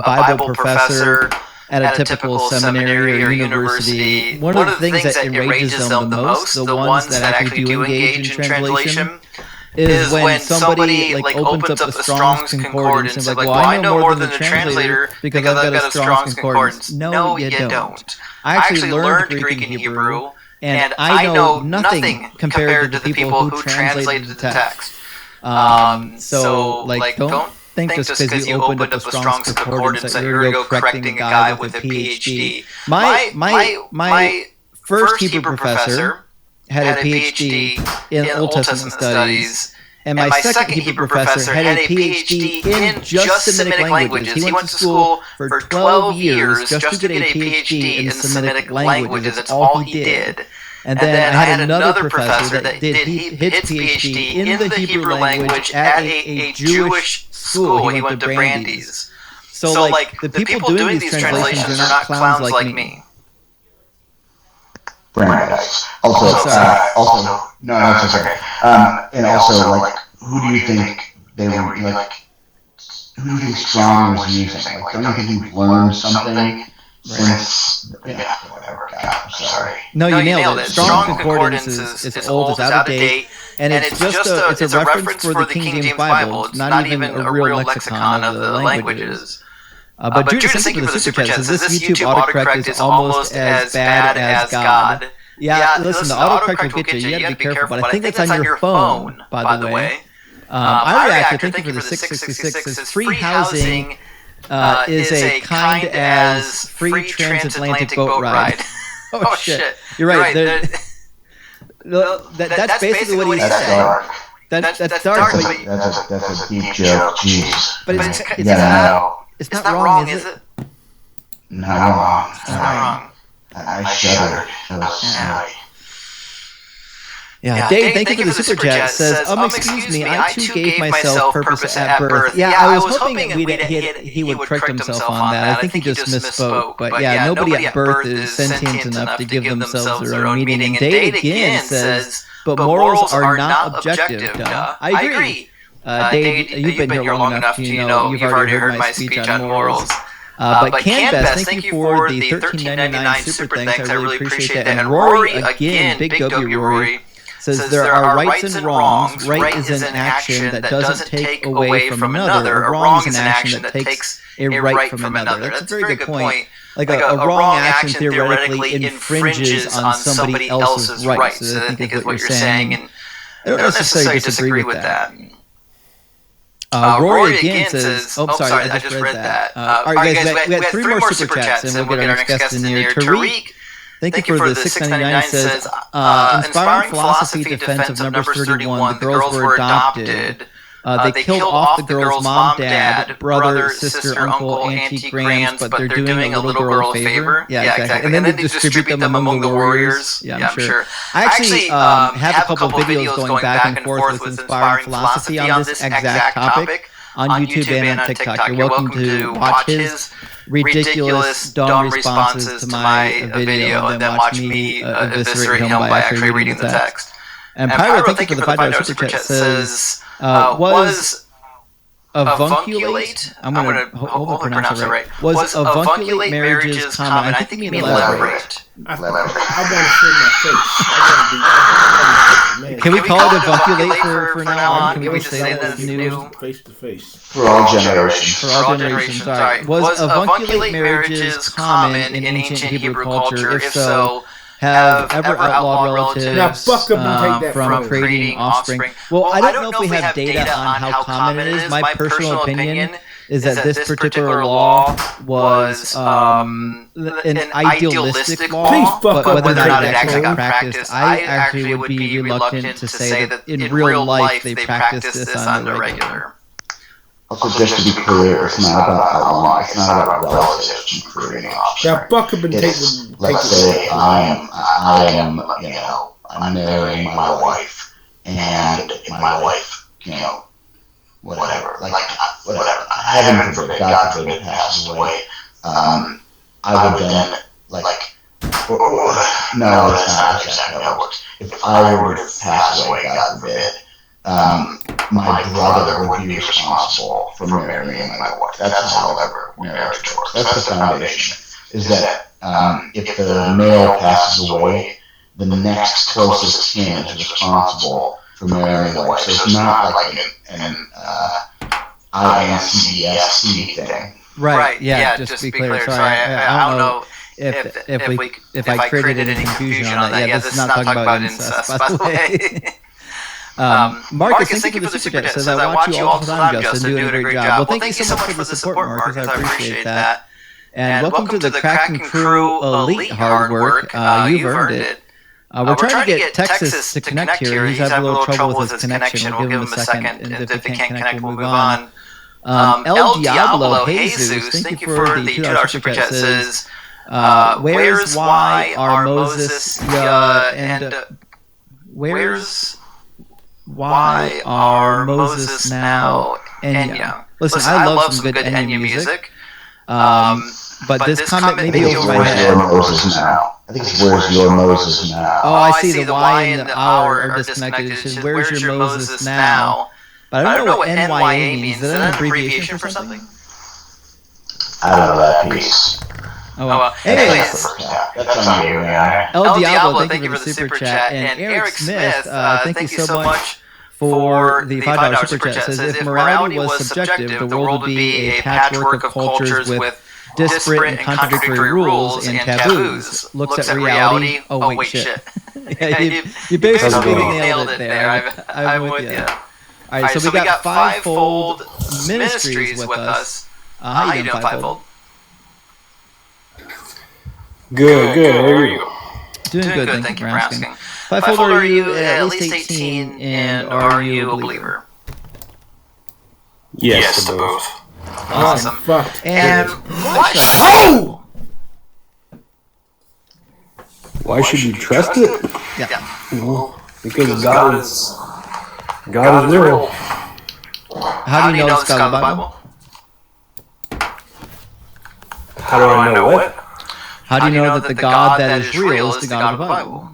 Bible professor at a typical seminary or university, one of the things that enrages them the most, the ones that actually do engage in translation, is when somebody like opens up the Strong's Concordance and is like, well, I know more than the translator because I've got a Strong's Concordance. No, you don't. I actually learned Greek and Hebrew, and I know nothing compared to the people who translated the text. So don't think just because you opened up a Strong's Concordance that you're going to go correcting a guy with a PhD. My first Hebrew professor had a PhD in Old Testament studies, and my second Hebrew professor had a PhD in just Semitic languages. He went to school for 12 years just to get a PhD in Semitic languages. That's all he did. And then I had another professor that did his PhD in the Hebrew language at a Jewish school. He went to Brandeis. So like the people doing these translations are not clowns like me. Brandeis. Also, no, it's okay. And also, like, who do you think they were, like, who do you think Strong was using? Like, don't you think he learned something since whatever. God, I'm sorry. No, you nailed it. Strong Concordance is old, it's out of date, and it's just a reference for the King James Bible. It's not even a real lexicon of the languages. But Judas, thank you for the super chat. Says this YouTube autocorrect is almost as bad as God. Yeah, listen, the autocorrect will get you. You gotta be careful, but I think it's on your phone, by the way. iReactor, thank you for the 666. Says free housing is a kind as free transatlantic boat ride. Oh shit! You're right. That's basically what he's saying. Dark. That's dark. That's a deep joke. Jeez. But it's not wrong, is it? Not wrong. I shuddered. That was Yeah, Dave, thank you for the super chat. Says, excuse me, I too gave myself purpose at birth. Yeah, I was hoping he would correct himself on that. I think he just misspoke. But yeah, nobody at birth is sentient enough to give themselves their own meaning. And Dave again says, but morals are not objective, duh. I agree. Dave, you've been here long enough to you've already heard my speech on morals. But Canvas, thank you for the $13.99 super thanks. I really appreciate that. And Rory, again, big W Rory, says there are rights and wrongs. Right is an action that doesn't take away from another. A wrong is an action that takes a right from another. That's a very good point. Like a wrong action theoretically infringes on somebody else's rights. So I think is what you're saying. And I don't necessarily disagree with that. Rory again says, sorry, I just read that. All right, guys, we had 3 more super chats, and we'll get our next guest in here. Tariq, thank you for the $6.99. Says, inspiring philosophy defense of number 31. The girls were adopted. They killed off the girl's mom, dad, brother, sister, uncle, auntie, grands, but they're doing a little girl a favor. Yeah, exactly. And then they distribute them among the warriors. Yeah, I'm sure. I actually have a couple of videos going back and forth with inspiring philosophy on this exact topic on YouTube and on TikTok. You're welcome to watch his ridiculous, dumb responses to my video and then watch me eviscerate him by actually reading the text. And Pyro, thank you for the $5 super chat. Says, was avunculate? I'm going to hopefully pronounce it right. Was avunculate marriages common? I think you mean elaborate. I want to show my face. Can we call it avunculate for now on? Can we just say that as new? Face to face. For all generations. For all generations, sorry. Was avunculate marriages common in ancient Hebrew culture? If so, have ever outlawed relatives from creating offspring? Well, I don't know if we have data on how common it is. My personal opinion is that this particular law was an idealistic law, but whether or not it actually got practiced, I actually would be reluctant to say that in real life they practice this on the regular. Also, just to be clear, it's not about outlawing. It's not about relatives from creating offspring. Now, Buck have been taking. Let's say I am, I'm marrying my wife, and my wife, whatever, whatever. Heaven forbid, God forbid, passes away. I would then, no, that's not exactly how it works. If I were to pass away, God forbid, my brother would be responsible for marrying my wife. That's however marriage works. That's the foundation. Is that if the male passes away, the next closest kin is responsible for marrying the wife. So it's not like an INCESC thing. Right. Yeah. Just to be clear. Sorry. I don't know if I created any confusion on that. Yeah. This is not talking about incest, by the way. Marcus, thank you for the super chat. Says, I watch you all the time, Justin, doing a great job. Well, thank you so much for the support, Marcus. I appreciate that. And welcome to the Crack and Crew Elite Hard Work. You've earned it. We're trying to get Texas to connect here. He's having a little trouble with his connection. We'll give him a second, and if he can't connect, we'll move on. El Diablo Jesus, thank you for the $2 super chat. Says, where's why are Moses and where's why are Moses now Enya? Listen, I love some good Enya music. But this comment may be over my head. Where's your Moses now? I think it's where's your Moses now? Oh, I see the Y and the hour are disconnected. It says, where's your Moses now? But I don't know what NYA means. Is that an abbreviation for something? I don't know that piece. Oh well. Anyways, that's on you, guy. El Diablo, thank you for the super chat. And Eric Smith, thank you so much for the $5 super chat. Says, if morality was subjective, the world would be a patchwork of cultures with disparate and contradictory rules and taboos. Looks at reality. Oh wait, shit. Yeah, you basically nailed it there. I'm with you. All right, so we got Fivefold Ministries with us. How you doing, Fivefold? Good. How are you? Doing good, thank you for asking. Fivefold, are you at least 18, and are you a believer? Yes, to both. Awesome. And why should you trust it? Yeah. Well, because God is real. How do you know it's God of the Bible? How do I know what? How do you know that the God that is real is the God of the Bible?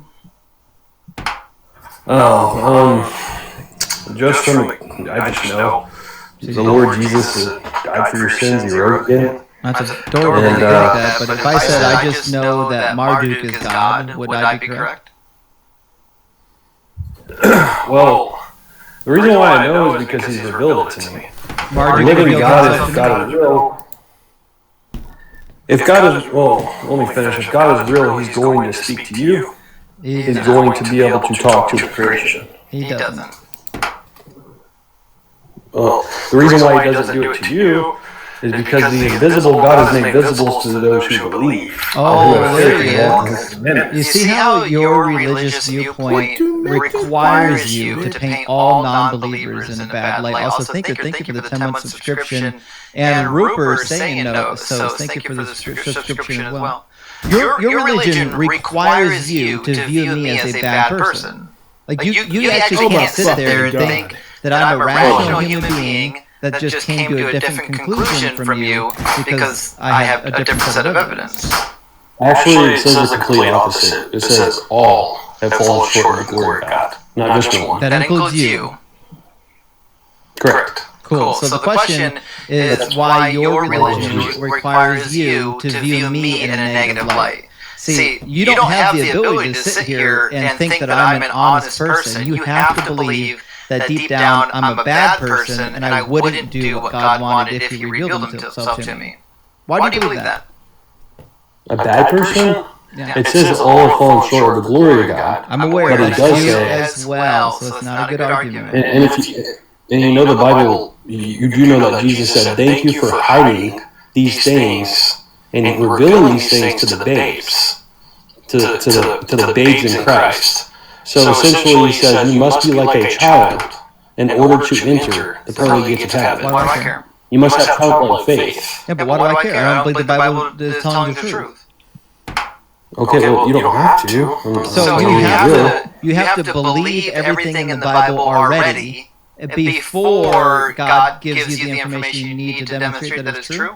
Just from I just know the Lord Jesus died for your sins. He rose again. That's adorable to think that, but if I said I just know that Marduk is God, would I be correct? Well, the reason why I know is because He's revealed it to me. Marduk living revealed God himself is to me? God is real. If God is, well, let me finish. If God is real, He's going to speak to you. He's going to be able to talk to the creation. He doesn't. Well, the reason why He doesn't do it to you is because the invisible God is made visible to those who believe. Oh, there you go. You see how your religious viewpoint requires you to paint all non-believers in a bad light. Also, thank you for the 10-month subscription. And Rupert saying no, so thank you for the subscription as well. Your religion requires you to view me as a bad person. Like you actually can't sit there and think that I'm a rational human being that just came to a different conclusion from you because I have a different set of evidence. Actually, it says the complete opposite. It says all have fallen short of the glory of God, not just one. That includes you. Correct. Cool. So the question is why your religion requires you to view me in a negative light. See, you don't have the ability to sit here and think that I'm an honest person. You have to believe that deep down I'm a bad person and I wouldn't do what God wanted if He revealed Himself to me. Why do you believe that? A bad person? Yeah. It says all have fallen short of the glory of God. I'm aware but it that does you say, as well, so it's not a good argument. and if you know the Bible, you do know that Jesus said, "Thank you for hiding these things and revealing these things to the babes, to the babes in Christ." So essentially, He says, "You must be like a child in order to enter the pearly gates of heaven." Why do I care? You must have childlike faith. Yeah, but why do I care? I don't believe the Bible is telling the truth. Okay, well, you don't have to. So you have to believe everything in the Bible already before God gives you the information you need to demonstrate that it's true?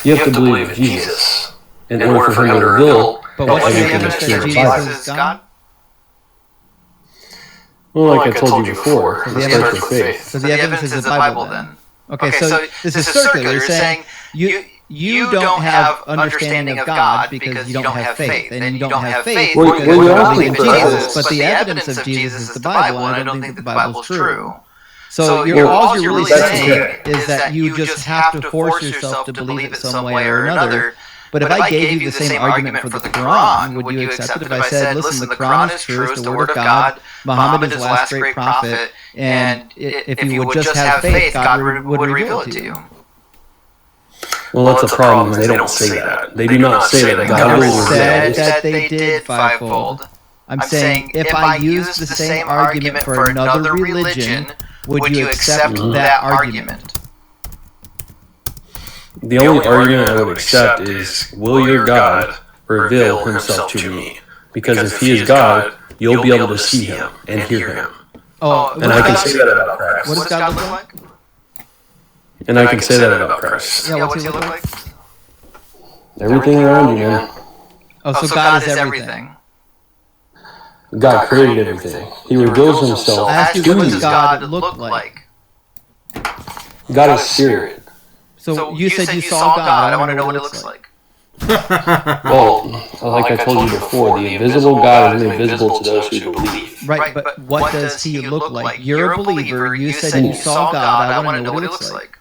You have to believe in Jesus in order for Him to reveal. But what's the everything evidence that's that true in the Jesus Bible. is God? Well, like I told you before, it starts with faith. So the evidence is the Bible then. Okay, so this is circular. You're saying you don't have understanding of God because you don't have faith, and you don't have faith because you don't believe in Jesus. But the evidence of Jesus is the Bible, and I don't think the Bible is true. So all you're really saying is that you just have to force yourself to believe it some way or another. But if I gave you the same argument for the Quran, would you accept it? If I said, listen, the Quran is true, it's the Word of God, Muhammad is the last great prophet, and if you would just have faith, God would reveal it to you. Well, that's the problem. They don't say that. They do not say that God will reveal. Said that they did fivefold. I'm saying if I used the same argument for another religion, would you accept that argument? The only argument I would accept is, will your God reveal Himself to me? Because if He is God, you'll be able to see Him and hear Him. Oh, and I can say that about Christ. What does God look like? And I can say that about Christ. Yeah, what's He look like? Everything around you, man. Oh, so God is everything. God created everything. He reveals Himself I asked you, to what does you. God look like? God is spirit. So you said you saw God. I want to know what it looks like. Well, like I told you before, the invisible God is made visible to those who believe. Right, but what does he look like? You're a believer. You said you saw God. I want to know what he looks like.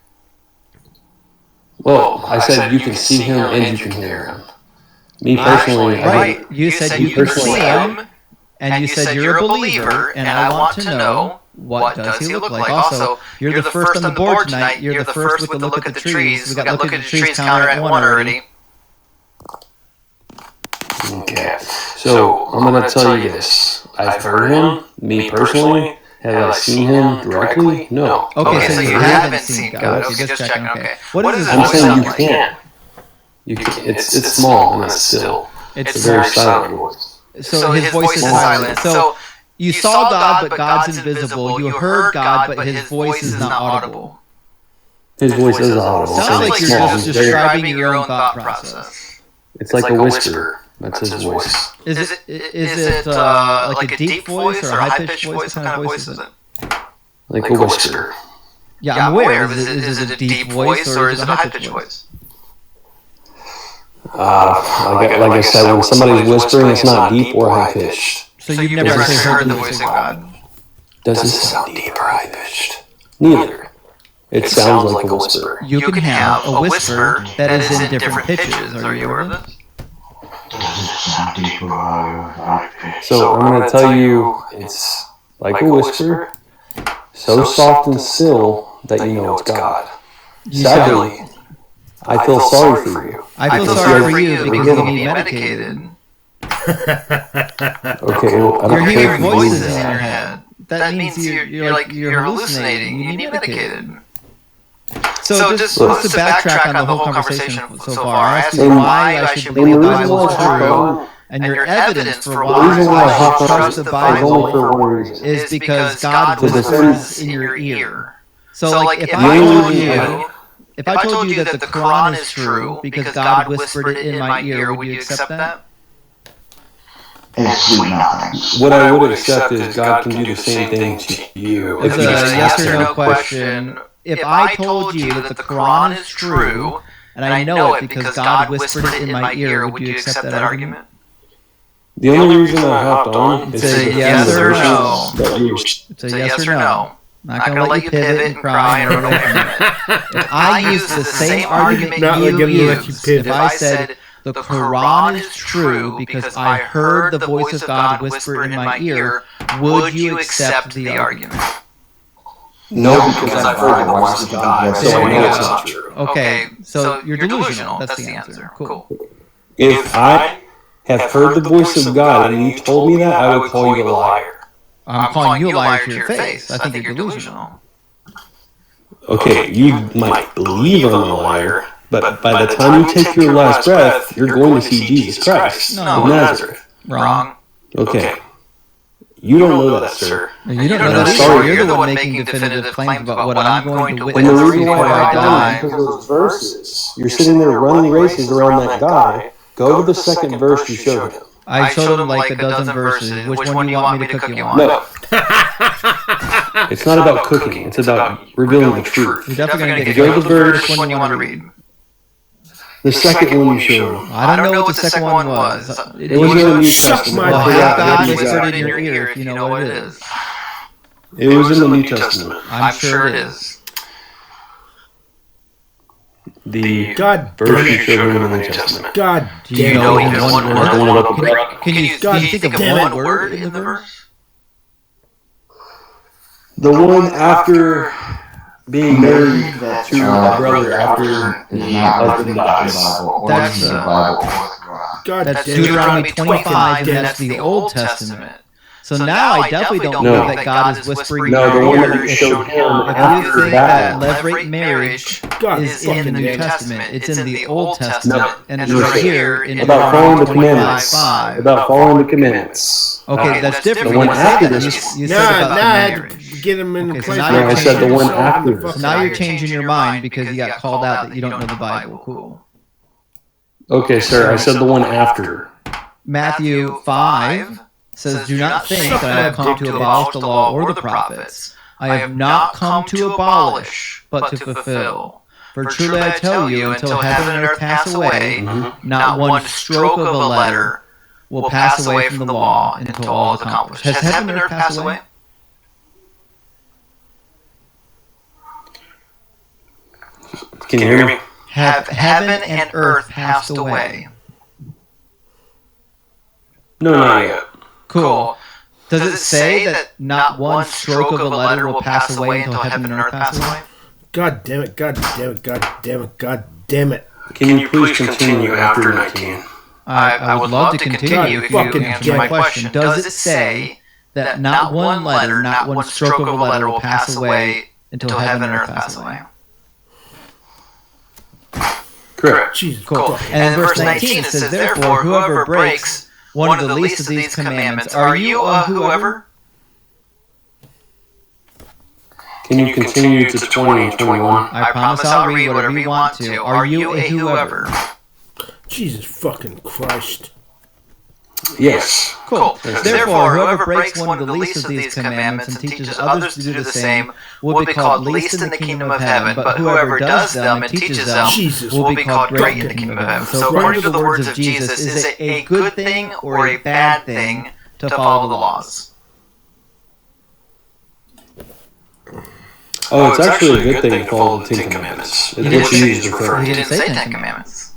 Well, I said you can see him and you can hear him. Me personally, right? You said you can see him, and you said you're a believer, and I want to know what does he look like. Also, you're the first on the board tonight. You're the first with the look at the trees. We got look at the trees counter at 1 already. Okay, so I'm going to tell you this. I've heard him, me personally. Have I seen him directly? No. Okay, so you haven't seen God. Okay, just checking. Okay. What is his I'm voice saying sound you like? can't. You can. It's small and it's still. It's a very silent voice. So his voice is silent. So you saw God, but God's invisible. You heard God, but his voice is not audible. His voice is audible. Sounds like you're just describing your own thought process. It's like a whisper. That's his voice. Is it like a deep voice or a high-pitched voice? What kind of voice is it? Like a whisper. Yeah, I'm aware. Is it a deep voice or is it a high-pitched voice? Like I said, when somebody's whispering, it's not deep or high-pitched. So you've never actually heard the voice of God? Does it sound deep or high-pitched? Neither. It sounds like a whisper. You can have a whisper that is in different pitches. Are you aware of this? So I'm going to tell you, it's like a whisper, so soft and still that you know it's God. Sadly, I feel sorry for you. I feel sorry for you because you need medicated. Okay, well, you're hearing voices in your head. That means you're hallucinating. You need medicated. So just to backtrack on the whole conversation so far, I asked you why I should believe the Bible is true, and your evidence for why I should trust the Bible is because God whispers in your ear. So like if I told you that the Quran is true because God whispered it in my ear, would you accept that? What I would accept is God can do the same thing to you. It's a yes or no question. If I told you that the Quran is true, and I know it because God whispered it in my ear, would you accept that argument? The only reason I hopped on is a yes or no. It's a yes or no. Not gonna let you pivot and cry and run away from it. If I used the same argument you used, if I said the Quran is true because I heard the voice of God whisper in my ear, would you accept the argument? No, because I've heard the voice of God, so I know it's not true. Okay, so you're delusional. That's the answer. Cool. If I have heard the voice of God and you told me that, I would call you a liar. I'm calling you a liar to your face. I think you're delusional. Okay, you might believe I'm a liar, but by the time you take your last breath, you're going to see Jesus Christ of Nazareth. Wrong. Okay. You don't know that, sir. You don't know that. Sorry, you're the one making definitive claims about what I'm going to witness before I die. Because those verses, you're sitting there running races around that guy. Go to the second verse you showed him. I showed him like a dozen verses. Which one do you want me to cook you on? No. It's not about cooking. It's about revealing the truth. You're definitely going to get go to the verse. Which one do you want to read? The second one you showed him. I don't know what the second one was. It was in the New Testament. Well, have God whispered in your ear if you know what it is. It was in the New Testament. I'm sure it is. The verse you showed him in the New Testament. God do you know even one word? Can you think of one word in the verse? The one after being married to my brother after his husband dies. That's Deuteronomy 25, and that's the Old Testament. So now I definitely don't know that God is whispering in your ear. If you think that levirate marriage is in the New Testament, it's in the Old Testament, and it's right here in Deuteronomy 25:5. About following the commandments. Okay, that's different. The one after this. You said about the marriage. Get him in the place. No, I said the one after. So now you're changing your mind because you got called out that you don't know the Bible. Cool. Okay, sir, I said the one after. Matthew 5 says, "Do not think that I have come to abolish the law or the prophets. I have not come to abolish, but to fulfill. For truly I tell you, until heaven and earth pass away, not one stroke of a letter will pass away from the law until all is accomplished. Has heaven and earth passed away? Can you hear me? Have heaven and earth passed away? No, not yet. Cool. Does it say that not one stroke of a letter will pass away until heaven and earth pass away? God damn it, God damn it, God damn it, God damn it. Can you please continue after 19? I would love to continue if you answer my question. Does it say that not one letter, not one stroke of a letter will pass away until heaven and earth pass away? Correct. Jesus. Cool. And in verse 19 it says, therefore, whoever breaks one of the least of these commandments, are you a whoever? Can you continue to 20 and 21? I promise I'll read whatever you want to. Are you a whoever? Jesus fucking Christ. Yes. Cool. Therefore, whoever breaks one of the least of these commandments and teaches others to do the same will be called least in the kingdom of heaven, but whoever does them and teaches them will be called great in the kingdom of heaven. So according to the words of Jesus, is it a good thing or a bad thing to follow the laws? Oh, it's actually a good thing to follow the Ten Commandments. It's what Jesus is referring He to. didn't say Ten Commandments.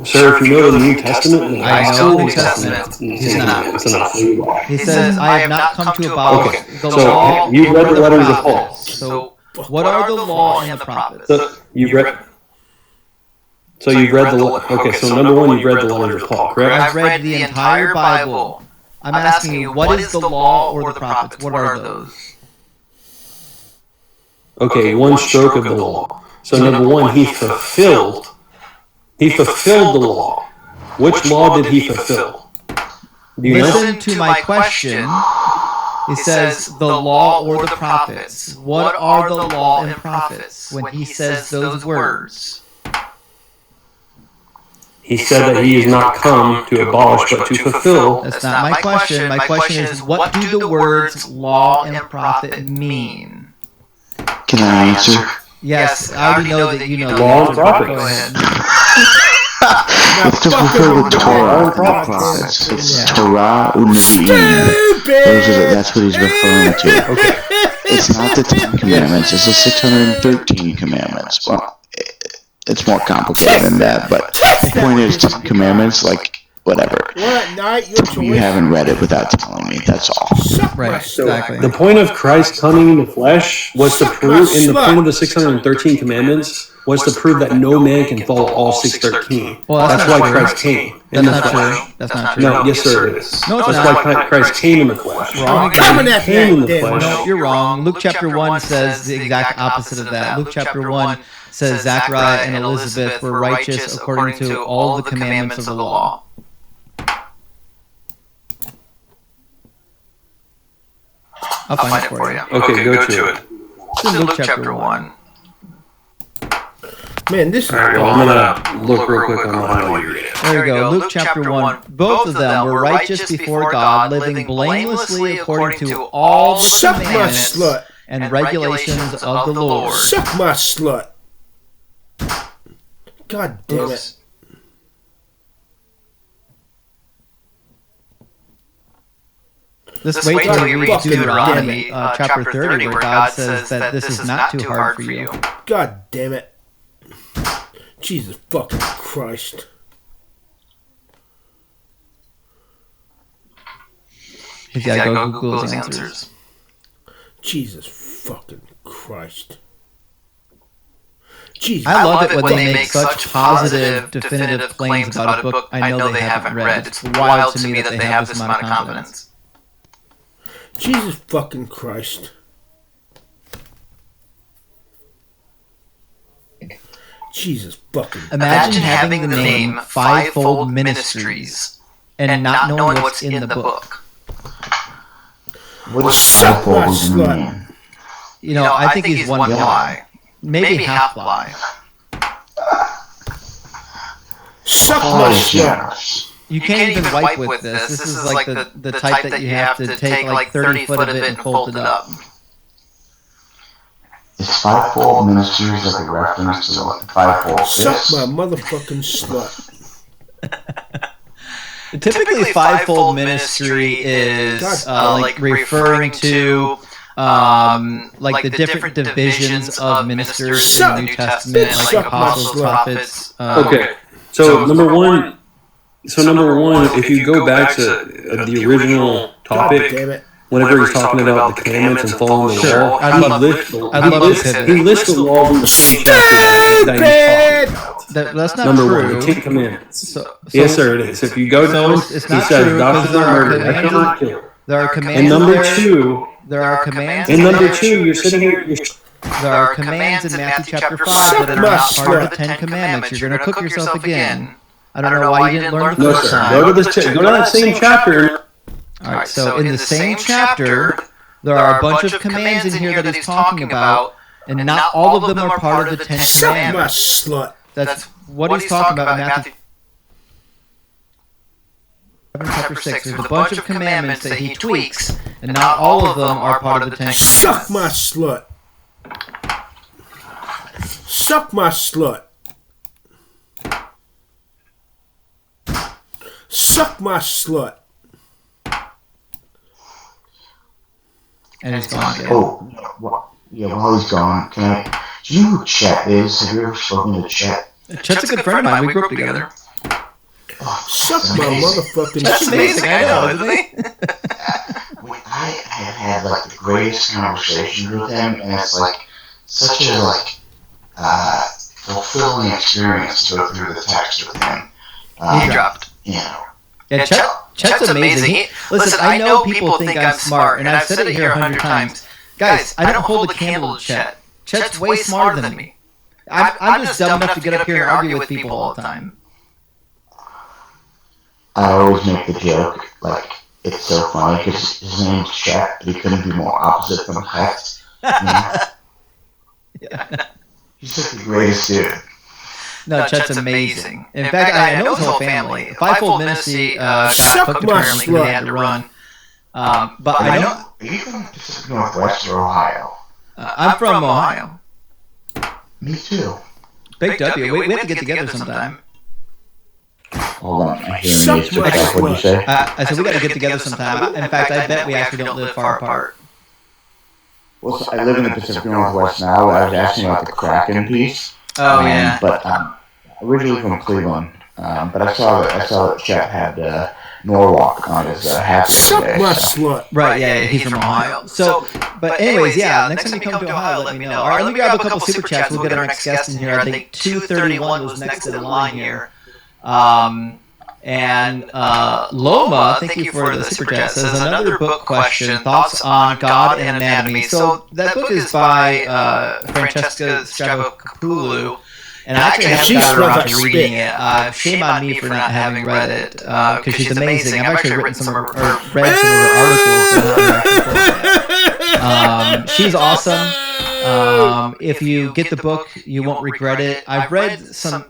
Sir, if you know the New Testament, I know the New Testament. He's not. He says, I have not come to abolish the law. So you read the letters of Paul. So what are the law and the prophets? So you've read the. Okay, so number one, you've read the letters of Paul, correct? I've read the entire Bible. I'm asking you, what is the law or the prophets? What are those? Okay, one stroke of the law. So number one, he fulfilled the law. Which law did he fulfill? Do you Listen to my question. It says the law or the prophets. What are the law and prophets when he says those words? He said that he is not come to abolish but to fulfill. That's not my question. My question is, what do the words law and prophet mean? Can I answer? Yes, I already know that you know law and prophets. Go ahead. It's to fulfill the Torah and the prophets. It's Torah U'Nevi'im. That's what he's referring to. It's not the 10 Commandments. It's the 613 Commandments. Well, it's more complicated than that, but the point is 10 Commandments, like, whatever. You haven't read it without telling me, that's all. Right, exactly. The point of Christ coming in the flesh was to prove, in the point of the 613 Commandments, was to prove that no man can follow all 613. Well, that's why Christ came. That's not true. That's not true. No, yes sir it is. No, it's that's not. why Christ came in the flesh. Wrong. Came in the flesh. No, you're wrong. Luke chapter 1 says the exact opposite of that. Luke chapter 1 says Zachariah and Elizabeth were righteous according to all the commandments of the law. I'll find it for you. Okay, go to it. This is Luke chapter 1. Man, this is. Alright, well, I'm gonna look real quick online while you read it. There you go. Luke chapter 1. Both of them were righteous before God, living blamelessly according to all the commandments and regulations of the Lord. Suck my slut. God damn it. Just wait till you read Deuteronomy chapter 30 where God says that this is not too hard for you. God damn it. Jesus fucking Christ. He's gotta go Google his answers. Jesus fucking Christ. Jesus. I love it when they make such positive, definitive claims about a book I know they haven't read. It's wild to me that they have this amount of confidence. Jesus fucking Christ. Jesus fucking. Imagine having the name Fivefold Ministries and not knowing what's in the book. What does fivefold mean? You know, I think he's one lie. Maybe half lie. Suck my shit. You can't even wipe with this. This is like the type that you have to take like 30 foot of it and fold it up. Is Fivefold Ministries like a reference to the Fivefold Suck Fist? my motherfucking slut. Typically, fivefold ministry is like referring to like the different divisions of ministers in the New Testament, like apostles, prophets. Okay, so number one, if you go back to the original topic, whenever he's talking about the commandments and following the law, he lists the law in the same chapter that he's talking about. That's not Number true. one, the 10 Commandments. Yes, sir, it is. If you go down, he says, "Thou shalt not murder, thou shalt not kill." There are commands. And number two, there are commands. and number two, you're sitting here. There are commands in Matthew chapter 5 that are not part of the 10 Commandments. You're going to cook yourself again. I don't know why you didn't learn the first time. Go to that same chapter. All right, so in the same chapter, there are a bunch of commands in here that he's talking about, and not all of them are part of the 10 Commandments. Slut. That's what he's talking about in Matthew chapter 6. There's a bunch of commandments that he tweaks, and not all of them are part of the 10 Commandments. Suck my slut. Suck my slut. Suck my slut. And he's gone again. Oh, while he's gone, can I... Do you know who Chet is? Have you ever spoken to Chet? Chet's a good friend of mine. We grew up together. Suck my motherfucking That's amazing. I know, isn't he? I have had like the greatest conversations with him, and it's like such a fulfilling experience to go through the text with him. He dropped. You know. Yeah, Chet's amazing. Listen, I know people think I'm smart, and I've said it here 100 times. Guys, I don't hold a candle to Chet. Chet's way smarter than me. I'm just dumb enough to get up here and argue with people all the time. I always make the joke, like, it's so funny, because his name's Chet, but he couldn't be more opposite from Het. Yeah. He's just the greatest dude. No, Chet's amazing. In fact, I know his whole family. Fivefold Ministry got cooked apparently when they had to run. But I know... Are you from Pacific Northwest or Ohio? I'm from Ohio. Me too. Big W. We have to get together sometime. Hold on, my hearing aids are back. What did you say? I said we got to get together sometime. In fact, I bet we actually don't live far apart. Well, so I live in the Pacific Northwest now. I was asking about the Kraken piece. Oh yeah. But originally from Cleveland. But I saw that Chet had Norwalk on his hat today. Right, yeah, he's from Ohio. So, but anyways, yeah, next time you come to Ohio, let me know. All right, let me grab a couple super chats. We'll get our next guest in here. I think 231 was next in line here. And Loma, thank you for the super chat, says another book question, thoughts on God and anatomy. So that book is by Francesca Stravocapoulou, and I actually haven't got around to reading it. Shame on me for not having read it, because she's amazing. I've actually written some or read some of her articles. She's awesome. If you get the book, you won't regret it. I've read some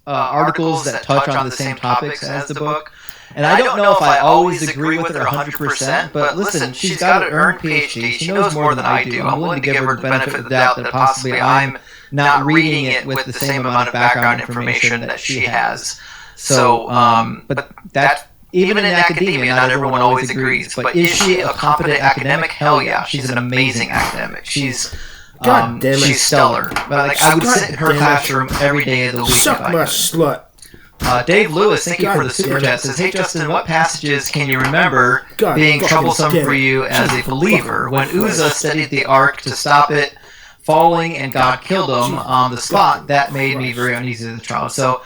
articles that touch on the same topics as the book, and I don't know if I always agree with her 100%, but listen, she's got an earned PhD. She knows more than I do. I'm willing to give her the benefit of the doubt that possibly I'm not reading it with the same amount of background information that she has. So, but that... Even in academia, not everyone always agrees. But is she a competent academic? Hell yeah. She's an amazing academic. She's stellar. But like, I would sit in her classroom every day of the week. Suck my slut. Dave Lewis, thank you for the super chat, says, hey Justin, what passages can you remember being troublesome for you as a believer? When Uzzah studied the ark to stop it falling and God killed him on the spot, that made me very uneasy to the trial. So,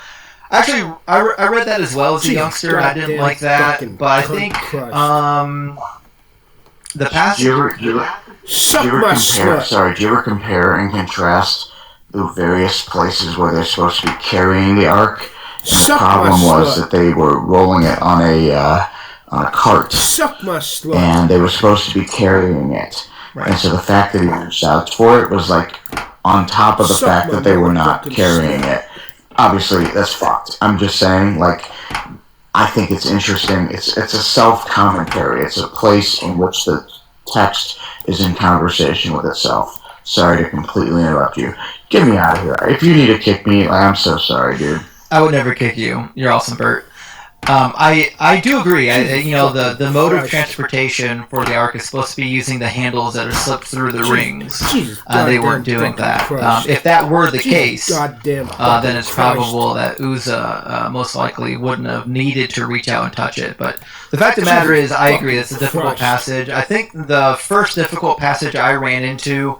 actually, I read that as well as a youngster, and I didn't like that, but I think the passage... Do you ever compare and contrast the various places where they're supposed to be carrying the ark? And the problem was that they were rolling it on a cart, and they were supposed to be carrying it. Right. And so the fact that he shouts for it was like on top of the fact that they were not carrying it. Obviously, that's fucked. I'm just saying, like, I think it's interesting. It's a self-commentary. It's a place in which the text is in conversation with itself. Sorry to completely interrupt you. Get me out of here. If you need to kick me, I'm so sorry, dude. I would never kick you. You're awesome, Bert. I do agree. The mode of transportation for the Ark is supposed to be using the handles that are slipped through the rings. They weren't doing that. If that were the case, then it's probable that Uzzah most likely wouldn't have needed to reach out and touch it. But the fact of the matter is, I agree, it's a difficult passage. I think the first difficult passage I ran into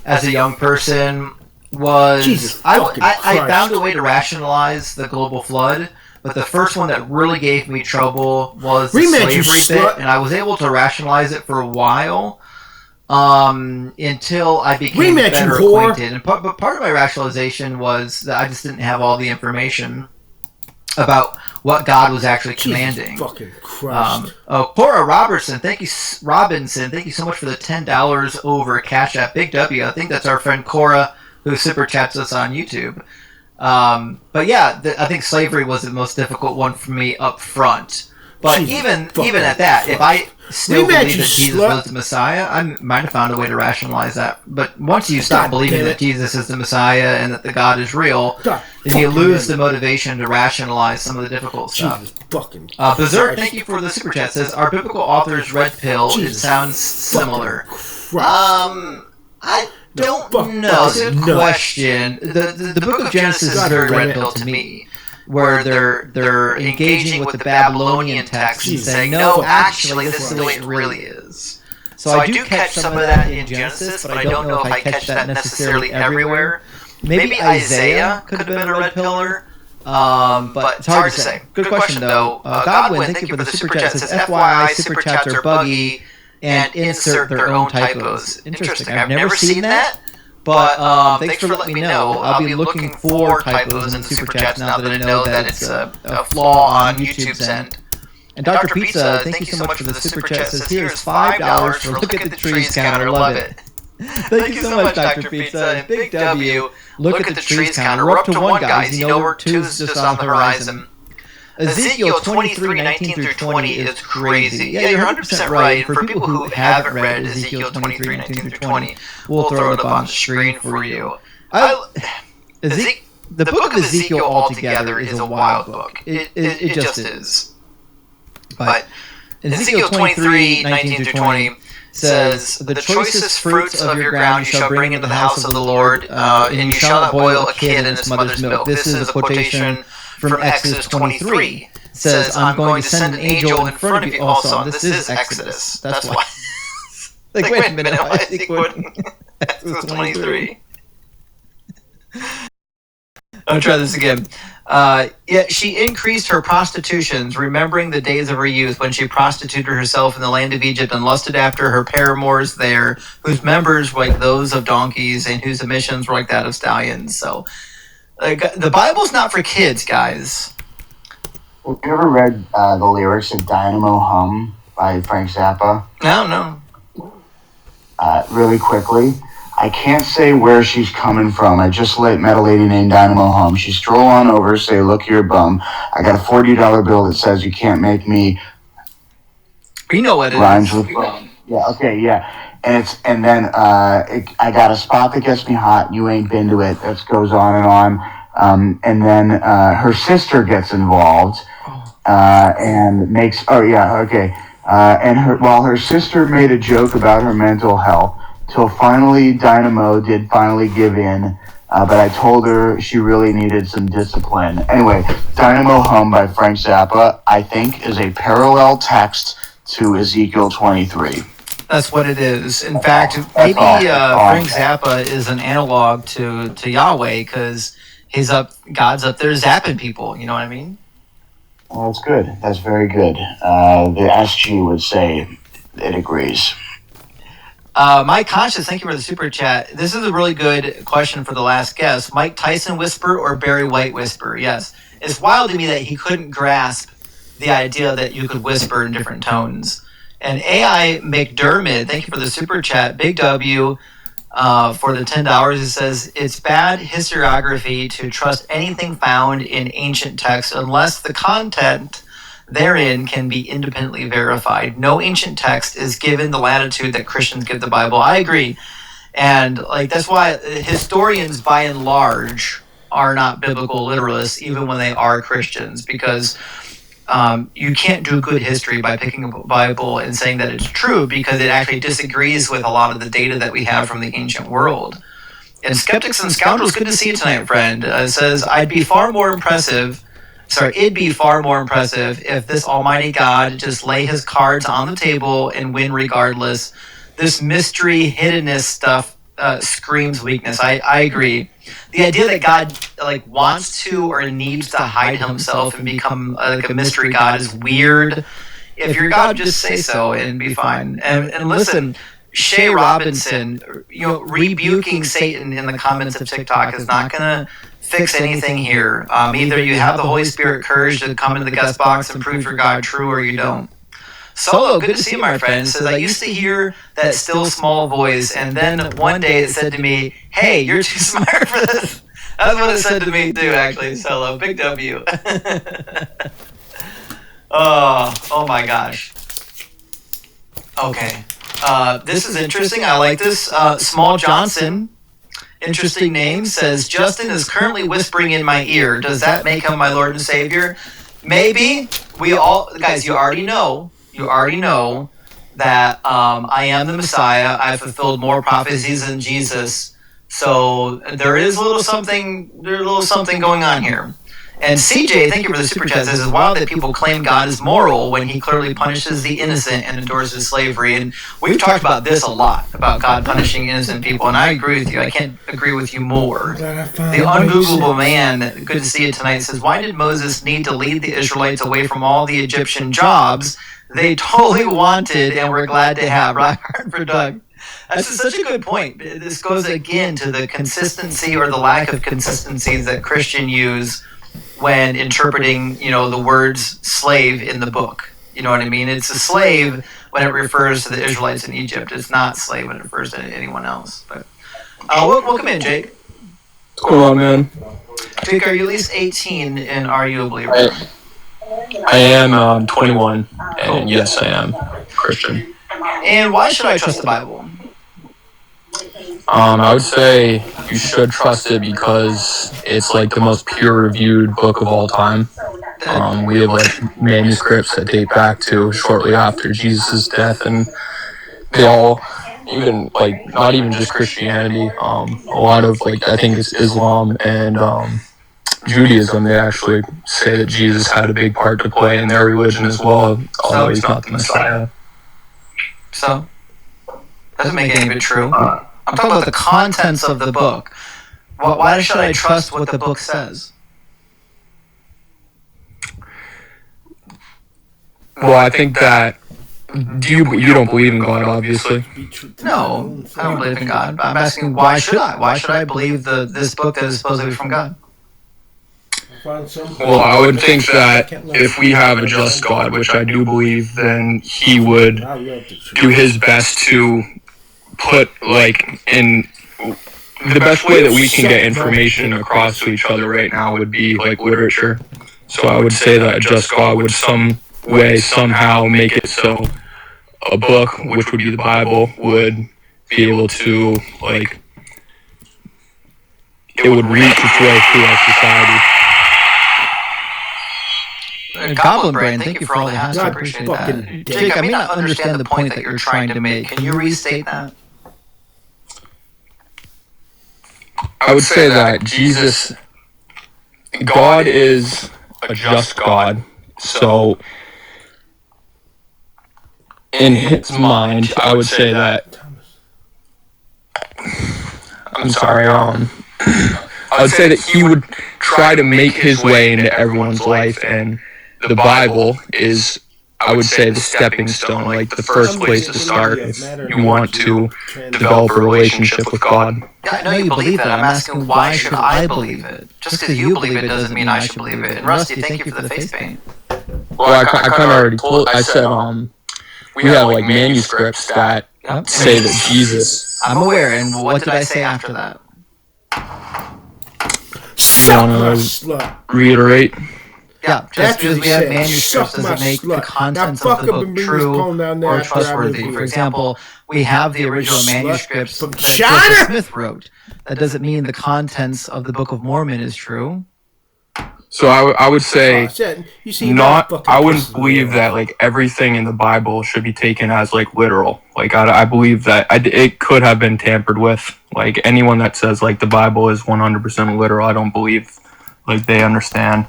as a young person was... I found a way to rationalize the global flood. But the first one that really gave me trouble was the slavery bit, and I was able to rationalize it for a while until I became better acquainted. But part of my rationalization was that I just didn't have all the information about what God was actually commanding. Fucking Christ. Cora Robinson, thank you so much for the $10 over Cash App. Big W. I think that's our friend Cora who super chats us on YouTube. But yeah, I think slavery was the most difficult one for me up front. But even at that, if I still believe that Jesus was the Messiah, I might have found a way to rationalize that. But once you stop believing that Jesus is the Messiah and that the God is real, then you lose the motivation to rationalize some of the difficult stuff. Berserk, thank you for the super chat. Says, "Are biblical authors red pill? It sounds similar." I don't know. It's a good question. The book of Genesis is very red pill to me, where they're engaging with the Babylonian text and saying, no, actually, this is the way it really is. So I do catch some of that in Genesis, but I don't know if I catch that necessarily everywhere. Maybe Isaiah could have been a red pillar, but it's hard to say. Good question, though. Godwin, thank you for the super chat. It says, FYI, super chats are buggy and insert their own typos. Interesting. I've never seen that, but thanks for letting me know. I'll be looking for typos in super chats now that I know that it's a flaw on YouTube's end. And Dr. Pizza, thank you so much for the super chat. Says, here's $5 for Look at the Trees counter. Love it. Thank you so much, Dr. Pizza. And Big W, Look at the Trees counter. We're up to 1, guys. You know we're 2's just on the horizon. Ezekiel 23, 19 through 20 is crazy. Yeah, you're 100% right. For people who haven't read Ezekiel 23, 19 through 20, we'll throw it up on the screen for you. The book of Ezekiel altogether is a wild book. It just is. But Ezekiel 23, 19 through 20 says, the choicest fruits of your ground you shall bring into the house of the Lord, and you shall not boil a kid in its mother's milk. This is a quotation from Exodus 23. It says, I'm going to send an angel in front of you. Also, this is Exodus. That's why. Like, wait a minute. Why is he quoting Exodus 23? I'll try this again. Yet she increased her prostitutions, remembering the days of her youth when she prostituted herself in the land of Egypt and lusted after her paramours there, whose members were like those of donkeys and whose emissions were like that of stallions. So, the Bible's not for kids, guys. Have you ever read the lyrics of Dynamo Hum by Frank Zappa? No. Really quickly, I can't say where she's coming from. I just met a lady named Dynamo Hum. She stroll on over, say, look here, bum. I got a $40 bill that says you can't make me. You know what it rhymes is. With bum. Yeah, okay, yeah. And then I got a spot that gets me hot. You ain't been to it. That goes on and on. And then her sister gets involved and makes. Oh yeah, okay. And while her sister made a joke about her mental health, till finally Dynamo did finally give in. But I told her she really needed some discipline. Anyway, Dynamo Hum by Frank Zappa, I think, is a parallel text to Ezekiel 23. That's what it is. In fact, maybe Frank Zappa is an analog to Yahweh because God's up there zapping people. You know what I mean? Well, that's good. That's very good. The SG would say it agrees. Mike Conscious, thank you for the super chat. This is a really good question for the last guest. Mike Tyson whisper or Barry White whisper? Yes. It's wild to me that he couldn't grasp the idea that you could whisper in different tones. And AI McDermott, thank you for the super chat. Big W for the $10. It says, it's bad historiography to trust anything found in ancient texts unless the content therein can be independently verified. No ancient text is given the latitude that Christians give the Bible. I agree. And like that's why historians, by and large, are not biblical literalists, even when they are Christians, because you can't do good history by picking up a Bible and saying that it's true, because it actually disagrees with a lot of the data that we have from the ancient world. And Skeptics and Scoundrels, good to see you tonight, friend. Says, it'd be far more impressive if this almighty God just lay his cards on the table and win regardless. This mystery, hiddenness stuff screams weakness. I agree. The idea that God like wants to or needs to hide himself and become like a mystery God is weird. If you're God, just say so and be fine. And listen, Shay Robinson, rebuking Satan in the comments of TikTok is not going to fix anything here. Either you have the Holy Spirit courage to come into the guest box and prove your God true, or you don't. Solo, good to see you, my friend. Says, I used to hear that still small voice, and then one day it said to me, hey, you're too smart for this. That's what it said to me too, actually, Solo. Big W. Oh my gosh. Okay. This is interesting. I like this. Small Johnson, interesting name, says, Justin is currently whispering in my ear. Does that make him my Lord and Savior? Maybe. Guys, you already know that I am the Messiah. I fulfilled more prophecies than Jesus. So there is a little something going on here. And CJ, thank you for the super chat, says, it's wild that people claim God is moral when he clearly punishes the innocent and endorses slavery. And we've talked about this a lot, about God punishing innocent people, and I agree with you. I can't agree with you more. The ungoogleable man, good to see you tonight, says, why did Moses need to lead the Israelites away from all the Egyptian jobs they totally wanted and were glad to have? Rock hard for Doug. That's such a good point. This goes again to the consistency or the lack of consistencies that Christians use when interpreting, the words slave in the book. You know what I mean? It's a slave when it refers to the Israelites in Egypt. It's not slave when it refers to anyone else. But welcome in, Jake. What's going on, man? Jake, are you at least 18 and are you a believer? I am 21, and yes, I am Christian. And why should I trust the Bible? I would say you should trust it because it's like the most peer-reviewed book of all time. We have like manuscripts that date back to shortly after Jesus' death, and they all, even like not even just Christianity, a lot of like I think it's Islam and Judaism, they actually say that Jesus had a big part to play in their religion as well, although he's not the Messiah. So, doesn't make any of it true. I'm talking about the contents of the book. Why should I trust what the book says? Well, I think that you don't believe in God, obviously. No, I don't believe in God. I'm asking why should I? Why should I believe this book that is supposedly from God? Well, I would think that if we have a just God, which I do believe, then he would do his best to put, like, in the best way that we can get information across to each other right now would be, like, literature. So I would say that a just God would some way, somehow make it so a book, which would be the Bible, would be able to, like, it would reach its way through our society. Goblin Brain, thank you for all the hats. I appreciate that. Jake, I may not understand the point that you're trying to make. Can you restate that? I would say that God is a just God. So, in his mind, I would say that. I'm sorry. I would say that he would try to make his way into everyone's life, and the Bible is, I would say, the stepping stone, like the first place to start if you want to develop a relationship with God. Yeah, I know you believe it. I'm asking why should I believe it? Just because you believe it doesn't mean I should believe it. And Rusty, thank you for the face paint. Well, I kind of already told. I said we have like manuscripts that say that Jesus. I'm aware. And what did I say after that? Want to reiterate? Yeah, just because we have manuscripts doesn't make the contents of the book true or trustworthy. For example, we have the original manuscripts that Joseph Smith wrote. That doesn't mean the contents of the Book of Mormon is true. So I would say I wouldn't believe that like everything in the Bible should be taken as like literal. Like I believe that it could have been tampered with. Like anyone that says like the Bible is 100% literal, I don't believe like they understand.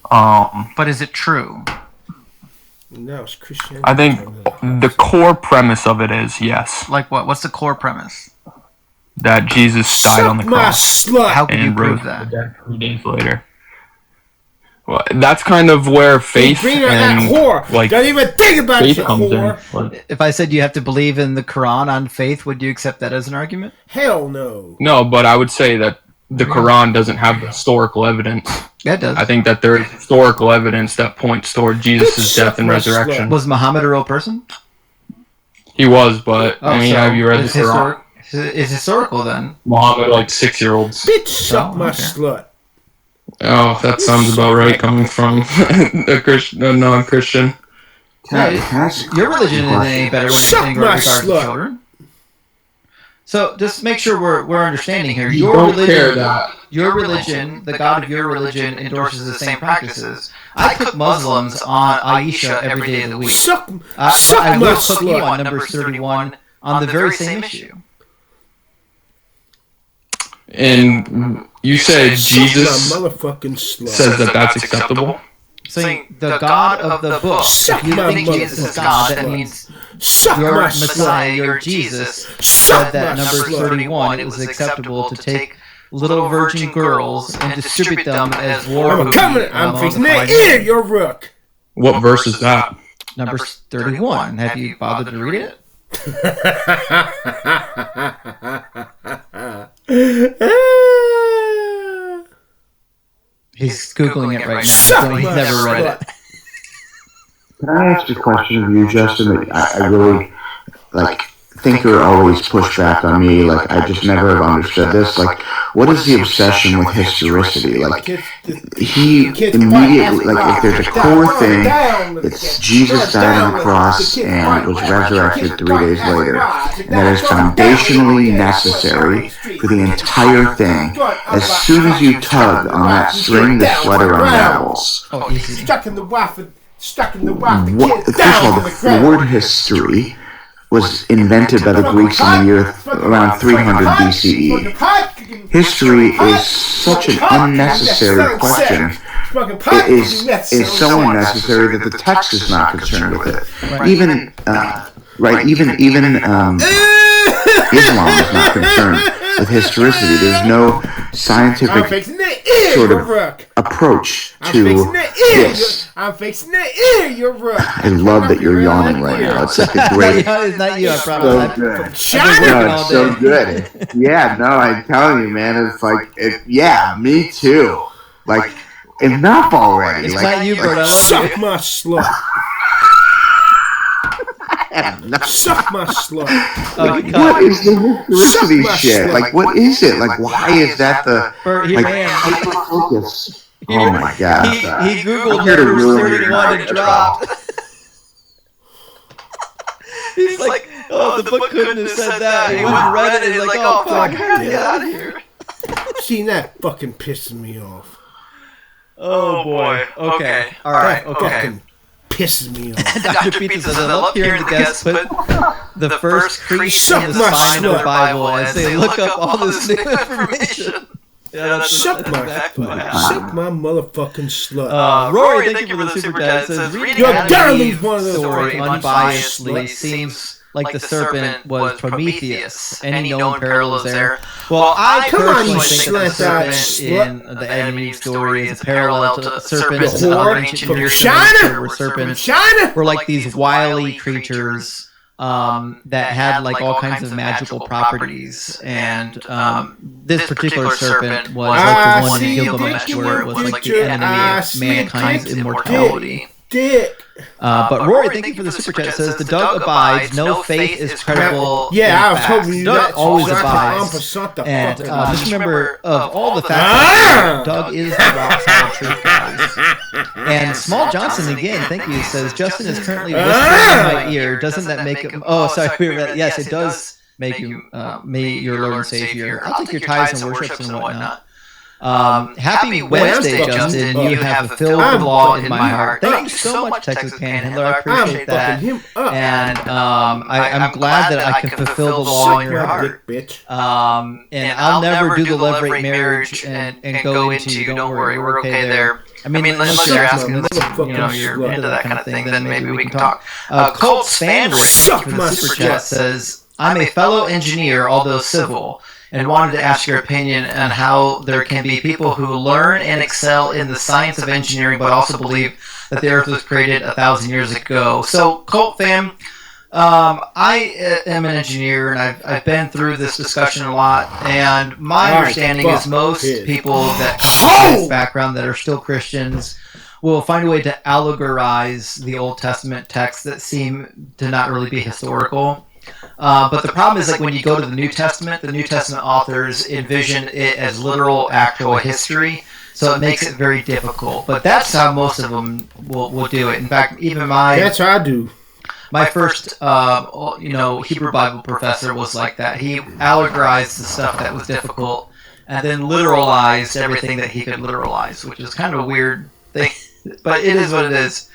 But is it true? No, it's Christianity. I think the core premise of it is yes. Like what? What's the core premise? That Jesus died on the cross. How can you and prove rose that? 3 days later. Well, that's kind of where faith and like don't even think about faith it, comes whore. in. If I said you have to believe in the Quran on faith, would you accept that as an argument? Hell no. No, but I would say that the Quran doesn't have historical evidence. Yeah, it does. I think that there is historical evidence that points toward Jesus' death and resurrection. Was Muhammad a real person? He was, but I mean, have you read the Quran? It's historical then. Muhammad, like 6-year-olds. Bitch, suck my slut. Oh, that sounds about right coming from a non-Christian. Your religion isn't any better when it's in regards to children. So just make sure we're understanding here. Your religion, the God of your religion, endorses the same practices. I cook Muslims on Aisha every day of the week. I will cook you on Numbers 31 on the very same issue. And you said Jesus says that that's acceptable? Saying the God of the book. If you think Jesus is God, that means your Messiah, your Jesus, said that Numbers 31, it was acceptable to take little virgin girls and distribute them as war booty. I'm fixing that ear, you're rook. What verse is that? Numbers 31. Have you bothered to read it? He's Googling it right now, so he's never read it. Can I ask a question of you, Justin? I really, think you're always pushed back on me. I just never have understood this. What is the obsession with historicity? He immediately, if there's a core thing, it's Jesus died on the cross and was resurrected 3 days later. And that is foundationally necessary for the entire thing. As soon as you tug on that string, the sweater unravels. Stuck in the wife. First of all, the word history was invented by the Greeks in the year around 300 BCE. History is such an unnecessary question. It is so unnecessary that the text is not concerned with it. Even Islam is not concerned with historicity. There's no scientific sort of approach to this. I'm fixing the ear, you're rook. I love that you're yawning right now. It's like a great. It's not you, I promise. So good. No, it's so good. Yeah, no, I'm telling you, man. It's yeah, me too. Enough already. It's not you, bro. Suck my slut. Suck my slut. What is the historicity shit? What is it? Why is that the focus? Oh my god. He Googled Numbers 31 and dropped. He's like, oh, the book couldn't have said that. He went and read it and he's like, oh, fuck, I gotta get out of here. See, that fucking pisses me off. Oh, boy. Okay. All right. Okay. Fucking pisses me off. Dr. Pizza says, I love hearing the guests put the first crease in the spine of the Bible and say, look up all this new information. Yeah, suck my motherfucking slut. Rory, thank you for the super chat. Says, reading Adam's story unbiasedly seems like the serpent was Prometheus. Any known parallels there? Well, I personally think that the serpent in the Adam and Eve story is a parallel to serpents of ancient Near Eastern, where serpents were like these wily creatures that had all kinds of magical properties, and this particular serpent was like the one in Gilgamesh, where it was like the enemy of mankind's immortality. But Rory, thank you for the super chat. It says the Doug abides. No faith is credible. Yeah, I was hoping you Doug always abides. And just remember, of all the facts, Doug is the rock solid truth, guys. And Small Johnson again, thank you, says Justin is currently whispering in my ear. Doesn't that make him? Oh, sorry. Yes, it does make you me your Lord and Savior. I'll take your tithes and worships and whatnot. Happy Wednesday, Justin. You have fulfilled the law in my heart. Thank you so much, Texas Panhandler. I appreciate that. And I'm glad that I can fulfill the law in your heart. And I'll never do the love rate marriage and go into you. Don't worry, we're okay there. I mean, unless you're asking this, you're into that kind of thing, then maybe we can talk. Colt's fan rate for the super chat says, I'm a fellow engineer, although civil, and wanted to ask your opinion on how there can be people who learn and excel in the science of engineering, but also believe that the Earth was created 1,000 years ago. So, Colt fam, I am an engineer, and I've been through this discussion a lot, and my understanding is most people that come from this background that are still Christians will find a way to allegorize the Old Testament texts that seem to not really be historical. But the problem is, like, when you go to the New Testament authors envision it as literal, actual history, so it makes it very difficult. But that's how most of them will do it. In fact, even that's how I do. My first, Hebrew Bible professor was like that. He allegorized the stuff that was difficult, and then literalized everything that he could literalize, which is kind of a weird thing. But it is what it is.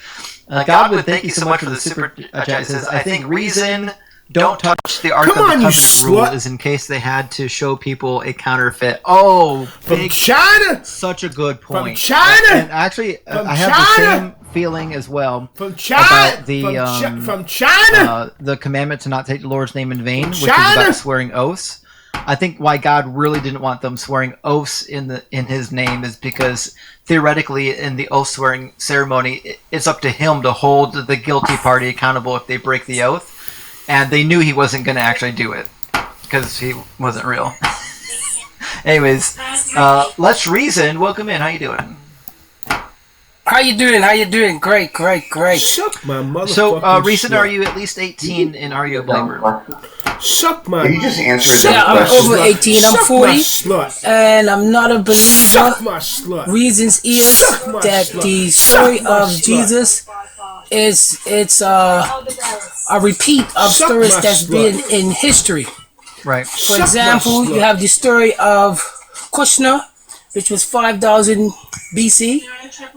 Godwood, thank you so much for the super chat. It says, I think reason... Don't touch the Ark of the Covenant rule is in case they had to show people a counterfeit. Oh, from China? Such a good point. From China? And actually, I have the same feeling as well. From China? About from China? The commandment to not take the Lord's name in vain, which is about swearing oaths. I think why God really didn't want them swearing oaths in His name is because theoretically in the oath swearing ceremony, it's up to Him to hold the guilty party accountable if they break the oath. And they knew He wasn't going to actually do it because He wasn't real. Anyways, let's reason. Welcome in. How you doing? How you doing? Great. Suck my motherfucking So, Reason, slut. are you at least 18 and are you a believer? Suck my... You just answered Yeah, I'm over 18. I'm 40. Slut. And I'm not a believer. Suck my slut. Reasons is that the story of Jesus it's a repeat of stories that's been in history. Right. For example, you have the story of Kushner, which was 5,000 BC.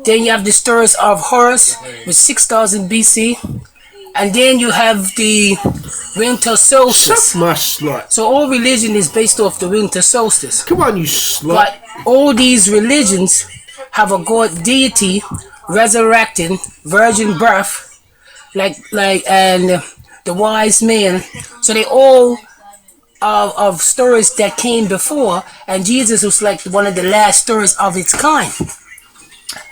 Then you have the stories of Horus, which was 6,000 BC. And then you have the winter solstice. Suck my slut. So all religion is based off the winter solstice. Come on, you slut. But all these religions have a god deity resurrecting virgin birth, and the wise man. So they all of stories that came before, and Jesus was like one of the last stories of its kind.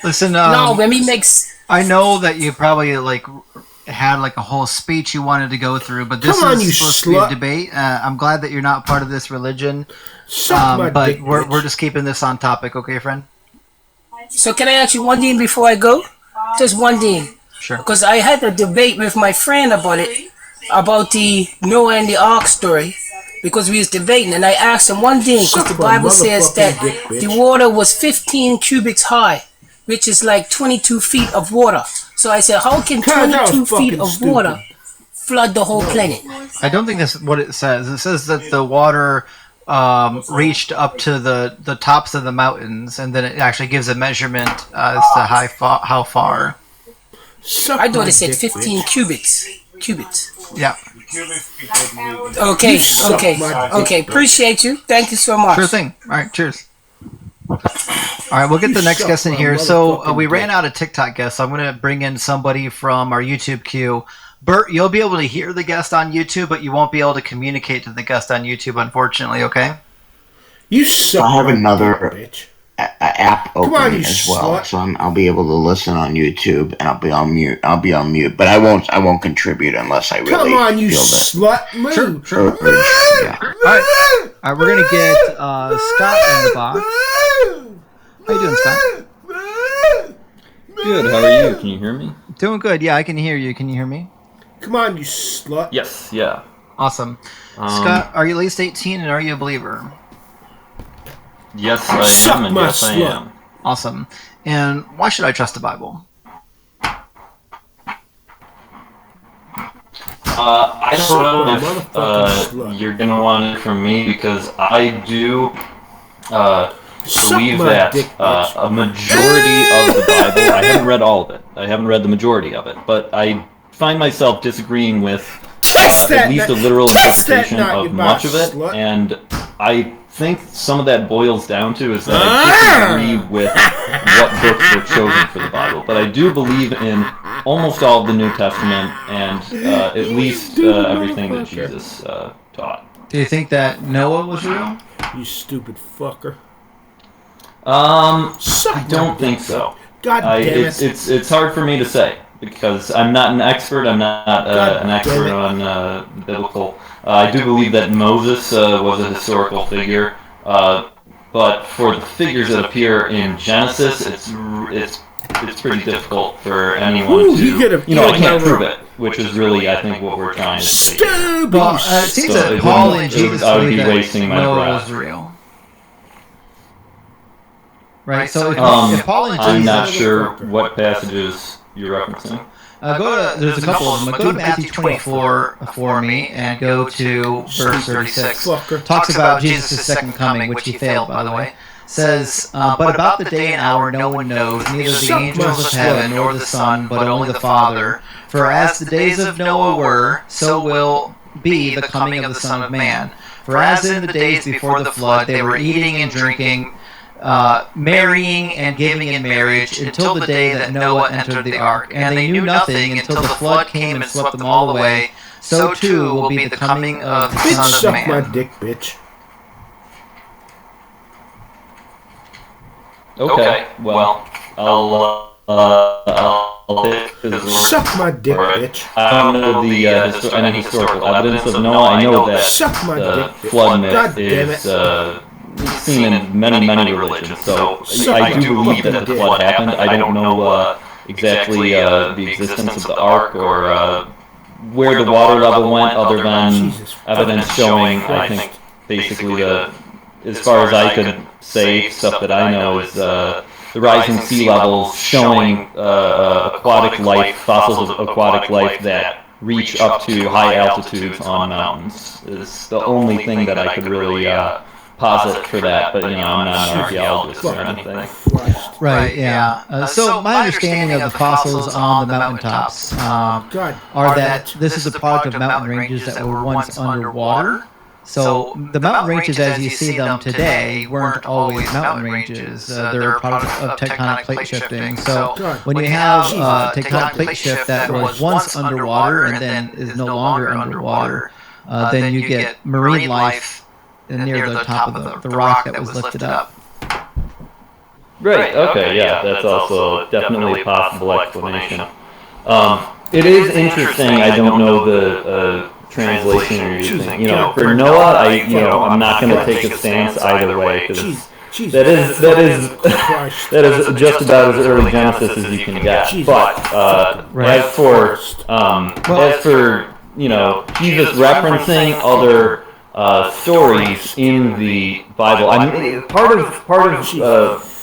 Listen, now when he makes, I know that you probably had a whole speech you wanted to go through, but this is supposed to be a debate. I'm glad that you're not part of this religion, but we're just keeping this on topic, okay, friend? So can I ask you one thing before I go? Just one thing. Sure. Because I had a debate with my friend about it, about the Noah and the Ark story, because we was debating, and I asked him one thing, because the Bible says that the water was 15 cubits high, which is like 22 feet of water. So I said, how can 22 feet of water flood the whole planet? I don't think that's what it says. It says that the water reached up to the tops of the mountains, and then it actually gives a measurement as to how far. I thought it said 15 cubits. Yeah. Okay. Appreciate you. Thank you so much. Sure thing. All right. Cheers. All right, we'll get the next guest in here. So we ran out of TikTok guests. So I'm going to bring in somebody from our YouTube queue. Bert, you'll be able to hear the guest on YouTube, but you won't be able to communicate to the guest on YouTube, unfortunately, okay? You suck. I have another app Come open on, you as well, slut. so I'll be able to listen on YouTube, and I'll be on mute. But I won't contribute unless I really. Come on, you feel slut. Move. Sure. Yeah. All right, we're going to get Scott in the box. How you doing, Scott? Good. How are you? Can you hear me? Doing good. Yeah, I can hear you. Can you hear me? Come on, you slut. Yes. Yeah. Awesome. Scott, are you at least 18 and are you a believer? Yes, I am, and yes, I am. Awesome. And why should I trust the Bible? I don't know if you're going to want it from me, because I do believe that a majority of the Bible, I haven't read all of it. I haven't read the majority of it, but I find myself disagreeing with at least a literal interpretation of much of it, and I think some of that boils down to is that I disagree with what books were chosen for the Bible, but I do believe in almost all of the New Testament and at least everything that Jesus taught. Do you think that Noah was real? You stupid fucker. I don't think so. God damn it. It's hard for me to say, because I'm not an expert. I'm not an expert on biblical. I do believe that Moses was a historical figure, but for the figures that appear in Genesis, it's pretty difficult for anyone to. I can't prove it, which is really, I think, what we're trying to say. Well, it seems that Paul and Jesus I would believe be that wasting my Noah was breath. real. Right, so if Paul and Jesus... I'm not sure what passages you're referencing. There's a couple of them. Go to Matthew 24 for me and go to verse 36. Talks about Jesus' second coming, which he failed, by the way. Says, but about the day and hour no one knows, neither the angels of heaven nor the Son, but only the Father. For as the days of Noah were, so will be the coming of the Son of Man. For as in the days before the flood, they were eating and drinking, marrying and giving in marriage until the day that Noah entered the ark. And they knew nothing until the flood came and swept them all away. So too will be the coming of the Son of Man. Suck my dick, bitch. Okay, well, I'll suck my dick, bitch. I don't know any historical evidence of Noah. I know that the flood myth is seen in many religions. So I do believe that the flood happened. I don't know exactly the existence of the ark or where the water level went, other than evidence showing, I think, basically as far as I could say, stuff that I know is the rising sea levels showing aquatic life, fossils of aquatic life that reach up to high altitudes on mountains is the only thing that I could really posit for that, but I'm not an archaeologist or anything. Right, yeah. So my understanding of the fossils on the mountaintops are that this is a product of mountain ranges that were once underwater. So the mountain ranges as you see them today weren't always mountain ranges. They're a product of tectonic plate shifting. So when you have tectonic plate shift that was once underwater and then is no longer underwater, then you get marine life near the top of the rock that was lifted up. Right, okay, yeah, that's also definitely a possible explanation. It is interesting, I don't know the translation you're using. For Noah, I'm not going to take a stance either way, because that is just about as early Genesis as you can get. But as for Jesus referencing other stories in the Bible, I mean, part of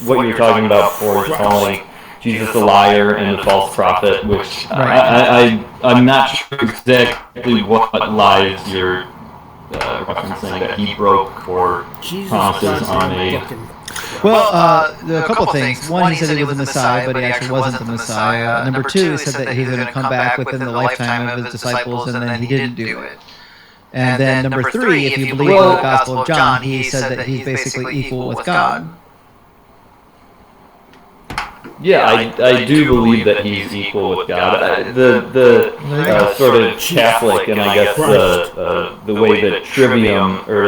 what you're talking about before is calling Jesus a liar and a false prophet, which I'm not sure exactly what lies you're referencing that he broke or promises unmade. Well, there are a couple things. One, he said he was the Messiah, but he actually wasn't the Messiah. Number two, he said that he was going to come back within the lifetime of his disciples, and then he didn't do it. And then number three, if you believe in the Gospel of John, he said that he's basically equal with God. Yeah, I do believe that he's equal with God. The sort of Catholic, and I guess the way that Trivium or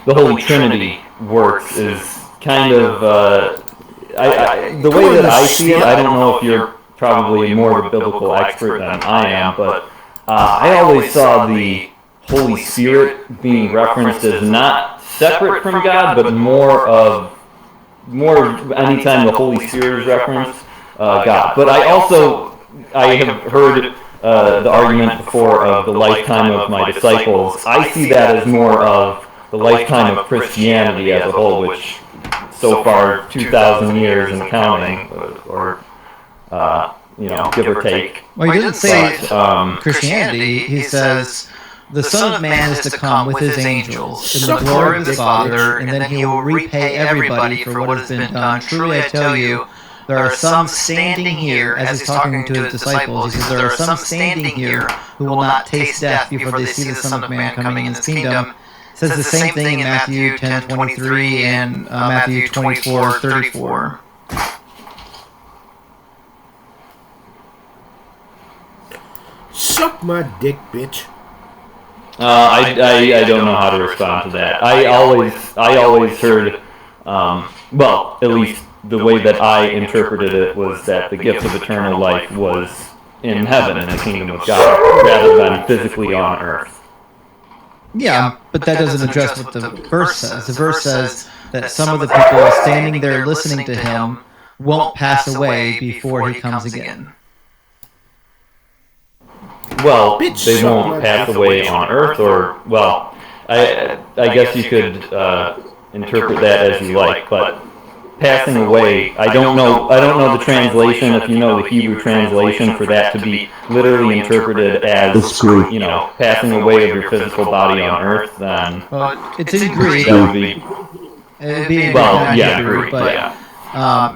the Holy Trinity works is kind of the way that I see it. I don't know if you're probably more of a biblical expert than I am, but I always saw the Holy Spirit being referenced as not separate from God, but more of anytime the Holy Spirit is referenced, God. But I have heard the argument before of the lifetime of my disciples. I see that as more of the lifetime of Christianity as a whole, which so far 2,000 years and counting, or give or take. Well, he doesn't say Christianity. He says the Son of Man is to come with his angels in the glory of his Father, and then he will repay everybody for what has been done. Truly I tell you, there are some standing here, as he's talking to his disciples, he says, there are some standing here who will not taste death before they see the Son of Man coming in his kingdom. It says the same thing in Matthew 10:23 and Matthew 24:34. Suck my dick, bitch. I don't know how to respond to that. I always heard, well, at least the way that I interpreted it was that the gift of eternal life was in heaven in the kingdom of God rather than physically on earth. Yeah, but that doesn't address what the verse says. The verse says that some of the people standing there listening to him won't pass away before he comes again. Well, they won't pass away on earth, or, well, I guess you could interpret that as you like, but passing away, I don't know the translation, if you know the Hebrew translation for that to be literally interpreted as, passing away of your physical body on earth, then it's in Greek. That would be, Greek, but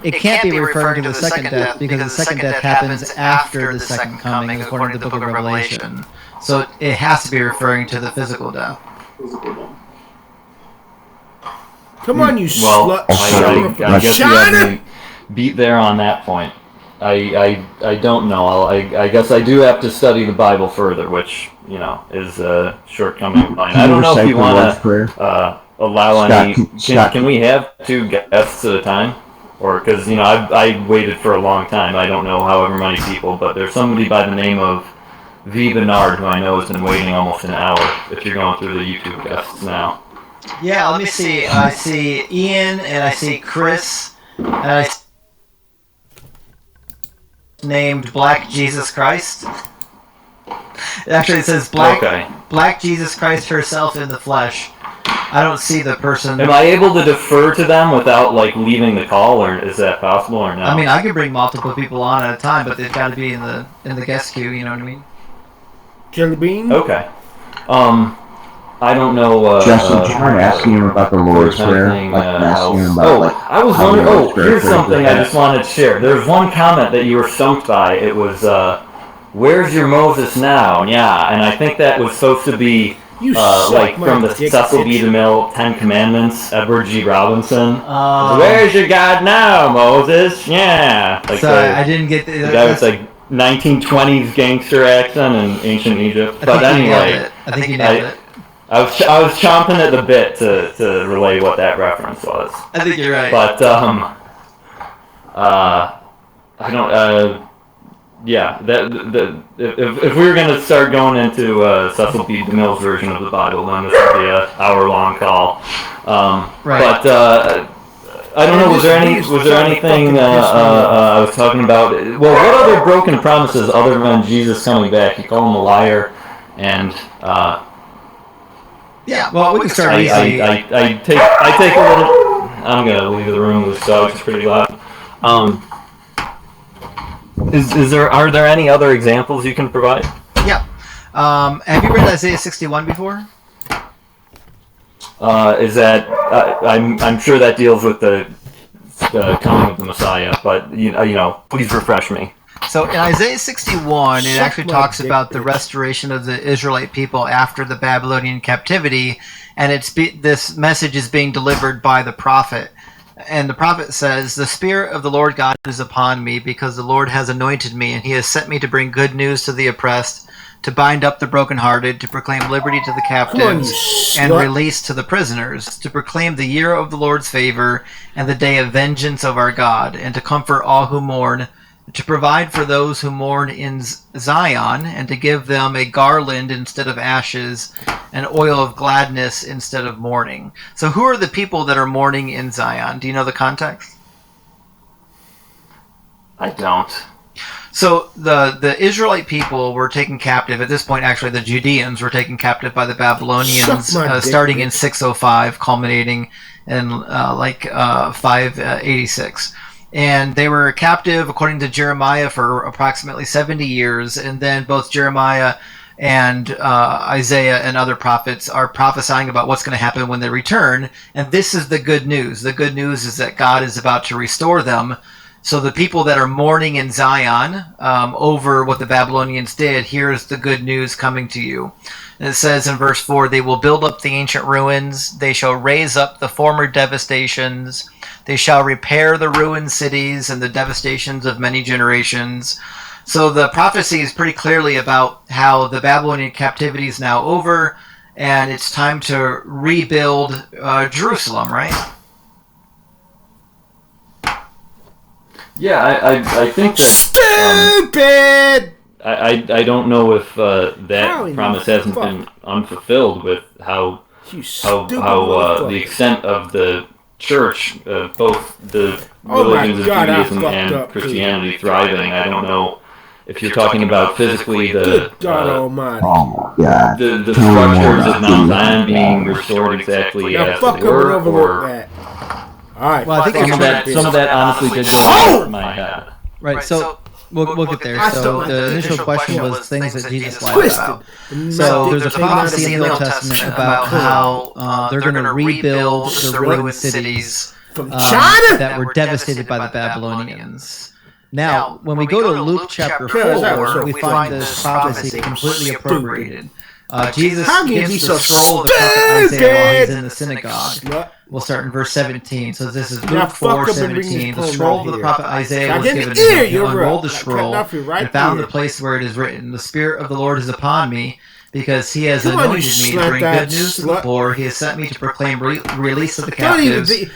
it can't be referring to the second death because the second death happens after the second coming, according to the book of Revelation. So it has to be referring to the physical death. Come on, you slut! I guess you have me beat there on that point. I don't know. I guess I do have to study the Bible further, which is a shortcoming of mine. I don't know if you want to allow any. Can we have 2 guests at a time? Or because I waited for a long time. I don't know however many people, but there's somebody by the name of V Bernard who I know has been waiting almost an hour. If you're going through the YouTube guests now. Yeah, let me see. I see Ian and I see Chris and I see named Black Jesus Christ. Actually, it says Black Jesus Christ herself in the flesh. I don't see the person. Am I able to defer to them without leaving the call, or is that possible, or no? I mean, I could bring multiple people on at a time, but they've got to be in the guest queue. You know what I mean? Jelly bean. Okay. I don't know. Justin, do you mind asking him about the Lord's Prayer? I was wondering. Here's something I just wanted to share. There's one comment that you were stumped by. It was, "Where's your Moses now?" Yeah, and I think that was supposed to be from the Cecil B. DeMille 10 Commandments, Edward G. Robinson. Where's your God now, Moses? Yeah. I didn't get the guy with 1920s gangster accent in ancient Egypt. But anyway, I think you nailed it. I was chomping at the bit to relay what that reference was. I think you're right. But I don't. Yeah, if we were going to start going into Cecil B. DeMille's version of the Bible, then this would be an hour-long call. Right. But I don't know. Was there anything I was talking about? Well, what other broken promises other than Jesus coming back? You call him a liar, and yeah. Well, we can start easy. I take a little. I'm gonna leave the room. This dog's pretty loud. Are there any other examples you can provide? Yeah. Have you read Isaiah 61 before? Is that I'm sure that deals with the coming of the Messiah, but please refresh me. So in Isaiah 61, it actually talks about the restoration of the Israelite people after the Babylonian captivity, and this message is being delivered by the prophet. And the prophet says, "The Spirit of the Lord God is upon me, because the Lord has anointed me, and he has sent me to bring good news to the oppressed, to bind up the brokenhearted, to proclaim liberty to the captives, and release to the prisoners, to proclaim the year of the Lord's favor, and the day of vengeance of our God, and to comfort all who mourn, to provide for those who mourn in Zion, and to give them a garland instead of ashes, and oil of gladness instead of mourning." So who are the people that are mourning in Zion? Do you know the context? I don't. So the Israelite people were taken captive. At this point, actually, the Judeans were taken captive by the Babylonians, starting in 605, culminating in 586. And they were captive, according to Jeremiah, for approximately 70 years. And then both Jeremiah and Isaiah and other prophets are prophesying about what's going to happen when they return. And this is the good news. The good news is that God is about to restore them. So the people that are mourning in Zion over what the Babylonians did, here's the good news coming to you. And it says in verse 4, they will build up the ancient ruins. They shall raise up the former devastations. They shall repair the ruined cities and the devastations of many generations. So the prophecy is pretty clearly about how the Babylonian captivity is now over, and it's time to rebuild Jerusalem, right? Yeah, I think that... Stupid! I don't know if that promise hasn't been unfulfilled with how the extent of the church, both the religions of Judaism and Christianity thriving. I don't know if you're talking about physically the the structures of Mount Zion being restored exactly as they were, or... Alright, well, I think some of that honestly did go over my head. Right, so we'll get there. So the initial question was things that Jesus lied about. So there's a prophecy in the Old Testament about how they're going to rebuild the ruined cities that were devastated by the Babylonians. Now, when we go to Luke chapter 4, we find this prophecy completely appropriated. Jesus gives the scroll of the prophet Isaiah while he's in the synagogue. We'll start in verse 17. So this is Luke 4:17. The scroll of the prophet Isaiah was given to him. He unrolled the scroll and found the place where it is written, "The Spirit of the Lord is upon me, because he has anointed me to bring good news to the poor. He has sent me to proclaim release of the captives, and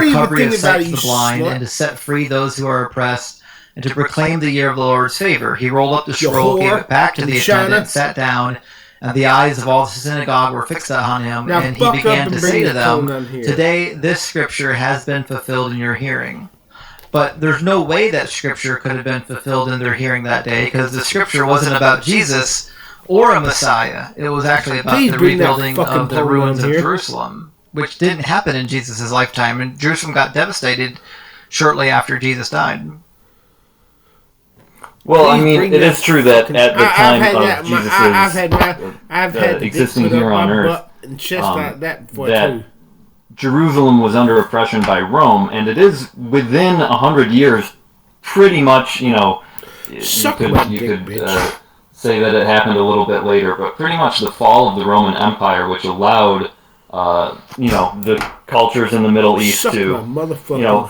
recovery of sight to the blind, and to set free those who are oppressed, and to proclaim the year of the Lord's favor." He rolled up the scroll, gave it back to the attendant, sat down, and the eyes of all the synagogue were fixed on him, and he began to say to them, "Today this scripture has been fulfilled in your hearing." But there's no way that scripture could have been fulfilled in their hearing that day, because the scripture wasn't about Jesus or a Messiah. It was actually about the rebuilding of the ruins of Jerusalem, which didn't happen in Jesus' lifetime, and Jerusalem got devastated shortly after Jesus died. Well, I mean, it is true that at the time of Jesus' existing here on earth, that Jerusalem was under oppression by Rome, and it is within 100 years, pretty much, you could say that it happened a little bit later, but pretty much the fall of the Roman Empire, which allowed, the cultures in the Middle East to,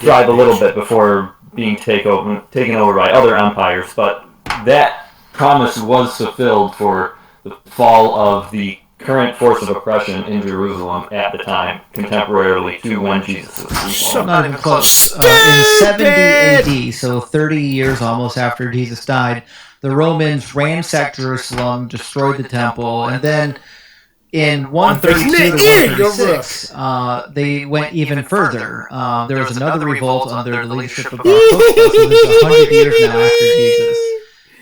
thrive a little bit before being taken over by other empires, but that promise was fulfilled for the fall of the current force of oppression in Jerusalem at the time, contemporarily to when Jesus was born. Not even close. In 70 AD, so 30 years almost after Jesus died, the Romans ransacked Jerusalem, destroyed the temple, and then in 132 to 136, they went even further. There was another revolt under the leadership of Bar Kokhba, so this is 100 years now after Jesus.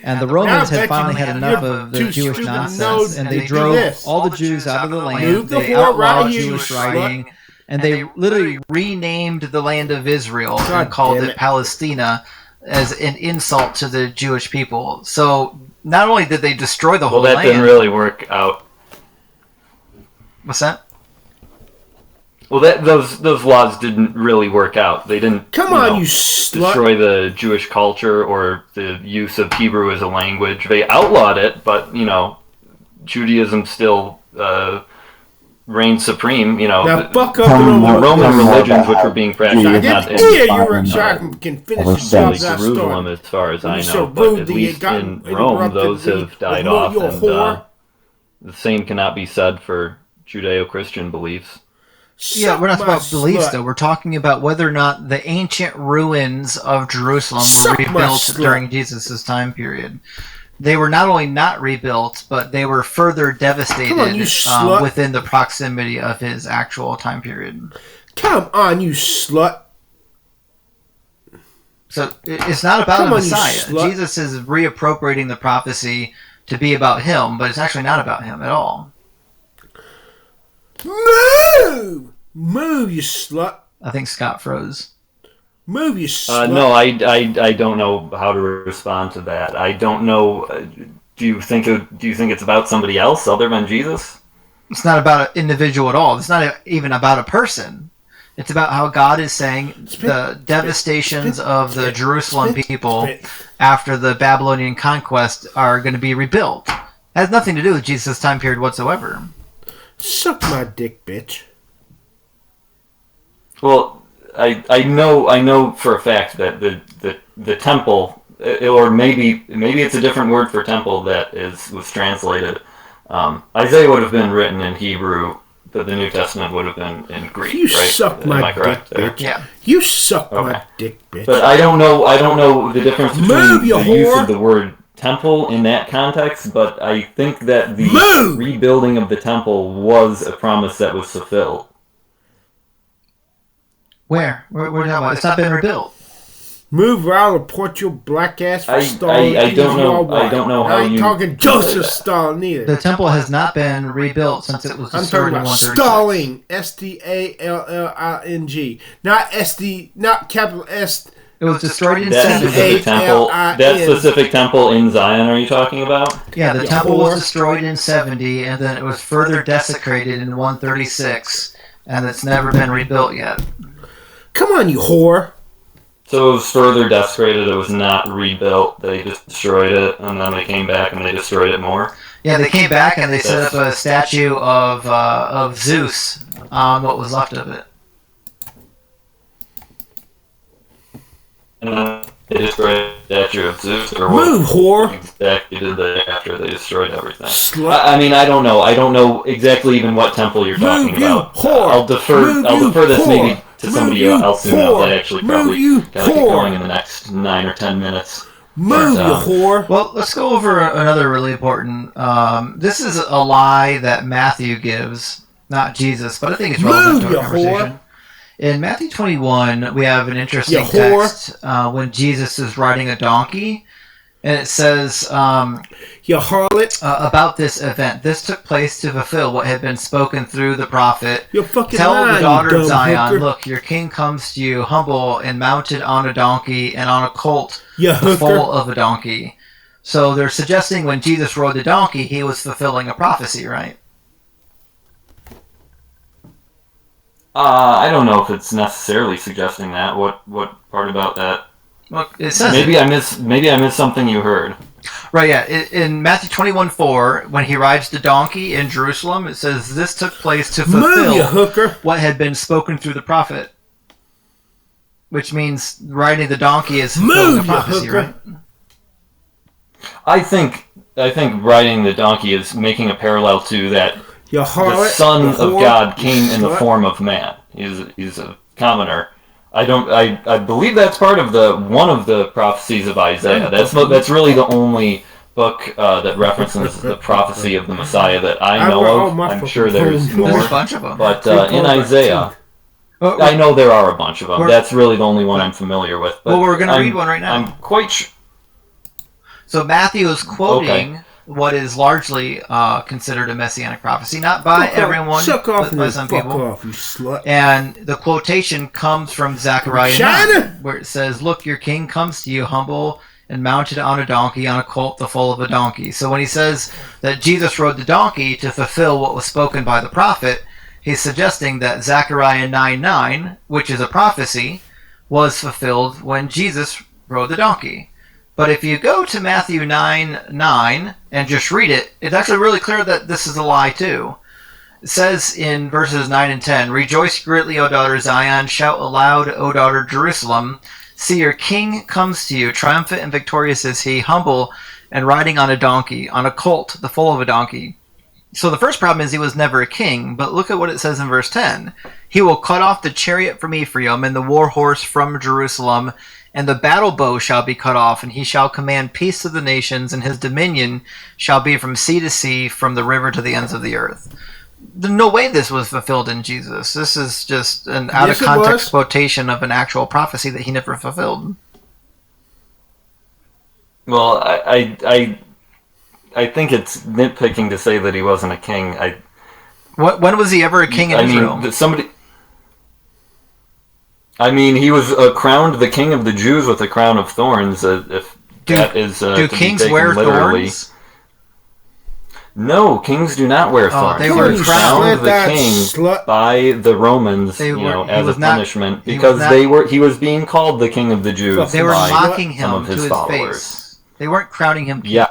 And the Romans had finally had enough of the Jewish nonsense, and they drove all the Jews out of the land. They outlawed Jewish writing, and they literally renamed the land of Israel and called it Palestina as an insult to the Jewish people. So not only did they destroy the whole land... Well, that didn't really work out. What's that? Well, those laws didn't really work out. They didn't destroy the Jewish culture or the use of Hebrew as a language. They outlawed it, but Judaism still reigned supreme. The Roman religions which were being practiced not in Jerusalem, as far as I know, but at least in Rome, those have died off, and the same cannot be said for Judeo-Christian beliefs. Yeah, we're not talking about beliefs, though. We're talking about whether or not the ancient ruins of Jerusalem were rebuilt during Jesus' time period. They were not only not rebuilt, but they were further devastated within the proximity of his actual time period. Come on, you slut. So it's not about the Messiah. Jesus is reappropriating the prophecy to be about him, but it's actually not about him at all. Move! Move, you slut. I think Scott froze. Move, you slut. No, I don't know how to respond to that. I don't know. Do you think it's about somebody else other than Jesus? It's not about an individual at all. It's not even about a person. It's about how God is saying the devastations of the Jerusalem people after the Babylonian conquest are going to be rebuilt. It has nothing to do with Jesus' time period whatsoever. Suck my dick, bitch. Well, I know for a fact that the temple, or maybe it's a different word for temple that was translated. Isaiah would have been written in Hebrew, but the New Testament would have been in Greek. You right? suck my dick, bitch. Yeah. You suck my dick, bitch. But I don't know the difference between the use of the word temple in that context, but I think that the rebuilding of the temple was a promise that was fulfilled. Where? We're talking about? It's not been rebuilt. Move around and put your black ass for I Stalin. don't know how I ain't you talking Joseph Stalin either. The temple has not been rebuilt since it was I'm destroyed talking in about 136. Stalling. Stalling. Not capital S. It was destroyed in that specific temple in Zion. Are you talking about? Yeah, the temple was destroyed in 70, and then it was further desecrated in 136, and it's never been rebuilt yet. Come on, you whore. So it was further desecrated. It was not rebuilt. They just destroyed it, and then they came back and they destroyed it more. Yeah, they came back and they set up a statue of Zeus on what was left of it. And then they destroyed the statue of Zeus. Or Move, whore. Exactly did they after they destroyed everything? I mean, I don't know. I don't know exactly even what temple you're talking about. Whore. I'll defer this maybe to somebody else who knows. I actually probably gotta get going in the next 9 or 10 minutes. Move, you whore. Well, let's go over another really important. This is a lie that Matthew gives, not Jesus, but I think it's relevant to our conversation. In Matthew 21, we have an interesting text when Jesus is riding a donkey, and it says you harlot, about this event. This took place to fulfill what had been spoken through the prophet. Tell the daughter of Zion, look, your king comes to you humble and mounted on a donkey and on a colt, the foal of a donkey. So they're suggesting when Jesus rode the donkey, he was fulfilling a prophecy, right? I don't know if it's necessarily suggesting that. What part about that? Well, it says maybe I missed something you heard. Right, yeah. In Matthew 21:4, when he rides the donkey in Jerusalem, it says this took place to fulfill what had been spoken through the prophet. Which means riding the donkey is fulfilling a prophecy, right? I think riding the donkey is making a parallel to that. The Son of God came in the form of man. He's a commoner. I believe that's part of one of the prophecies of Isaiah. That's really the only book that references the prophecy of the Messiah that I know of. I'm sure there's more. There's a bunch of them. But in Isaiah, I know there are a bunch of them. That's really the only one I'm familiar with. But we're going to read one right now. I'm quite sure. So Matthew is quoting what is largely considered a messianic prophecy, not by everyone, but by some people. Off, you slut. And the quotation comes from Zechariah 9, where it says, look, your king comes to you humble and mounted on a donkey, on a colt, the foal of a donkey. So when he says that Jesus rode the donkey to fulfill what was spoken by the prophet, he's suggesting that Zechariah 9:9, which is a prophecy, was fulfilled when Jesus rode the donkey. But if you go to Matthew 9:9 and just read it, it's actually really clear that this is a lie too. It says in verses 9 and 10, rejoice greatly, O daughter Zion, shout aloud, O daughter Jerusalem. See, your king comes to you, triumphant and victorious is he, humble and riding on a donkey, on a colt, the foal of a donkey. So the first problem is he was never a king, but look at what it says in verse 10. He will cut off the chariot from Ephraim and the war horse from Jerusalem, and the battle bow shall be cut off, and he shall command peace to the nations, and his dominion shall be from sea to sea, from the river to the ends of the earth. There's no way this was fulfilled in Jesus. This is just an out-of-context quotation of an actual prophecy that he never fulfilled. Well, I think it's nitpicking to say that he wasn't a king. When was he ever a king in Israel? Somebody. I mean, he was crowned the king of the Jews with a crown of thorns. If that is do to kings be taken wear literally. thorns? No, kings do not wear thorns. They He were was crowned the that king slut. by the Romans, They were- he as a was not- punishment he was because not- he was being called the king of the Jews. They were by mocking him some of to his his followers. face. They weren't crowning him king. Yeah.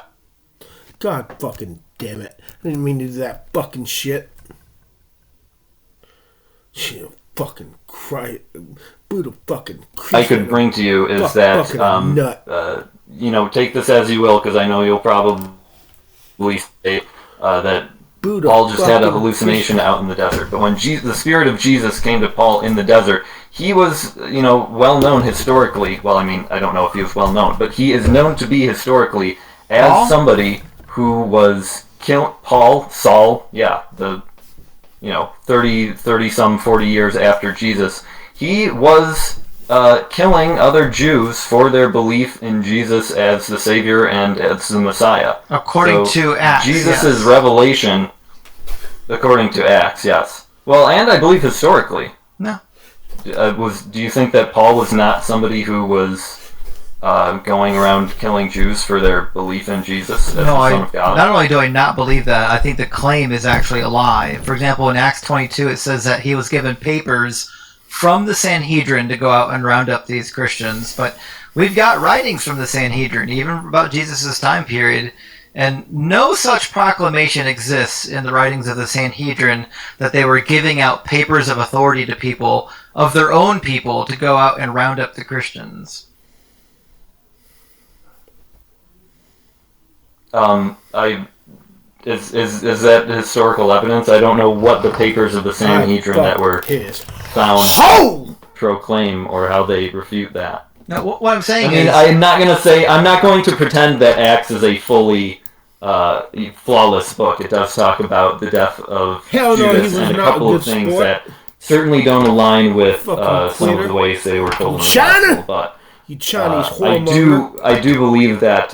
God fucking damn it. I didn't mean to do that fucking shit. Shit, fucking cry. Buddha fucking I could bring to you is that, take this as you will, because I know you'll probably say that Buddha Paul just had a fucking hallucination out in the desert. But when the Spirit of Jesus came to Paul in the desert, he was, well known historically. Well, I mean, I don't know if he was well known, but he is known to be historically as Paul? somebody who was Saul, yeah, the 30 some 40 years after Jesus, he was killing other Jews for their belief in Jesus as the Savior and as the Messiah. According to Acts, Jesus' yes. revelation, according to Acts, yes. Well, and I believe historically. No. Do you think that Paul was not somebody who was going around killing Jews for their belief in Jesus as the Son of God? Not only do I not believe that, I think the claim is actually a lie. For example, in Acts 22, it says that he was given papers from the Sanhedrin to go out and round up these Christians. But we've got writings from the Sanhedrin, even about Jesus' time period, and no such proclamation exists in the writings of the Sanhedrin that they were giving out papers of authority to people, of their own people, to go out and round up the Christians. Is that historical evidence? I don't know what the papers of the Sanhedrin that were found proclaim or how they refute that. No, what I'm saying is, I'm not going to pretend that Acts is a fully flawless book. It does talk about the death of Judas and a couple of things that certainly don't align with some of the ways they were told in the gospel, but you Chinese whoremonger. I do believe that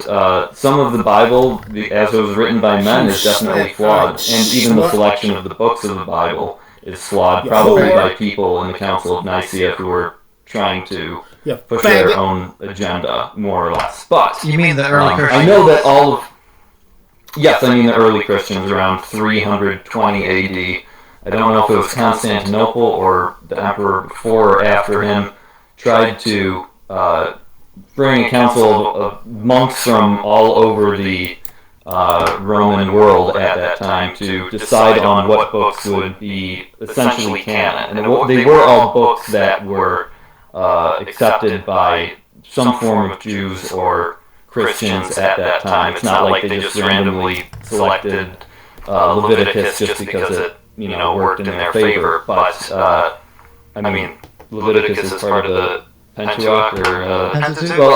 some of the Bible, as it was written by men, is definitely flawed, and even the selection of the books of the Bible is flawed, probably by people in the Council of Nicaea who were trying to push their own agenda, more or less. But you mean the early Christians? I know that all of I mean the early Christians around 320 AD. I don't know if it was Constantinople or the emperor before or after him tried to bring a council of monks from all over the Roman world at that time to decide on what books would be essentially canon. And they were all books that were accepted by some form of Jews or Christians at that time. It's not like they just randomly selected Leviticus just because it worked in their favor. But I mean, Leviticus is part of the Pentateuch or Pentateuch? well,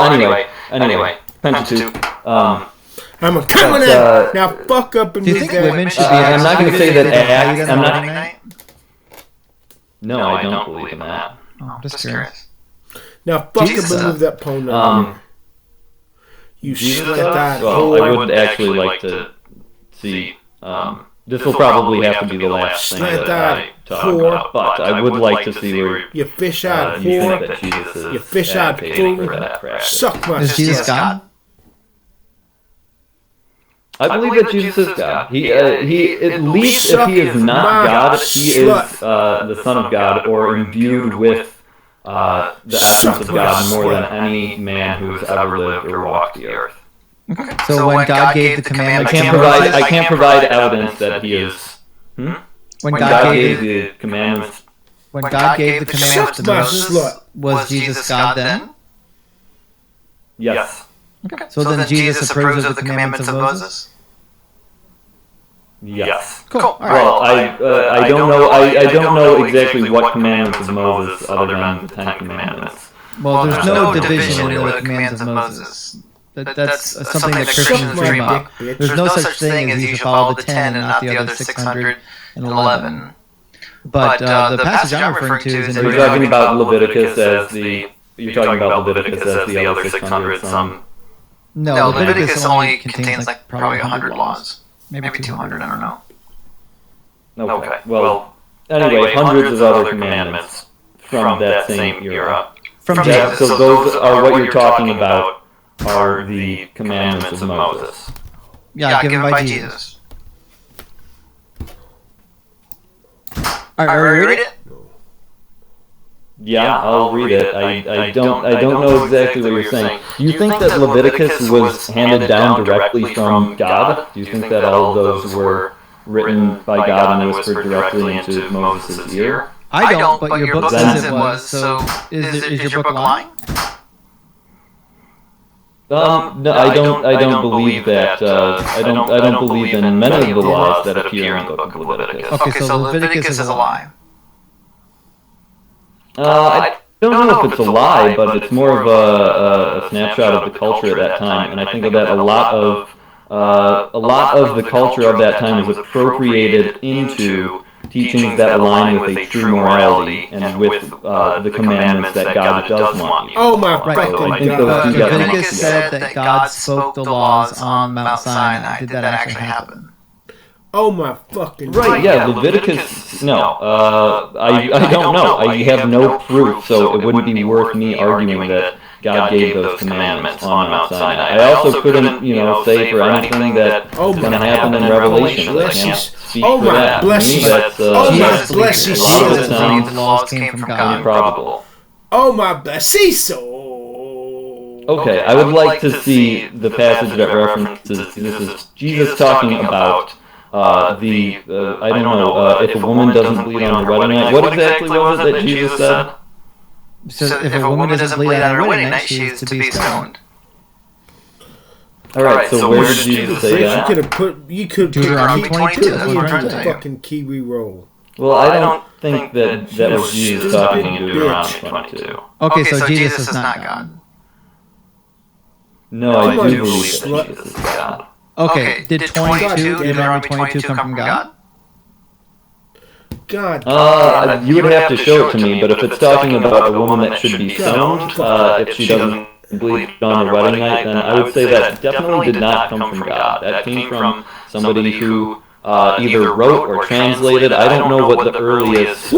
anyway, Pentateuch. I'm coming in now. Fuck up and do you think women should be? I'm not going to say that Acts. I'm not. Night? No, I don't believe in that. Oh, just curious. Now, fuck up and move that phone number. You Jesus slut that well, I would actually like to see. This will probably have to be the last thing that I talk about, but I would like to see where you fish-eyed you whore, think that Jesus is you fish-eyed advocating fool, for that practice. suck my Is Jesus God? I believe that Jesus is God. He at least if he is not God, he is the Son of God or imbued with the essence of God more than any man who's ever lived or walked the earth. Okay. So when God gave the commandments, I can't provide evidence that he is. When God God gave the commandments. When God gave the commandments to Moses, was Jesus God then? Yes. Okay. So then Jesus approves of the commandments of Moses? Yes. Cool. All right. Well, I don't know. I don't know exactly what commandments of Moses other than the 10 Commandments. Well, there's no division in the commands of Moses. That's something that Christians dream up. There's no such thing as you should follow the 10 and not the other 611. But the passage I'm referring to is in You're talking about Leviticus as the. You're talking about Leviticus as the other 600 some. No, Leviticus only contains like probably 100 laws. Maybe 200, I don't know. Okay. Well, anyway, hundreds of other commandments from that same era. From Jesus. So those are what you're talking about are the commandments of Moses. Yeah, given by Jesus. All right, ready to read it? Yeah, I'll read it. I don't know exactly what you're saying. Do you think that Leviticus was handed down directly from God? Do you think that all of those were written by God and whispered directly into Moses' ear? I don't, but your book says it was. So is your book lying? No, I don't believe that. I don't believe in many of the laws that appear in the book of Leviticus. Okay, so Leviticus is a lie. I don't know if it's a lie, but it's more of a snapshot of the culture at that time, and I think that a lot of the culture of that time was appropriated into teachings that align with a true morality and with the commandments that God does want you. Oh my fucking God! Leviticus said that God spoke the laws on Mount Sinai. Did that actually happen? Oh my fucking Right, yeah, Leviticus, no, I don't know, I have no proof, so it wouldn't be worth me arguing that God gave those commandments on Mount Sinai. I also couldn't, say for anything that's going to happen in Revelation. I can't speak for that. Bless you. Bless you. A lot of it sounds laws came from God. improbable. Oh my bless you. Okay, I would like to see the passage that references, this is Jesus talking about I don't know, if a woman doesn't bleed on her wedding night. What exactly was it that Jesus said? So if a woman doesn't bleed on her wedding night, she is to be stoned. Alright, so where did Jesus say that? You could put Deuteronomy 22. Fucking Kiwi roll. Well, I don't think that was Jesus talking in Deuteronomy 22. Okay, so Jesus is not God. No, I do believe that Jesus is God. Okay, did Deuteronomy 22 come from God? God. You would have to show it to me, but if it's talking about a woman that should be stoned, if she doesn't bleed on her wedding night, then I would say that definitely did not come from God. That came from somebody who either wrote or translated. I don't know what the earliest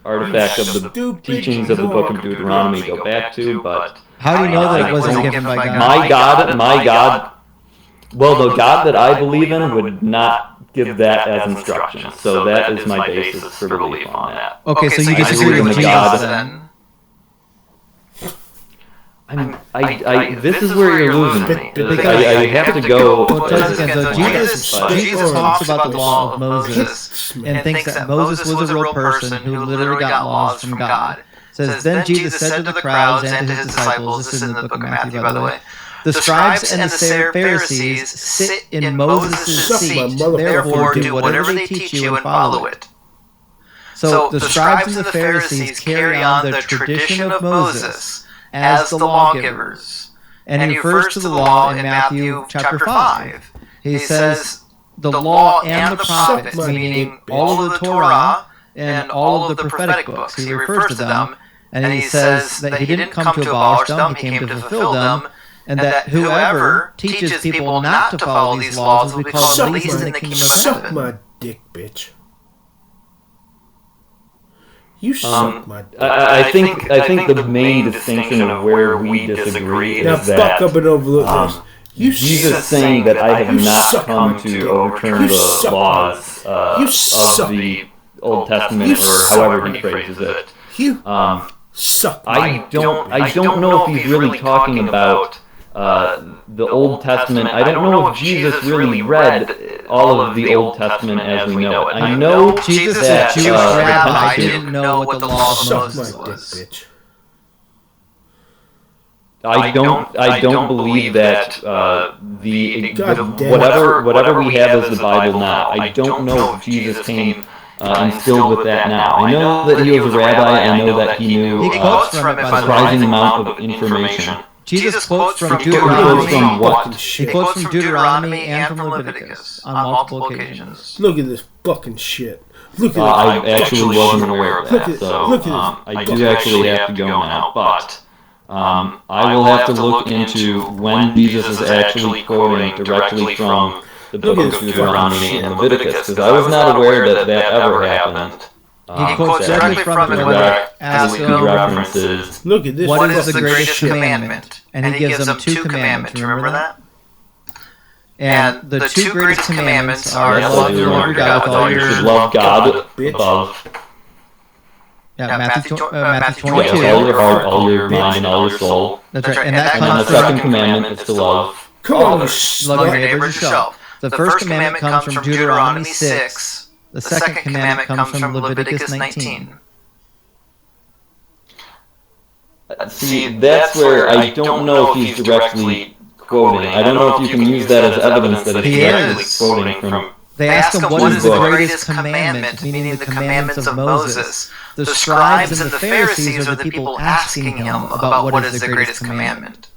artifact of the teachings of the book of Deuteronomy go back to, but... How do you know that it wasn't given by God? My God... Well, the God that I believe in would not give that as instruction. So that is my basis for belief on that. Okay, so you disagree with Jesus then? This is where you're losing me. I have to go... Jesus talks about the law of Moses and thinks that Moses was a real person who literally got laws from God. Says, then Jesus said to the crowds and to his disciples, this is in the book of Matthew, by the way, the scribes and the Pharisees sit in Moses' seat, therefore do whatever they teach you and follow it. So the scribes and the Pharisees carry on the tradition of Moses as the lawgivers. And he refers to the law in Matthew chapter 5. He says the law and the prophets, meaning all of the Torah and all of the prophetic books. He refers to them, and he says that he didn't come to abolish them, he came to fulfill them. And that whoever teaches people not to follow these laws will be called least in the kingdom of heaven. Suck my dick, bitch. You suck my dick. I think the main distinction of where we disagree is that fuck up and overlook this. Jesus saying that I have not come to overturn the laws of the Old Testament, or however he phrases it. I don't know if he's really talking about the Old Testament. I don't know if Jesus really read all of the Old Testament as we know it. I know Jesus that a Jewish rabbi didn't know what the law of Moses was. I don't believe that whatever we have as the Bible now. I don't know if Jesus came instilled with that now. I know that he was a rabbi. I know that he knew a surprising amount of information. Jesus quotes from Deuteronomy. He quotes from Deuteronomy and from Leviticus on multiple occasions. Look at this fucking shit. Look at I actually wasn't aware of that, so I do actually have to go now. But I will have to look into when Jesus is actually quoting directly from the book of Deuteronomy and Leviticus, because I was not aware that that ever happened. He quotes directly from it. Ask him, references. Look at this. what is the greatest commandment? And he gives them 2 commandments. Remember that? And the 2 greatest commandments are love the Lord your God with all your... You should love God above. Yeah, Matthew 22. All your heart, all your mind, and all your soul. That's right. And that and then the second commandment is to love. Come on, love your neighbor as yourself. The first commandment comes from Deuteronomy 6. The second commandment comes from Leviticus 19. See, that's where I don't know if he's directly quoting. I don't know if you can use that as evidence that he's directly quoting from. They ask him, what is the greatest commandment, meaning the commandments of Moses. The scribes and the Pharisees are the people asking him about what is the greatest commandment.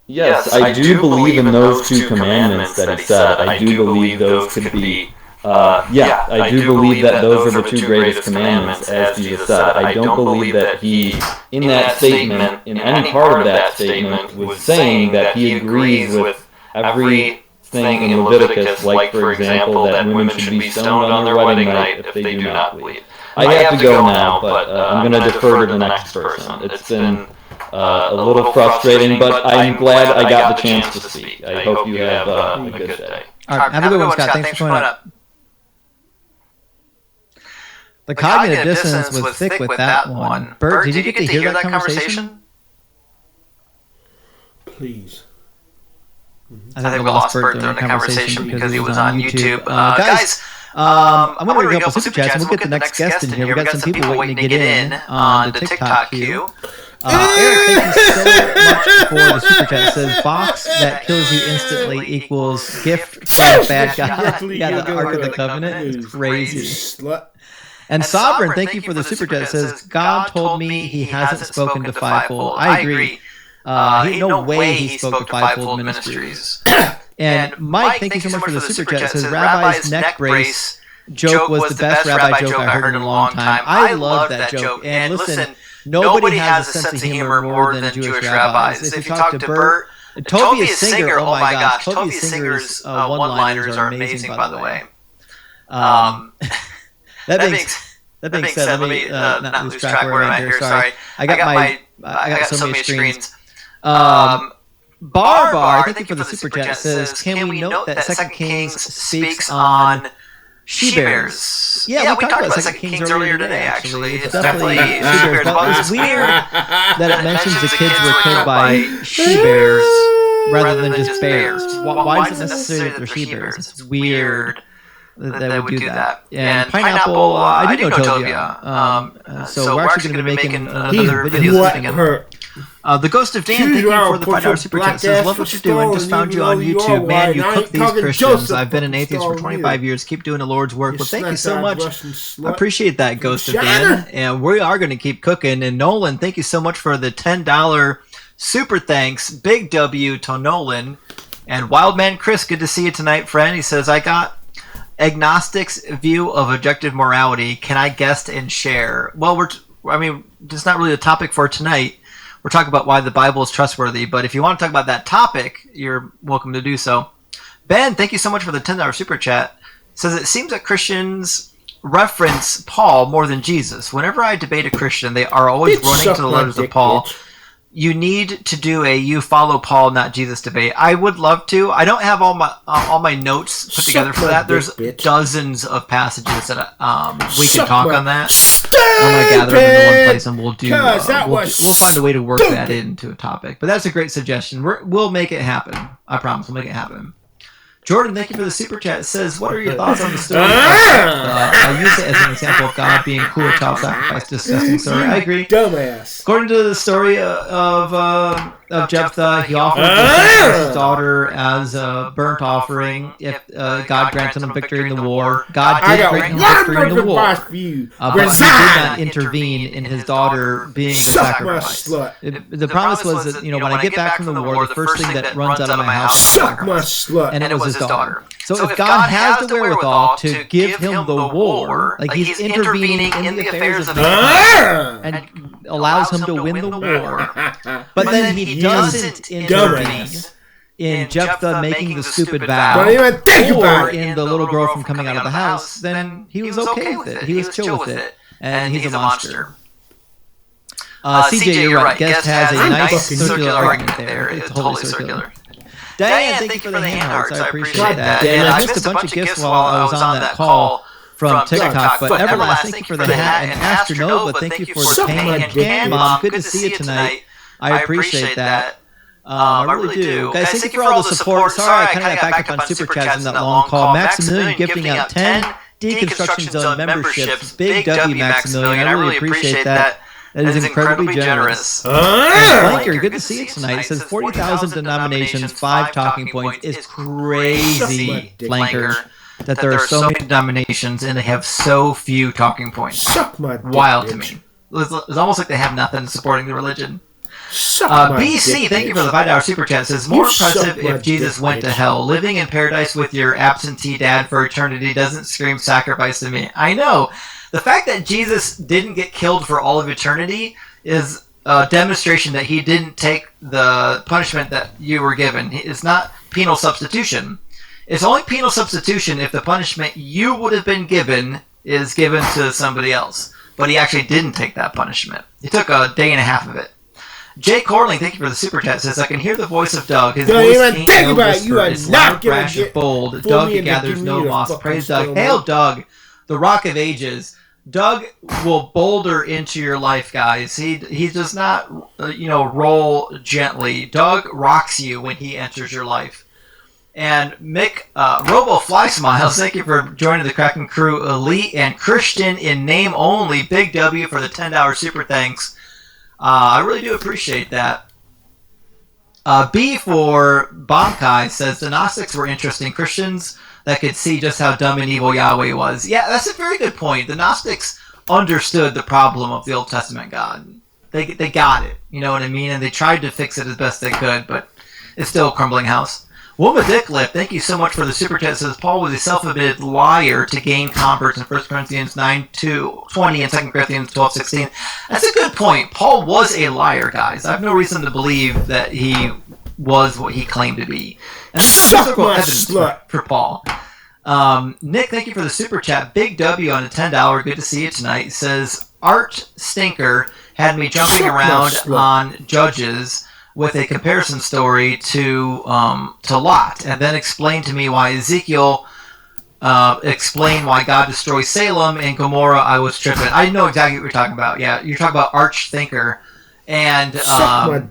Yes, I do believe in those 2 commandments that he said. I do believe those could be... I do believe that those are the 2 greatest commandments, as Jesus said. I don't believe that he, in that statement, in any part of that statement, was saying that he agrees with everything in Leviticus, like, for example, that women should be stoned on their wedding night if they do not bleed. I have to go now, but I'm going to defer to the next person. It's been a little frustrating, but I'm glad I got the chance to speak. I hope you have a good day. All right, have a good one, Scott. Thanks for coming up. The cognitive dissonance was thick with that one. Bert, did you get to hear that conversation? Please. I think we lost Bert during the conversation because he was on YouTube. Guys, I'm going to read a couple super chats and we'll get the next guest in here. We've got some people waiting to get in on the TikTok queue. Eric, thank you so much for the super chat. It says, box that kills you instantly equals gift from a bad guy. Yeah, the Ark of the Covenant is crazy. And Sovereign, thank you for the super chat. It says, God told me he hasn't spoken to Fivefold. I agree. No way he spoke to Fivefold Ministries. And Mike, thank you so much for the super chat. It says, Rabbi's neck brace joke was the best rabbi joke I heard in a long time. I love that joke. And listen, nobody has a sense of humor more than Jewish rabbis. If you talk to Bert, Tobias Singer, oh my gosh, Tobias Singer's one-liners are amazing, by the way. That being said, let me not lose track where I'm at here. Sorry, I got so many screens. Barbar, thank you for the super chat. Says, can we note that 2 Kings speaks on she-bears? Yeah, we talked about 2 Kings earlier today, actually. It's definitely she-bears. But it's weird that it mentions the kids were killed by she-bears rather than just bears. Why is it necessary that they're she-bears? It's weird that they would do that. And Pineapple, I do know Tobia. So we're actually going to be making another video. The Ghost of Dan, thank you for the $5 super chat. Says, love what you're doing. Just found you on YouTube. Man, you cook these Christians. I've been an atheist for 25 years. Keep doing the Lord's work. Well, thank you so much. I appreciate that, Ghost of Dan. And we are going to keep cooking. And Nolan, thank you so much for the $10 super thanks. Big W to Nolan. And Wildman Chris, good to see you tonight, friend. He says, I got agnostics' view of objective morality. Can I guest and share? Well, it's not really the topic for tonight. We're talking about why the Bible is trustworthy, but if you want to talk about that topic, you're welcome to do so. Ben, thank you so much for the $10 super chat. It says, it seems that Christians reference Paul more than Jesus. Whenever I debate a Christian, they are always running to the letters of Paul. You need to do a you follow Paul, not Jesus debate. I would love to. I don't have all my notes put together for that. There's dozens of passages that we can talk on that. I'm going to gather them into one place and we'll do. We'll find a way to work that into a topic. But that's a great suggestion. We'll make it happen. I promise. We'll make it happen. Jordan, thank you for the super chat. It says, what are your thoughts on the story? I use it as an example of God being cool with child sacrifice. Disgusting story. I agree. Dumbass. According to the story of Jephthah, he offered his daughter as a burnt offering if God granted him victory in the war. God did grant him victory in the war. But he did not intervene in his daughter being the sacrifice. The promise was that, when I get back from the war, the first thing that runs out of my house is sacrifice. And it was his daughter. So if God has the wherewithal to give him the war, like he's intervening in the affairs of man and allows him to win the war, but then he doesn't intervene in Jephthah making the stupid vow, Don't even think or about it. in the little girl from coming out of the house, then he was okay with it. He was chill with it, and he's a monster. CJ, you're right. Guest has a nice circular argument there. It's totally circular. Diane, thank you for the hand hearts. I appreciate that. And I missed a bunch of gifts while I was on that call from TikTok. But Everlast, thank you for the hat. And Astronova, thank you for the pain. And Can Mom, good to see you tonight. I appreciate that. I really do. Guys, thank you for all the support. Sorry I kind of got backed up on Super Chats in that long call. Maximilian gifting out 10 Deconstruction Zone memberships. Big W, Maximilian. I really appreciate that. That is incredibly generous. Flanker, good to see you tonight. It says 40,000 denominations, 5 talking points. It's crazy, Flanker, that there are so many denominations and they have so few talking points. Wild to me. It's almost like they have nothing supporting the religion. BC, thank you for the $5 super chat. It says, more impressive if Jesus went to hell. Living in paradise with your absentee dad for eternity doesn't scream sacrifice to me. I know. The fact that Jesus didn't get killed for all of eternity is a demonstration that he didn't take the punishment that you were given. It's not penal substitution. It's only penal substitution if the punishment you would have been given is given to somebody else. But he actually didn't take that punishment. He took a day and a half of it. Jay Corling, thank you for the super chat. Says, I can hear the voice of Doug. His voice ain't no whisper. It's loud, rash, and bold. Doug gathers no moss. Praise Doug. Hail Doug, the Rock of Ages. Doug will boulder into your life, guys. He does not, roll gently. Doug rocks you when he enters your life. And Mick, Robo Fly Smiles, thank you for joining the Kraken Crew. Elite and Christian in name only. Big W for the $10 super thanks. I really do appreciate that. B for Bonkai says, the Gnostics were interesting Christians that could see just how dumb and evil Yahweh was. Yeah, that's a very good point. The Gnostics understood the problem of the Old Testament God. They got it, you know what I mean? And they tried to fix it as best they could, but it's still a crumbling house. Wilma Dicklip, thank you so much for the super chat. Says, Paul was a self-admitted liar to gain converts in 1 Corinthians 9:20 and 2 Corinthians 12:16. That's a good point. Paul was a liar, guys. I have no reason to believe that he was what he claimed to be. And there's no physical evidence for Paul. Nick, thank you for the super chat. Big W on a $10. Good to see you tonight. Says, Art Stinker had me jumping around on Judges with a comparison story to Lot, and then explained to me why Ezekiel explained why God destroys Salem and Gomorrah. I was tripping. I know exactly what you're talking about. Yeah, you're talking about Arch Thinker. And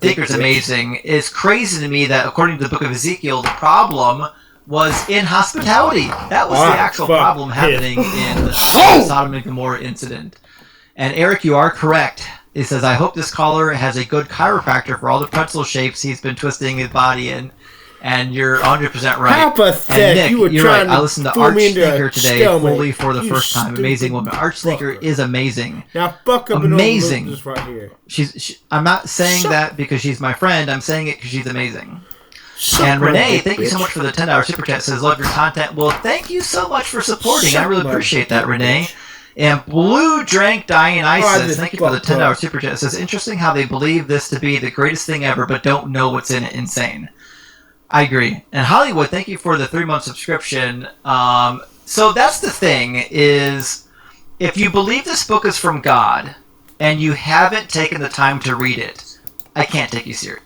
Thinker's amazing. It's crazy to me that according to the book of Ezekiel, the problem was inhospitality. That was the actual problem happening in the Sodom and Gomorrah incident. And Eric, you are correct. It says, I hope this caller has a good chiropractor for all the pretzel shapes he's been twisting his body in. And you're 100% right. How pathetic. And Nick, You were you're right. trying I listened to fool Arch me into Thinker a today stalemate. fully for the You first time. Amazing woman. Arch Thinker is amazing. Now fuck up amazing. And this right here. I'm not saying that because she's my friend. I'm saying it because she's amazing. And Renee, thank you so much for the $10 super chat. Says, love your content. Well, thank you so much for supporting. I really appreciate that, Renee. And Blue Drank Dionysus, thank you for the $10 super chat. It says, interesting how they believe this to be the greatest thing ever, but don't know what's in it. Insane. I agree. And Hollywood, thank you for the 3-month subscription. So that's the thing, is if you believe this book is from God and you haven't taken the time to read it, I can't take you serious.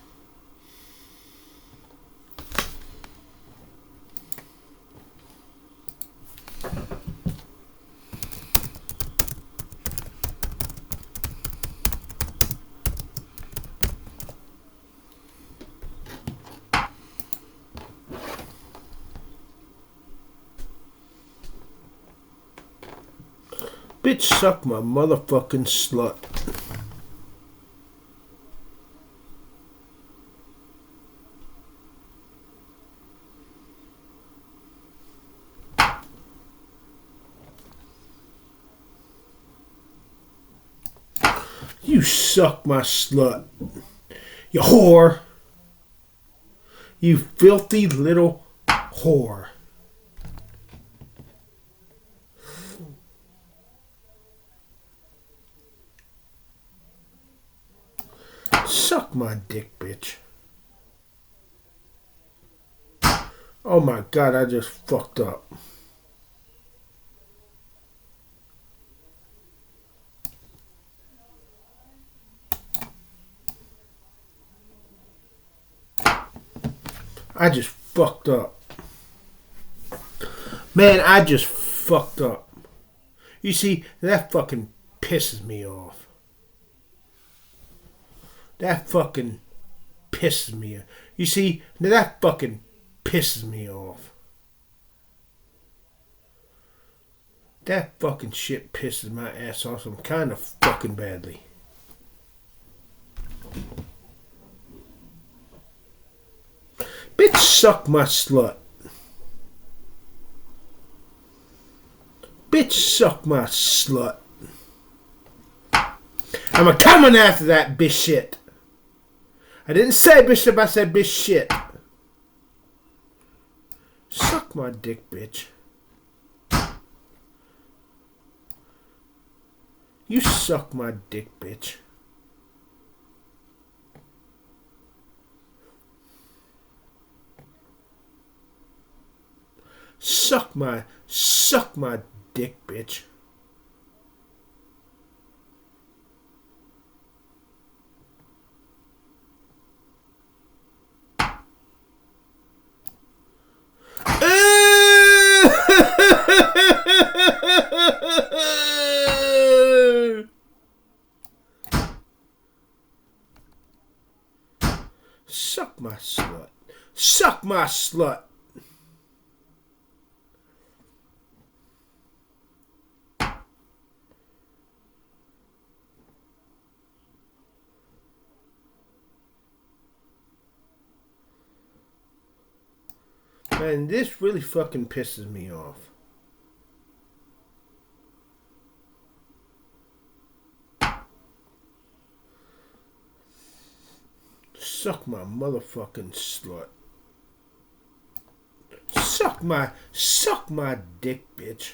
Bitch, suck my motherfucking slut. You suck my slut. You whore. You filthy little whore. Suck my dick, bitch. Oh my God, I just fucked up. I just fucked up. Man, I just fucked up. You see, that fucking pisses me off. That fucking pisses me off. You see, that fucking pisses me off. That fucking shit pisses my ass off some kind of fucking badly. Bitch, suck my slut. Bitch, suck my slut. I'm a coming after that bitch shit. I didn't say bishop, I said bitch shit. Suck my dick, bitch. You suck my dick, bitch. Suck my dick, bitch. Suck my slut. Suck my slut. Man, this really fucking pisses me off. Suck my motherfucking slut. Suck my dick, bitch.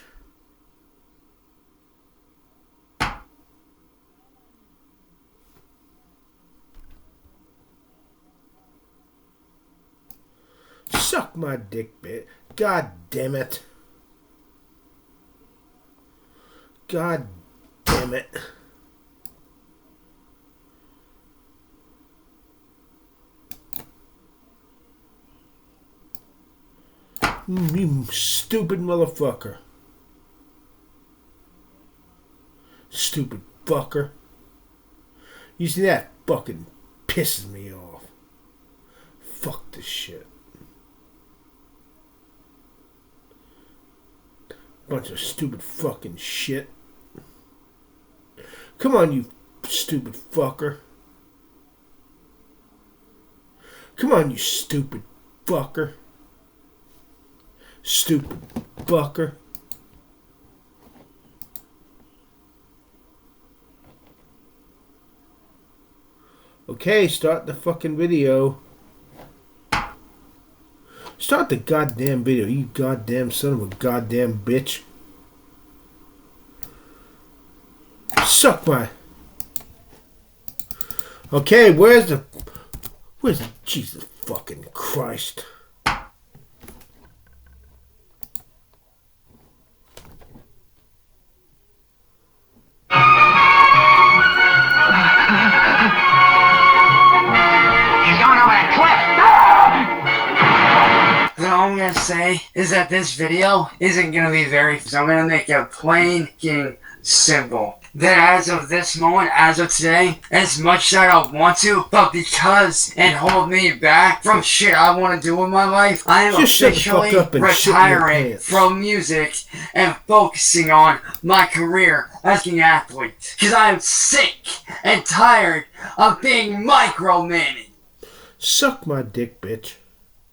Suck my dick, bitch. God damn it. God damn it. You stupid motherfucker. Stupid fucker. You see, that fucking pisses me off. Fuck this shit. Bunch of stupid fucking shit. Come on, you stupid fucker. Come on, you stupid fucker. Stupid fucker. Okay, start the fucking video. Start the goddamn video, you goddamn son of a goddamn bitch. Suck my... Okay, where's the... Jesus fucking Christ. All I'm gonna say is that this video isn't gonna be very, so I'm gonna make it plain and simple. That as of this moment, as of today, as much as I don't want to, but because it hold me back from shit I want to do in my life, I am officially retiring from music and focusing on my career as an athlete. Because I am sick and tired of being micromanaged. Suck my dick, bitch.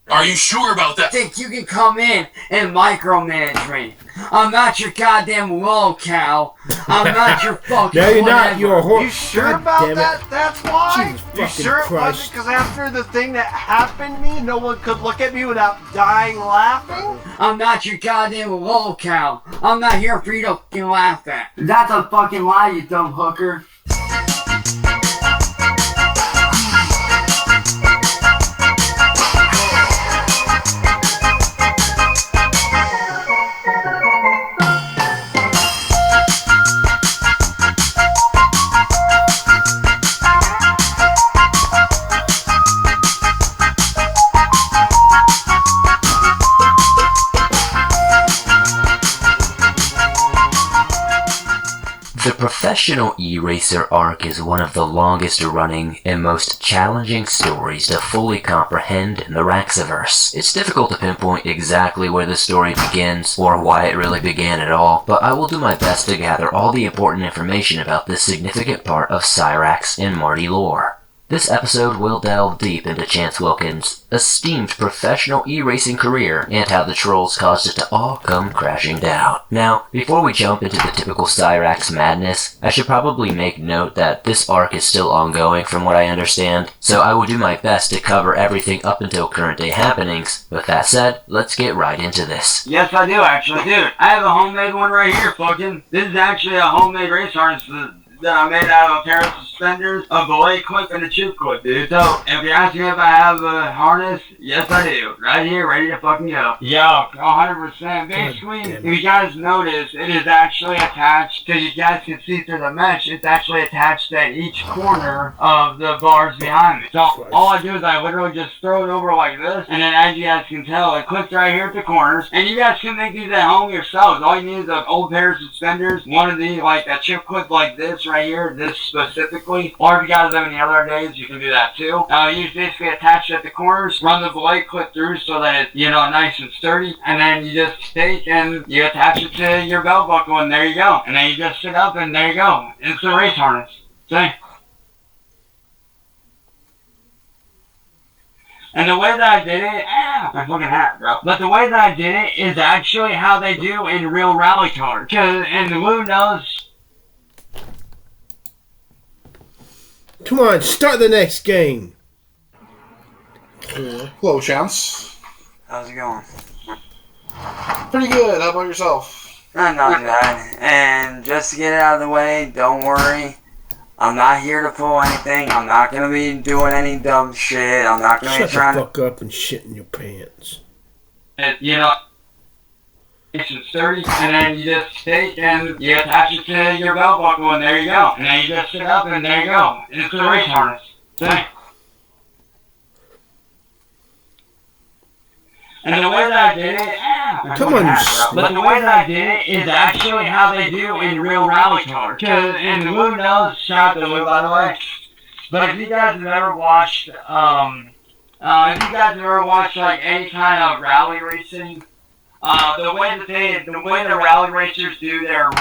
Are you sure about that? Think you can come in and micromanage me? I'm not your goddamn lolcow. I'm not your fucking No, you're whatever. not. You're a whore. You sure God about damn that? it. That's why? Jesus You fucking sure it Christ. wasn't because after the thing that happened to me, no one could look at me without dying laughing? I'm not your goddamn lolcow. I'm not here for you to fucking laugh at. That's a fucking lie, you dumb hooker. Professional Eraser arc is one of the longest running and most challenging stories to fully comprehend in the Raxiverse. It's difficult to pinpoint exactly where the story begins or why it really began at all, but I will do my best to gather all the important information about this significant part of Cyrax and Marty lore. This episode will delve deep into Chance Wilkins' esteemed professional e-racing career and how the trolls caused it to all come crashing down. Now, before we jump into the typical Cyrax madness, I should probably make note that this arc is still ongoing from what I understand, so I will do my best to cover everything up until current day happenings. With that said, let's get right into this. Yes, I do, actually. Dude, I have a homemade one right here, fucking. This is actually a homemade race harness that I made out of a pair of suspenders, a belay clip, and a chip clip, dude. So, if you're asking if I have a harness, yes I do. Right here, ready to fucking go. Yo, 100%. Basically, if you guys notice, it is actually attached, because you guys can see through the mesh, it's actually attached at each corner of the bars behind me. So, all I do is I literally just throw it over like this, and then as you guys can tell, it clips right here at the corners, and you guys can make these at home yourselves. All you need is an old pair of suspenders, one of these, like a chip clip like this right here, this specifically, or if you guys have any other days, you can do that too. You just basically attach it at the corners, run the belay clip through so that it's, nice and sturdy, and then you just take and you attach it to your belt buckle, and there you go. And then you just sit up, and there you go. It's a race harness. See? And the way that I did it, my fucking hat, bro. But the way that I did it is actually how they do in real rally cars. And Lou knows. Come on, start the next game. Hello, Chance. How's it going? Pretty good. How about yourself? Not bad. And just to get it out of the way, don't worry. I'm not here to pull anything. I'm not going to be doing any dumb shit. I'm not going to be trying to... Shut the fuck up and shit in your pants. It's sturdy, and then you just take and you attach it to your belt buckle, and there you go. And then you just sit up, and there you go. It's a race harness. See? And the way that I did it, come on, but the way that I did it is actually how they do in real rally cars. And Lou knows, shout out to Lou, by the way. But if you guys have ever watched, like any kind of rally racing, the way the rally racers do their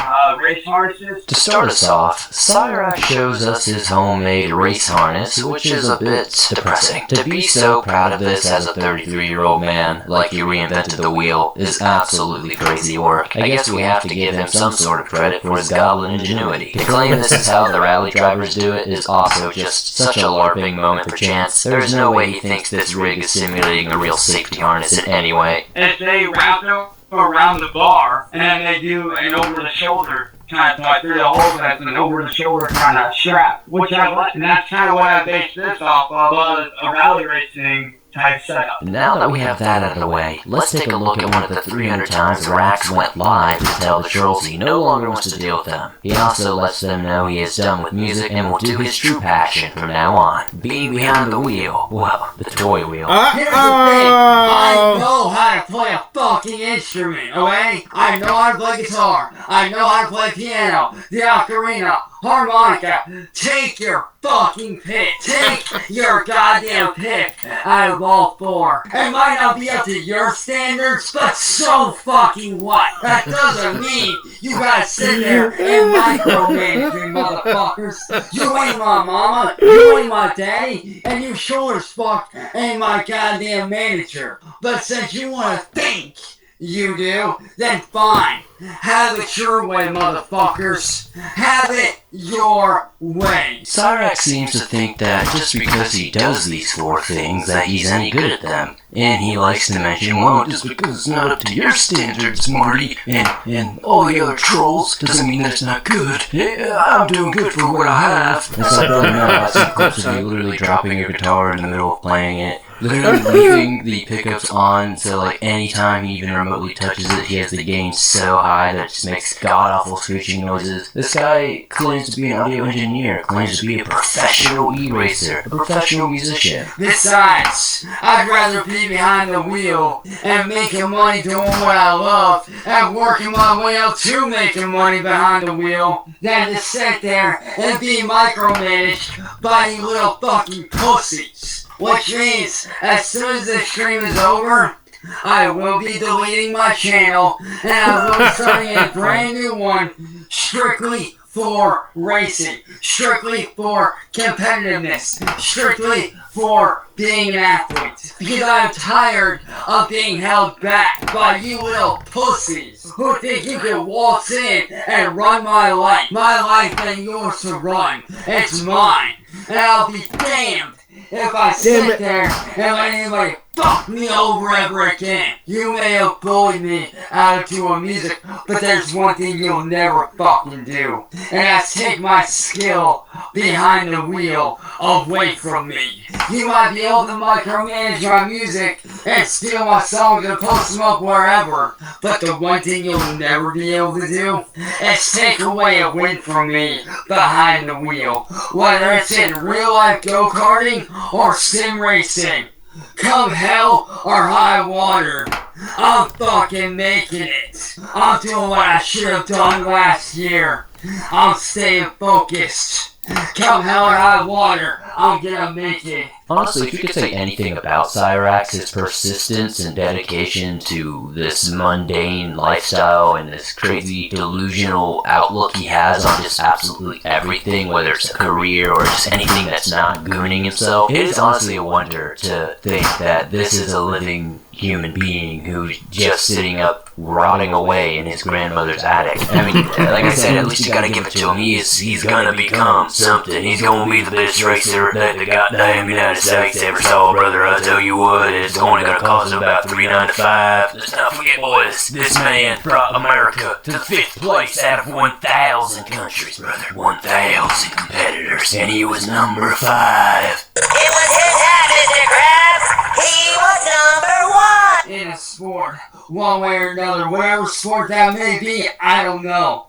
race harnesses. To start us off, Cyrax shows us his homemade race harness, which is a bit depressing. To be so proud of this as a 33-year-old man, like he reinvented the wheel, is absolutely crazy work. I guess we have to give him some sort of credit for his goblin ingenuity. To claim this is how the rally drivers do it is also just such a LARPing moment for Chance. There's no way he thinks this rig is simulating a real safety harness in any way. If they wrap it around the bar, and then they do an over-the-shoulder kind of type through the whole thing, an over-the-shoulder kind of strap, which I like, and that's kind of what I based this off of, was a rally racing type setup. Now that we have that out of the way, let's take a look at one of the 300 times Rax went live to tell the trolls he no longer wants to deal with them. He also lets them know he is done with music and will do his true passion from now on, being behind the wheel. Well, the toy wheel. Here's the thing. I know how to play a fucking instrument, okay? I know how to play guitar. I know how to play piano, the ocarina, harmonica. Take your fucking pick. Take your goddamn pick out of all four. It might not be up to your standards, but so fucking what? That doesn't mean you gotta sit there and micromanage me, motherfuckers. You ain't my mama, you ain't my daddy, and you sure as fuck ain't my goddamn manager. But since you wanna think you do, then fine. Have it your way, motherfuckers. Have it your way. Cyrax seems to think that just because he does these four things that he's any good at them. And he likes to mention, well, just because it's not up to your standards, Marty, and all the other trolls, doesn't mean that it's not good. Yeah, I'm doing good for what I have. It's like really not about some clips of you literally dropping your guitar in the middle of playing it. Literally leaving the pickups on, so like anytime he even remotely touches it, he has the gain so high high that just makes god-awful screeching noises. This guy claims to be an audio engineer, claims to be a professional e-racer, a professional musician. Besides, I'd rather be behind the wheel and making money doing what I love and working my way up to making money behind the wheel than to sit there and be micromanaged by you little fucking pussies. Which means, as soon as this stream is over, I will be deleting my channel and I will be starting a brand new one strictly for racing, strictly for competitiveness, strictly for being an athlete. Because I'm tired of being held back by you little pussies who think you can waltz in and run my life. My life ain't yours to run. It's mine. And I'll be damned if I sit there and let anybody fuck me over ever again. You may have bullied me out of doing music, but there's one thing you'll never fucking do, and that's take my skill behind the wheel away from me. You might be able to micromanage my music and steal my songs and post them up wherever, but the one thing you'll never be able to do is take away a win from me behind the wheel, whether it's in real life go-karting or sim racing. Come hell or high water, I'm fucking making it. I'm doing what I should have done last year. I'm staying focused. Come hell or high water, I'm gonna make it. Honestly, if you could say anything about Cyrax, his persistence and dedication to this mundane lifestyle and this crazy delusional outlook he has on just absolutely everything, whether it's a career or just anything that's not gooning himself, it is honestly a wonder to think that this is a living human being who's just sitting up rotting away in his grandmother's attic. I mean, like I said, at least you gotta give it to him. He's gonna become something. He's gonna be the best racer that the goddamn United States ever saw, brother. I tell you what, it's only gonna cost him about $3.95. Let's not forget, boys, this man brought America to 5th place out of 1,000 countries, brother. 1,000 competitors, and he was number 5. It was his hat, Mr. Krabs. He was number 1. In a sport, one way or another, whatever sport that may be, I don't know.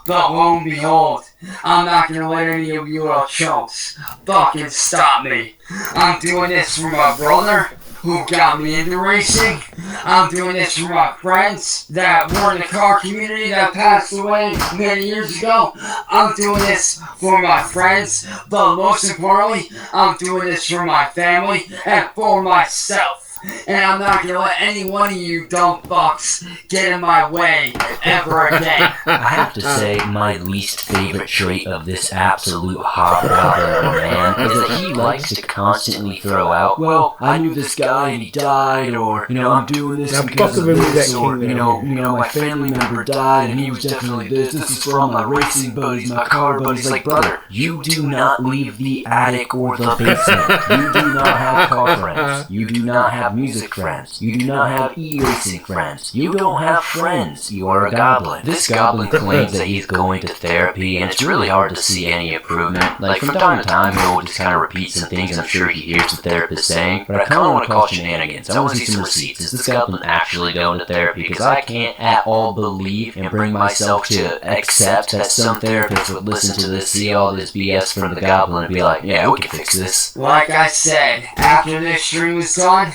But lo and behold, I'm not gonna let any of you little chumps fucking stop me. I'm doing this for my brother, who got me into racing. I'm doing this for my friends that were in the car community that passed away many years ago. I'm doing this for my friends, but most importantly, I'm doing this for my family and for myself. And I'm not gonna let any one of you dumb fucks get in my way ever again. I have to say, my least favorite trait of this absolute hobgoblin man is that he likes to constantly throw out, well, I knew this guy and he died, or, I'm doing this because of this, or, my family member died and he was definitely this is for all my racing buddies, my car buddies. Like, brother, you do not leave the attic or the basement. You do not have car friends. You do not have music friends. You do not have e-racing friends. You don't have friends. You are a goblin. This goblin claims that he's going to therapy, and it's really hard to see any improvement. Like, from time to time, he'll just kind of repeat some things, and I'm sure he hears the therapist saying, but I kind of want to call shenanigans. I want to see some receipts. Is this goblin actually going to therapy? Because I can't at all believe and bring myself to accept that some therapist would listen to this, see all this BS from the goblin, and be like, yeah, we can fix this. Like I said, after this stream is done,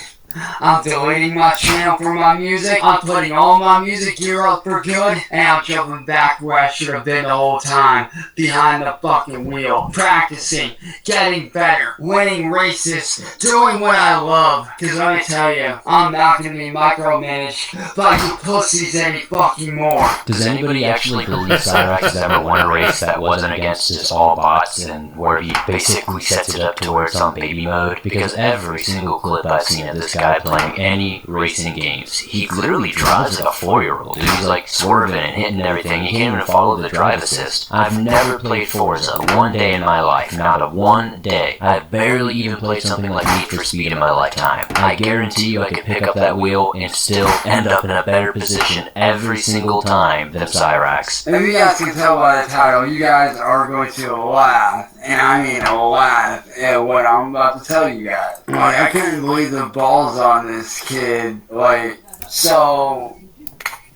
I'm deleting my channel for my music, I'm putting all my music gear up for good, and I'm jumping back where I should have been the whole time, behind the fucking wheel, practicing, getting better, winning races, doing what I love. Cause let me tell you, I'm not gonna be micromanaged by you pussies any fucking more. Does anybody actually believe Cyrax has ever won a race that wasn't against just all bots, and where he basically sets it up to where it's on baby mode? Because every single clip I've seen of this guy playing any racing games, he literally drives like a 4-year-old, dude. He's like swerving and hitting everything. He can't even follow the drive assist. I've never played Forza one day in my life, not a one day. I've barely even played something like Need for Speed in my lifetime. I guarantee you I could pick up that wheel and still end up in a better position every single time than Cyrax. And you guys can tell by the title, you guys are going to laugh, and I mean laugh at what I'm about to tell you guys. Like, I couldn't believe the balls on this kid. Like, so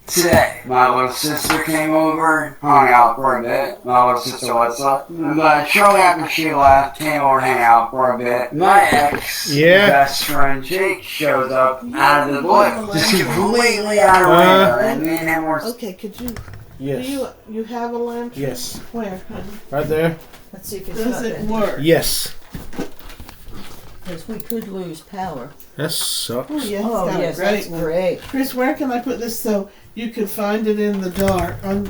Today, my little sister came over, hung out for a bit. My little sister was up. But shortly after she left, came over to hang out for a bit. My ex best friend Jake shows up out of the blue. Just completely out of random. And me and him were... Okay, could you... Yes. Do you have a lantern? Yes. Where, honey? Right there. Let's see if it's Does it work? Yes. Because we could lose power. That sucks. Oh, yes, that's great. Chris, where can I put this so you can find it in the dark on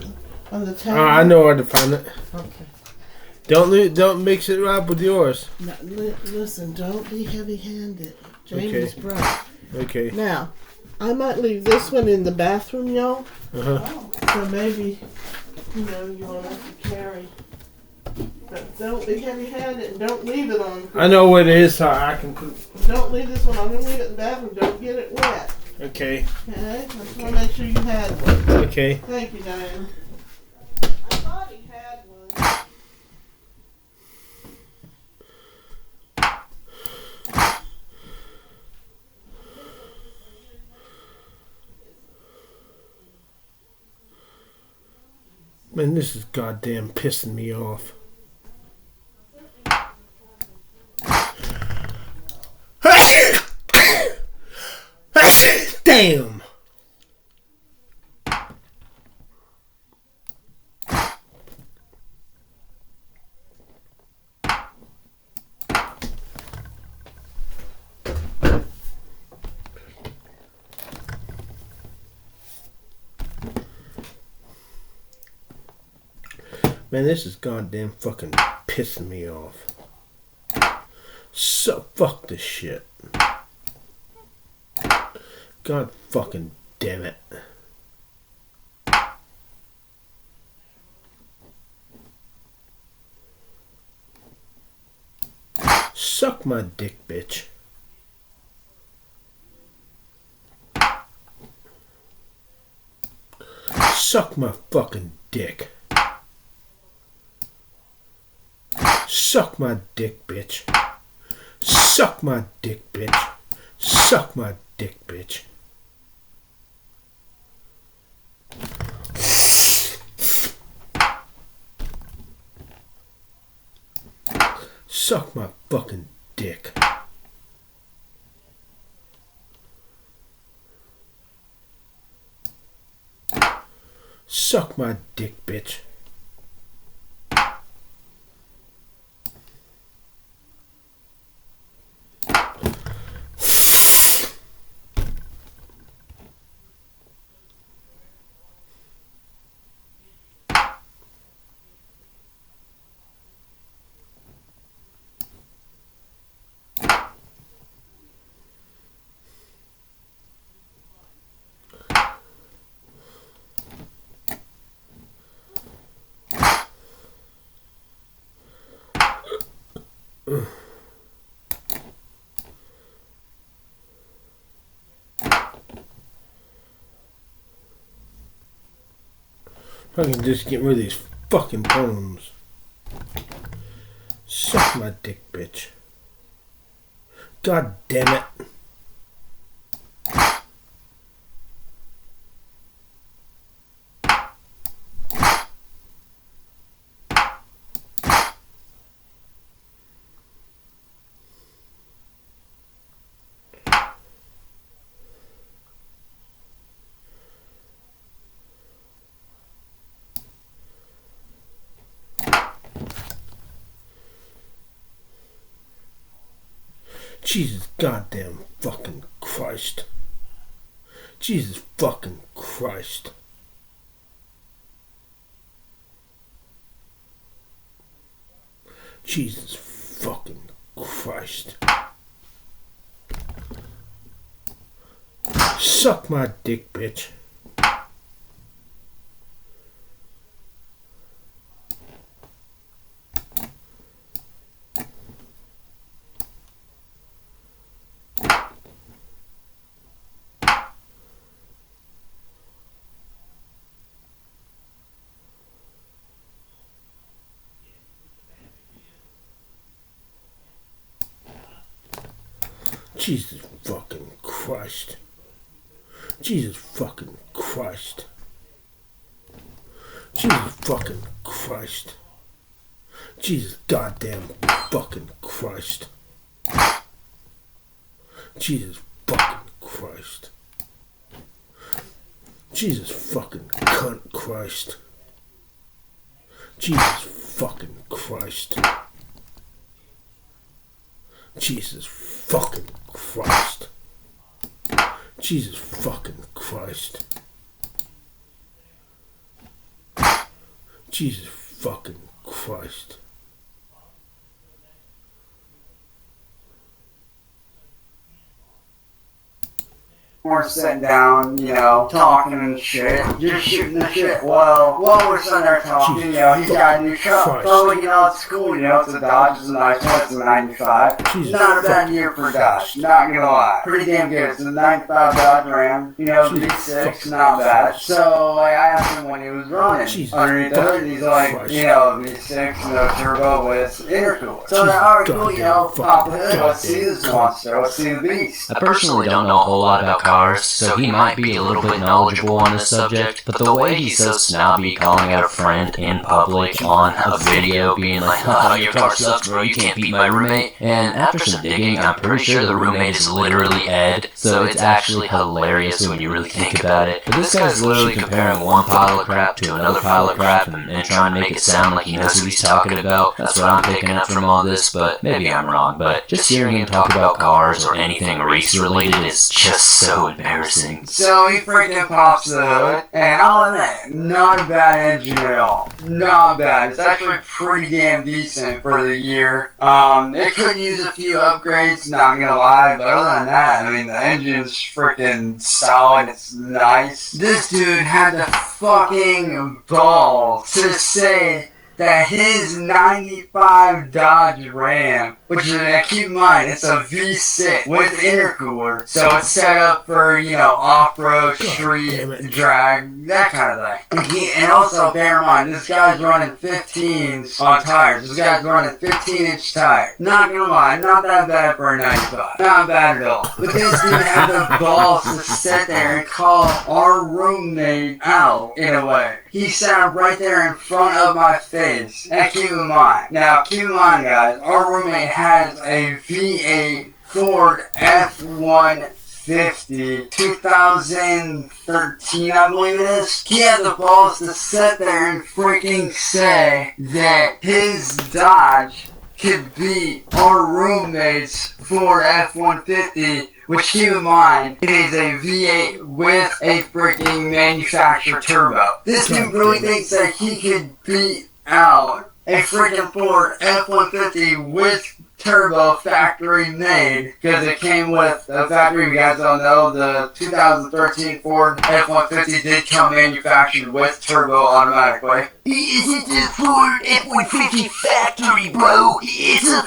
the table? I know where to find it. Okay. Don't mix it up with yours. No, listen, don't be heavy-handed. Jamie's bright. Okay. Now, I might leave this one in the bathroom, y'all. So maybe, you won't have to carry. But don't be heavy-handed and don't leave it on. I know what it is, so I can put. Don't leave this one. I'm going to leave it in the bathroom. Don't get it wet. Okay. Okay? I just want to make sure you had one. Okay. Thank you, Diane. I thought he had one. Man, this is goddamn pissing me off. Damn! Man, this is goddamn fucking pissing me off. So, fuck this shit. God fucking damn it. Suck my dick, bitch. Suck my fucking dick. Suck my dick, bitch. Suck my dick, bitch. Suck my dick, bitch. Suck my fucking dick. Suck my dick, bitch. I can just get rid of these fucking bones. Suck my dick, bitch. God damn it. Jesus goddamn fucking Christ. Jesus fucking Christ. Jesus fucking Christ. Suck my dick, bitch. Jesus fucking Christ. Jesus fucking Christ. Jesus fucking Christ. Jesus goddamn fucking Christ. Jesus fucking Christ. Jesus fucking cunt Christ. Jesus fucking Christ. Jesus fucking Christ. Jesus fucking Christ. Jesus fucking Christ. We're sitting down, talking and shit, just shooting the shit. Well, while we're sitting there talking, he's got a new truck. So, it's cool, it's a Dodge, it's a nice one, it's a 95. Not a bad year for Dodge, not gonna lie. Pretty damn good. It's a 95 Dodge Ram, V6, not bad. So, I asked him when he was running underneath the hood, and he's like, V6, no turbo with intercooler. So, alright, cool, pop the hood, let's see this monster, let's see the beast. I personally don't know a whole lot about cars, so he might be a little bit knowledgeable on this subject, but the way he's so snobby calling out a friend in public on a video being like, "Oh, your car sucks, bro, you can't beat my roommate," and after some digging, I'm pretty sure the roommate is literally Ed, so it's actually hilarious when you really think about it. But this guy's literally comparing one pile of crap to another pile of crap and trying to make it sound like he knows what he's talking about. That's what I'm picking up from all this, but maybe I'm wrong. But just hearing him talk about cars or anything race related is just so embarrassing. So he freaking pops the hood, and all of that, not a bad engine at all. Not bad. It's actually pretty damn decent for the year. It could use a few upgrades, not gonna lie, but other than that, the engine's freaking solid, it's nice. This dude had the fucking balls to say that his 95 Dodge Ram, which is, keep in mind, it's a V6 with intercooler, so it's set up for, off-road, street, drag, that kind of thing. And also, bear in mind, this guy's running 15s on tires. This guy's running 15-inch tires. Not gonna lie, not that bad for a 95. Not bad at all. But this dude had the balls to sit there and call our roommate out, in a way. He sat right there in front of my face. And keep in mind, guys, our roommate has a V8 Ford F-150, 2013, I believe it is. He had the balls to sit there and freaking say that his Dodge could beat our roommate's Ford F-150, which, keep in mind, it is a V8 with a freaking manufacturer turbo. This dude really thinks that he could beat out a freaking Ford F-150 with turbo factory made, because it came with the factory. You guys don't know, the 2013 Ford F-150 did come manufactured with turbo automatically. It's a Ford F-150 factory, bro. It's an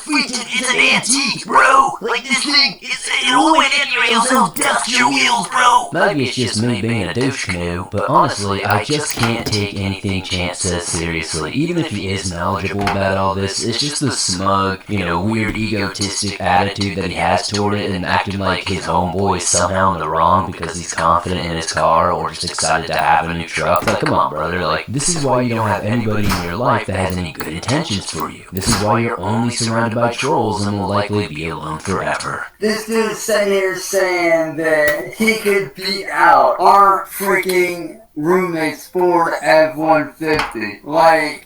antique, bro. Like this thing, it only went in your rails, it'll dust your wheels, bro. Maybe it's just me being a douche canoe, but honestly, I just can't take anything Chance says seriously. Even if he is knowledgeable about all this, it's just the smug, weird egotistic attitude that he has toward it, and acting like his homeboy is somehow in the wrong because he's confident in his car or just excited to have a new truck. Like, come on, brother, this is why you don't have anybody in your life that has any good intentions for you. This is why you're only surrounded by trolls and will likely be alone forever. This dude's sitting here saying that he could beat out our freaking roommate's Ford F-150.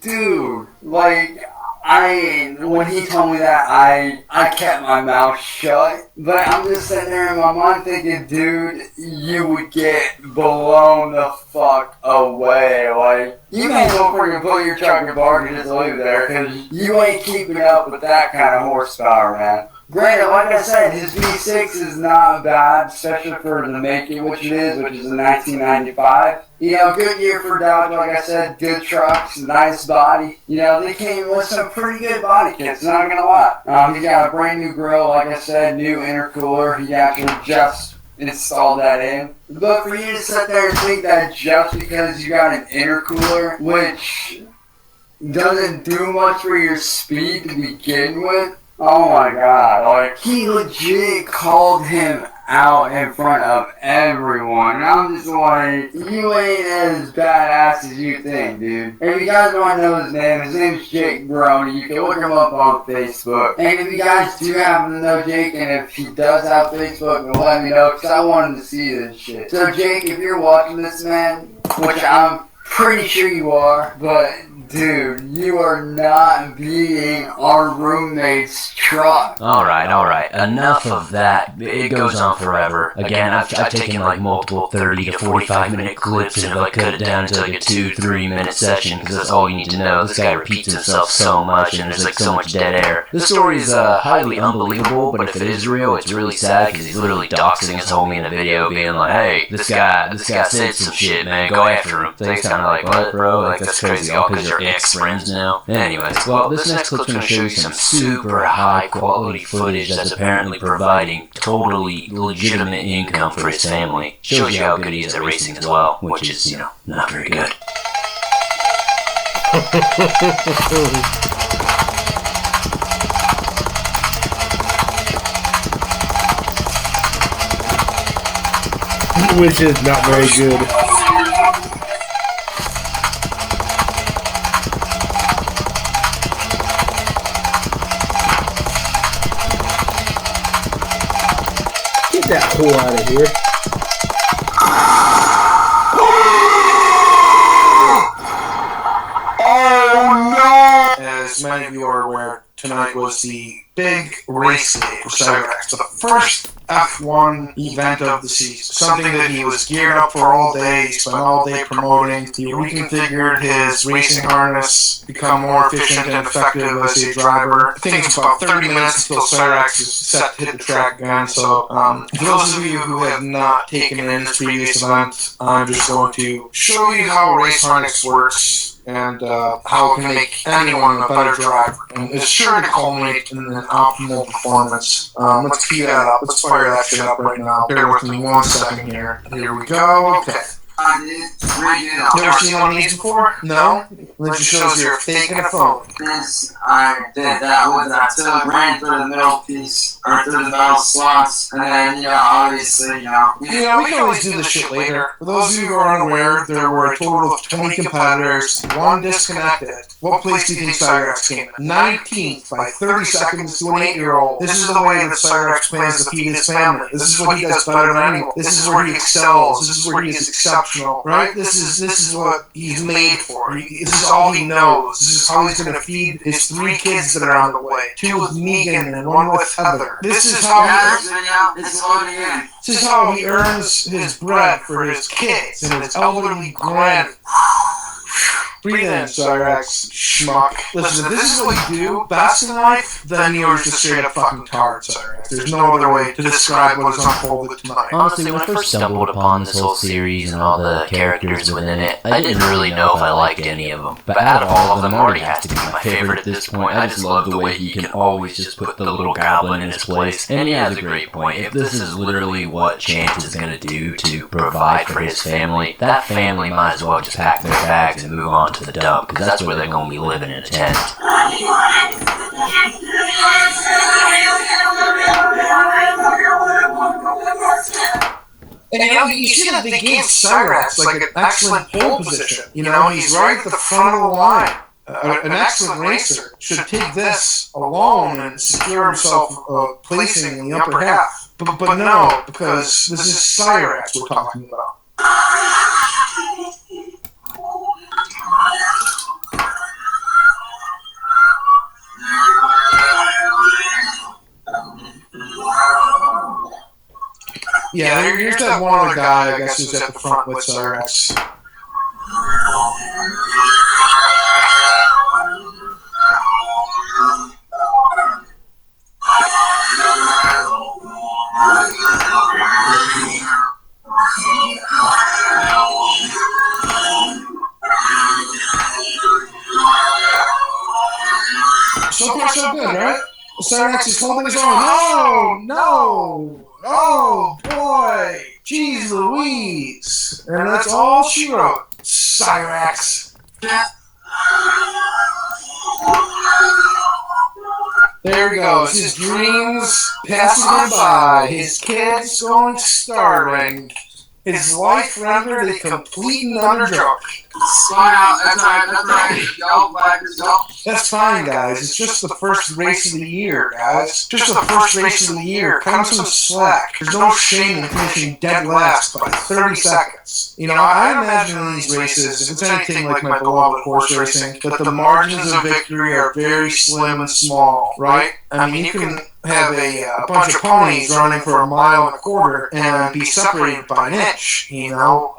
Dude, when he told me that, I kept my mouth shut. But I'm just sitting there in my mind thinking, dude, you would get blown the fuck away. You may as well freaking put your truck in park and just leave it there, because you ain't keeping up with that kind of horsepower, man. Granted, like I said, his V6 is not bad, especially for the make it, which is a 1995. Good year for Dodge, like I said, good trucks, nice body. They came with some pretty good body kits, not gonna lie. He got a brand new grill, like I said, new intercooler. He actually just installed that in. But for you to sit there and think that just because you got an intercooler, which doesn't do much for your speed to begin with, oh my god, he legit called him out in front of everyone. And I'm just wondering, you ain't as badass as you think, dude. If you guys want to know his name's Jake Brony. You can look him up on Facebook. And if you guys do happen to know Jake, and if he does have Facebook, let me know, because I wanted to see this shit. So Jake, if you're watching this, man, which I'm pretty sure you are, but dude, you are not beating our roommate's truck. Alright. Enough of that. It goes on forever. Again, I've taken like multiple 30 to 45 minute clips, and if I cut it down to like a 2-3 minute session, because that's all you need to know. This guy repeats himself so much, and there's like so much dead air. This story is highly unbelievable, but if it is real, it's really sad, because he's literally doxing his homie in a video, being like, hey, this guy said some shit, man, go after him. So he's kind of like, what, bro? Like, that's crazy, all because you're ex-friends now. Anyways, well, this next clip's going to show you some super high quality footage that's apparently providing totally legitimate income for his family. Shows you how good he is at racing as well, which is, not very good. Which is not very good. Get that whore out of here. Oh no! As many of you are aware, tonight was the big race day for Cyrex. The first F1 event of the season. Something that he was geared up for all day. He spent all day promoting. He reconfigured his racing harness, become more efficient and effective as a driver. I think it's about 30 minutes until Cyrex is set to hit the track again. So, for those of you who have not taken in this previous event, I'm just going to show you how a race harness works, and how it can make anyone a better driver. And it's sure to culminate in an optimal performance. Let's key that up. Let's fire that shit up right now. Bear with me 1 second here. Here we go. Okay. You ever seen one of these before? No? It just shows you're faking a phone. This, I did that was I took, ran through the middle piece, or through the middle slots, and then, obviously, we can always do this shit later. For those of you who are unaware, there were a total of 20 competitors, 1 disconnected. What place do you think Cyrex came in? 19th by 30 seconds to an 8-year-old. This is the way that Cyrex plans to feed his family. This is what he does better than anyone. This is where he excels. This is where he is exceptional, right? This is what he's made for. This is all he knows. This is how he's going to feed his 3 kids that are on the way. 2 with Megan and 1 with Heather. This is how he earns his bread for his kids and his elderly grand. Breathe in, Cyrex, schmuck. Listen, if this is what you do best in life, then you're just a straight up fucking tard, Cyrex. There's no other way to describe what has unfolded tonight. Honestly, when I first stumbled upon this whole series and all the characters within it, I didn't really know if I liked any of them. But out of all of them, Marty has to be my favorite at this point. I just love the way he can always just put the little goblin in his place. And he has a great point. If this is literally what Chance is going to do to provide for his family, that family might as well just pack their bags and move on to the dump, because that's where they're going to be living in a tent. And you see that they gave Cyrex like an excellent pole position. He's right at the front of the line. An excellent racer should take this alone and secure himself placing in the upper half. But no, because this is Cyrex we're talking about. Yeah, here's that one other guy, I guess, who's at the front with Cyrex. So far, so good, right? Cyrex is holding his own. No! Oh, boy! Jeez Louise! And that's all she wrote. Cyrex. There he goes. His dreams passing him by. His kids going starving. His life rendered a complete and utter joke. That's right. Y'all blackers, y'all. That's fine, guys. It's just the first race of the year, guys. Just the first race of the year. Cut him some slack. There's no shame in finishing dead last by 30 seconds. You know, I imagine in these races, if it's anything like my beloved horse racing, that the margins of victory are very slim and small, right? I mean, you can have a bunch of ponies running for 1.25 miles and be separated by an inch, you know?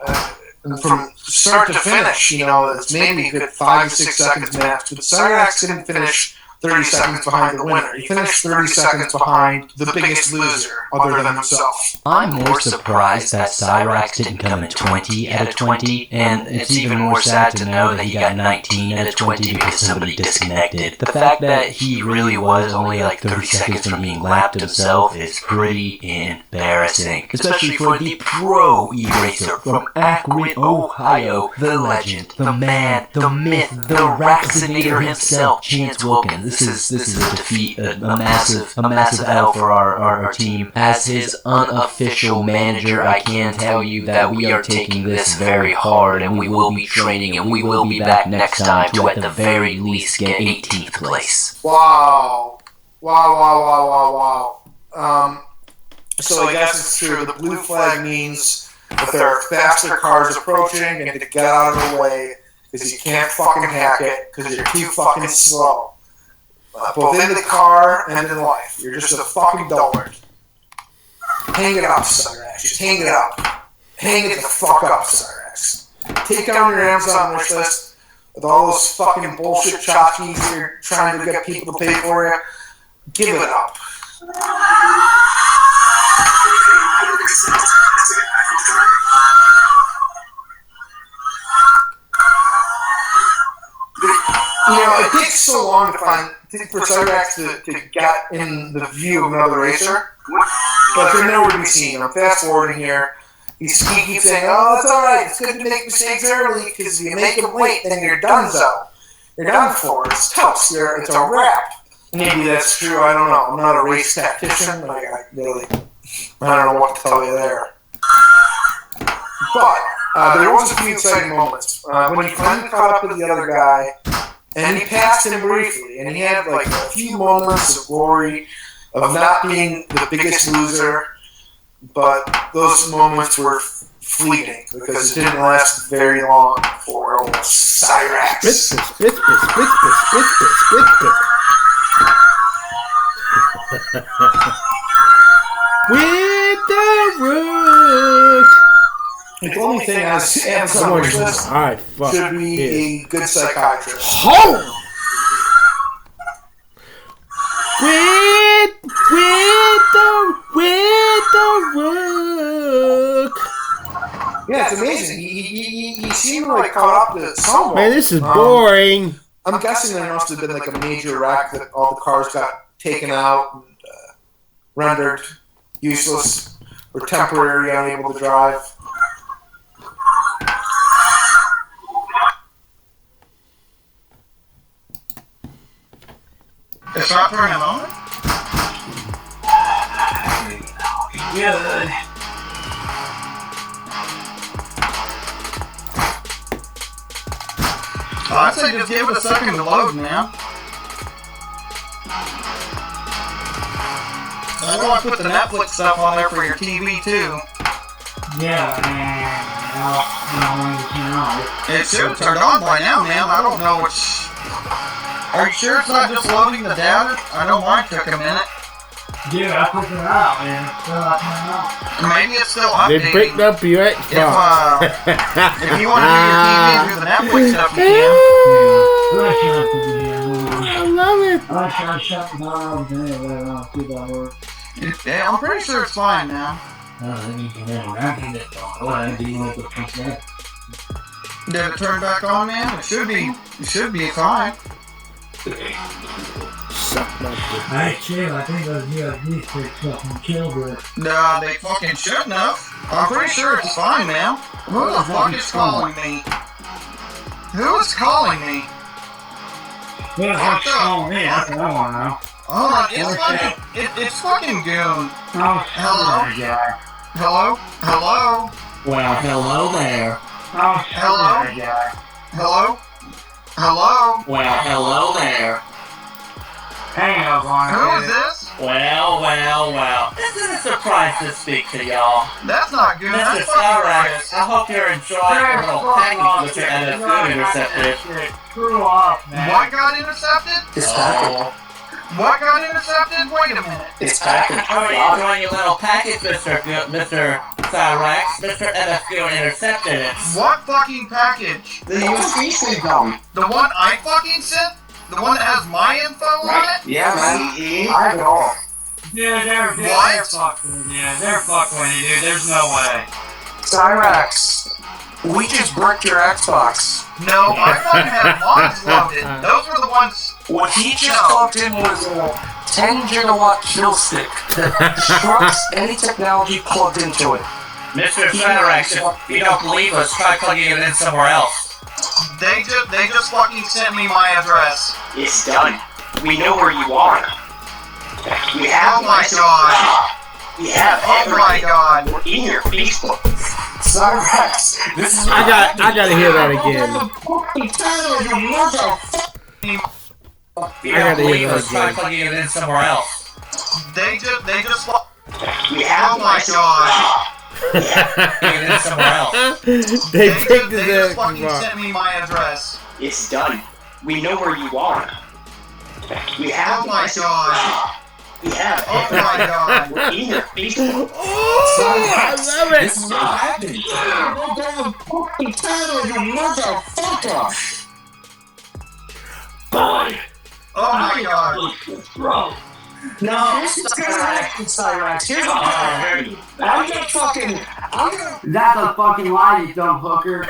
And from start to finish, you know, it's maybe a good 5 or 6 seconds max. But Cyrax didn't finish 30 seconds behind the winner. He finished 30 seconds behind the biggest loser, other than himself. I'm more surprised that Cyrax didn't come in 20 out of 20, and it's even more sad to know that he got 19 out of 20 because somebody disconnected. The fact that he really was only like 30 seconds from being lapped himself is pretty embarrassing, especially for the pro e-racer from Akron, Ohio, the legend, the man, the myth, the vaccinator himself, Chance Wilkins. This is a defeat, a massive L for our team. As his unofficial manager, I can tell you that we are taking this very hard, and we will be training, and we will be back next time to at the very least get 18th place. Wow. So I guess it's true. The blue flag means that there are faster cars approaching and to get out of the way because you can't fucking hack it because you're too fucking slow. Both in the car and in life. You're just a fucking dullard. Hang it up, Cyrax. Just hang it up. Hang it the fuck up, Cyrax. Take down your Amazon wish list with all those fucking bullshit tchotchkes you're trying to get people to pay for you. Give it up. You know, it takes so long for Cyrax to get in the view of another racer, but they're nowhere to be seen. I'm fast forwarding here. He keeps saying, "Oh, that's all right. It's good to make mistakes early because if you make them late, then you're done. You're done for. It's toast. It's a wrap." Maybe that's true. I don't know. I'm not a race tactician. I don't know what to tell you there. But there was a few exciting moments when he finally caught up with the other guy. And he passed him briefly, and he had like a few moments of glory of not being the biggest loser, but those moments were fleeting because it didn't last very long for old Cyrax. With the root. The only thing I see on wish list should be a good psychiatrist. Home! With the rook. Yeah, it's amazing. He seemed like caught up to someone. Man, this is boring. I'm guessing there must have been like a major wreck that all the cars got taken out and rendered useless or temporarily unable to drive. It's not for a moment? Good. I'd say just give it a second to load now. I know I put the Netflix stuff on there for your TV too. Yeah, It should turn on by now, man. I don't know which. Are you sure it's not just loading the data? I know mine took a minute. Yeah, I took it out, man. It's still not coming out. Maybe it's still updating. They picked up your Xbox. If you want to do your TV through the Netflix stuff, you can. I love it. I try to shut it down today, but I'll see that work. Yeah, I'm pretty sure it's fine now. Did it turn back on, man? It should be fine. Actually, I think those USB sticks fucking killed it. Nah, they fucking shouldn't have. I'm pretty sure it's fine now. Who the fuck is calling me? Who is calling me? Well, it's calling me. That's what I want to know. Hold on, it's fucking Goon. Oh, Hello? Hello? Hello? well, hello there. Oh, Hello? Hello? Hello? well, hello there. Hang on. Who is this? Well. This is a surprise to speak to y'all. That's not Goon, Mr. that's fucking Cyrax, Rice. I hope you're enjoying your little package with your NFU intercepted. Screw off, man. What got intercepted? It's package. What got intercepted? Wait a minute. It's package. How are you enjoying your little package, Mr. Cyrax? Mr. NFU intercepted it. What fucking package? The USB stick on. The one I fucking sent? The one that has my info on it? Yeah, man. I know. Yeah, they're fucking. Yeah, they're fucking with you, dude. There's no way. Cyrax, we just bricked your Xbox. No, I fucking had mods loaded. Those were the ones. What he just plugged in was a 10 gigawatt kill stick that destructs any technology plugged into it. Mr. Cyrax, if you don't believe us, try plugging it in somewhere else. They just fucking sent me my address. It's done. We know where you are. We have Oh my god. We have Oh my god. We're in your Facebook. Cyrax, this is I gotta hear that again. If you don't believe us, try plugging it in somewhere else. They just We have Oh my god. Plugging it in somewhere else. They picked They his just ass fucking up. sent me my address. It's done. We know where you are. We have Oh my god. We have Oh my god. We're in your Facebook. Oh, I love it. This is what happened. Boy. Oh my god. Bro. No, this is Cyrax. Here's what I'm gonna fucking. That's a fucking lie, you dumb hooker.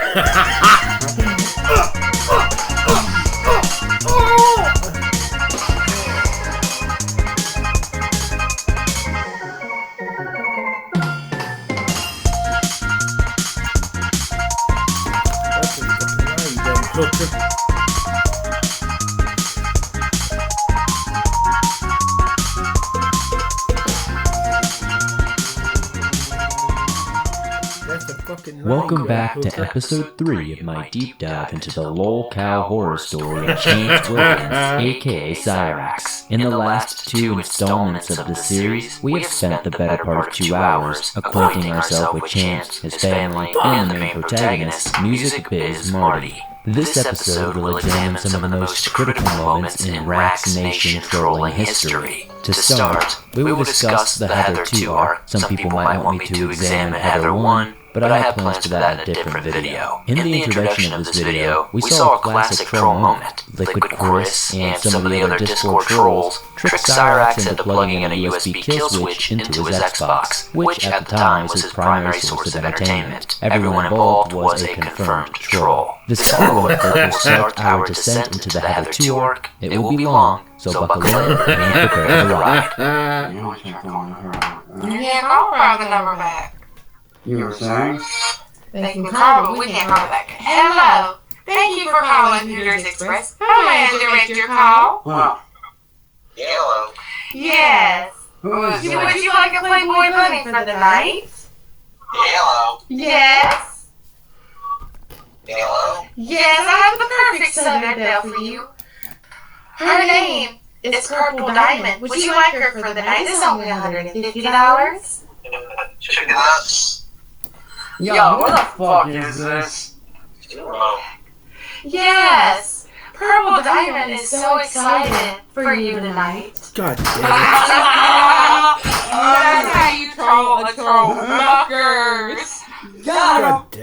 Welcome back to episode 3 of my deep dive into the lol cow horror story of James Wilkins, aka Cyrax. In the last 2 installments of the series, we have spent the better part of 2 hours acquainting ourselves with Chance, his family, and the main protagonist, Music Biz Marty. This episode will examine some of the most critical moments in Rax Nation trolling history. To start, we will discuss the Heather 2 arc. Some people might want me to examine Heather 1, but I have plans for that in a different video. In the introduction of this video, we saw a classic troll moment. Liquid Chorus and some of the other Discord trolls tricked Cyrax into plugging in a USB kill switch into his Xbox, which at the time was his primary source of entertainment. Everyone involved was a confirmed troll. This following clip will start our descent into the Heather 2 arc. It will be long, so buckle in and prepare for the ride. Yeah, I'll grab the number back. You were saying? They can call, but we can't call it back. Hello. Thank you for calling Hooters Express. How may I direct your call? What? Hello. Yes. Who is Would that? you like a Playboy bunny for the night? Hello. Yes. Hello. Yes, I have the perfect Southern Belle for you. Her name is Purple Diamond. Would you like her for the night? It's only $150. Check it out. Yo, what the fuck is this? Yes. Purple Diamond is so excited for you tonight. God damn That's how you troll the troll fuckers.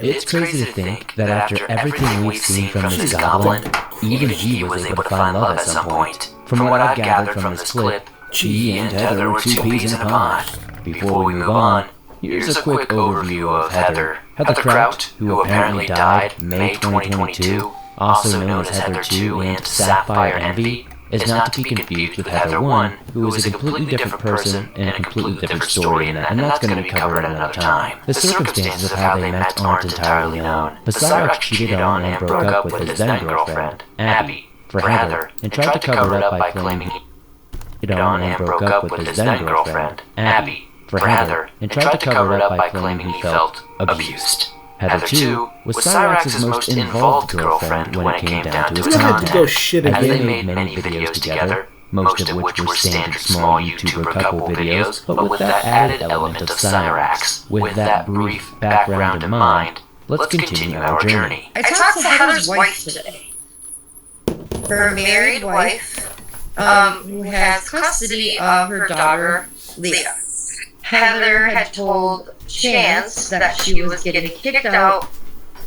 It's crazy to think that after everything we've seen from this goblin, even he was able to find love at some point. From what I've gathered from this clip, he and Heather were 2 peas in a pod. Before we move on, here's a quick overview of Heather. Heather Kraut, who apparently died May 2022, also known as Heather 2 and Sapphire Envy, is not to be confused with Heather 1, who is a completely different person and a completely different story, and that's going to be covered at another time. The circumstances of how they met aren't entirely known, but Cyrax cheated on and broke up with his then-girlfriend, Abby, for Heather, and tried to cover it up by claiming and broke up with his then-girlfriend, Abby, for Heather, and tried to cover it up by claiming he felt abused. Heather, too, was Cyrax's most involved girlfriend when it came down to his content, as they made many videos together, most of which were standard small YouTuber couple videos, but with that added element of Cyrax. With that brief background in mind, let's continue our journey. I talked to Heather's wife today. Her married wife, who has custody of her daughter, Leah. Heather had told Chance that she was getting kicked out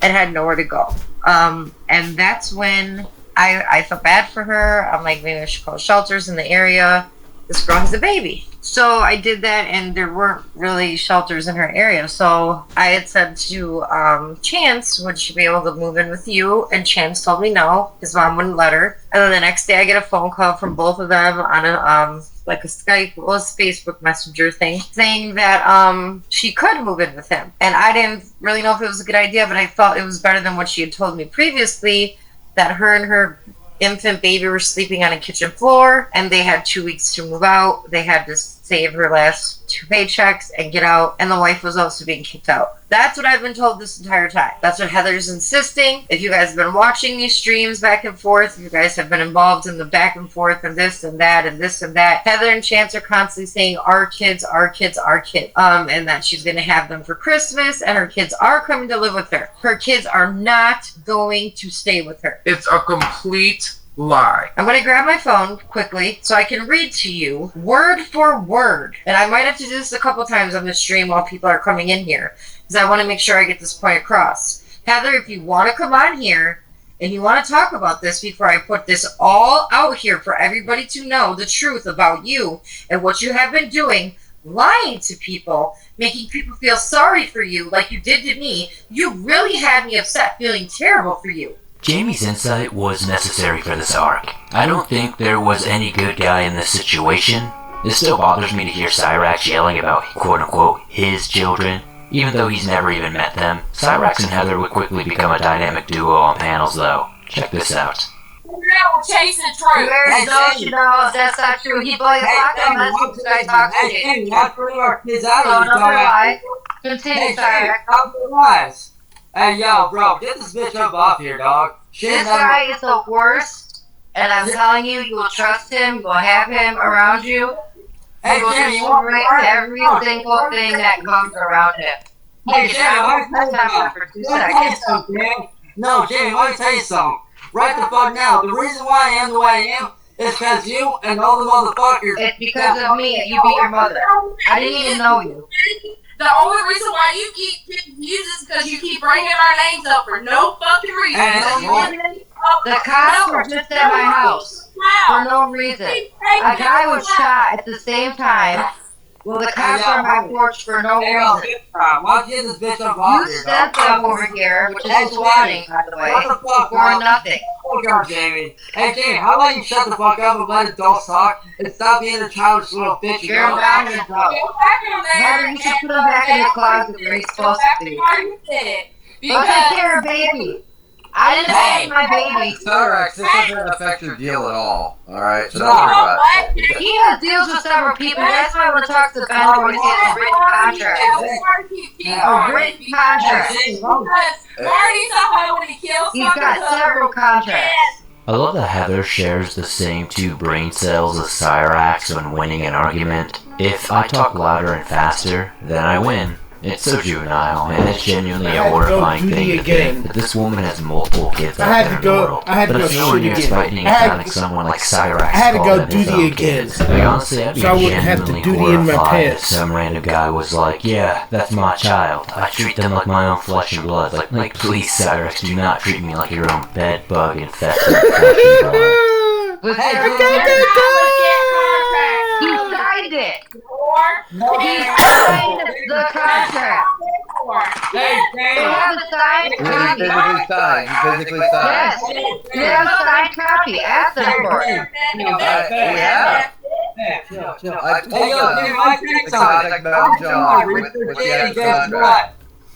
and had nowhere to go. And that's when I felt bad for her. I'm like, maybe I should call shelters in the area. This girl has a baby. So I did that, and there weren't really shelters in her area. So I had said to Chance, would she be able to move in with you? And Chance told me no. His mom wouldn't let her. And then the next day I get a phone call from both of them on a like a Skype, Facebook Messenger thing, saying that she could move in with him. And I didn't really know if it was a good idea, but I felt it was better than what she had told me previously, that her and her infant baby were sleeping on a kitchen floor, and they had 2 weeks to move out. They had to save her last 2 paychecks and get out, and the wife was also being kicked out. That's what I've been told this entire time. That's what Heather's insisting. If you guys have been watching these streams back and forth, if you guys have been involved in the back and forth and this and that and this and that, Heather and Chance are constantly saying, our kids, our kids, our kids. And that she's going to have them for Christmas, and her kids are coming to live with her. Her kids are not going to stay with her. It's a complete lie. I'm going to grab my phone quickly so I can read to you word for word. And I might have to do this a couple times on the stream while people are coming in here, because I want to make sure I get this point across. Heather, if you want to come on here and you want to talk about this before I put this all out here for everybody to know the truth about you and what you have been doing, lying to people, making people feel sorry for you like you did to me, you really had me upset, feeling terrible for you. Jamie's insight was necessary for this arc. I don't think there was any good guy in this situation. It still bothers me to hear Cyrax yelling about quote-unquote his children, even though he's never even met them. Cyrax and Heather would quickly become a dynamic duo on panels though. Check this out. We're chasing truth. Where's those? You know, that's not true. He blames Lockdown. That's what you guys talk to. Hey, not bring our kids out No, of don't here, lie. Continue, Cyrax. I'm the lies. Hey, yo, bro, get this bitch up off here, dog. This guy is the worst, and I'm telling you, you will trust him, you will have him around you. Hey, you will Jimmy, destroy every single thing that comes around him. Hey, Jimmy, I want to tell you something. No, Jimmy, let me tell you something. Right the fuck now, the reason why I am the way I am is because you and all the motherfuckers. It's because of me, you beat your mother. I didn't even know you. The only reason why you keep confused is because you keep bringing our names up for no fucking reason. The cops were just at my house for no reason. A guy was shot at the same time. Well, the cops are on my porch for no reason. Why get this bitch up off You here, sent them over here, which is swatting, by the way, for nothing. Fuck up, Jamie. Hey, Jamie, how about you shut the fuck up and let adults talk and stop being a childish little bitch? You're around me, bro. Heather, you should put him back in the closet where he's supposed to be. But I care, baby. I didn't say my baby. Cyrax, this doesn't affect your deal at all. Alright, so don't worry about it. He has deals with several people. That's why I want to talk to Ben when he has a written contract. A written contract. He's got several contracts. I love that Heather shares the same 2 brain cells as Cyrax when winning an argument. If I talk louder and faster, then I win. It's so juvenile, and it's genuinely a horrifying thing to think that this woman has multiple kids out there in the world. But it's nowhere near as frightening as having someone like Cyrax I had to call go them his duty own again. kids. Like, honestly, I'd be So I wouldn't have to genuinely duty in my horrified if pants. some random guy was like, yeah, that's my child. I treat them like my own flesh and blood. Like please, Cyrax, do not treat me like your own bed bug infested flesh and blood. He signed it. He signed the contract. Hey, You have a signed copy. You physically signed. Yes. You have a signed copy. Ask them for it. Yeah. I told you the contact about John with the actual contract.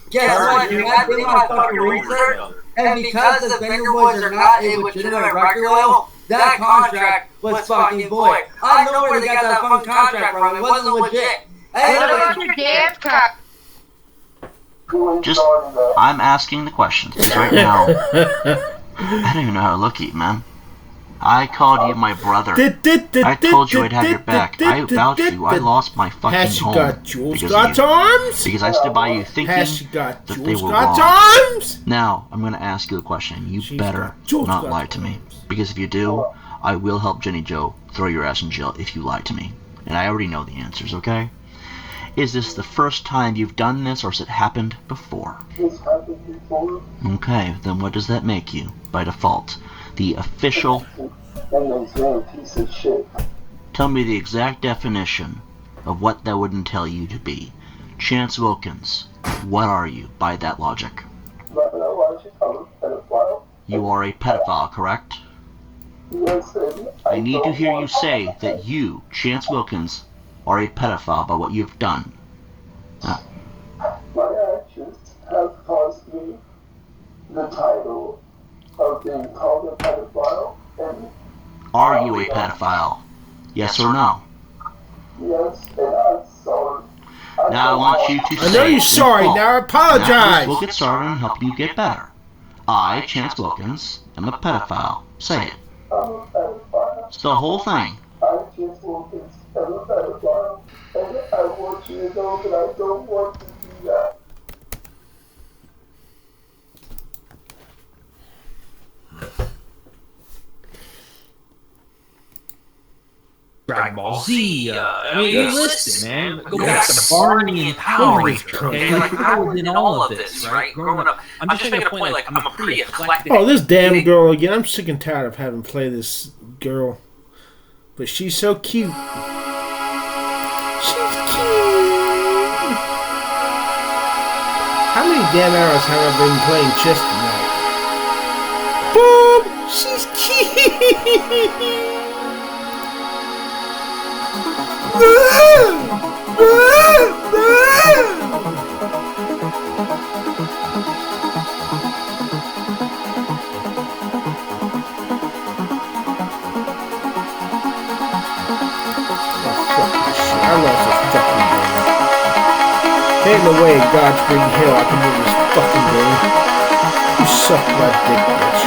Guess what? You're not doing my fucking research, and because the finger boys are not a legitimate record label, that contract was fucking void. I know where they got that fucking contract from. It wasn't legit. What about your dance crap? Just, I'm asking the questions. Because right now, I don't even know how to look at you, man. I called you my brother. I told you I'd have your back. I vouched for you. I lost my fucking home because of you. Because I stood by you thinking that they were wrong. Now, I'm going to ask you a question. You better not lie to me. Because if you do, I will help Jenny Joe throw your ass in jail if you lie to me. And I already know the answers, okay? Is this the first time you've done this, or has it happened before? It's happened before. Okay, then what does that make you, by default? The official... piece of shit. Tell me the exact definition of what that would entail you to be. Chance Wilkins, what are you, by that logic? You are a pedophile, correct? Yes, I need to hear you say that you, Chance Wilkins, are a pedophile by what you've done. My actions have caused me the title of being called a pedophile, and Are you a pedophile? Yes or no? yes, and I'm sorry. Now I want you to say... I know you're sorry, now apologize! We'll get started and help you get better. I, Chance Wilkins, am a pedophile. Say it. I'm a pedophile. It's the whole thing. I just Wilkins am a pedophile, and I want you to know that I don't want to do that. Dragon Ball Z, I mean, you listen, man. Go back to Barney and Power Rangers, okay? Like, I was in all of this, right? Growing up, I'm just making a point, like, I'm a pretty eclectic... Oh, this damn girl again. I'm sick and tired of having to play this girl. But she's so cute. She's cute. How many damn hours have I been playing chess tonight? Boom! She's cute! Ain't no way in God's green hell I can win this fucking game. You suck my dick, bitch.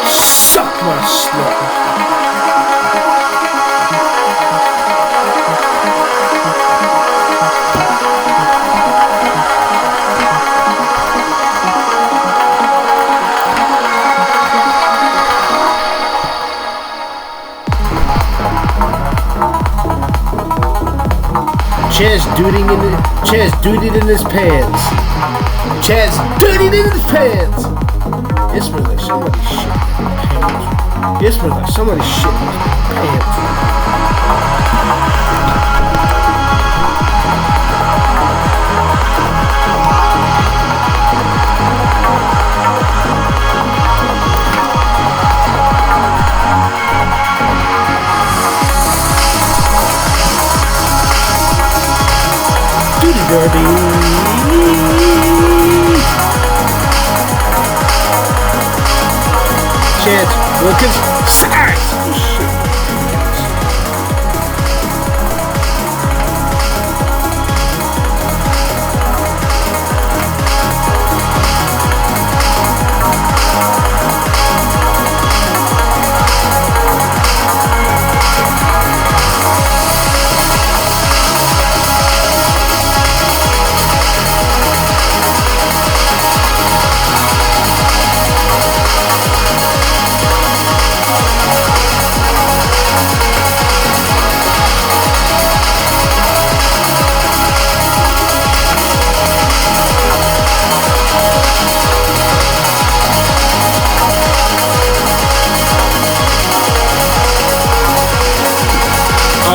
Suck my slut. Chaz dootied in his pants. Chaz dootied in his pants. It smells like somebody shit in his pants. It smells like somebody shit in his pants. Derby. Chance Wilkins.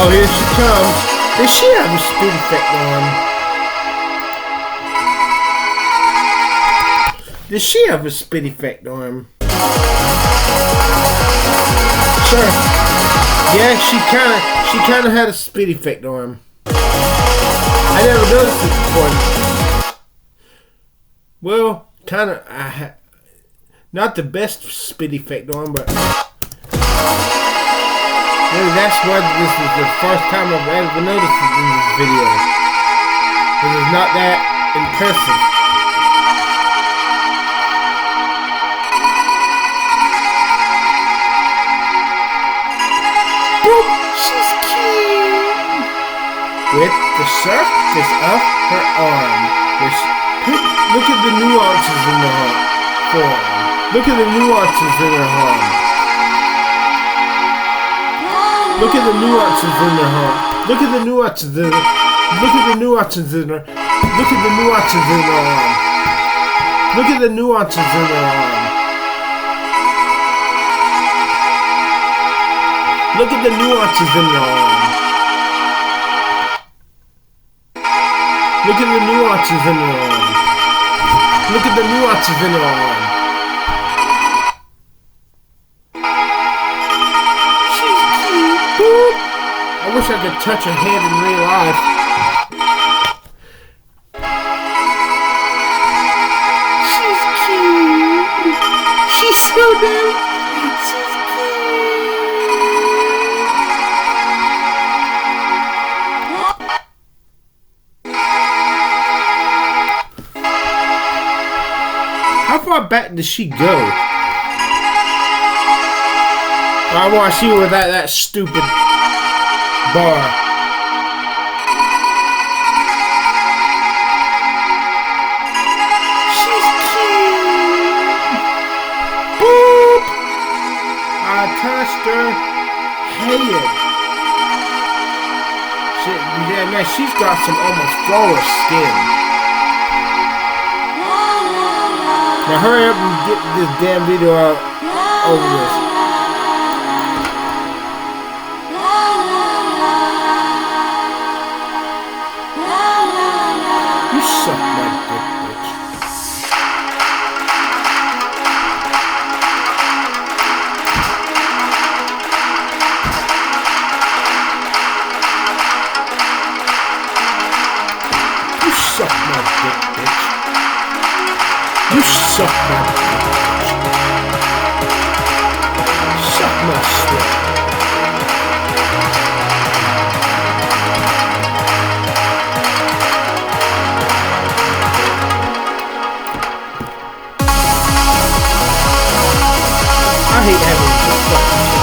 Oh, here she comes. Does she have a speed effect on? Does she have a speed effect on? Sure. Yeah, she kinda had a speed effect on him. I never noticed it before. Well, kind of. Not the best spit effect on, but maybe that's why this is the first time I've ever noticed it in this video. Because it's not that impressive. Boop! She's cute! With the surface of her arm. Look at the nuances in the form. Look at the nuances in her arm. Look at the nuances in her arm. Look at the nuances in her. Look at the nuances in her. Look at the nuances in her arm. Look at the nuances in her arm. Look at the nuances in her arm. Look at the nuances in her arm. Look at the nuances in her arm. She's cute. Boop. I wish I could touch her head in real life. She's cute. She's so damn. She's How far back does she go? I want to see her without that stupid bar. She's cute. Boop. I touched her head. Shit, yeah, man, she's got some almost flawless skin. Now hurry up and get this damn video out over this. You suck my dick, bitch. You suck my dick, bitch. You suck my dick. Suck my sweat. I hate having to fucking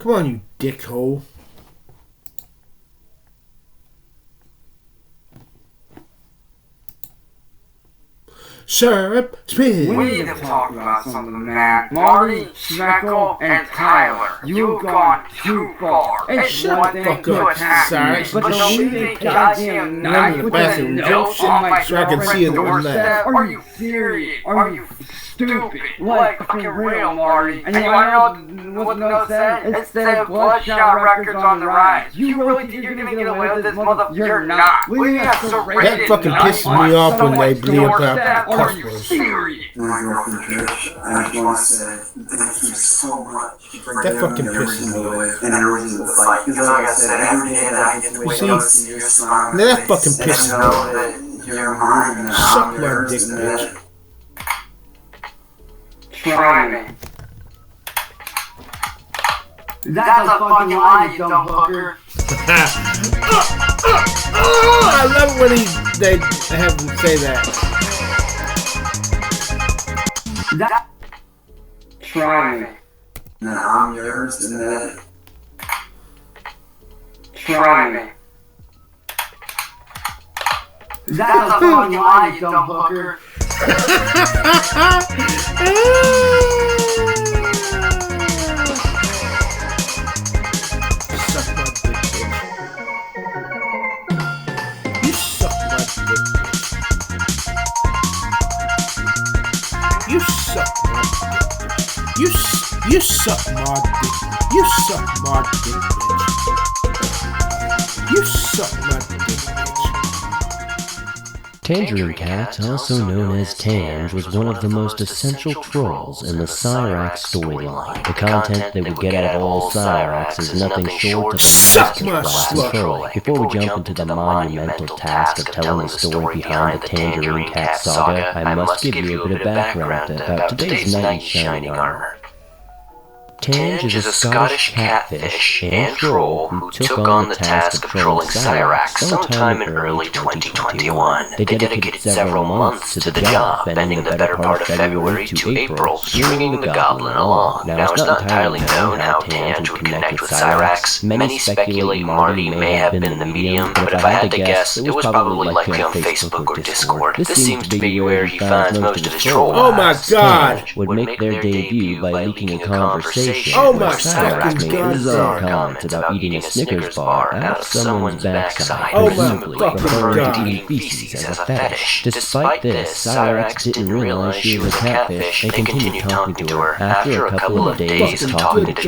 Come on, you dickhole. Syrup, spin. We need to talk about something, man. Marty, Schmeckle, and Tyler, you've gone too far. It's one thing to attack me, but don't you think goddamn knife with a note on my girlfriend's doorstep? Are you serious? Are you stupid? Like fucking real, Marty. And you know what the note said? It said Bloodshot Records on the rise. You really think you're gonna get away with this, motherfucker? You're not. That fucking pisses me off when they bleed up Are you serious? My girlfriend Trish, I just want to say thank you so much for that fucking giving me a pisses reason me to off. live and a reason to fight. Because like I said, every day that I get to wake up and see your smile, Now that fucking and pisses me know off. that you're mine and Suck I'm my yours, dick, and bitch. Try me. That's a fucking lie, you dumb hooker. Oh, I love when they have them say that. Try me. and I'm yours, and that. Try me. That's a fucking lie, you dumb hooker. You suck my dick. You suck my dick. You suck my dick, bitch. You suck my dick, bitch. Tangerine Cat, also known as Tange, was one of the most essential trolls in the Cyrax storyline. The content they would get out of all Cyrax is nothing short of masterclass in trolling. Before we jump into the monumental task of telling the story behind the Tangerine Cat saga, I must give you a bit of background about today's knight in shining armor. Tange is a Scottish catfish and troll who took on the task of trolling Cyrax sometime in early 2021. They dedicated several months to the job, spending the better part of February to April stringing the goblin along. Now, it's not entirely known how Tange would connect with Cyrax. Many speculate Marty may have been the medium, but if I had to guess, it was probably likely on Facebook or Discord. This seems to be where he finds most of his troll. Oh my god! Tange would make their debut by leaking a conversation. Oh my Cyrax fucking made god! bizarre comments about eating a Snickers bar out of someone's backside, Oh my presumably fucking referring to god! eating feces as a fetish. Despite this, Cyrax didn't realize she was a catfish and continued talking to her. After a couple of days of talking to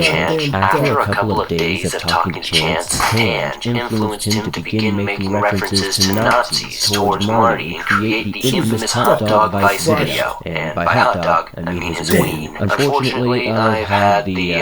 Chance, Tange influenced him to begin making references to Nazis towards Marty and create the infamous hot dog vice video. And by hot dog, I mean his ween. Unfortunately, I've had the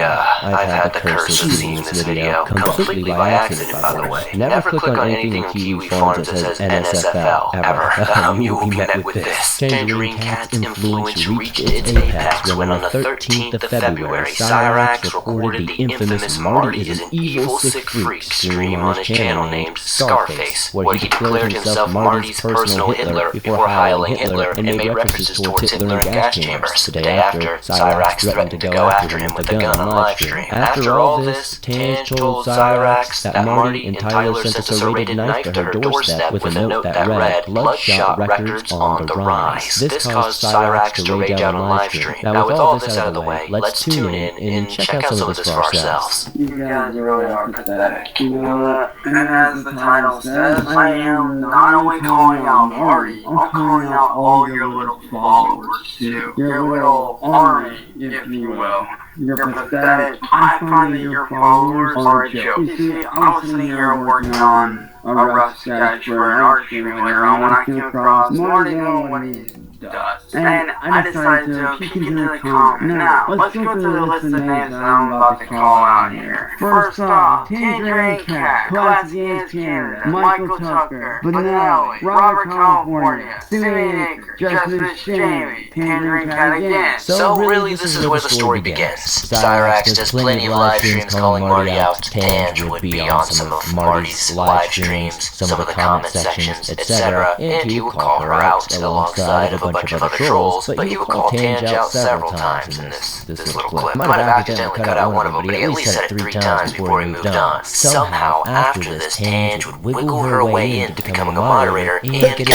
curse of seeing this video completely by accident, by the way. Never click on anything in Kiwi forums that says NSFL, ever. You'll be met with this. Tangerine Cat's influence reached its apex when on the 13th of February, Cyrax recorded the infamous Marty is an evil sick freak stream on his channel named Scarface, where he declared himself Marty's personal Hitler before hailing Hitler and made references towards Hitler and gas chambers. The day after, Cyrax threatened to go after him with a gun on livestream. After all this, Tange told Cyrax that Marty and Tyler sent a serrated knife to her doorstep with a note that read, Bloodshot Records on the rise. This caused Cyrax to rage out on livestream. Now with all this out of the way, let's tune in and check out some of this for ourselves. You guys really are pathetic. You know that? And as the title says, I am not only calling out Marty, I'm calling out all your little followers too. Your little army, if you will. You're pathetic. I find that your followers are a joke. You see, I was sitting here working on a rough sketch for an art stream later on when I came across Marty doing what he does. And I decided to peek into the comments. Now, let's go through the list of names that I'm about to call out here. First off, Tangerine Cat, Classic Games Canada, Michael Tucker, Benelli, Robert California, Simeon Acre, Justice Jamie, Tangerine Cat again. So really, this is where the story begins. Cyrax does plenty of live streams calling Marty out. Tange would be on some of Marty's live streams, some of the comment sections, etc., and he would call her out alongside a bunch of other trolls, but he will call Tange out several times in this little clip. Might have accidentally cut out one of them, but he at least said it 3 times before he moved on. Somehow, after this, Tange would wiggle her way into becoming a moderator and getting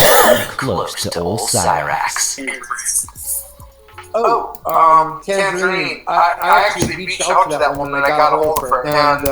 close to old Cyrax. Tangerine. I actually reached out to that woman and I got a hold of her. And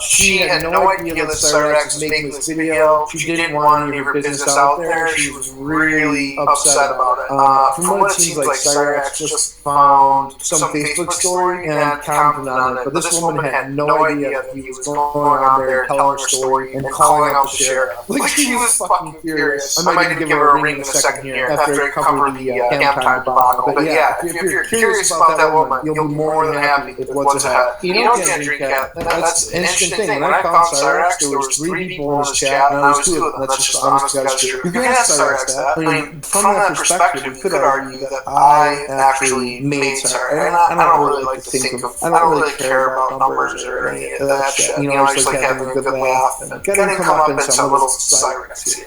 she had no idea that Cyrax was making this video. She didn't want any of her business out there. She was really upset about it. From what it seems like, Cyrax just found some Facebook story and commented on it. But this woman had no idea that he was going on there telling her story and calling out the sheriff. Like, she was fucking furious. I might even give her a ring in a second here after I cover the camp time debacle. But yeah, if you're curious about that woman, you'll be more than happy with what's ahead. You know, Tangerine Cat, that's an interesting thing. When I found Cyrax, there was 3 people in this chat, and I was 2 of them. That's just honest God's truth. You can ask Cyrax that. I mean, from that perspective, we could argue that I actually made Cyrax. And I don't really like to think of, I don't really care about numbers or any of that shit. You know, I just like having a good laugh and getting come up in some little Cyrax here.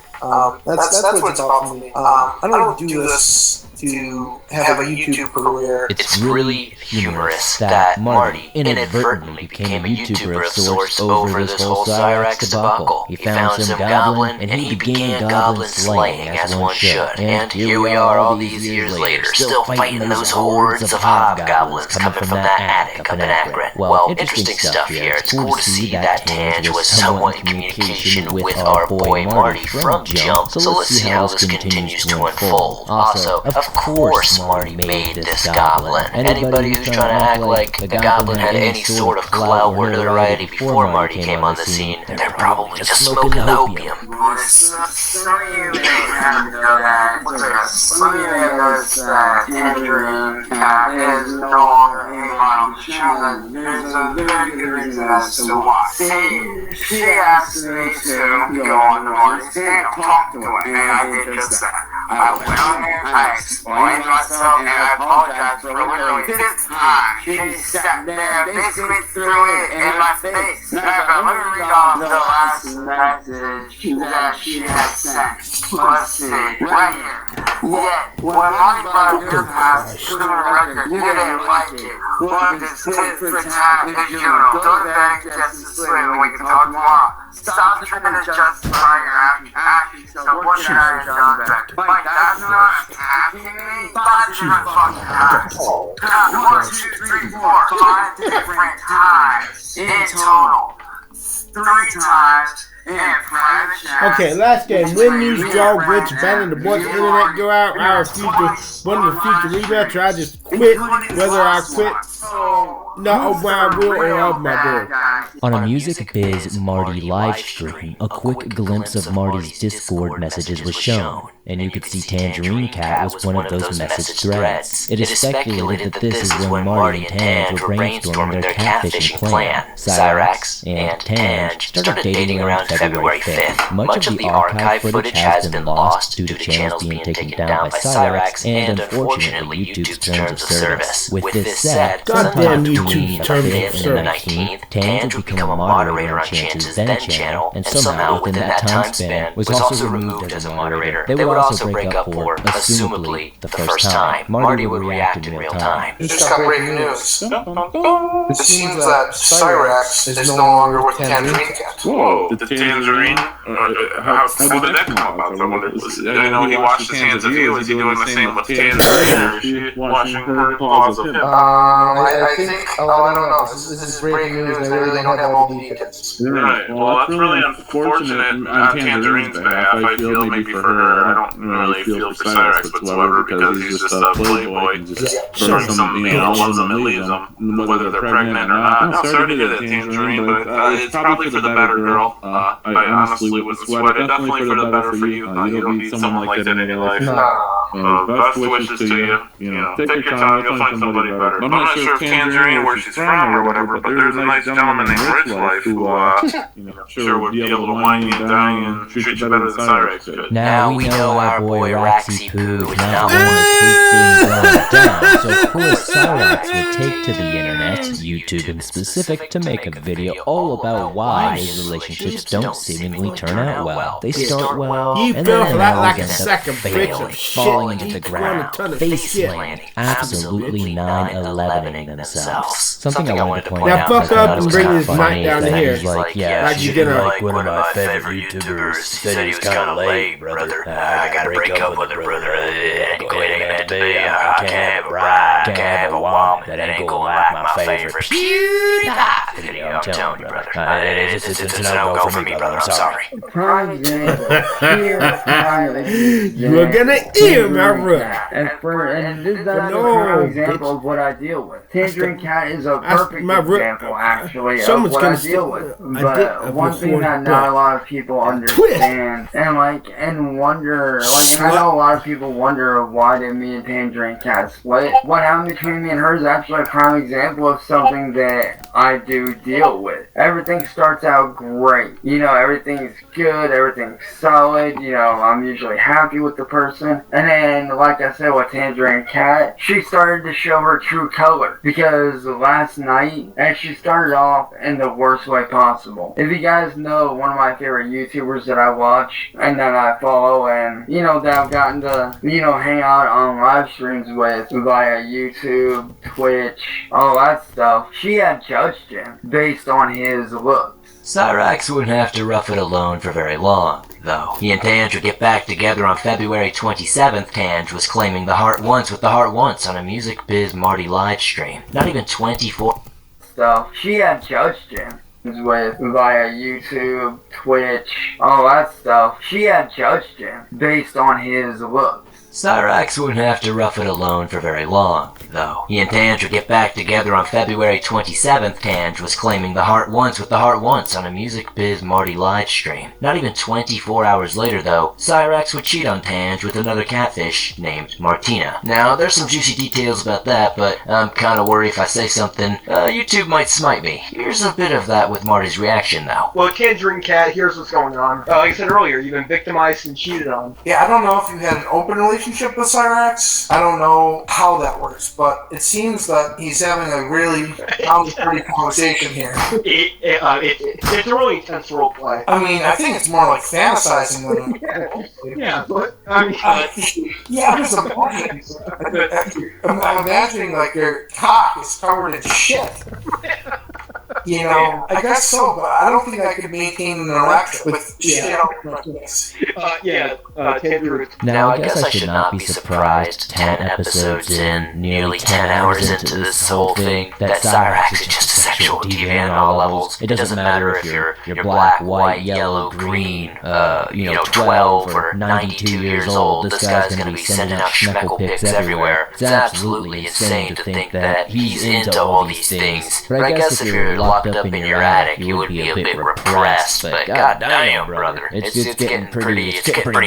That's what it's about for me. I don't do this to have a YouTube career. It's really humorous that Marty inadvertently became a YouTuber of sorts over this whole Cyrax debacle. He found some goblin, and he began goblin slaying as one should. And here we are all these years later, still fighting those hordes of hobgoblins coming from that attic up in Akron. Well, interesting stuff here. It's cool to see that Tange was somewhat in communication with our boy Marty from Jump, so let's see how this continues to unfold. Also, of course Marty made this goblin. Anybody who's trying to act like the goblin had any sort of clout or notoriety before Marty came on the scene, they're probably just smoking opium. Some of you may have noticed that Tangerine Cat is no longer a model channel. There's a very good reason as to why. She asked me to go on the Marty's channel, talk to her, and I did just that. I went on there, I explained myself, and I apologized for literally 5th time. She sat there, basically threw it in my face. Now, let me read off the last message that she had sent. Let's see, right here. Yeah, when Marty brought your past to the record, you didn't like it. What is tit for tat in general? Go back to Justice Swing and we can talk tomorrow. Stop trying to justify your actions. So what should I have done better? Like, that's not attacking me? 5 different fucking times. 1, 2, 3, 4, 5 different times in total. 3 times. Okay, last game. Win, lose, draw, glitch, abandon the board's internet, go out. I refuse to one of the future rematch, or I just quit. Whether I quit, not of my will or of my will. On a Music Biz Marty live stream, a quick glimpse of Marty's Discord messages was shown, and you could see Tangerine Cat was one of those message threads. It is speculated that this is when Marty and Tange were brainstorming their catfishing plan. Cyrax and Tange started dating around February 5th. Much of the archive footage has been lost due to channels being taken down by Cyrax and unfortunately YouTube's terms of service. With this said, sometime between the 5th and the 19th, Tange would become a moderator on Chance's then channel, and somehow within that time span was also removed as a moderator. They would also break up for, assumably, the first time. Marty would react in real time. Just got breaking news. It seems that Cyrax is no longer with Tangerine Cat. Whoa, the Tangerine? How did that come about? I wonder. I know he watched his hands of you. Is he doing the same with Tangerine, or is she watching her paws of him? I think, I don't know. This is breaking news, and I really don't have all the details. Right. Well, that's really unfortunate on Tangerine's behalf. I feel maybe for her. I don't really feel for Cyrax whatsoever because he's just a playboy and just burns them, loves them and leaves them, whether they're pregnant or not. I'm sorry to hear that, Tangerine, but it's probably for the better, girl. I honestly would sweat it. Definitely for the better for you. You don't need someone like that in your life. Best wishes to you. Take your time. You'll find somebody better. I'm not sure if Tangerine where she's from or whatever, but there's a nice gentleman named Rich Life who, sure would be able to wine you down and treat you better than Cyrax could. Now we know our boy Raxy Poo is not one to keep things going. it down. So poor Cyrax would take to the internet, YouTube in specific, to make a video all about why his relationships don't seemingly turn out well. They start well, You and feel then they like always a end sack up of bricks failing, of shit. falling into the Each one a ground, ton of face shit. planting, absolutely 9/11ing themselves. Something I wanted to point Now out. fuck up and bring this mic down here. He's like, yeah, like you gonna like one of my favorite YouTubers said he was kind of late, brother. I gotta break up with her, brother. It ain't meant to be. I can't have a bride, can't have a woman that ain't gonna like my favorite PewDiePie video. I'm telling you, brother. It's a no-go for me, brother. I'm sorry. Prime example. You are gonna eat my root. And this is not a prime example of what I deal with. Tangerine Cat is a perfect example, actually, of what I deal with. But one thing that not a lot of people understand, and wonder, and I know a lot of people wonder why did me and Tangerine Cat split. What happened between me and her is actually a prime example of something that I do deal with. Everything starts out great. You know, everything's good, everything's solid, you know, I'm usually happy with the person. And then, like I said with Tangerine Cat, she started to show her true color. Because last night, and she started off in the worst way possible. If you guys know one of my favorite YouTubers that I watch, and that I follow, and, you know, that I've gotten to, you know, hang out on live streams with via YouTube, Twitch, all that stuff, she had judged him based on his looks. Cyrax wouldn't have to rough it alone for very long, though. He and Tange would get back together on February 27th. Tange was claiming the Heart Once with the Heart Once on a Music Biz Marty live stream. Not even 24. So, she had judged him with via YouTube, Twitch, all that stuff. She had judged him based on his looks. Cyrax wouldn't have to rough it alone for very long, though. He and Tange would get back together on February 27th. Tange was claiming the Heart Once with the Heart Once on a Music Biz Marty live stream. Not even 24 hours later, though, Cyrax would cheat on Tange with another catfish named Martina. Now, there's some juicy details about that, but I'm kinda worried if I say something, YouTube might smite me. Here's a bit of that with Marty's reaction, though. Well, Tangerine Cat, here's what's going on. Like I said earlier, you've been victimized and cheated on. Yeah, I don't know if you had an open relationship with Cyrax. I don't know how that works, but it seems that he's having a really pretty conversation here. It's a really intense role play. I mean, I think it's more like fantasizing than yeah, but I mean, yeah, I'm just I'm imagining like your cock is covered in shit. You know, I guess so, but I don't think I could maintain an erection with shit on my face. Now, I guess I should not be surprised 10 episodes in, nearly 10 hours into this whole thing, that Cyrax is just a sexual deviant on all levels. It doesn't matter if you're black, white, yellow, green, 12 or 92 years old, this guy's gonna be sending out schmeckle pics everywhere. It's absolutely insane to think that he's into all these things. But I guess if you're locked up in your attic, you would be a bit repressed, but goddamn, brother, it's getting pretty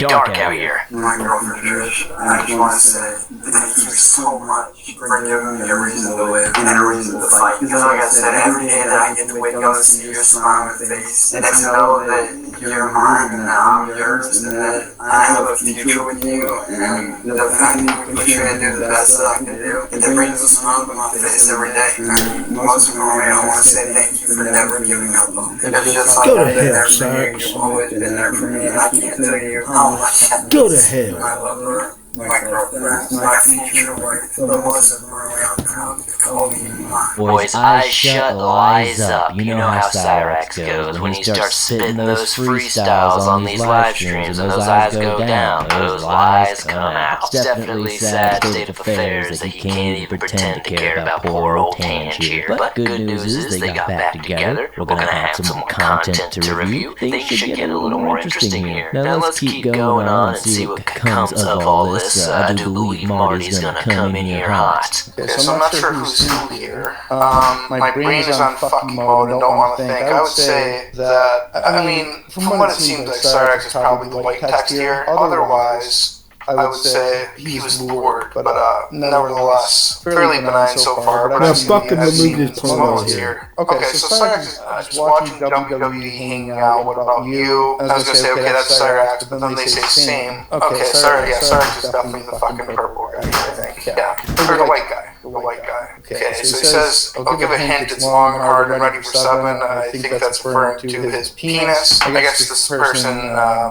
dark out here. My girlfriend Trish, I just want to say thank you so much for giving me a reason to live and a reason to fight. Because like I said, every day that I get to wake up and see your smile on my face, and to know that you're mine and I'm yours, and that I have a future with you, and the fact that you push me to do the best that I can do, it brings a smile to my face every day. And most importantly, I want to say thank you for never giving up on me. Because just like I've been there for you, you've always been there for me, and I can't tell you how much I Go to hell. I love her, my girlfriend, my future wife, but most importantly, I'm proud to call you mine. Boys, eyes shut, lies up. You know how Cyrax goes. When he starts spitting those freestyles on these live streams and those eyes go down, those lies come out. It's definitely a sad state of affairs that he can't even pretend to care about poor old Tange here. But good news is they got back together. We're gonna have some more content to review. Things should get a little more interesting here. Now let's keep going on and see what comes of all this. I do believe Marty's gonna come in here hot. Okay, so I'm not sure who's who here. My brain is on fucking mode and don't want to think. I would say that, I mean, from what it seems like, Cyrax is probably the white text here. Otherwise, I would say he was lured, but nevertheless, fairly benign so far. But now fucking remove this promo here. Okay, so Cyrax is watching WWE hanging out. What about you? I was gonna say, okay, that's Cyrax, but then they say same. Okay, Cyrax is definitely the fucking purple guy, I think. Yeah. Okay, so he says, I'll give a hint, it's long and hard and ready for 7. I think that's referring to his penis. I guess this person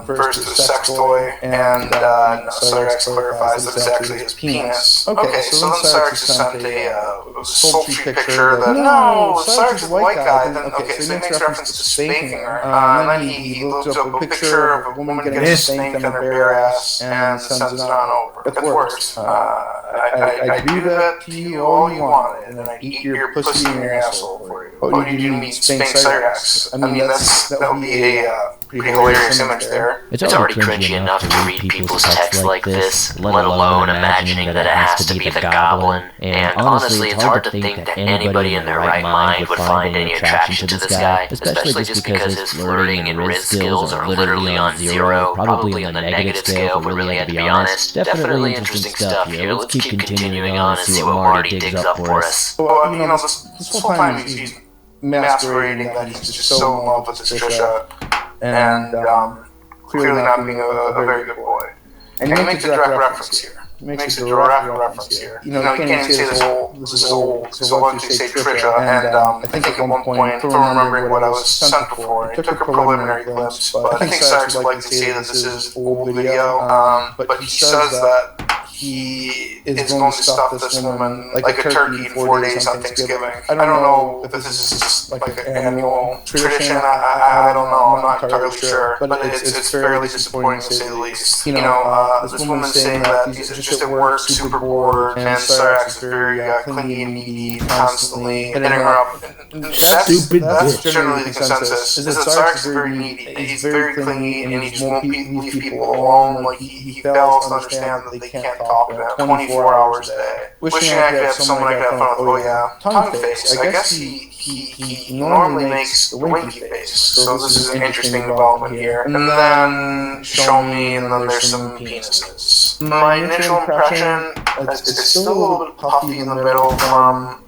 refers to a sex toy, and Cyrex clarifies that it's actually his penis. Okay, so then Cyrex is sent a sultry picture that, no, Cyrex is a white guy. Then, okay, so he makes reference to spanking her. And then he looks up a picture of a woman getting spanked on her bare ass and sends it on over. It works. I'd do that to you all you wanted, and then I'd eat your pussy and your asshole for you. Oh, you didn't mean spank Cyrex. I mean, that would be a pretty hilarious image there. It's already cringy enough to read people's texts like this, let alone imagining that it has to be the Goblin. And honestly, it's hard to think that anybody in their right mind would find any attraction to this guy, especially just because his flirting and riz skills are literally on 0, probably on the negative scale, but really, to be honest, definitely interesting stuff here. Let's keep continuing on and see what Marty digs up for us. Well, you know, this whole time he's masquerading that he's just so in love with this Trisha, and clearly not being a very good boy. And he makes a direct reference here. He makes a direct reference here. You know, you can't even say this is old, so why don't you say Trisha? And I think at one point, from remembering what I was sent before, I took a preliminary glimpse, but I think Cyrex would like to say that this is old video, but he says that he is going to stuff this woman like a turkey in 4 days on Thanksgiving. I don't know if this is just like an annual tradition. I don't know. I'm not entirely sure. But it's fairly disappointing to say the least. You know, this woman's saying that he's just at work, super bored, and Cyrex is very clingy and needy, constantly hitting her up. That's generally the consensus, is that Cyrex is very needy. He's very clingy, and he just won't leave people alone. Like, he fails to understand that they can't talk to him 24 hours a day. Wishing I could have someone I could have fun with, oh yeah, tongue face. I guess he normally makes the winky face, so this is an interesting development here. And then show me, and then there's some penises. My initial impression, it's still a little bit puffy in the middle from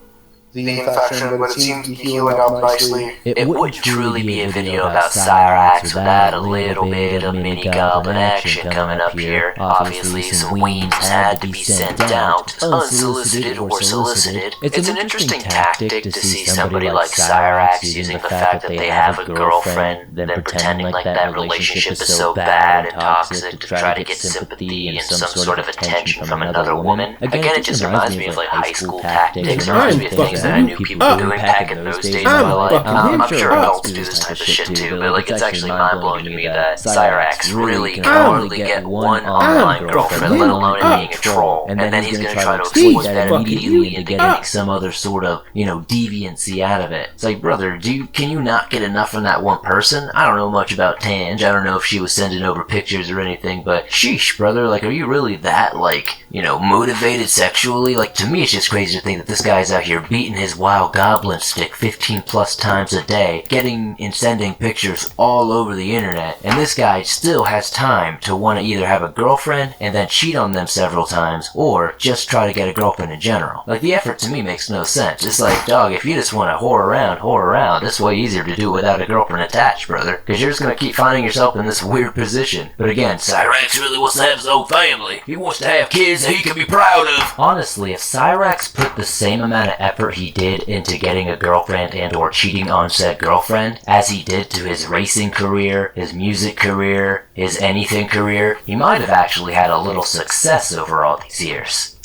the infection, but it seems to be healing up nicely. It would truly be a video about Cyrex without a little bit of mini goblin action coming up here. Obviously, some weens had to be sent out, unsolicited or solicited. It's an interesting tactic to see somebody like Cyrex using the fact that they have a girlfriend, then pretending like that relationship is so bad and toxic to try to get sympathy and some sort of attention from another woman. Again, it just reminds me of like high school tactics. It reminds me of things that I knew people doing back in those days of my life. I'm sure adults do this type of shit too, but like it's actually mind-blowing to me that Cyrex really can hardly get one online girlfriend, let alone being a troll. And then he's gonna try to exploit that immediately into getting some other sort of, you know, deviancy out of it. It's like, brother, can you not get enough from that one person? I don't know much about Tange. I don't know if she was sending over pictures or anything, but sheesh, brother, like, are you really that, like, you know, motivated sexually? Like, to me, it's just crazy to think that this guy's out here beating his wild goblin stick 15 plus times a day, getting and sending pictures all over the internet, and this guy still has time to want to either have a girlfriend and then cheat on them several times, or just try to get a girlfriend in general. Like, the effort to me makes no sense. It's like, dog, if you just want to whore around, it's way easier to do without a girlfriend attached, brother, because you're just gonna keep finding yourself in this weird position. But again, Cyrex really wants to have his own family. He wants to have kids that he can be proud of. Honestly, if Cyrex put the same amount of effort he did into getting a girlfriend and or cheating on said girlfriend as he did to his racing career, his music career, his anything career, he might have actually had a little success over all these years.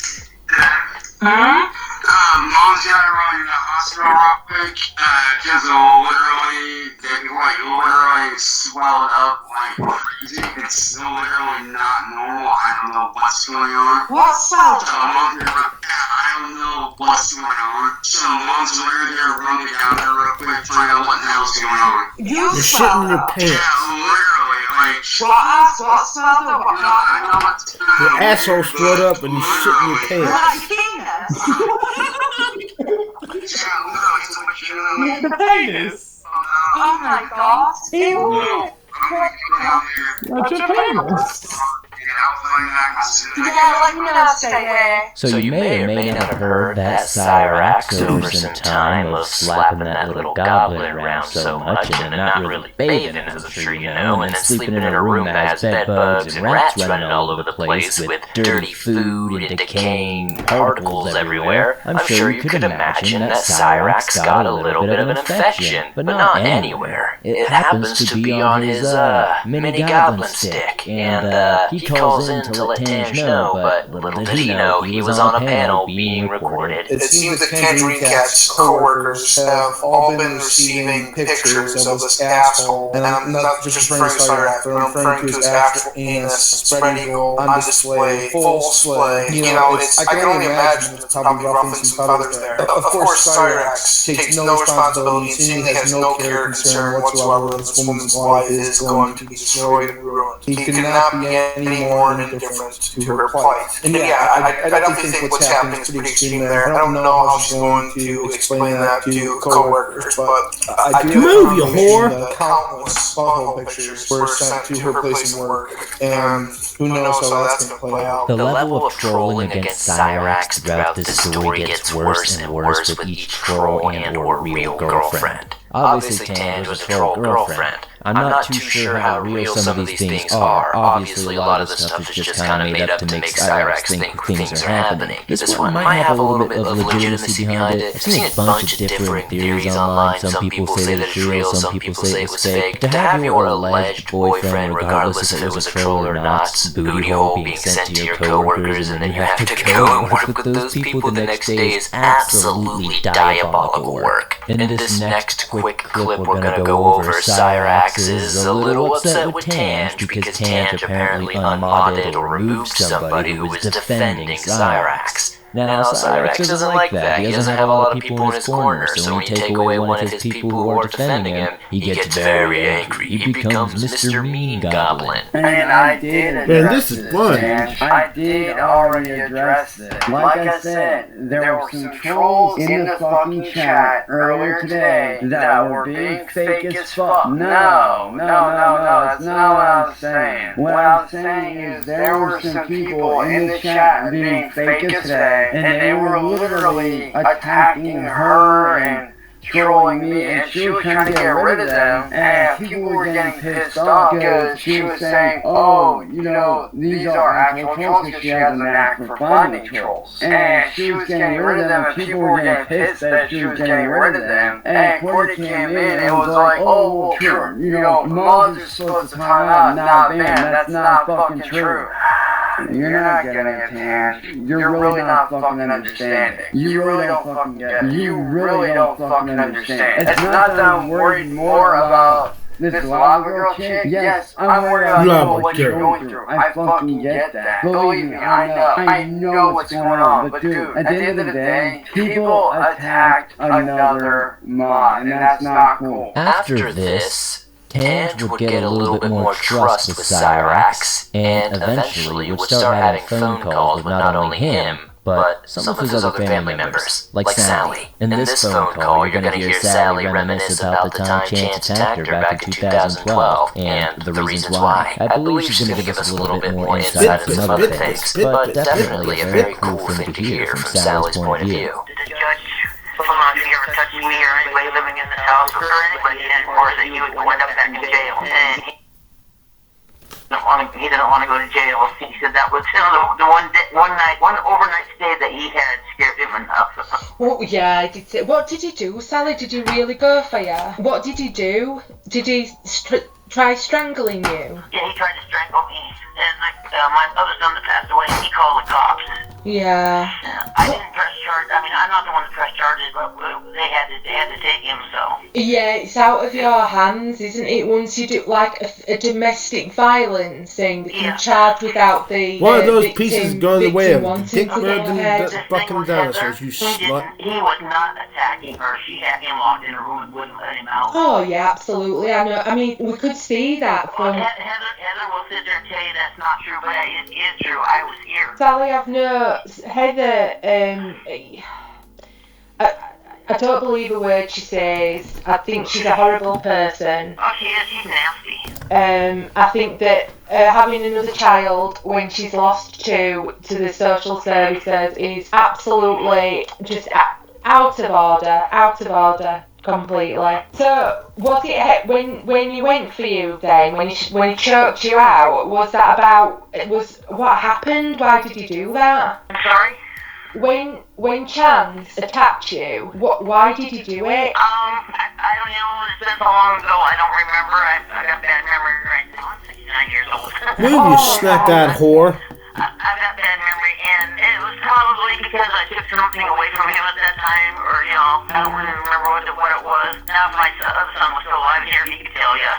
Mom's gotta run to the hospital real quick, cause literally swelled up like crazy. It's literally not normal. I don't know what's going on. What's up? I don't know what's going on. So Mom's literally gonna run me down there real quick, find out what the hell's going on. You're shitting your pants. Yeah, literally, like. Your asshole swelled up and you shitting your pants. The penis. Oh my god. Ew. What's your penis? Yeah, let me know, stay there. So you may or may not have heard that Cyrax over some time of slapping that little goblin around so much and then not really bathing in the tree, and then sleeping in a room that has bed bugs and rats running all over the place with dirty food and decaying particles everywhere. I'm sure you could imagine that Cyrax got a little bit of an infection, but not anywhere. It happens to be on his mini goblin stick, and he calls in to let Tange know, but little did he know he was on a panel being recorded. It seems that Tangerine Cat's co-workers have all been receiving pictures of this asshole, and I'm not just referring to Cyrax, but I'm referring to his actual anus, spread eagle, on display, full display. You know, I can only imagine it's probably roughing some feathers there. Of course, Cyrax takes no responsibility and seemingly has no care or concern whatsoever. This woman's life is going to be destroyed and ruined. He cannot be any more indifferent to her plight. And yeah, I definitely think what's happening is pretty extreme there. I don't know how she's going to explain that to co-workers, but I do Move, you whore! Countless butthole pictures were sent to her place of work, and who knows how that's going to play out. The level of trolling against Cyrax throughout this story gets worse and worse with each troll and/or real girlfriend. Obviously, Tange was a troll girlfriend. I'm not too sure how real some of these things are. Obviously, a lot of the stuff is just kind of made up to make Cyrax think things are happening. This one might have a little bit of legitimacy behind it. I've seen a bunch of different theories online. Some people say that it's real, some people say it was fake. To have your alleged boyfriend, regardless if it was a troll or not, booty hole being sent to your coworkers, and then you have to go and work with those people the next day is absolutely diabolical work. In this next quick clip we're gonna go over, Cyrax is a little upset with Tange because Tange apparently unmodded or removed somebody who was defending Cyrax. Now, Cyrax doesn't like that. He doesn't have a lot of people in his corner, so when you take away one of his people who are defending him, he gets very angry. He becomes Mr. Mean Goblin. And I did address this. I did already address this. Like I said, there were some trolls in the fucking chat earlier today that were being fake as fuck. No, that's not what I was saying. What I was saying is there were some people in the chat being fake as today. And they were literally attacking her and trolling me, and she was trying to get rid of them, and people were getting pissed off because she was saying, oh, you know, these are actual trolls because she has a knack for finding trolls. And she was getting rid of them, and people were getting pissed that she was getting rid of them, and Cordy came in and was like, oh, well, true, you know, mods are supposed to time out, not ban, that's not fucking true. You're not getting it, Tange. You're really not fucking understanding. You really don't fucking get it. You really don't fucking understand. It's not that I'm worried more about this lava girl chick. Yes, I'm worried about what you're going through. I fucking get that. Believe me, I know what's going on. But dude, at the end of the day, people attacked another mod, and that's not cool. After this, Tange would get a little bit more trust with Cyrax, and eventually would start having phone calls with not only him, but some of his other family members, like Sally. In this phone call, you're gonna hear Sally reminisce about the time Chance attacked her back in 2012, and the reasons why. I believe she's gonna give us a little bit more insight into some other things, but definitely a very cool thing to hear from Sally's point of view. If you ever touch me or anybody living in this house or anybody in course that you would wind up back in jail. And he didn't want to go to jail. He said that was one overnight stay that he had scared him enough. Oh yeah, I did say. What did he do, Sally? Did he really go for you? What did he do? Did he try strangling you? Yeah, he tried to strangle me. And my other son that passed away, he called the cops. Yeah. I didn't press charges. I mean, I'm not the one that pressed charges, but they had to take him, so. Yeah, it's out of your hands, isn't it? Once you do like a domestic violence thing that you're charged without the one of those pieces go the way of Dick Burden fucking dinosaurs, you slut. He was not attacking her. She had him locked in a room and wouldn't let him out. Oh yeah, absolutely. I know. I mean, we could see that from. Heather will sit there and tell you that's not true, but it is true. I was here. Sally, I've no Heather. I don't believe a word she says. I think she's a horrible person. Oh, she is. She's nasty. I think that having another child when she's lost to the social services is absolutely just out of order completely. So was it when you went for you then, when he choked you out, was that about, what happened? Why did he do that? I'm sorry? When Chance attacked you, why did he do it? I don't know. It's been so long ago. I don't remember. I got bad memory right now. I'm 69 years old. Move, you snack-eyed whore. I've got bad memory, and it was probably because I took something away from him at that time, or, I don't really remember what it was. Now, if my other son was still alive here, he could tell you.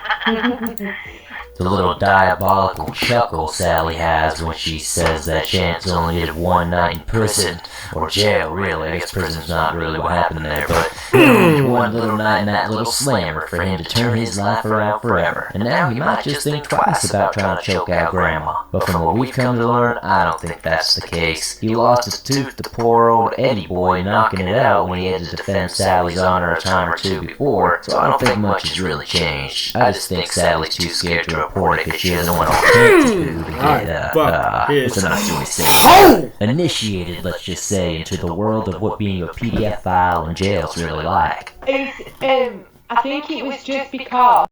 The little diabolical chuckle Sally has when she says that Chance only did one night in prison, or jail, really. I guess prison's not really what happened there, but one little night in that little slammer for him to turn his life around forever. And now he might just think twice about trying to choke out Grandma. But from what we've come to learn, I don't think that's the case. He lost his tooth to poor old Eddie boy knocking it out when he had to defend Sally's honor a time or two before, so I don't think much has really changed. I just think Sally's too scared to report it because she doesn't want to get, it's a nice way to say, initiated, let's just say, into the world of what being a PDF file in jail is really like. I think it was just because